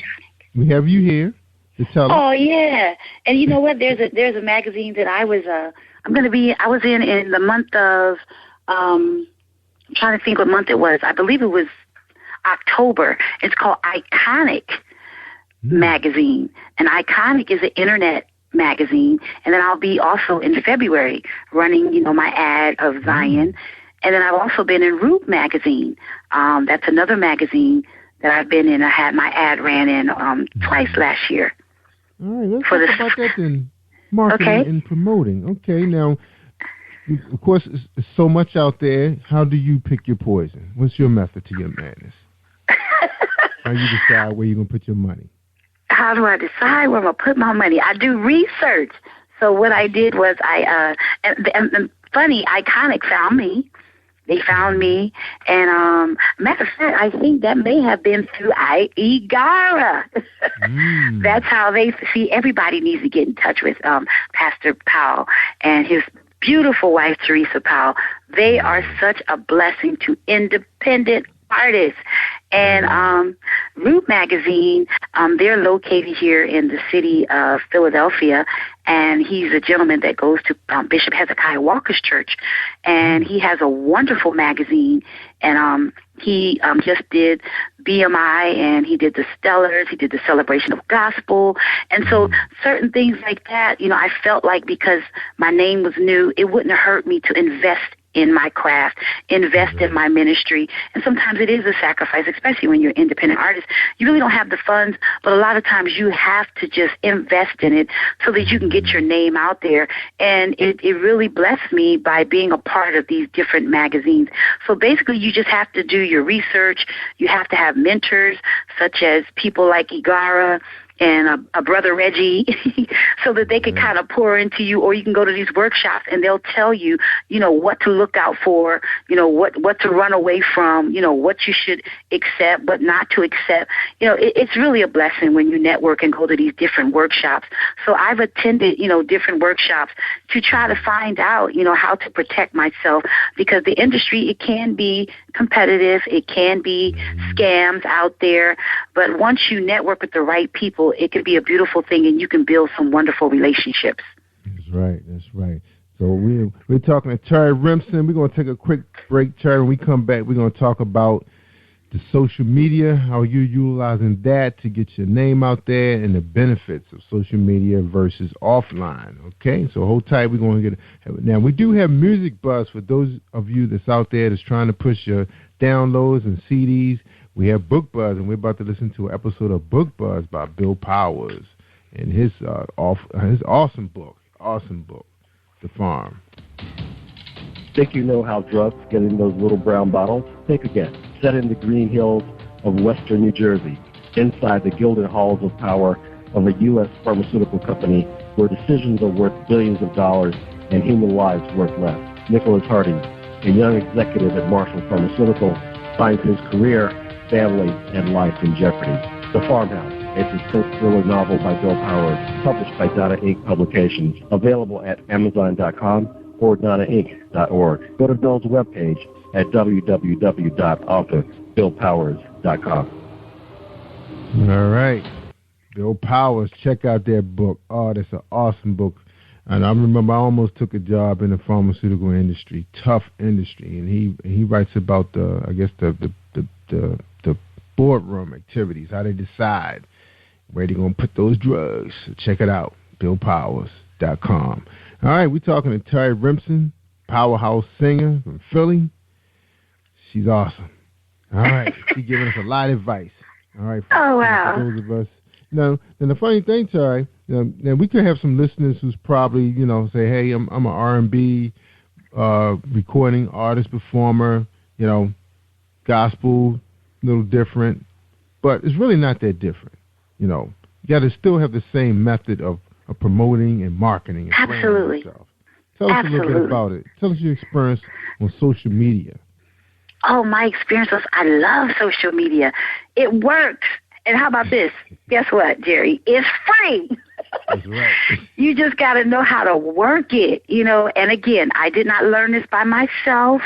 we have you here to tell us. Oh, yeah. And you know what? There's a magazine that I was in the month of, I'm trying to think what month it was. I believe it was October. It's called Iconic Magazine. And Iconic is an internet magazine. And then I'll be also in February running, you know, my ad of Zion. And then I've also been in Root Magazine. That's another magazine that I've been in. I had my ad ran in twice last year. All right, let's talk about that then. Marketing and promoting. Okay, now, of course, there's so much out there. How do you pick your poison? What's your method to your madness? How you decide where you're going to put your money? How do I decide where I'm going to put my money? I do research. So what I did was and funny, Iconic found me. They found me, and matter of fact, I think that may have been through Igara. That's how they see. Everybody needs to get in touch with Pastor Powell and his beautiful wife, Teresa Powell. They are such a blessing to independent artists. And Root Magazine, they're located here in the city of Philadelphia, and he's a gentleman that goes to Bishop Hezekiah Walker's church, and he has a wonderful magazine, and he just did BMI, and he did the Stellars, he did the Celebration of Gospel, and so certain things like that, you know, I felt like because my name was new, it wouldn't hurt me to invest in my craft, invest in my ministry. And sometimes it is a sacrifice, especially when you're an independent artist. You really don't have the funds, but a lot of times you have to just invest in it so that you can get your name out there. And it really blessed me by being a part of these different magazines. So basically you just have to do your research. You have to have mentors, such as people like Igara and a brother Reggie, so that they can kind of pour into you, or you can go to these workshops and they'll tell you, you know, what to look out for, you know, what to run away from, you know, what you should accept, what not to accept. You know, it's really a blessing when you network and go to these different workshops. So I've attended, you know, different workshops to try to find out, you know, how to protect myself, because the industry, it can be competitive, it can be scams out there, but once you network with the right people, it can be a beautiful thing, and you can build some wonderful relationships. That's right. That's right. So we're talking to Terry Remsen. We're going to take a quick break, Terry. When we come back, we're going to talk about the social media, how you're utilizing that to get your name out there, and the benefits of social media versus offline. Okay, so hold tight. We're going to get now. We do have Music Buzz for those of you that's out there that's trying to push your downloads and CDs. We have Book Buzz, and we're about to listen to an episode of Book Buzz by Bill Powers and his awesome book, The Farm. Think you know how drugs get in those little brown bottles? Think again. Set in the green hills of western New Jersey, inside the gilded halls of power of a U.S. pharmaceutical company where decisions are worth billions of dollars and human lives worth less. Nicholas Hardy, a young executive at Marshall Pharmaceutical, finds his career, family, and life in jeopardy. The Farmhouse, a suspense thriller novel by Bill Powers, published by Donna Inc. Publications, available at Amazon.com or DonnaInc.org. Go to Bill's webpage at www.authorBillPowers.com. All right. Bill Powers, check out that book. Oh, that's an awesome book. And I remember I almost took a job in the pharmaceutical industry, tough industry, and he writes about the boardroom activities, how they decide where they're going to put those drugs. So check it out, BillPowers.com. All right, we're talking to Terry Remsen, powerhouse singer from Philly. She's awesome. All right, she's giving us a lot of advice. All right, oh wow, for those of us. Now, and the funny thing, Terry, Now we could have some listeners who's probably, say, hey, I'm an R&B recording artist, performer, gospel, a little different, but it's really not that different. You got to still have the same method of promoting and marketing and Absolutely. yourself. Tell us a little bit about it. Tell us your experience on social media. Oh, my experience was I love social media. It works. And how about this? Guess what, Jerry? It's free. That's right. You just got to know how to work it, And again, I did not learn this by myself.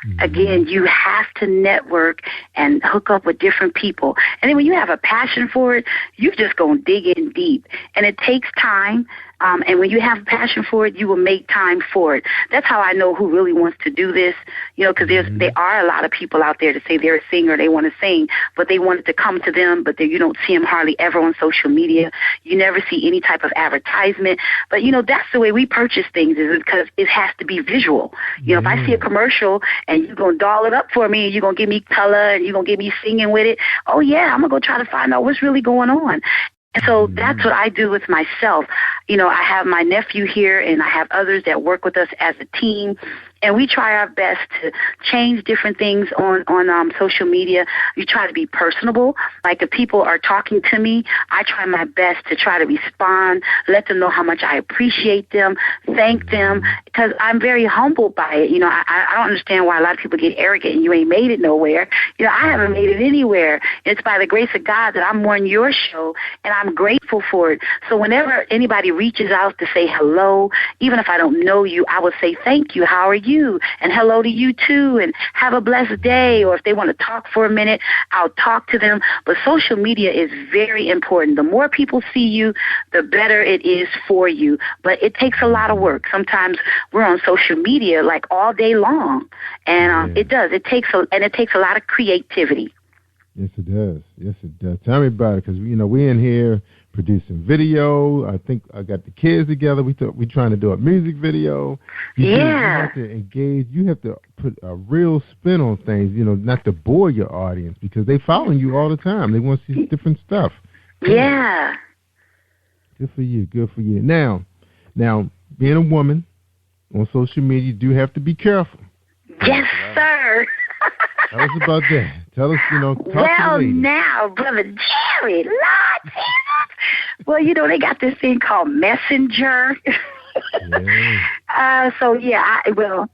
Mm-hmm. Again, you have to network and hook up with different people. And then when you have a passion for it, you're just going to dig in deep. And it takes time. And when you have a passion for it, you will make time for it. That's how I know who really wants to do this, because there are a lot of people out there that say they're a singer, they want to sing, but they want it to come to them, but you don't see them hardly ever on social media. You never see any type of advertisement. But, that's the way we purchase things, is because it has to be visual. If I see a commercial and you're going to doll it up for me and you're going to give me color and you're going to get me singing with it, oh, yeah, I'm going to go try to find out what's really going on. And so that's what I do with myself. I have my nephew here, and I have others that work with us as a team. And we try our best to change different things on social media. We try to be personable. Like if people are talking to me, I try my best to try to respond, let them know how much I appreciate them, thank them, because I'm very humbled by it. I don't understand why a lot of people get arrogant and you ain't made it nowhere. I haven't made it anywhere. It's by the grace of God that I'm on your show, and I'm grateful for it. So whenever anybody reaches out to say hello, even if I don't know you, I will say thank you. How are you? And hello to you too, and have a blessed day. Or if they want to talk for a minute, I'll talk to them. But social media is very important. The more people see you, the better it is for you. But it takes a lot of work. Sometimes we're on social media like all day long, and it does. It takes a lot of creativity. Yes, it does. Yes, it does. Tell me about it, because we in here producing video. I think I got the kids together. We trying to do a music video. You have to engage. You have to put a real spin on things. Not to bore your audience, because they following you all the time. They want to see different stuff. Yeah. Good for you. Good for you. Now, being a woman on social media, you do have to be careful. Yes, sir. Tell us about that. Tell us, talk to the ladies. Now, Brother Jerry, Lord Jesus. Well, they got this thing called Messenger.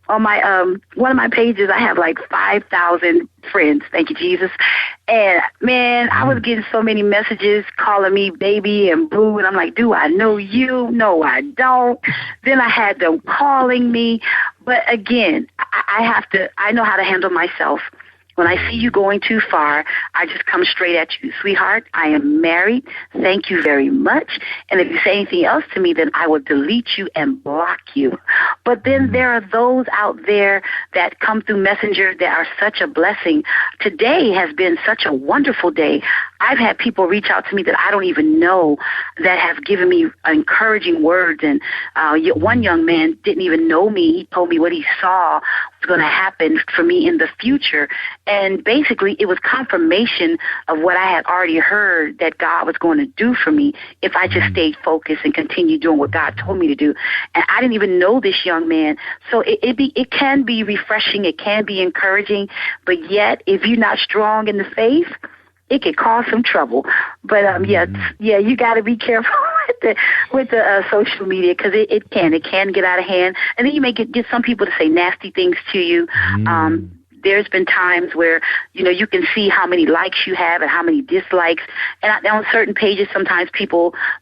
On my one of my pages, I have like 5,000 friends. Thank you, Jesus. And man, I was getting so many messages calling me baby and boo, and I'm like, do I know you? No, I don't. Then I had them calling me, but again, I know how to handle myself. When I see you going too far, I just come straight at you. Sweetheart, I am married. Thank you very much. And if you say anything else to me, then I will delete you and block you. But then there are those out there that come through Messenger that are such a blessing. Today has been such a wonderful day. I've had people reach out to me that I don't even know that have given me encouraging words. And one young man didn't even know me. He told me what he saw was going to happen for me in the future. And basically, it was confirmation of what I had already heard that God was going to do for me if I just stayed focused and continued doing what God told me to do. And I didn't even know this young man. So it can be refreshing. It can be encouraging. But yet, if you're not strong in the faith, it could cause some trouble. But you got to be careful with the social media, because it can get out of hand, and then you may get some people to say nasty things to you. There's been times where, you can see how many likes you have and how many dislikes. And on certain pages, sometimes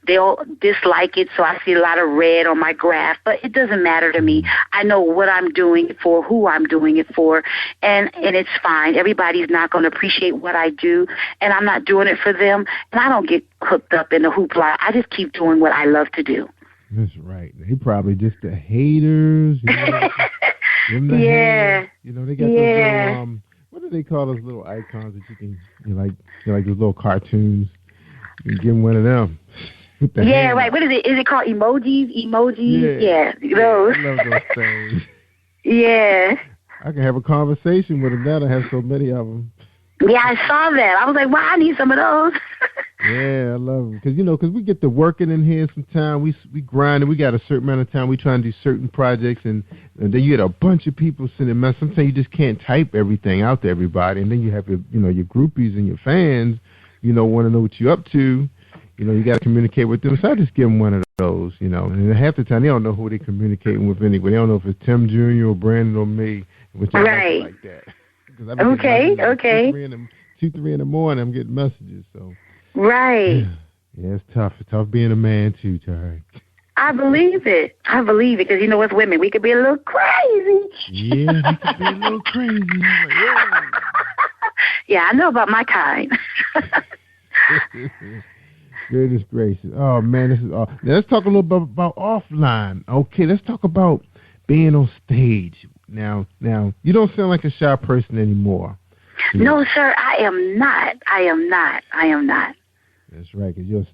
they'll dislike it, so I see a lot of red on my graph. But it doesn't matter to me. I know what I'm doing it for, who I'm doing it for, and it's fine. Everybody's not going to appreciate what I do, and I'm not doing it for them. And I don't get hooked up in the hoopla. I just keep doing what I love to do. That's right. They probably just the haters. Yeah. They got those little, what do they call those little icons that you can, like those little cartoons? You can give them one of them. Right. What is it? Is it called emojis? Yeah. Those. I love those things. Yeah. I can have a conversation with them now. I have so many of them. Yeah, I saw that. I was like, wow, I need some of those. Yeah, I love it. Because we get to working in here sometimes. We grind and we got a certain amount of time. We try and do certain projects, and then you get a bunch of people sending messages. Sometimes you just can't type everything out to everybody, and then you have your groupies and your fans, want to know what you're up to. You got to communicate with them. So I just give them one of those, And half the time they don't know who they're communicating with anyway. They don't know if it's Tim Jr. or Brandon or me, which I like that. Okay. 2, 3 in the morning, I'm getting messages. So. Right. Yeah, it's tough. It's tough being a man too, Tari. I believe it because as women we could be a little crazy. Yeah, we could be a little crazy. Like, yeah. Yeah, I know about my kind. Goodness gracious. Oh man, this is now let's talk a little bit about offline. Okay, let's talk about being on stage. Now you don't sound like a shy person anymore. No, sir, I am not. That's right, because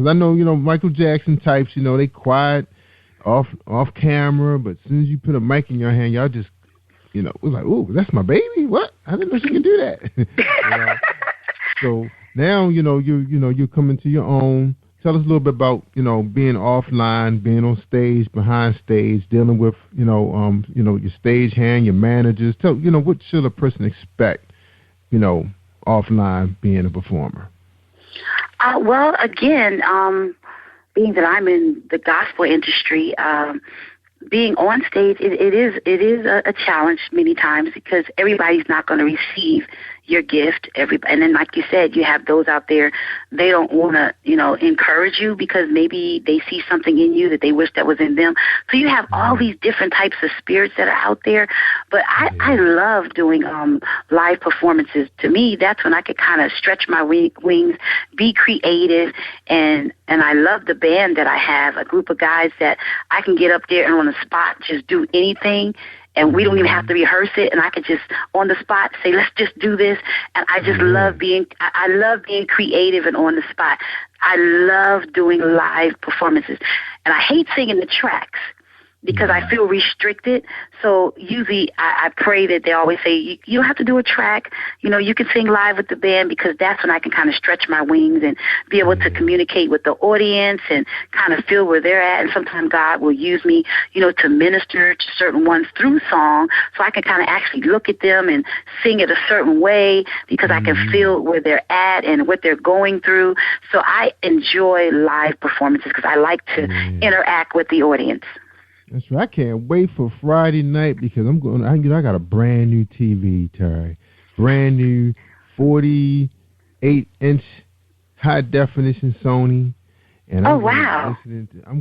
I know Michael Jackson types. They quiet, off camera, but as soon as you put a mic in your hand, y'all just, we're like, ooh, that's my baby. What? I didn't know she could do that. So now you're coming to your own. Tell us a little bit about being offline, being on stage, behind stage, dealing with your stage hand, your managers. Tell what should a person expect, offline being a performer. Well, again, being that I'm in the gospel industry, being on stage, it is a challenge many times because everybody's not going to receive your gift. And then, like you said, you have those out there, they don't want to, encourage you because maybe they see something in you that they wish that was in them. So you have all these different types of spirits that are out there. But I love doing live performances. To me, that's when I could kind of stretch my wings, be creative, and I love the band that I have, a group of guys that I can get up there and on the spot just do anything. And we don't even have to rehearse it, and I could just on the spot say, "Let's just do this." And I just love being creative and on the spot. I love doing live performances, and I hate singing the tracks because I feel restricted. So usually I pray that they always say, you don't have to do a track. You can sing live with the band because that's when I can kind of stretch my wings and be able to communicate with the audience and kind of feel where they're at. And sometimes God will use me, to minister to certain ones through song so I can kind of actually look at them and sing it a certain way because I can feel where they're at and what they're going through. So I enjoy live performances because I like to interact with the audience. That's right. I can't wait for Friday night because I got a brand new TV, Terry. Brand new 48-inch high definition Sony. And I'm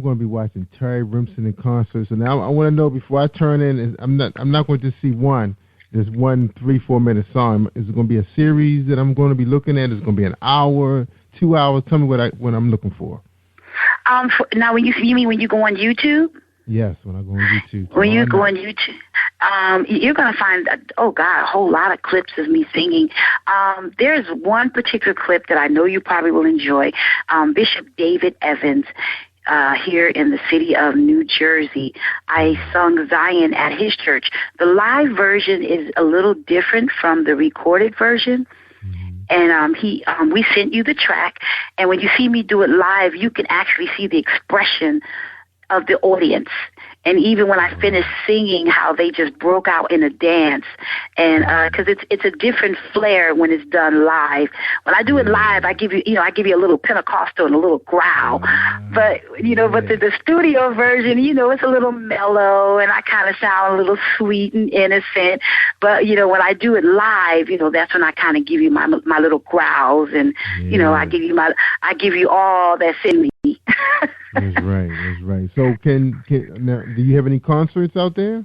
going to be watching Terry Rimson in concert. So now I want to know before I turn in, I'm not going to just see this 3-4 minute song. Is it going to be a series that I'm going to be looking at? Is it going to be an hour, 2 hours? Tell me what I'm looking for. Now, you mean when you go on YouTube? Yes, when I go on YouTube. When you go on YouTube, you're going to find, a whole lot of clips of me singing. There's one particular clip that I know you probably will enjoy. Bishop David Evans, here in the city of New Jersey. I sung Zion at his church. The live version is a little different from the recorded version. And we sent you the track, and when you see me do it live, you can actually see the expression of the audience. And even when I finished singing, how they just broke out in a dance. And because it's a different flair when it's done live. When I do it live, I give you a little Pentecostal and a little growl. But the studio version, it's a little mellow, and I kind of sound a little sweet and innocent. But when I do it live, that's when I kind of give you my little growls, and I give you all that's in me. That's right. So now, do you have any concerts out there?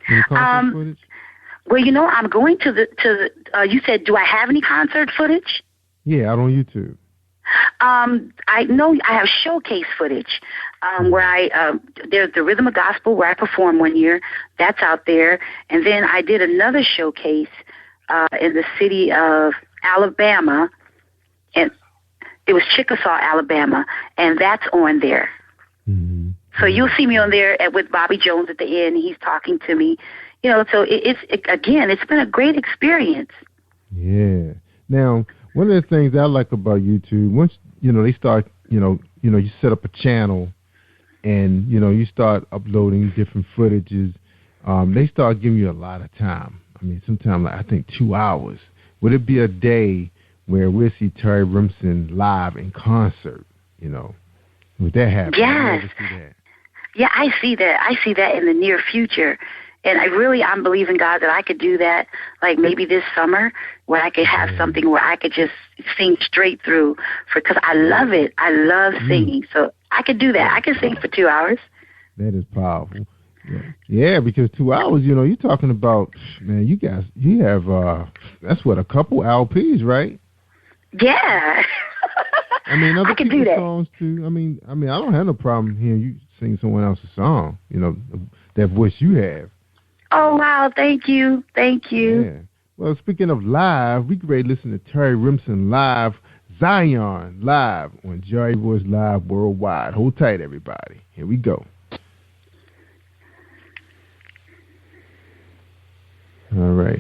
Any concert footage? Well, I'm going to the you said, do I have any concert footage? Yeah, out on YouTube. I know I have showcase footage where there's the Rhythm of Gospel where I performed one year. That's out there. And then I did another showcase in the city of Alabama, and it was Chickasaw, Alabama, and that's on there. So you'll see me on there with Bobby Jones at the end. He's talking to me. So it's been a great experience. Yeah. Now, one of the things I like about YouTube, they start, you set up a channel, and you start uploading different footages. They start giving you a lot of time. I mean, sometimes I think 2 hours. Would it be a day where we'll see Terry Remsen live in concert? Would that happen? Yes. Yeah, I see that. I see that in the near future. And I'm believing God that I could do that, like maybe this summer, where I could have something where I could just sing straight through, because I love it. I love singing. So I could do that. I could sing for 2 hours. That is powerful. Yeah, because 2 hours, you're talking about, man, you have, that's what, a couple LPs, right? Yeah. I mean, other I can do that. Songs too. I mean, I don't have no problem hearing you sing someone else's song. That voice you have. Oh wow! Thank you. Yeah. Well, speaking of live, we can ready to listen to Terry Remsen live, Zion live on Jerry Royce Live Worldwide. Hold tight, everybody. Here we go. All right,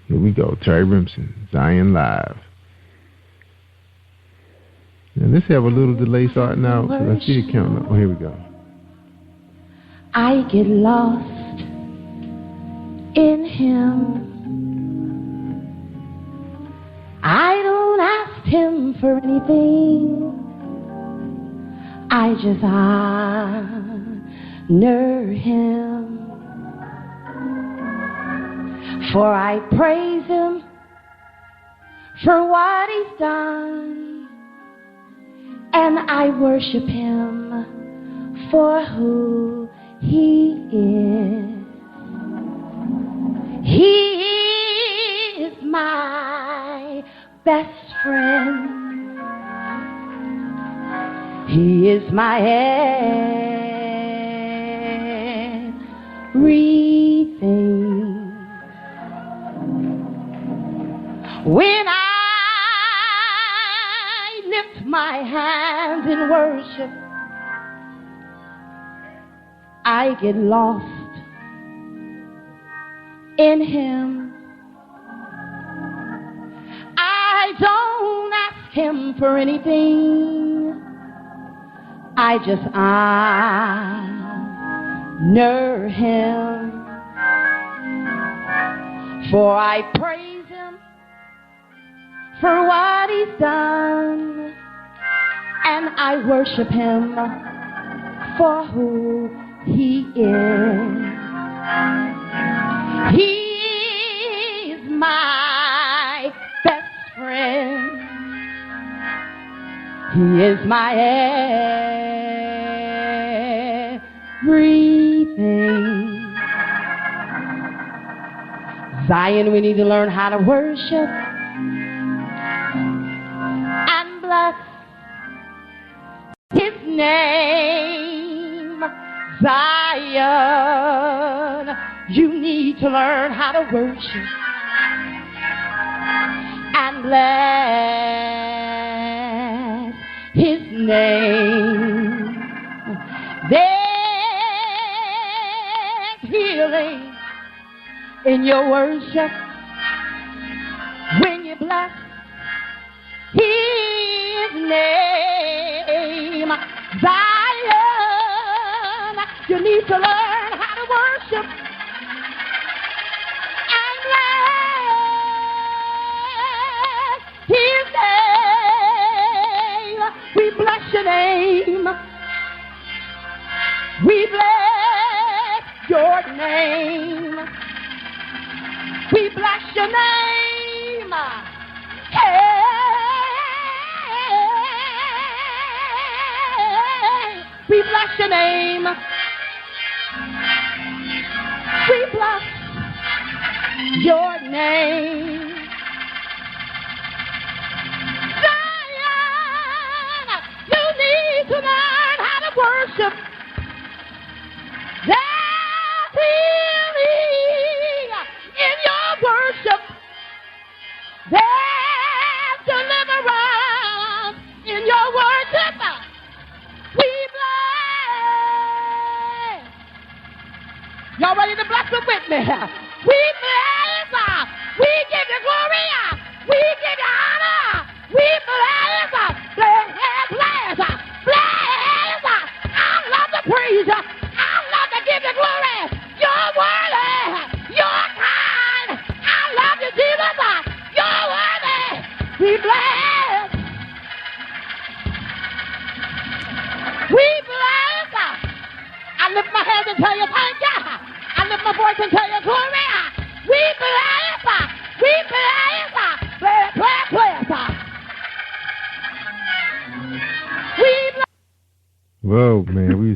here we go. Terry Remsen, Zion live. Now, let's have a little delay starting out, so let's see the count. Oh, here we go. I get lost in him. I don't ask him for anything. I just honor him. For I praise him for what he's done. And I worship him for who he is. He is my best friend. He is my everything. When I lift my hands in worship, I get lost in him. I don't ask him for anything. I just honor him. For I praise him for what he's done, and I worship him for who he is. He's my best friend. He is my everything. Zion, we need to learn how to worship and bless his name. Zion, you need to learn how to worship and bless his name. There's healing in your worship when you bless his name. Zion, you need to learn how to worship and bless his name. We bless your name. We bless your name. We bless your name. Hey, we bless your name. We bless your name. Zion, you need to learn how to worship. There's healing in your worship. There's deliverance in your worship. We bless. Y'all ready to bless them with me? We bless. We give you glory. We give you honor. We bless. Bless.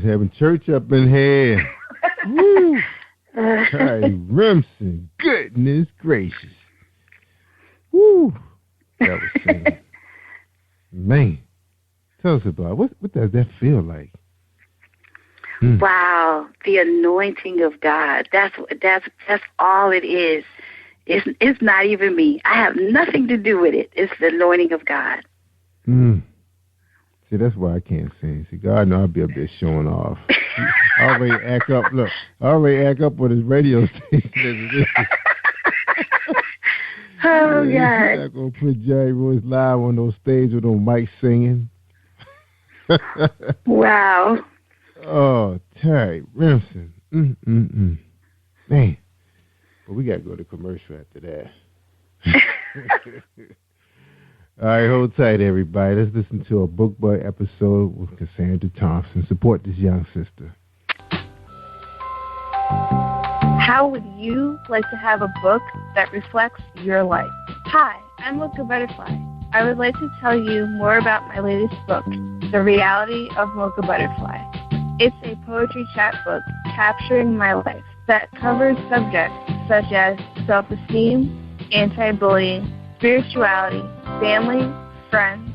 having church up in here. Woo! Terry Remsen, goodness gracious. Woo! That was singing. Man, tell us about what does that feel like? Wow, the anointing of God. That's all it is. It's not even me. I have nothing to do with it. It's the anointing of God. See, that's why I can't sing. See, God knows I'll be up there showing off. I already act up. Look, I already act up on his radio station. Oh, God. He's not going to put Jerry Royce live on those stages with no mic singing. Wow. Oh, Terry Remsen. Man. But we got to go to commercial after that. All right, hold tight, everybody. Let's listen to a Book Boy episode with Cassandra Thompson. Support this young sister. How would you like to have a book that reflects your life? Hi, I'm Mocha Butterfly. I would like to tell you more about my latest book, The Reality of Mocha Butterfly. It's a poetry chapbook capturing my life that covers subjects such as self-esteem, anti-bullying, spirituality, family, friends,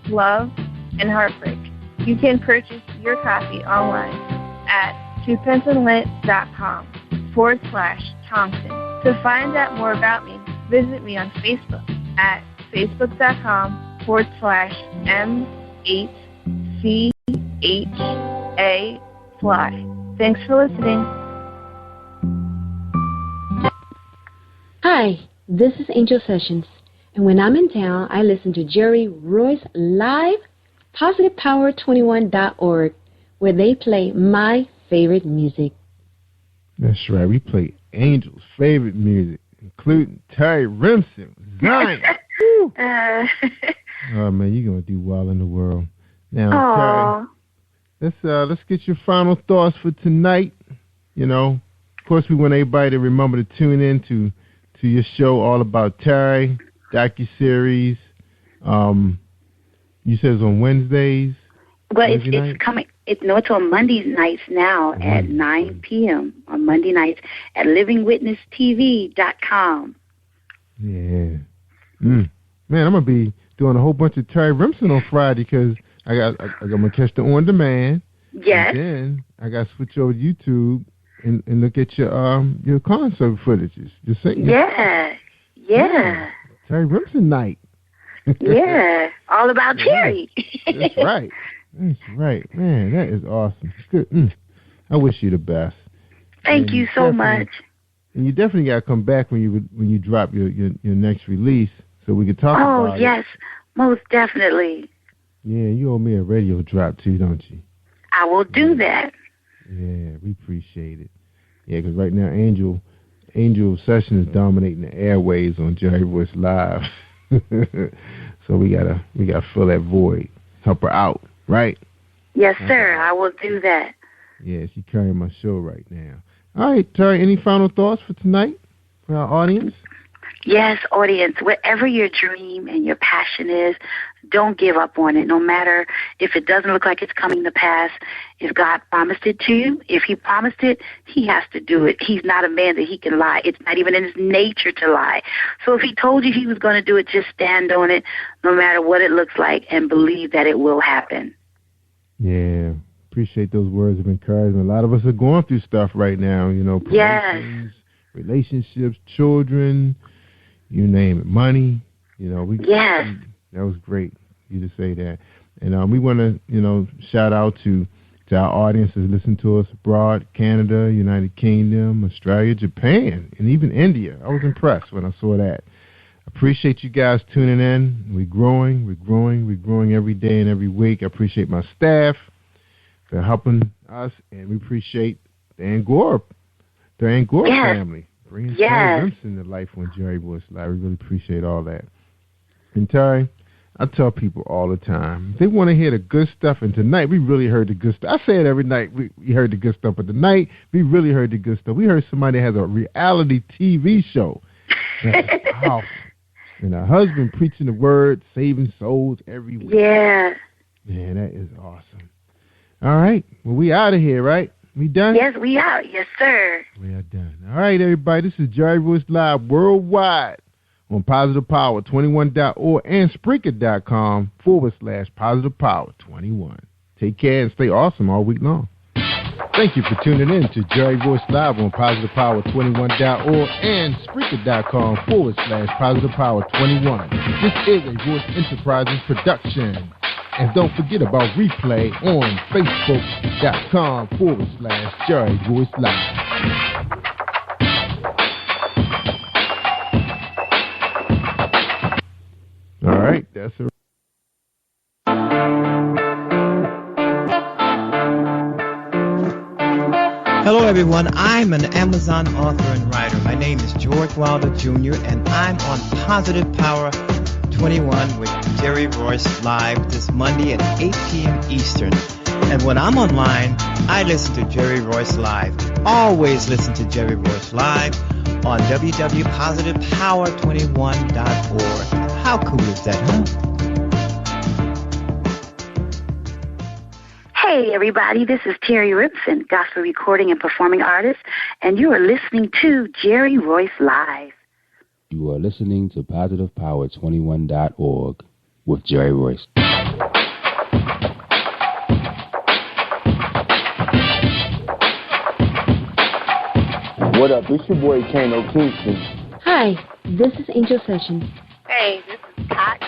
love, and heartbreak. You can purchase your copy online at twopensandlit.com/Thompson. To find out more about me, visit me on Facebook at facebook.com/M8CHA-Fly. Thanks for listening. Hi, this is Angel Sessions, and when I'm in town, I listen to Jerry Royce Live, positivepower21.org, where they play my favorite music. That's right. We play Angel's favorite music, including Terry Remsen, Zion. Oh man, you're gonna do well in the world. Now, Terry, let's get your final thoughts for tonight. You know, of course, we want everybody to remember to tune in to your show, All About Terry, docuseries. You said it's on Wednesdays. Well, it's coming. It's on Monday nights now at 9 p.m. on Monday nights at livingwitnesstv.com. Yeah. Man, I'm gonna be doing a whole bunch of Terry Remsen on Friday because I'm gonna catch the on demand. Yes. And then I got to switch over to YouTube and look at your concert footages. Just singing. Yeah. Terry Remsen night. Yeah. All about Terry. That's right. That's right. Man, that is awesome. It's good. I wish you the best. Thank you so much. And you definitely got to come back when you drop your next release so we can talk about it. Oh, yes. Most definitely. Yeah, you owe me a radio drop too, don't you? I will do that. Yeah, we appreciate it. Yeah, because right now Angel Session is dominating the airways on Jerry Royce Live. So we gotta fill that void. Help her out, right? Yes, sir. I will do that. Yeah, she's carrying my show right now. All right, Terry, any final thoughts for tonight for our audience? Yes, audience, whatever your dream and your passion is, don't give up on it, no matter if it doesn't look like it's coming to pass. If God promised it to you, if he promised it, he has to do it. He's not a man that he can lie. It's not even in his nature to lie. So if he told you he was going to do it, just stand on it, no matter what it looks like, and believe that it will happen. Yeah, appreciate those words of encouragement. A lot of us are going through stuff right now, promotions, relationships, children, you name it, money. That was great you to say that. And we want to, shout out to our audience that listen to us abroad, Canada, United Kingdom, Australia, Japan, and even India. I was impressed when I saw that. Appreciate you guys tuning in. We're growing every day and every week. I appreciate my staff for helping us, and we appreciate the Angora family. Bringing Terry Remsen to life on Jerry Royce Live. We really appreciate all that. And Terry, I tell people all the time, if they want to hear the good stuff, and tonight we really heard the good stuff. I say it every night, we heard the good stuff, but tonight we really heard the good stuff. We heard somebody has a reality TV show. That's powerful. And her husband preaching the word, saving souls every week. Yeah. Man, that is awesome. All right. Well, we out of here, right? We done? Yes, we are. Yes, sir. We are done. All right, everybody. This is Jerry Royce Live worldwide on PositivePower21.org and Spreaker.com/PositivePower21. Take care and stay awesome all week long. Thank you for tuning in to Jerry Royce Live on PositivePower21.org and Spreaker.com/PositivePower21. This is a Voice Enterprises production. And don't forget about replay on Facebook.com/Jerry Royce Live. All right, that's it. Hello, everyone. I'm an Amazon author and writer. My name is George Wilder Jr., and I'm on Positive Power 21 with Jerry Royce Live this Monday at 8 p.m. Eastern. And when I'm online, I listen to Jerry Royce Live. Always listen to Jerry Royce Live on www.positivepower21.org. How cool is that, huh? Hey, everybody, this is Terry Rimpson, gospel recording and performing artist, and you are listening to Jerry Royce Live. You are listening to PositivePower21.org with Jerry Royce. What up? It's your boy Kano Kingston. Hi, this is Angel Sessions. Hey, this is Pat.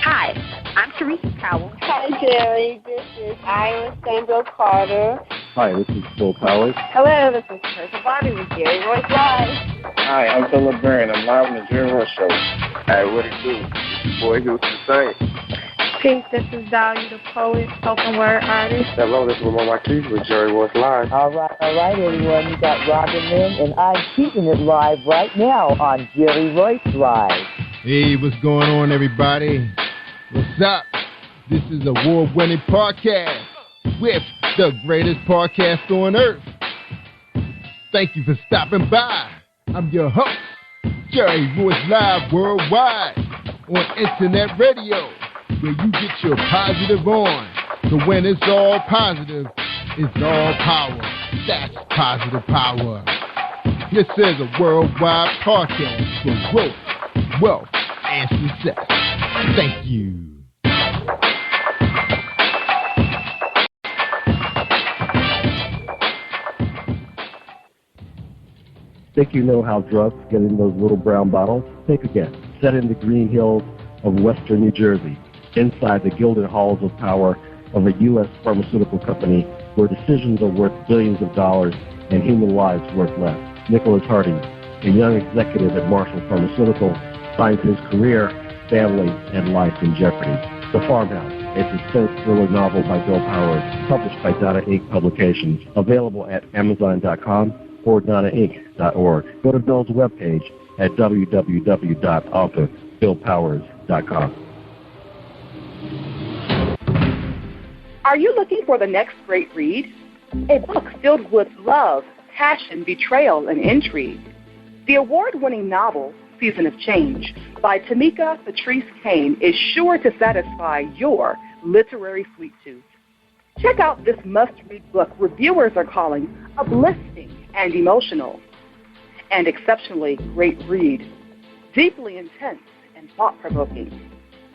Hi, I'm Teresa Powell. Hi, Jerry. This is Iris Samuel Carter. Hi, this is Phil Powers. Hello, this is Teresa Bobby with Jerry Royce Live. Hi, I'm Philip Barron. I'm live on the Jerry Royce Show. Hey, what it do? It's your boy Houston Saint. Peace, this is Dahlia the Poet, spoken word artist. Hello, this is Lamar Marquise with Jerry Royce Live. All right, everyone. You got Robin Lynn, and I'm keeping it live right now on Jerry Royce Live. Hey, what's going on, everybody? What's up? This is award-winning podcast with the greatest podcast on earth. Thank you for stopping by. I'm your host, Jerry Royce Live worldwide on internet radio, where you get your positive on. So when it's all positive, it's all power. That's positive power. This is a worldwide podcast for growth, wealth, and success. Thank you. Think you know how drugs get in those little brown bottles? Think again. Set in the green hills of western New Jersey, inside the gilded halls of power of a U.S. pharmaceutical company where decisions are worth billions of dollars and human lives worth less. Nicholas Hardy, a young executive at Marshall Pharmaceutical, finds his career, family, and life in jeopardy. The Farmhouse, a suspense thriller novel by Bill Powers, published by Donna Inc. Publications, available at Amazon.com or DonnaInc.org. Go to Bill's webpage at www.authorBillPowers.com. Are you looking for the next great read? A book filled with love, passion, betrayal, and intrigue. The award-winning novel, Season of Change, by Tamika Patrice Kane, is sure to satisfy your literary sweet tooth. Check out this must-read book reviewers are calling uplifting and emotional, and exceptionally great read, deeply intense and thought-provoking.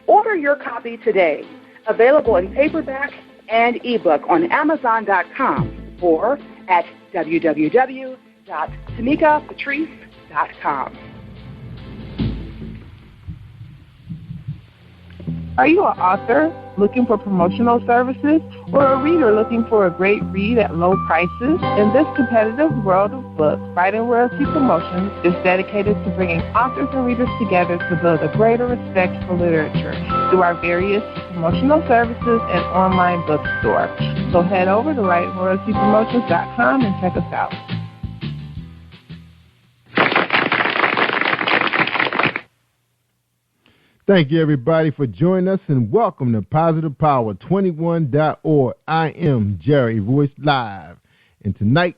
Order your copy today, available in paperback and ebook on Amazon.com or at www.tamikapatrice.com. Are you an author looking for promotional services or a reader looking for a great read at low prices? In this competitive world of books, Writing Royalty Promotions is dedicated to bringing authors and readers together to build a greater respect for literature through our various promotional services and online bookstore. So head over to WritingRoyaltyPromotions.com and check us out. Thank you, everybody, for joining us, and welcome to PositivePower21.org. I am Jerry Royce Live, and tonight,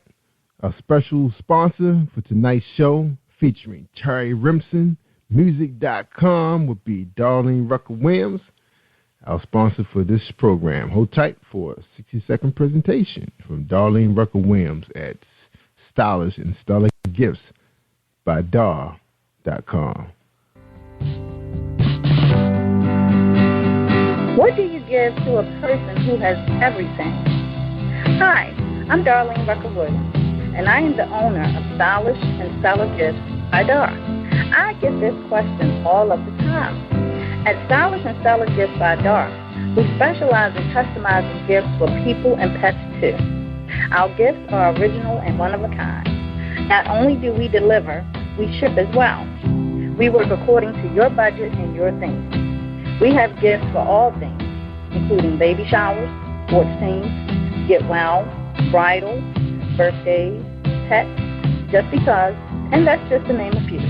a special sponsor for tonight's show featuring Terry Rimpson, Music.com would be Darlene Rucker Williams. our sponsor for this program. Hold tight for a 60-second presentation from Darlene Rucker-Williams at Stylish and Stellar Gifts by Dar.com. What do you give to a person who has everything? Hi, I'm Darlene Rucker-Williams, and I am the owner of Stylish and Stellar Gifts by Dar. I get this question all of the time. At Stylish and Stellar Gifts by Dar, we specialize in customizing gifts for people and pets too. Our gifts are original and one of a kind. Not only do we deliver, we ship as well. We work according to your budget and your theme. We have gifts for all things, including baby showers, sports teams, get well, bridal, birthdays, pets, just because, and that's just to name a few.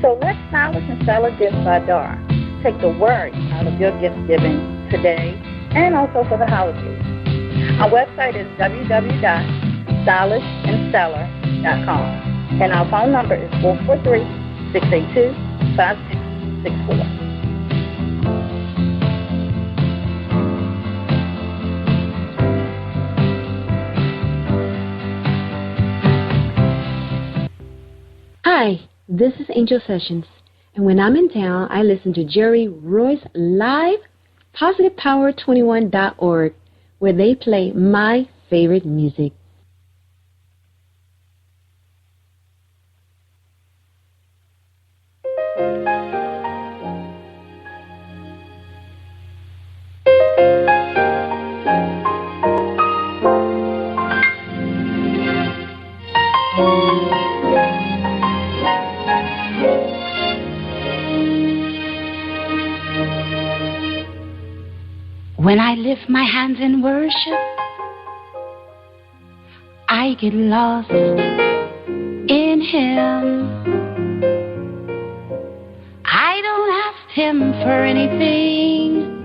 So let Stylish and Stellar Gifts by Dar take the worry out of your gift giving today and also for the holidays. Our website is www.stylishandstellar.com, and our phone number is 443-682-5664. Hi, this is Angel Sessions, and when I'm in town, I listen to jerry-royce-live, positivepower21.org, where they play my favorite music. When I lift my hands in worship, I get lost in Him. I don't ask Him for anything,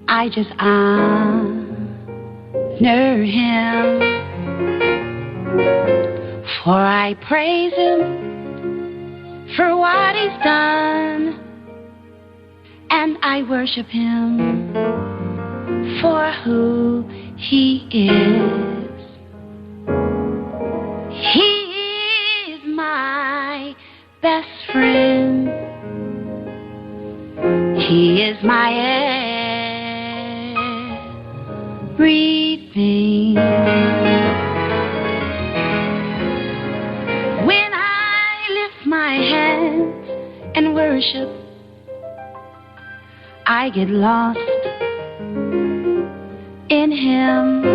I just honor Him. For I praise Him for what He's done, and I worship Him for who He is. He is my best friend. He is my everything. When I lift my hands and worship, I get lost in Him.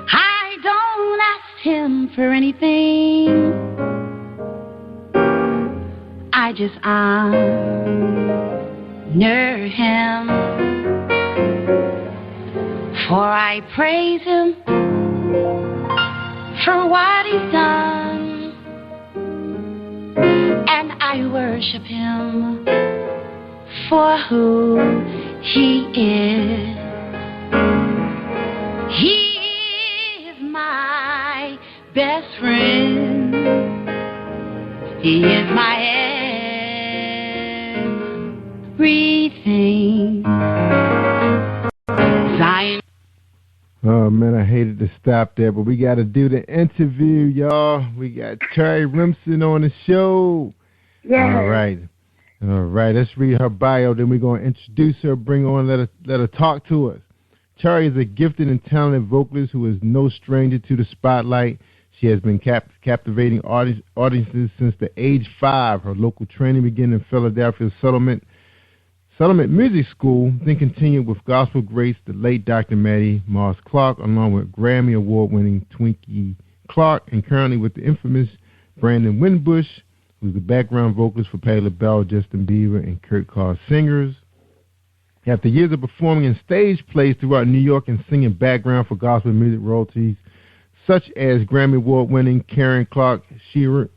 I don't ask Him for anything, I just honor Him. For I praise Him for what He's done, and I worship Him for who He is. He is my best friend. He is my everything. Zion. Oh, man, I hated to stop there, but we got to do the interview, y'all. We got Terry Remsen on the show. Yes. All right. All right, let's read her bio, then we're going to introduce her, bring her on, let her talk to us. Cherry is a gifted and talented vocalist who is no stranger to the spotlight. She has been captivating audiences since the age 5. Her local training began in Philadelphia's Settlement Music School, then continued with gospel greats, the late Dr. Maddie Moss Clark, along with Grammy Award-winning Twinkie Clark, and currently with the infamous Brandon Winbush, who's the background vocalist for Patti LaBelle, Justin Bieber, and Kurt Carr Singers. After years of performing in stage plays throughout New York and singing background for gospel music royalties, such as Grammy Award-winning Karen Clark Shearer,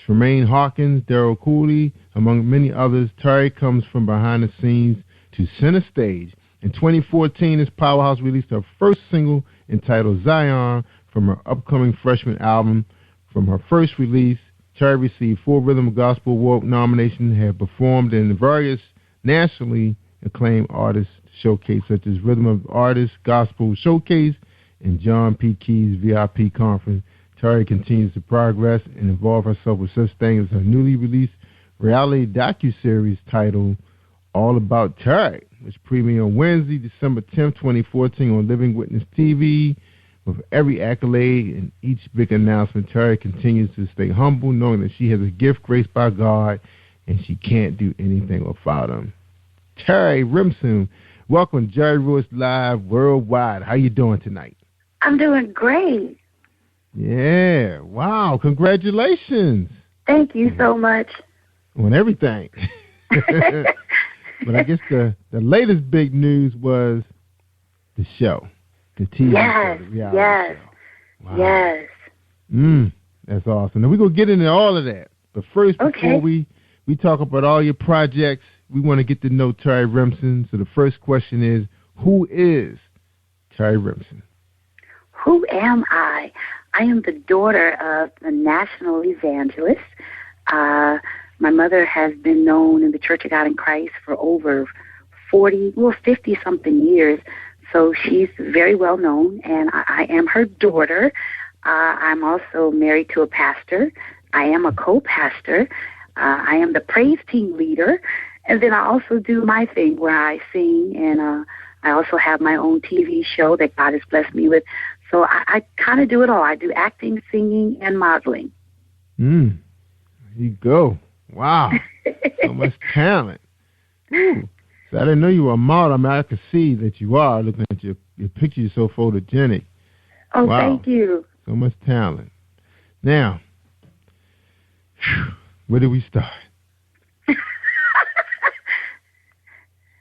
Tremaine Hawkins, Daryl Cooley, among many others, Terry comes from behind the scenes to center stage. In 2014, this powerhouse released her first single entitled Zion from her upcoming freshman album. From her first release, Terry received 4 Rhythm Gospel Award nominations and have performed in various nationally acclaimed artist showcase such as Rhythm of Artists Gospel Showcase and John P. Key's VIP Conference. Terry continues to progress and involve herself with such things as her newly released reality docuseries titled All About Terry, which premiered on Wednesday, December 10th, 2014 on Living Witness TV. With every accolade and each big announcement, Terry continues to stay humble, knowing that she has a gift graced by God and she can't do anything without him. Terry Remsen, welcome Jerry Royce Live Worldwide. How you doing tonight? I'm doing great. Yeah, wow, congratulations. Thank you so much. On everything. But I guess the latest big news was the show. The TV show, the reality show. Wow. Yes. That's awesome. Now, we're going to get into all of that. But first, before we talk about all your projects, we want to get to know Terry Remsen. So the first question is, who is Terry Remsen? Who am I? I am the daughter of a national evangelist. My mother has been known in the Church of God in Christ for over 50-something years. So she's very well known, and I am her daughter. I'm also married to a pastor. I am a co-pastor. I am the praise team leader. And then I also do my thing where I sing, and I also have my own TV show that God has blessed me with. So I kind of do it all. I do acting, singing, and modeling. There you go. Wow. So much talent. Ooh. So I didn't know you were a model. I mean, I could see that you are. Looking at your picture, you're so photogenic. Oh, wow. Thank you. So much talent. Now, where do we start?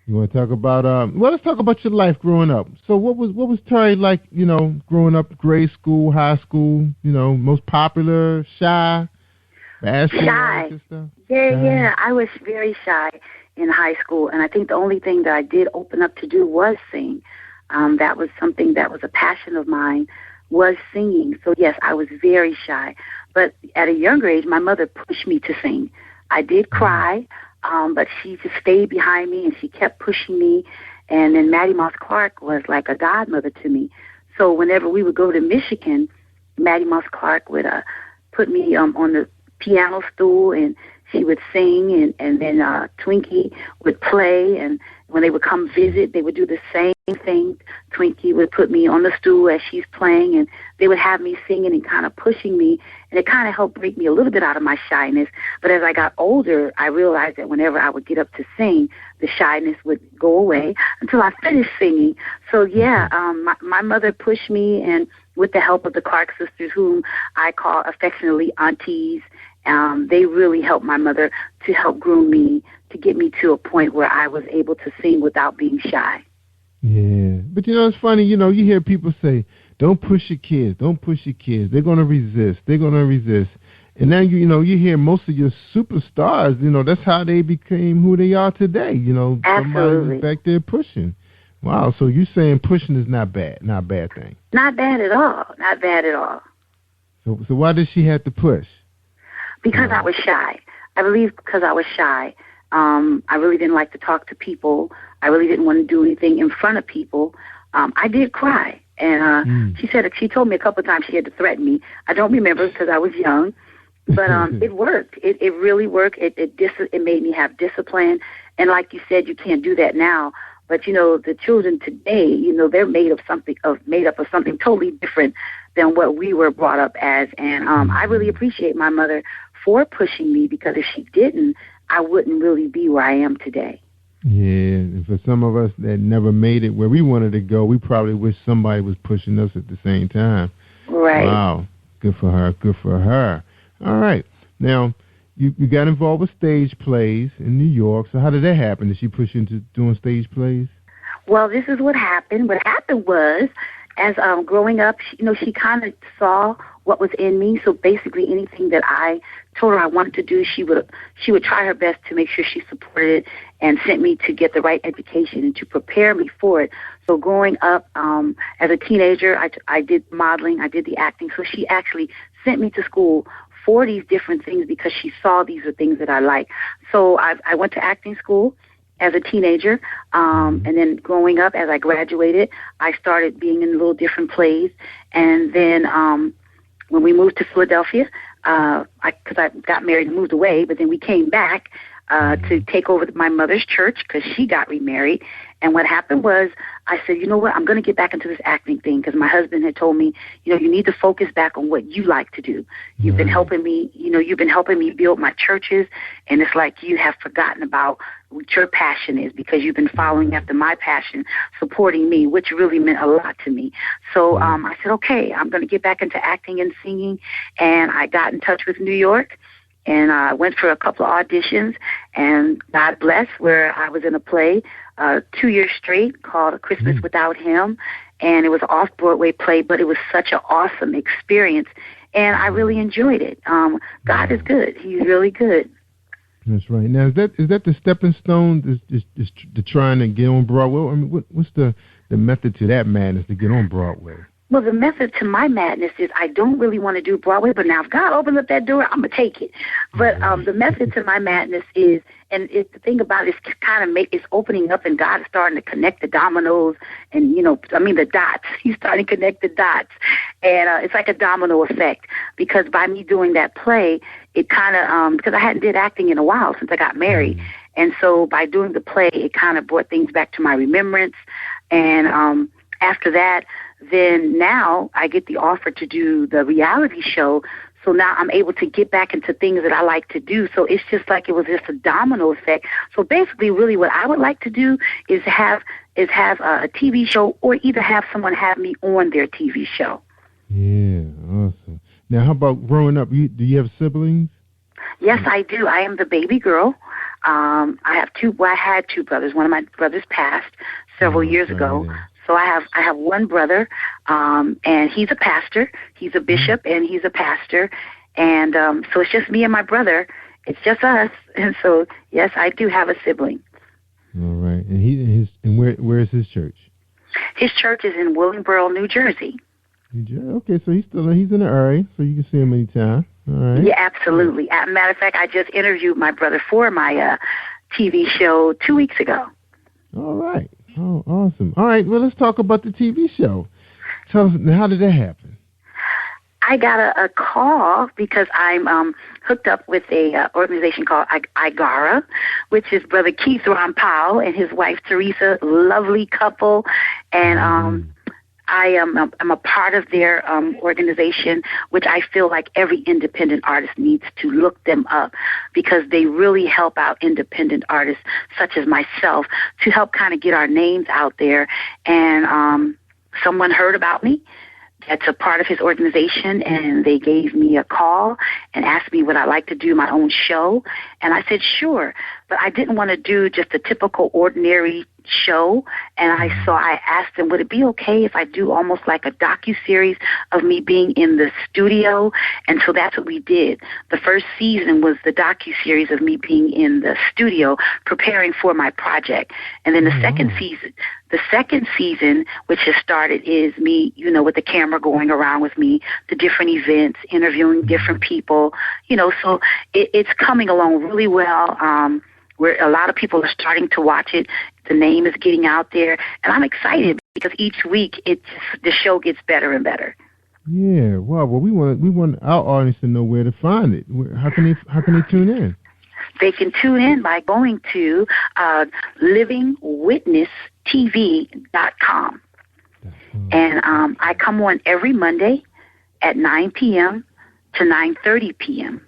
You want to talk about? Well, let's talk about your life growing up. So, what was Terry like? You know, growing up, grade school, high school. You know, most popular, shy, bashful, shy. Stuff? Yeah. I was very shy in high school, and I think the only thing that I did open up to do was sing. That was something that was a passion of mine, was singing. So yes, I was very shy. But at a younger age, my mother pushed me to sing. I did cry, but she just stayed behind me and she kept pushing me. And then Maddie Moss Clark was like a godmother to me. So whenever we would go to Michigan, Maddie Moss Clark would put me on the piano stool, and she would sing, and then Twinkie would play, and when they would come visit, they would do the same thing. Twinkie would put me on the stool as she's playing, and they would have me singing and kind of pushing me, and it kind of helped break me a little bit out of my shyness. But as I got older, I realized that whenever I would get up to sing, the shyness would go away until I finished singing. So yeah, my mother pushed me, and with the help of the Clark sisters, whom I call affectionately aunties, they really helped my mother to help groom me, to get me to a point where I was able to sing without being shy. Yeah. But, you know, it's funny, you know, you hear people say, don't push your kids, don't push your kids. They're going to resist. They're going to resist. And now, you know, you hear most of your superstars, you know, that's how they became who they are today. You know, somebody's back there pushing. Wow. So you're saying pushing is not bad, not a bad thing. Not bad at all. Not bad at all. So why did she have to push? Because I was shy. I believe because I was shy. I really didn't like to talk to people. I really didn't want to do anything in front of people. I did cry. And she told me a couple of times she had to threaten me. I don't remember because I was young. But it worked. It really worked. It made me have discipline. And like you said, you can't do that now. But, you know, the children today, you know, they're made up of something totally different than what we were brought up as. And I really appreciate my mother for pushing me, because if she didn't, I wouldn't really be where I am today. Yeah, and for some of us that never made it where we wanted to go, we probably wish somebody was pushing us at the same time. Right. Wow. Good for her. Good for her. All right. Now, you got involved with stage plays in New York. So how did that happen? Did she push you into doing stage plays? Well, this is what happened. What happened was, as growing up, she kind of saw what was in me. So basically, anything that I told her I wanted to do, she would try her best to make sure she supported it and sent me to get the right education and to prepare me for it. So growing up as a teenager, I did modeling, I did the acting. So she actually sent me to school for these different things because she saw these are things that I like. So I went to acting school as a teenager, and then growing up, as I graduated, I started being in little different plays. And then when we moved to Philadelphia, because I got married and moved away, but then we came back to take over my mother's church because she got remarried. And what happened was I said, you know what, I'm going to get back into this acting thing because my husband had told me, you know, you need to focus back on what you like to do. You've been helping me, you've been helping me build my churches, and it's like you have forgotten about what your passion is because you've been following after my passion, supporting me, which really meant a lot to me. So I said, okay, I'm going to get back into acting and singing, and I got in touch with New York. And I went for a couple of auditions, and God bless, where I was in a play 2 years straight called A Christmas Without Him. And it was an off-Broadway play, but it was such an awesome experience, and I really enjoyed it. God is good. He's really good. That's right. Now, is that the stepping stone is to trying to get on Broadway? I mean, what's the method to that madness to get on Broadway? Well, the method to my madness is I don't really want to do Broadway, but now if God opens up that door, I'm going to take it. But the method to my madness is, and it's the thing about it, it's kind of it's opening up, and God is starting to connect the dominoes and, the dots. He's starting to connect the dots. And it's like a domino effect because by me doing that play, it kind of, because I hadn't did acting in a while since I got married. And so by doing the play, it kind of brought things back to my remembrance. And after that, then now I get the offer to do the reality show. So now I'm able to get back into things that I like to do. So it's just like it was just a domino effect. So basically, really what I would like to do is have a TV show or either have someone have me on their TV show. Yeah, awesome. Now, how about growing up? Do you have siblings? Yes, I do. I am the baby girl. I had two brothers. One of my brothers passed several years ago. Yeah. So I have one brother, and he's a pastor. He's a bishop, and he's a pastor. And so it's just me and my brother. It's just us. And so, yes, I do have a sibling. All right. And where is his church? His church is in Willingboro, New Jersey. Okay, so he's in the area, so you can see him anytime. All right. Yeah, absolutely. As a matter of fact, I just interviewed my brother for my TV show 2 weeks ago. All right. Oh, awesome. All right, well, let's talk about the TV show. Tell us, how did that happen? I got a call because I'm hooked up with a organization called IGARA, which is Brother Keith Ron Powell and his wife Teresa, lovely couple, and I'm a part of their organization, which I feel like every independent artist needs to look them up because they really help out independent artists such as myself to help kind of get our names out there. And someone heard about me that's a part of his organization, and they gave me a call and asked me would I like to do my own show. And I said, sure. But I didn't want to do just a typical ordinary show, and I asked them, would it be okay if I do almost like a docuseries of me being in the studio? And so that's what we did. The first season was the docuseries of me being in the studio preparing for my project. And then the second season, which has started, is me, with the camera going around with me, the different events, interviewing different people, so it's coming along really well. Where a lot of people are starting to watch it. The name is getting out there, and I'm excited because each week the show gets better and better. Yeah, well, we want our audience to know where to find it. How can they tune in? They can tune in by going to livingwitnesstv.com, and I come on every Monday at 9 p.m. to 9:30 p.m.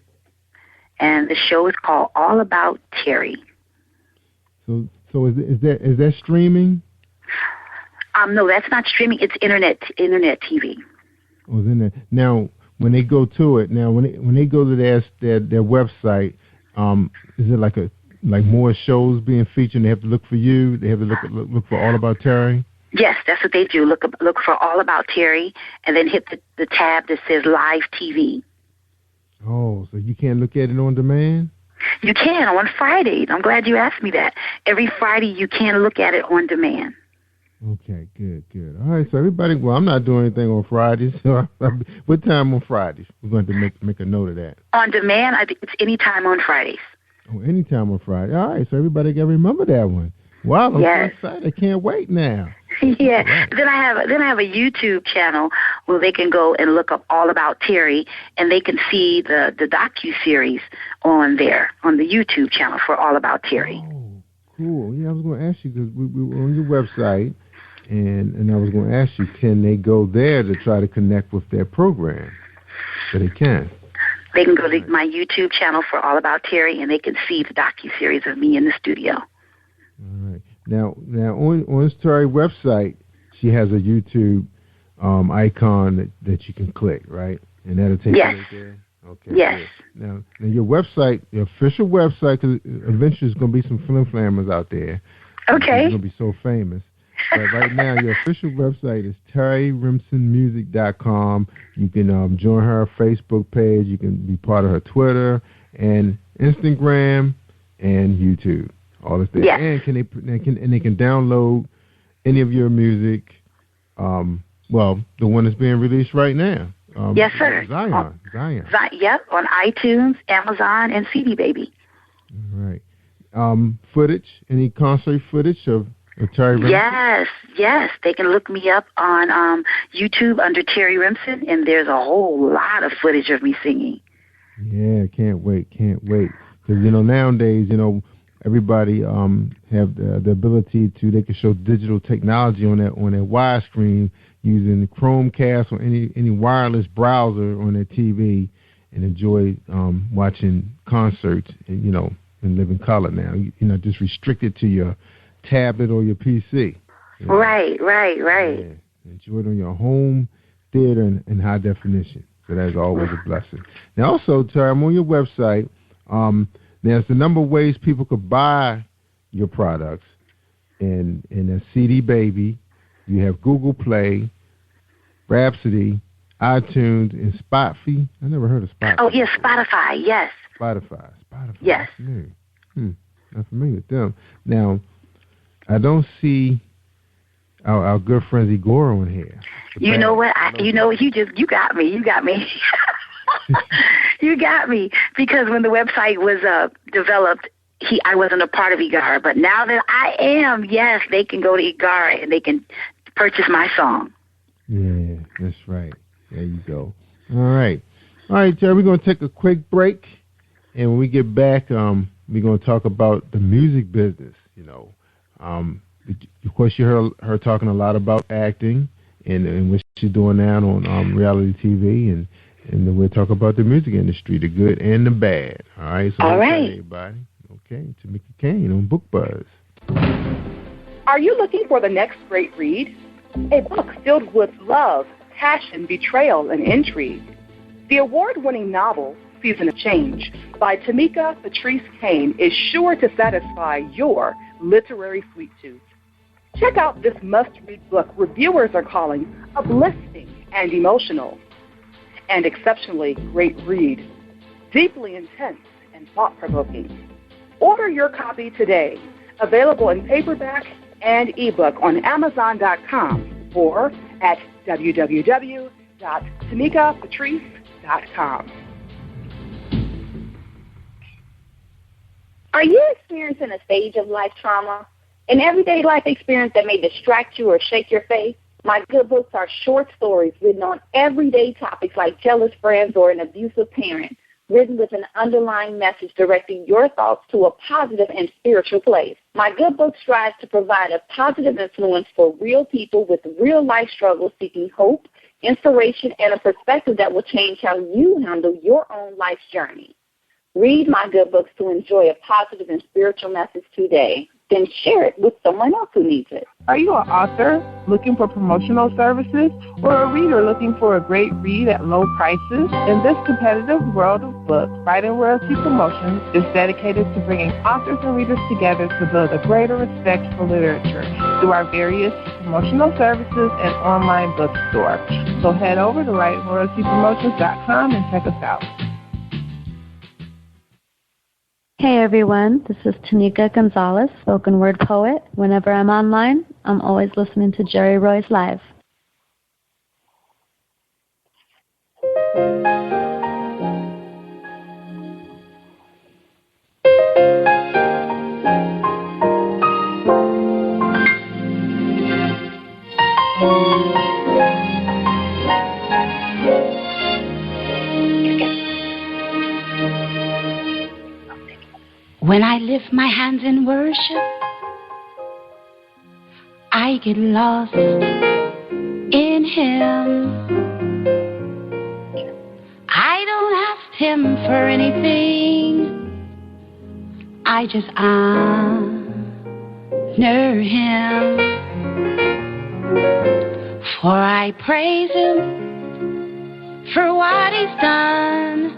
And the show is called All About Terry. So is that streaming? No, that's not streaming. It's internet TV. Oh, it's internet. Now, when they go to it, when they go to their website, is it like more shows being featured? They have to look for you. They have to look for All About Terry. Yes, that's what they do. Look for All About Terry, and then hit the tab that says Live TV. Oh, so you can't look at it on demand? You can on Friday. I'm glad you asked me that. Every Friday you can look at it on demand. Okay, good. All right, so everybody, well, I'm not doing anything on Fridays. So what time on Fridays? We're going to make a note of that. On demand, I think it's any time on Fridays. Oh, anytime on Friday. All right, so everybody can remember that one. Wow, I'm so excited. I can't wait now. Yeah. Right. Then I have a YouTube channel where they can go and look up all about Terry, and they can see the docu-series on there, on the YouTube channel for All About Terry. Oh, cool. Yeah, I was going to ask you, because we were on your website, and I was going to ask you, can they go there to try to connect with their program? So they can. They can go to my YouTube channel for All About Terry, and they can see the docu-series of me in the studio. All right. Now on Terry's website, she has a YouTube icon that you can click, right? And that'll take you right there. Okay. Yes. Good. Now your website, your official website, because eventually there's going to be some flim-flammers out there. Okay. You're going to be so famous. But right now, your official website is terryrimsonmusic.com. You can join her Facebook page. You can be part of her Twitter and Instagram and YouTube. All this there. Yes. And they can download any of your music. Well, the one that's being released right now. Yes, sir. Zion. Yep, on iTunes, Amazon, and CD Baby. All right. Footage? Any concert footage of Terry Rimson? Yes. They can look me up on YouTube under Terry Rimson, and there's a whole lot of footage of me singing. Yeah, can't wait. Because, nowadays, everybody have the ability to, they can show digital technology on their widescreen using Chromecast or any wireless browser on their TV and enjoy watching concerts, and live in color now. You're not just restricted to your tablet or your PC. Right. Yeah. Enjoy it on your home theater in high definition. So that's always a blessing. Now also, Terry, I'm on your website. There's a number of ways people could buy your products. And a CD Baby, you have Google Play, Rhapsody, iTunes, and Spotify. I never heard of Spotify. Oh, yes, Spotify, yes. Spotify. Yes. Not familiar with them. Now, I don't see our good friend Igor on here. You know what? You got me. You got me. Because when the website was developed, I wasn't a part of Igara. But now that I am, yes, they can go to Igara and they can purchase my song. Yeah, that's right. There you go. All right, Terry, we're going to take a quick break. And when we get back, we're going to talk about the music business, Of course, you heard her talking a lot about acting and what she's doing now on reality TV, and then we'll talk about the music industry, the good and the bad. All right? So all right. Everybody. Okay, Tamika Kane on Book Buzz. Are you looking for the next great read? A book filled with love, passion, betrayal, and intrigue. The award-winning novel, Season of Change, by Tamika Patrice Kane, is sure to satisfy your literary sweet tooth. Check out this must-read book reviewers are calling uplifting and emotional, and exceptionally great read, deeply intense and thought-provoking. Order your copy today, available in paperback and ebook on Amazon.com or at www.tamikapatrice.com. Are you experiencing a stage of life trauma? An everyday life experience that may distract you or shake your faith? My good books are short stories written on everyday topics like jealous friends or an abusive parent, written with an underlying message directing your thoughts to a positive and spiritual place. My good book strives to provide a positive influence for real people with real life struggles seeking hope, inspiration, and a perspective that will change how you handle your own life's journey. Read my good books to enjoy a positive and spiritual message today. Then share it with someone else who needs it. Are you an author looking for promotional services or a reader looking for a great read at low prices? In this competitive world of books, Writing Royalty Promotions is dedicated to bringing authors and readers together to build a greater respect for literature through our various promotional services and online bookstore. So head over to WritingRoyaltyPromotions.com and check us out. Hey everyone, this is Tanika Gonzalez, spoken word poet. Whenever I'm online, I'm always listening to Jerry Royce Live. When I lift my hands in worship, I get lost in Him. I don't ask Him for anything, I just honor Him. For I praise Him for what He's done,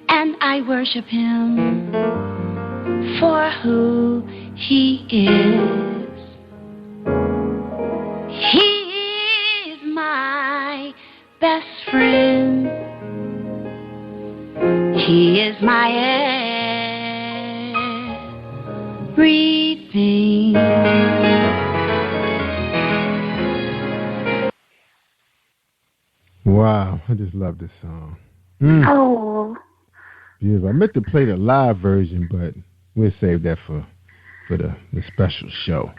and I worship Him for who He is. He is my best friend. He is my everything. Wow, I just love this song. Oh. Beautiful. I meant to play the live version, but we'll save that for the special show.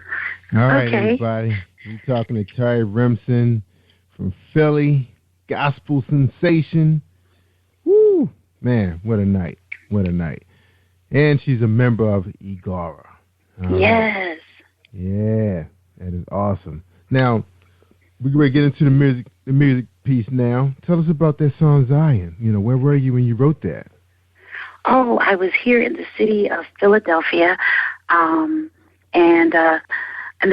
All right, everybody. We're talking to Terry Remsen from Philly, gospel sensation. Woo! Man, what a night. What a night. And she's a member of Igara. Yes. Yeah, that is awesome. Now, we're going to get into the music piece now. Tell us about that song, Zion. You know, where were you when you wrote that? Oh, I was here in the city of Philadelphia, and the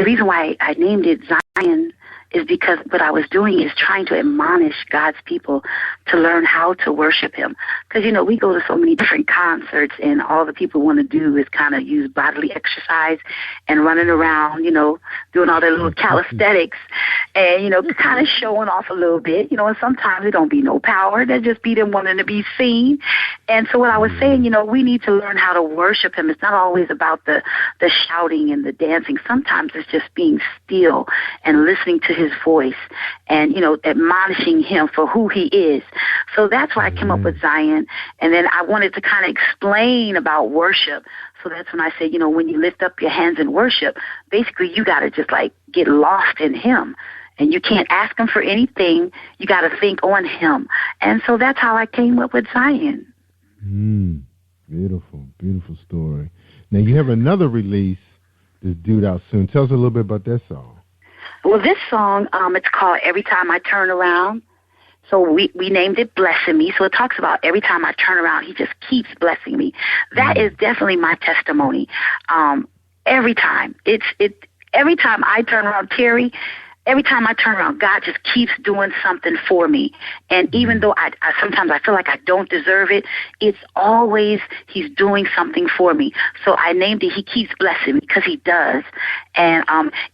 reason why I named it Zion is because what I was doing is trying to admonish God's people to learn how to worship Him. Because, you know, we go to so many different concerts, and all the people want to do is kind of use bodily exercise and running around, you know, doing all their little calisthenics and, you know, kind of showing off a little bit, you know, and sometimes it don't be no power. They just be them wanting to be seen. And so what I was saying, you know, we need to learn how to worship Him. It's not always about the shouting and the dancing. Sometimes it's just being still and listening to His voice and, you know, admonishing Him for who He is. So that's why I came up with Zion. And then I wanted to kind of explain about worship. So that's when I said, you know, when you lift up your hands in worship, basically you got to just like get lost in Him. And you can't ask Him for anything. You got to think on Him. And so that's how I came up with Zion. Beautiful, beautiful story. Now, you have another release that's due out soon. Tell us a little bit about that song. Well, this song, it's called Every Time I Turn Around. So we named it Blessing Me. So it talks about every time I turn around, He just keeps blessing me. That is definitely my testimony. Every time. Every time I turn around, Terry, every time I turn around, God just keeps doing something for me. And even though I sometimes I feel like I don't deserve it, it's always He's doing something for me. So I named it He Keeps Blessing Me because He does. And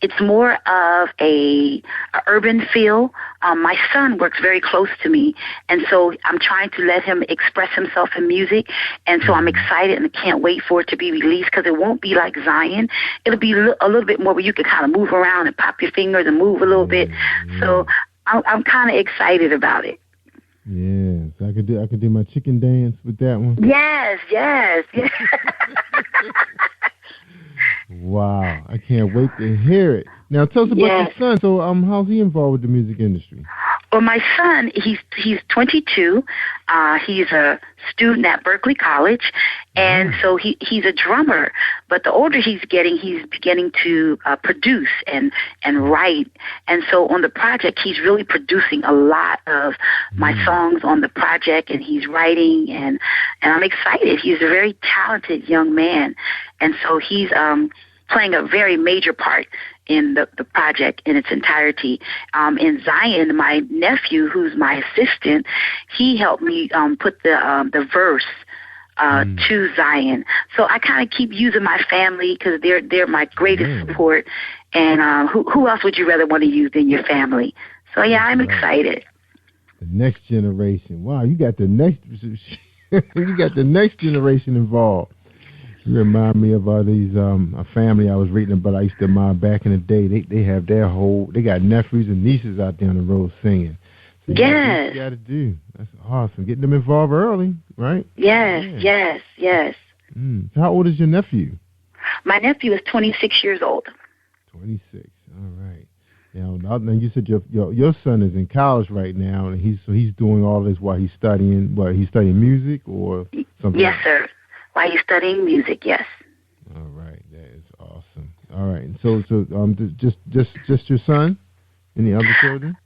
it's more of a urban feel. My son works very close to me, and so I'm trying to let him express himself in music. And so I'm excited and can't wait for it to be released because it won't be like Zion. It'll be a little bit more where you can kind of move around and pop your fingers and move a little bit. So I'm kind of excited about it. Yeah, so I could do my chicken dance with that one. Yes. Wow, I can't wait to hear it. Now, tell us about your son. So, how's he involved with the music industry? Well, my son, he's 22. He's a student at Berkeley College, and so he's a drummer. But the older he's beginning to produce and write. And so on the project, he's really producing a lot of my songs on the project, and he's writing, and I'm excited. He's a very talented young man, and so he's playing a very major part in the project in its entirety. In Zion, my nephew, who's my assistant, he helped me put the verse to Zion. So I kind of keep using my family because they're my greatest support. And who else would you rather want to use than your family? So yeah, I'm excited. The next generation. Wow, you got the next. You got the next generation involved. You remind me of these a family I was reading about. I used to admire back in the day. They have they got nephews and nieces out there on the road singing. So yes. You got to do. That's awesome. Getting them involved early, right? Yes, yes. How old is your nephew? My nephew is 26 years old. 26. All right. Now you said your son is in college right now, and he's doing all this while he's studying. What, he's studying music or something? Yes, sir. While he's studying music, yes. All right, that is awesome. All right, and so just your son? Any other children?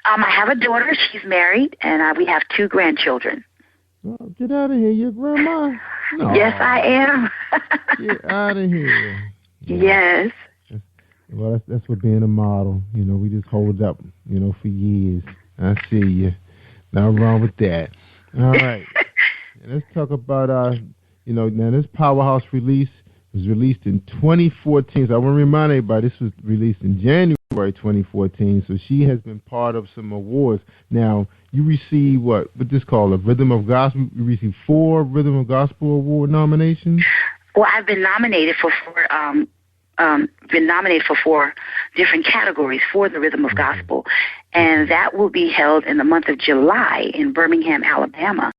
I have a daughter. She's married, and we have 2 grandchildren. Oh, get out of here, your grandma. No. Yes, I am. Get out of here. Yes. Well, that's what being a model. We just hold up, for years. I see you. Nothing wrong with that. All right. Let's talk about, now this Powerhouse release was released in 2014. So I want to remind everybody this was released in January 2014. So she has been part of some awards. Now, you received what this called a Rhythm of Gospel. You received 4 Rhythm of Gospel Award nominations. Well, I've been nominated for 4 different categories for the Rhythm of Gospel, and that will be held in the month of July in Birmingham, Alabama.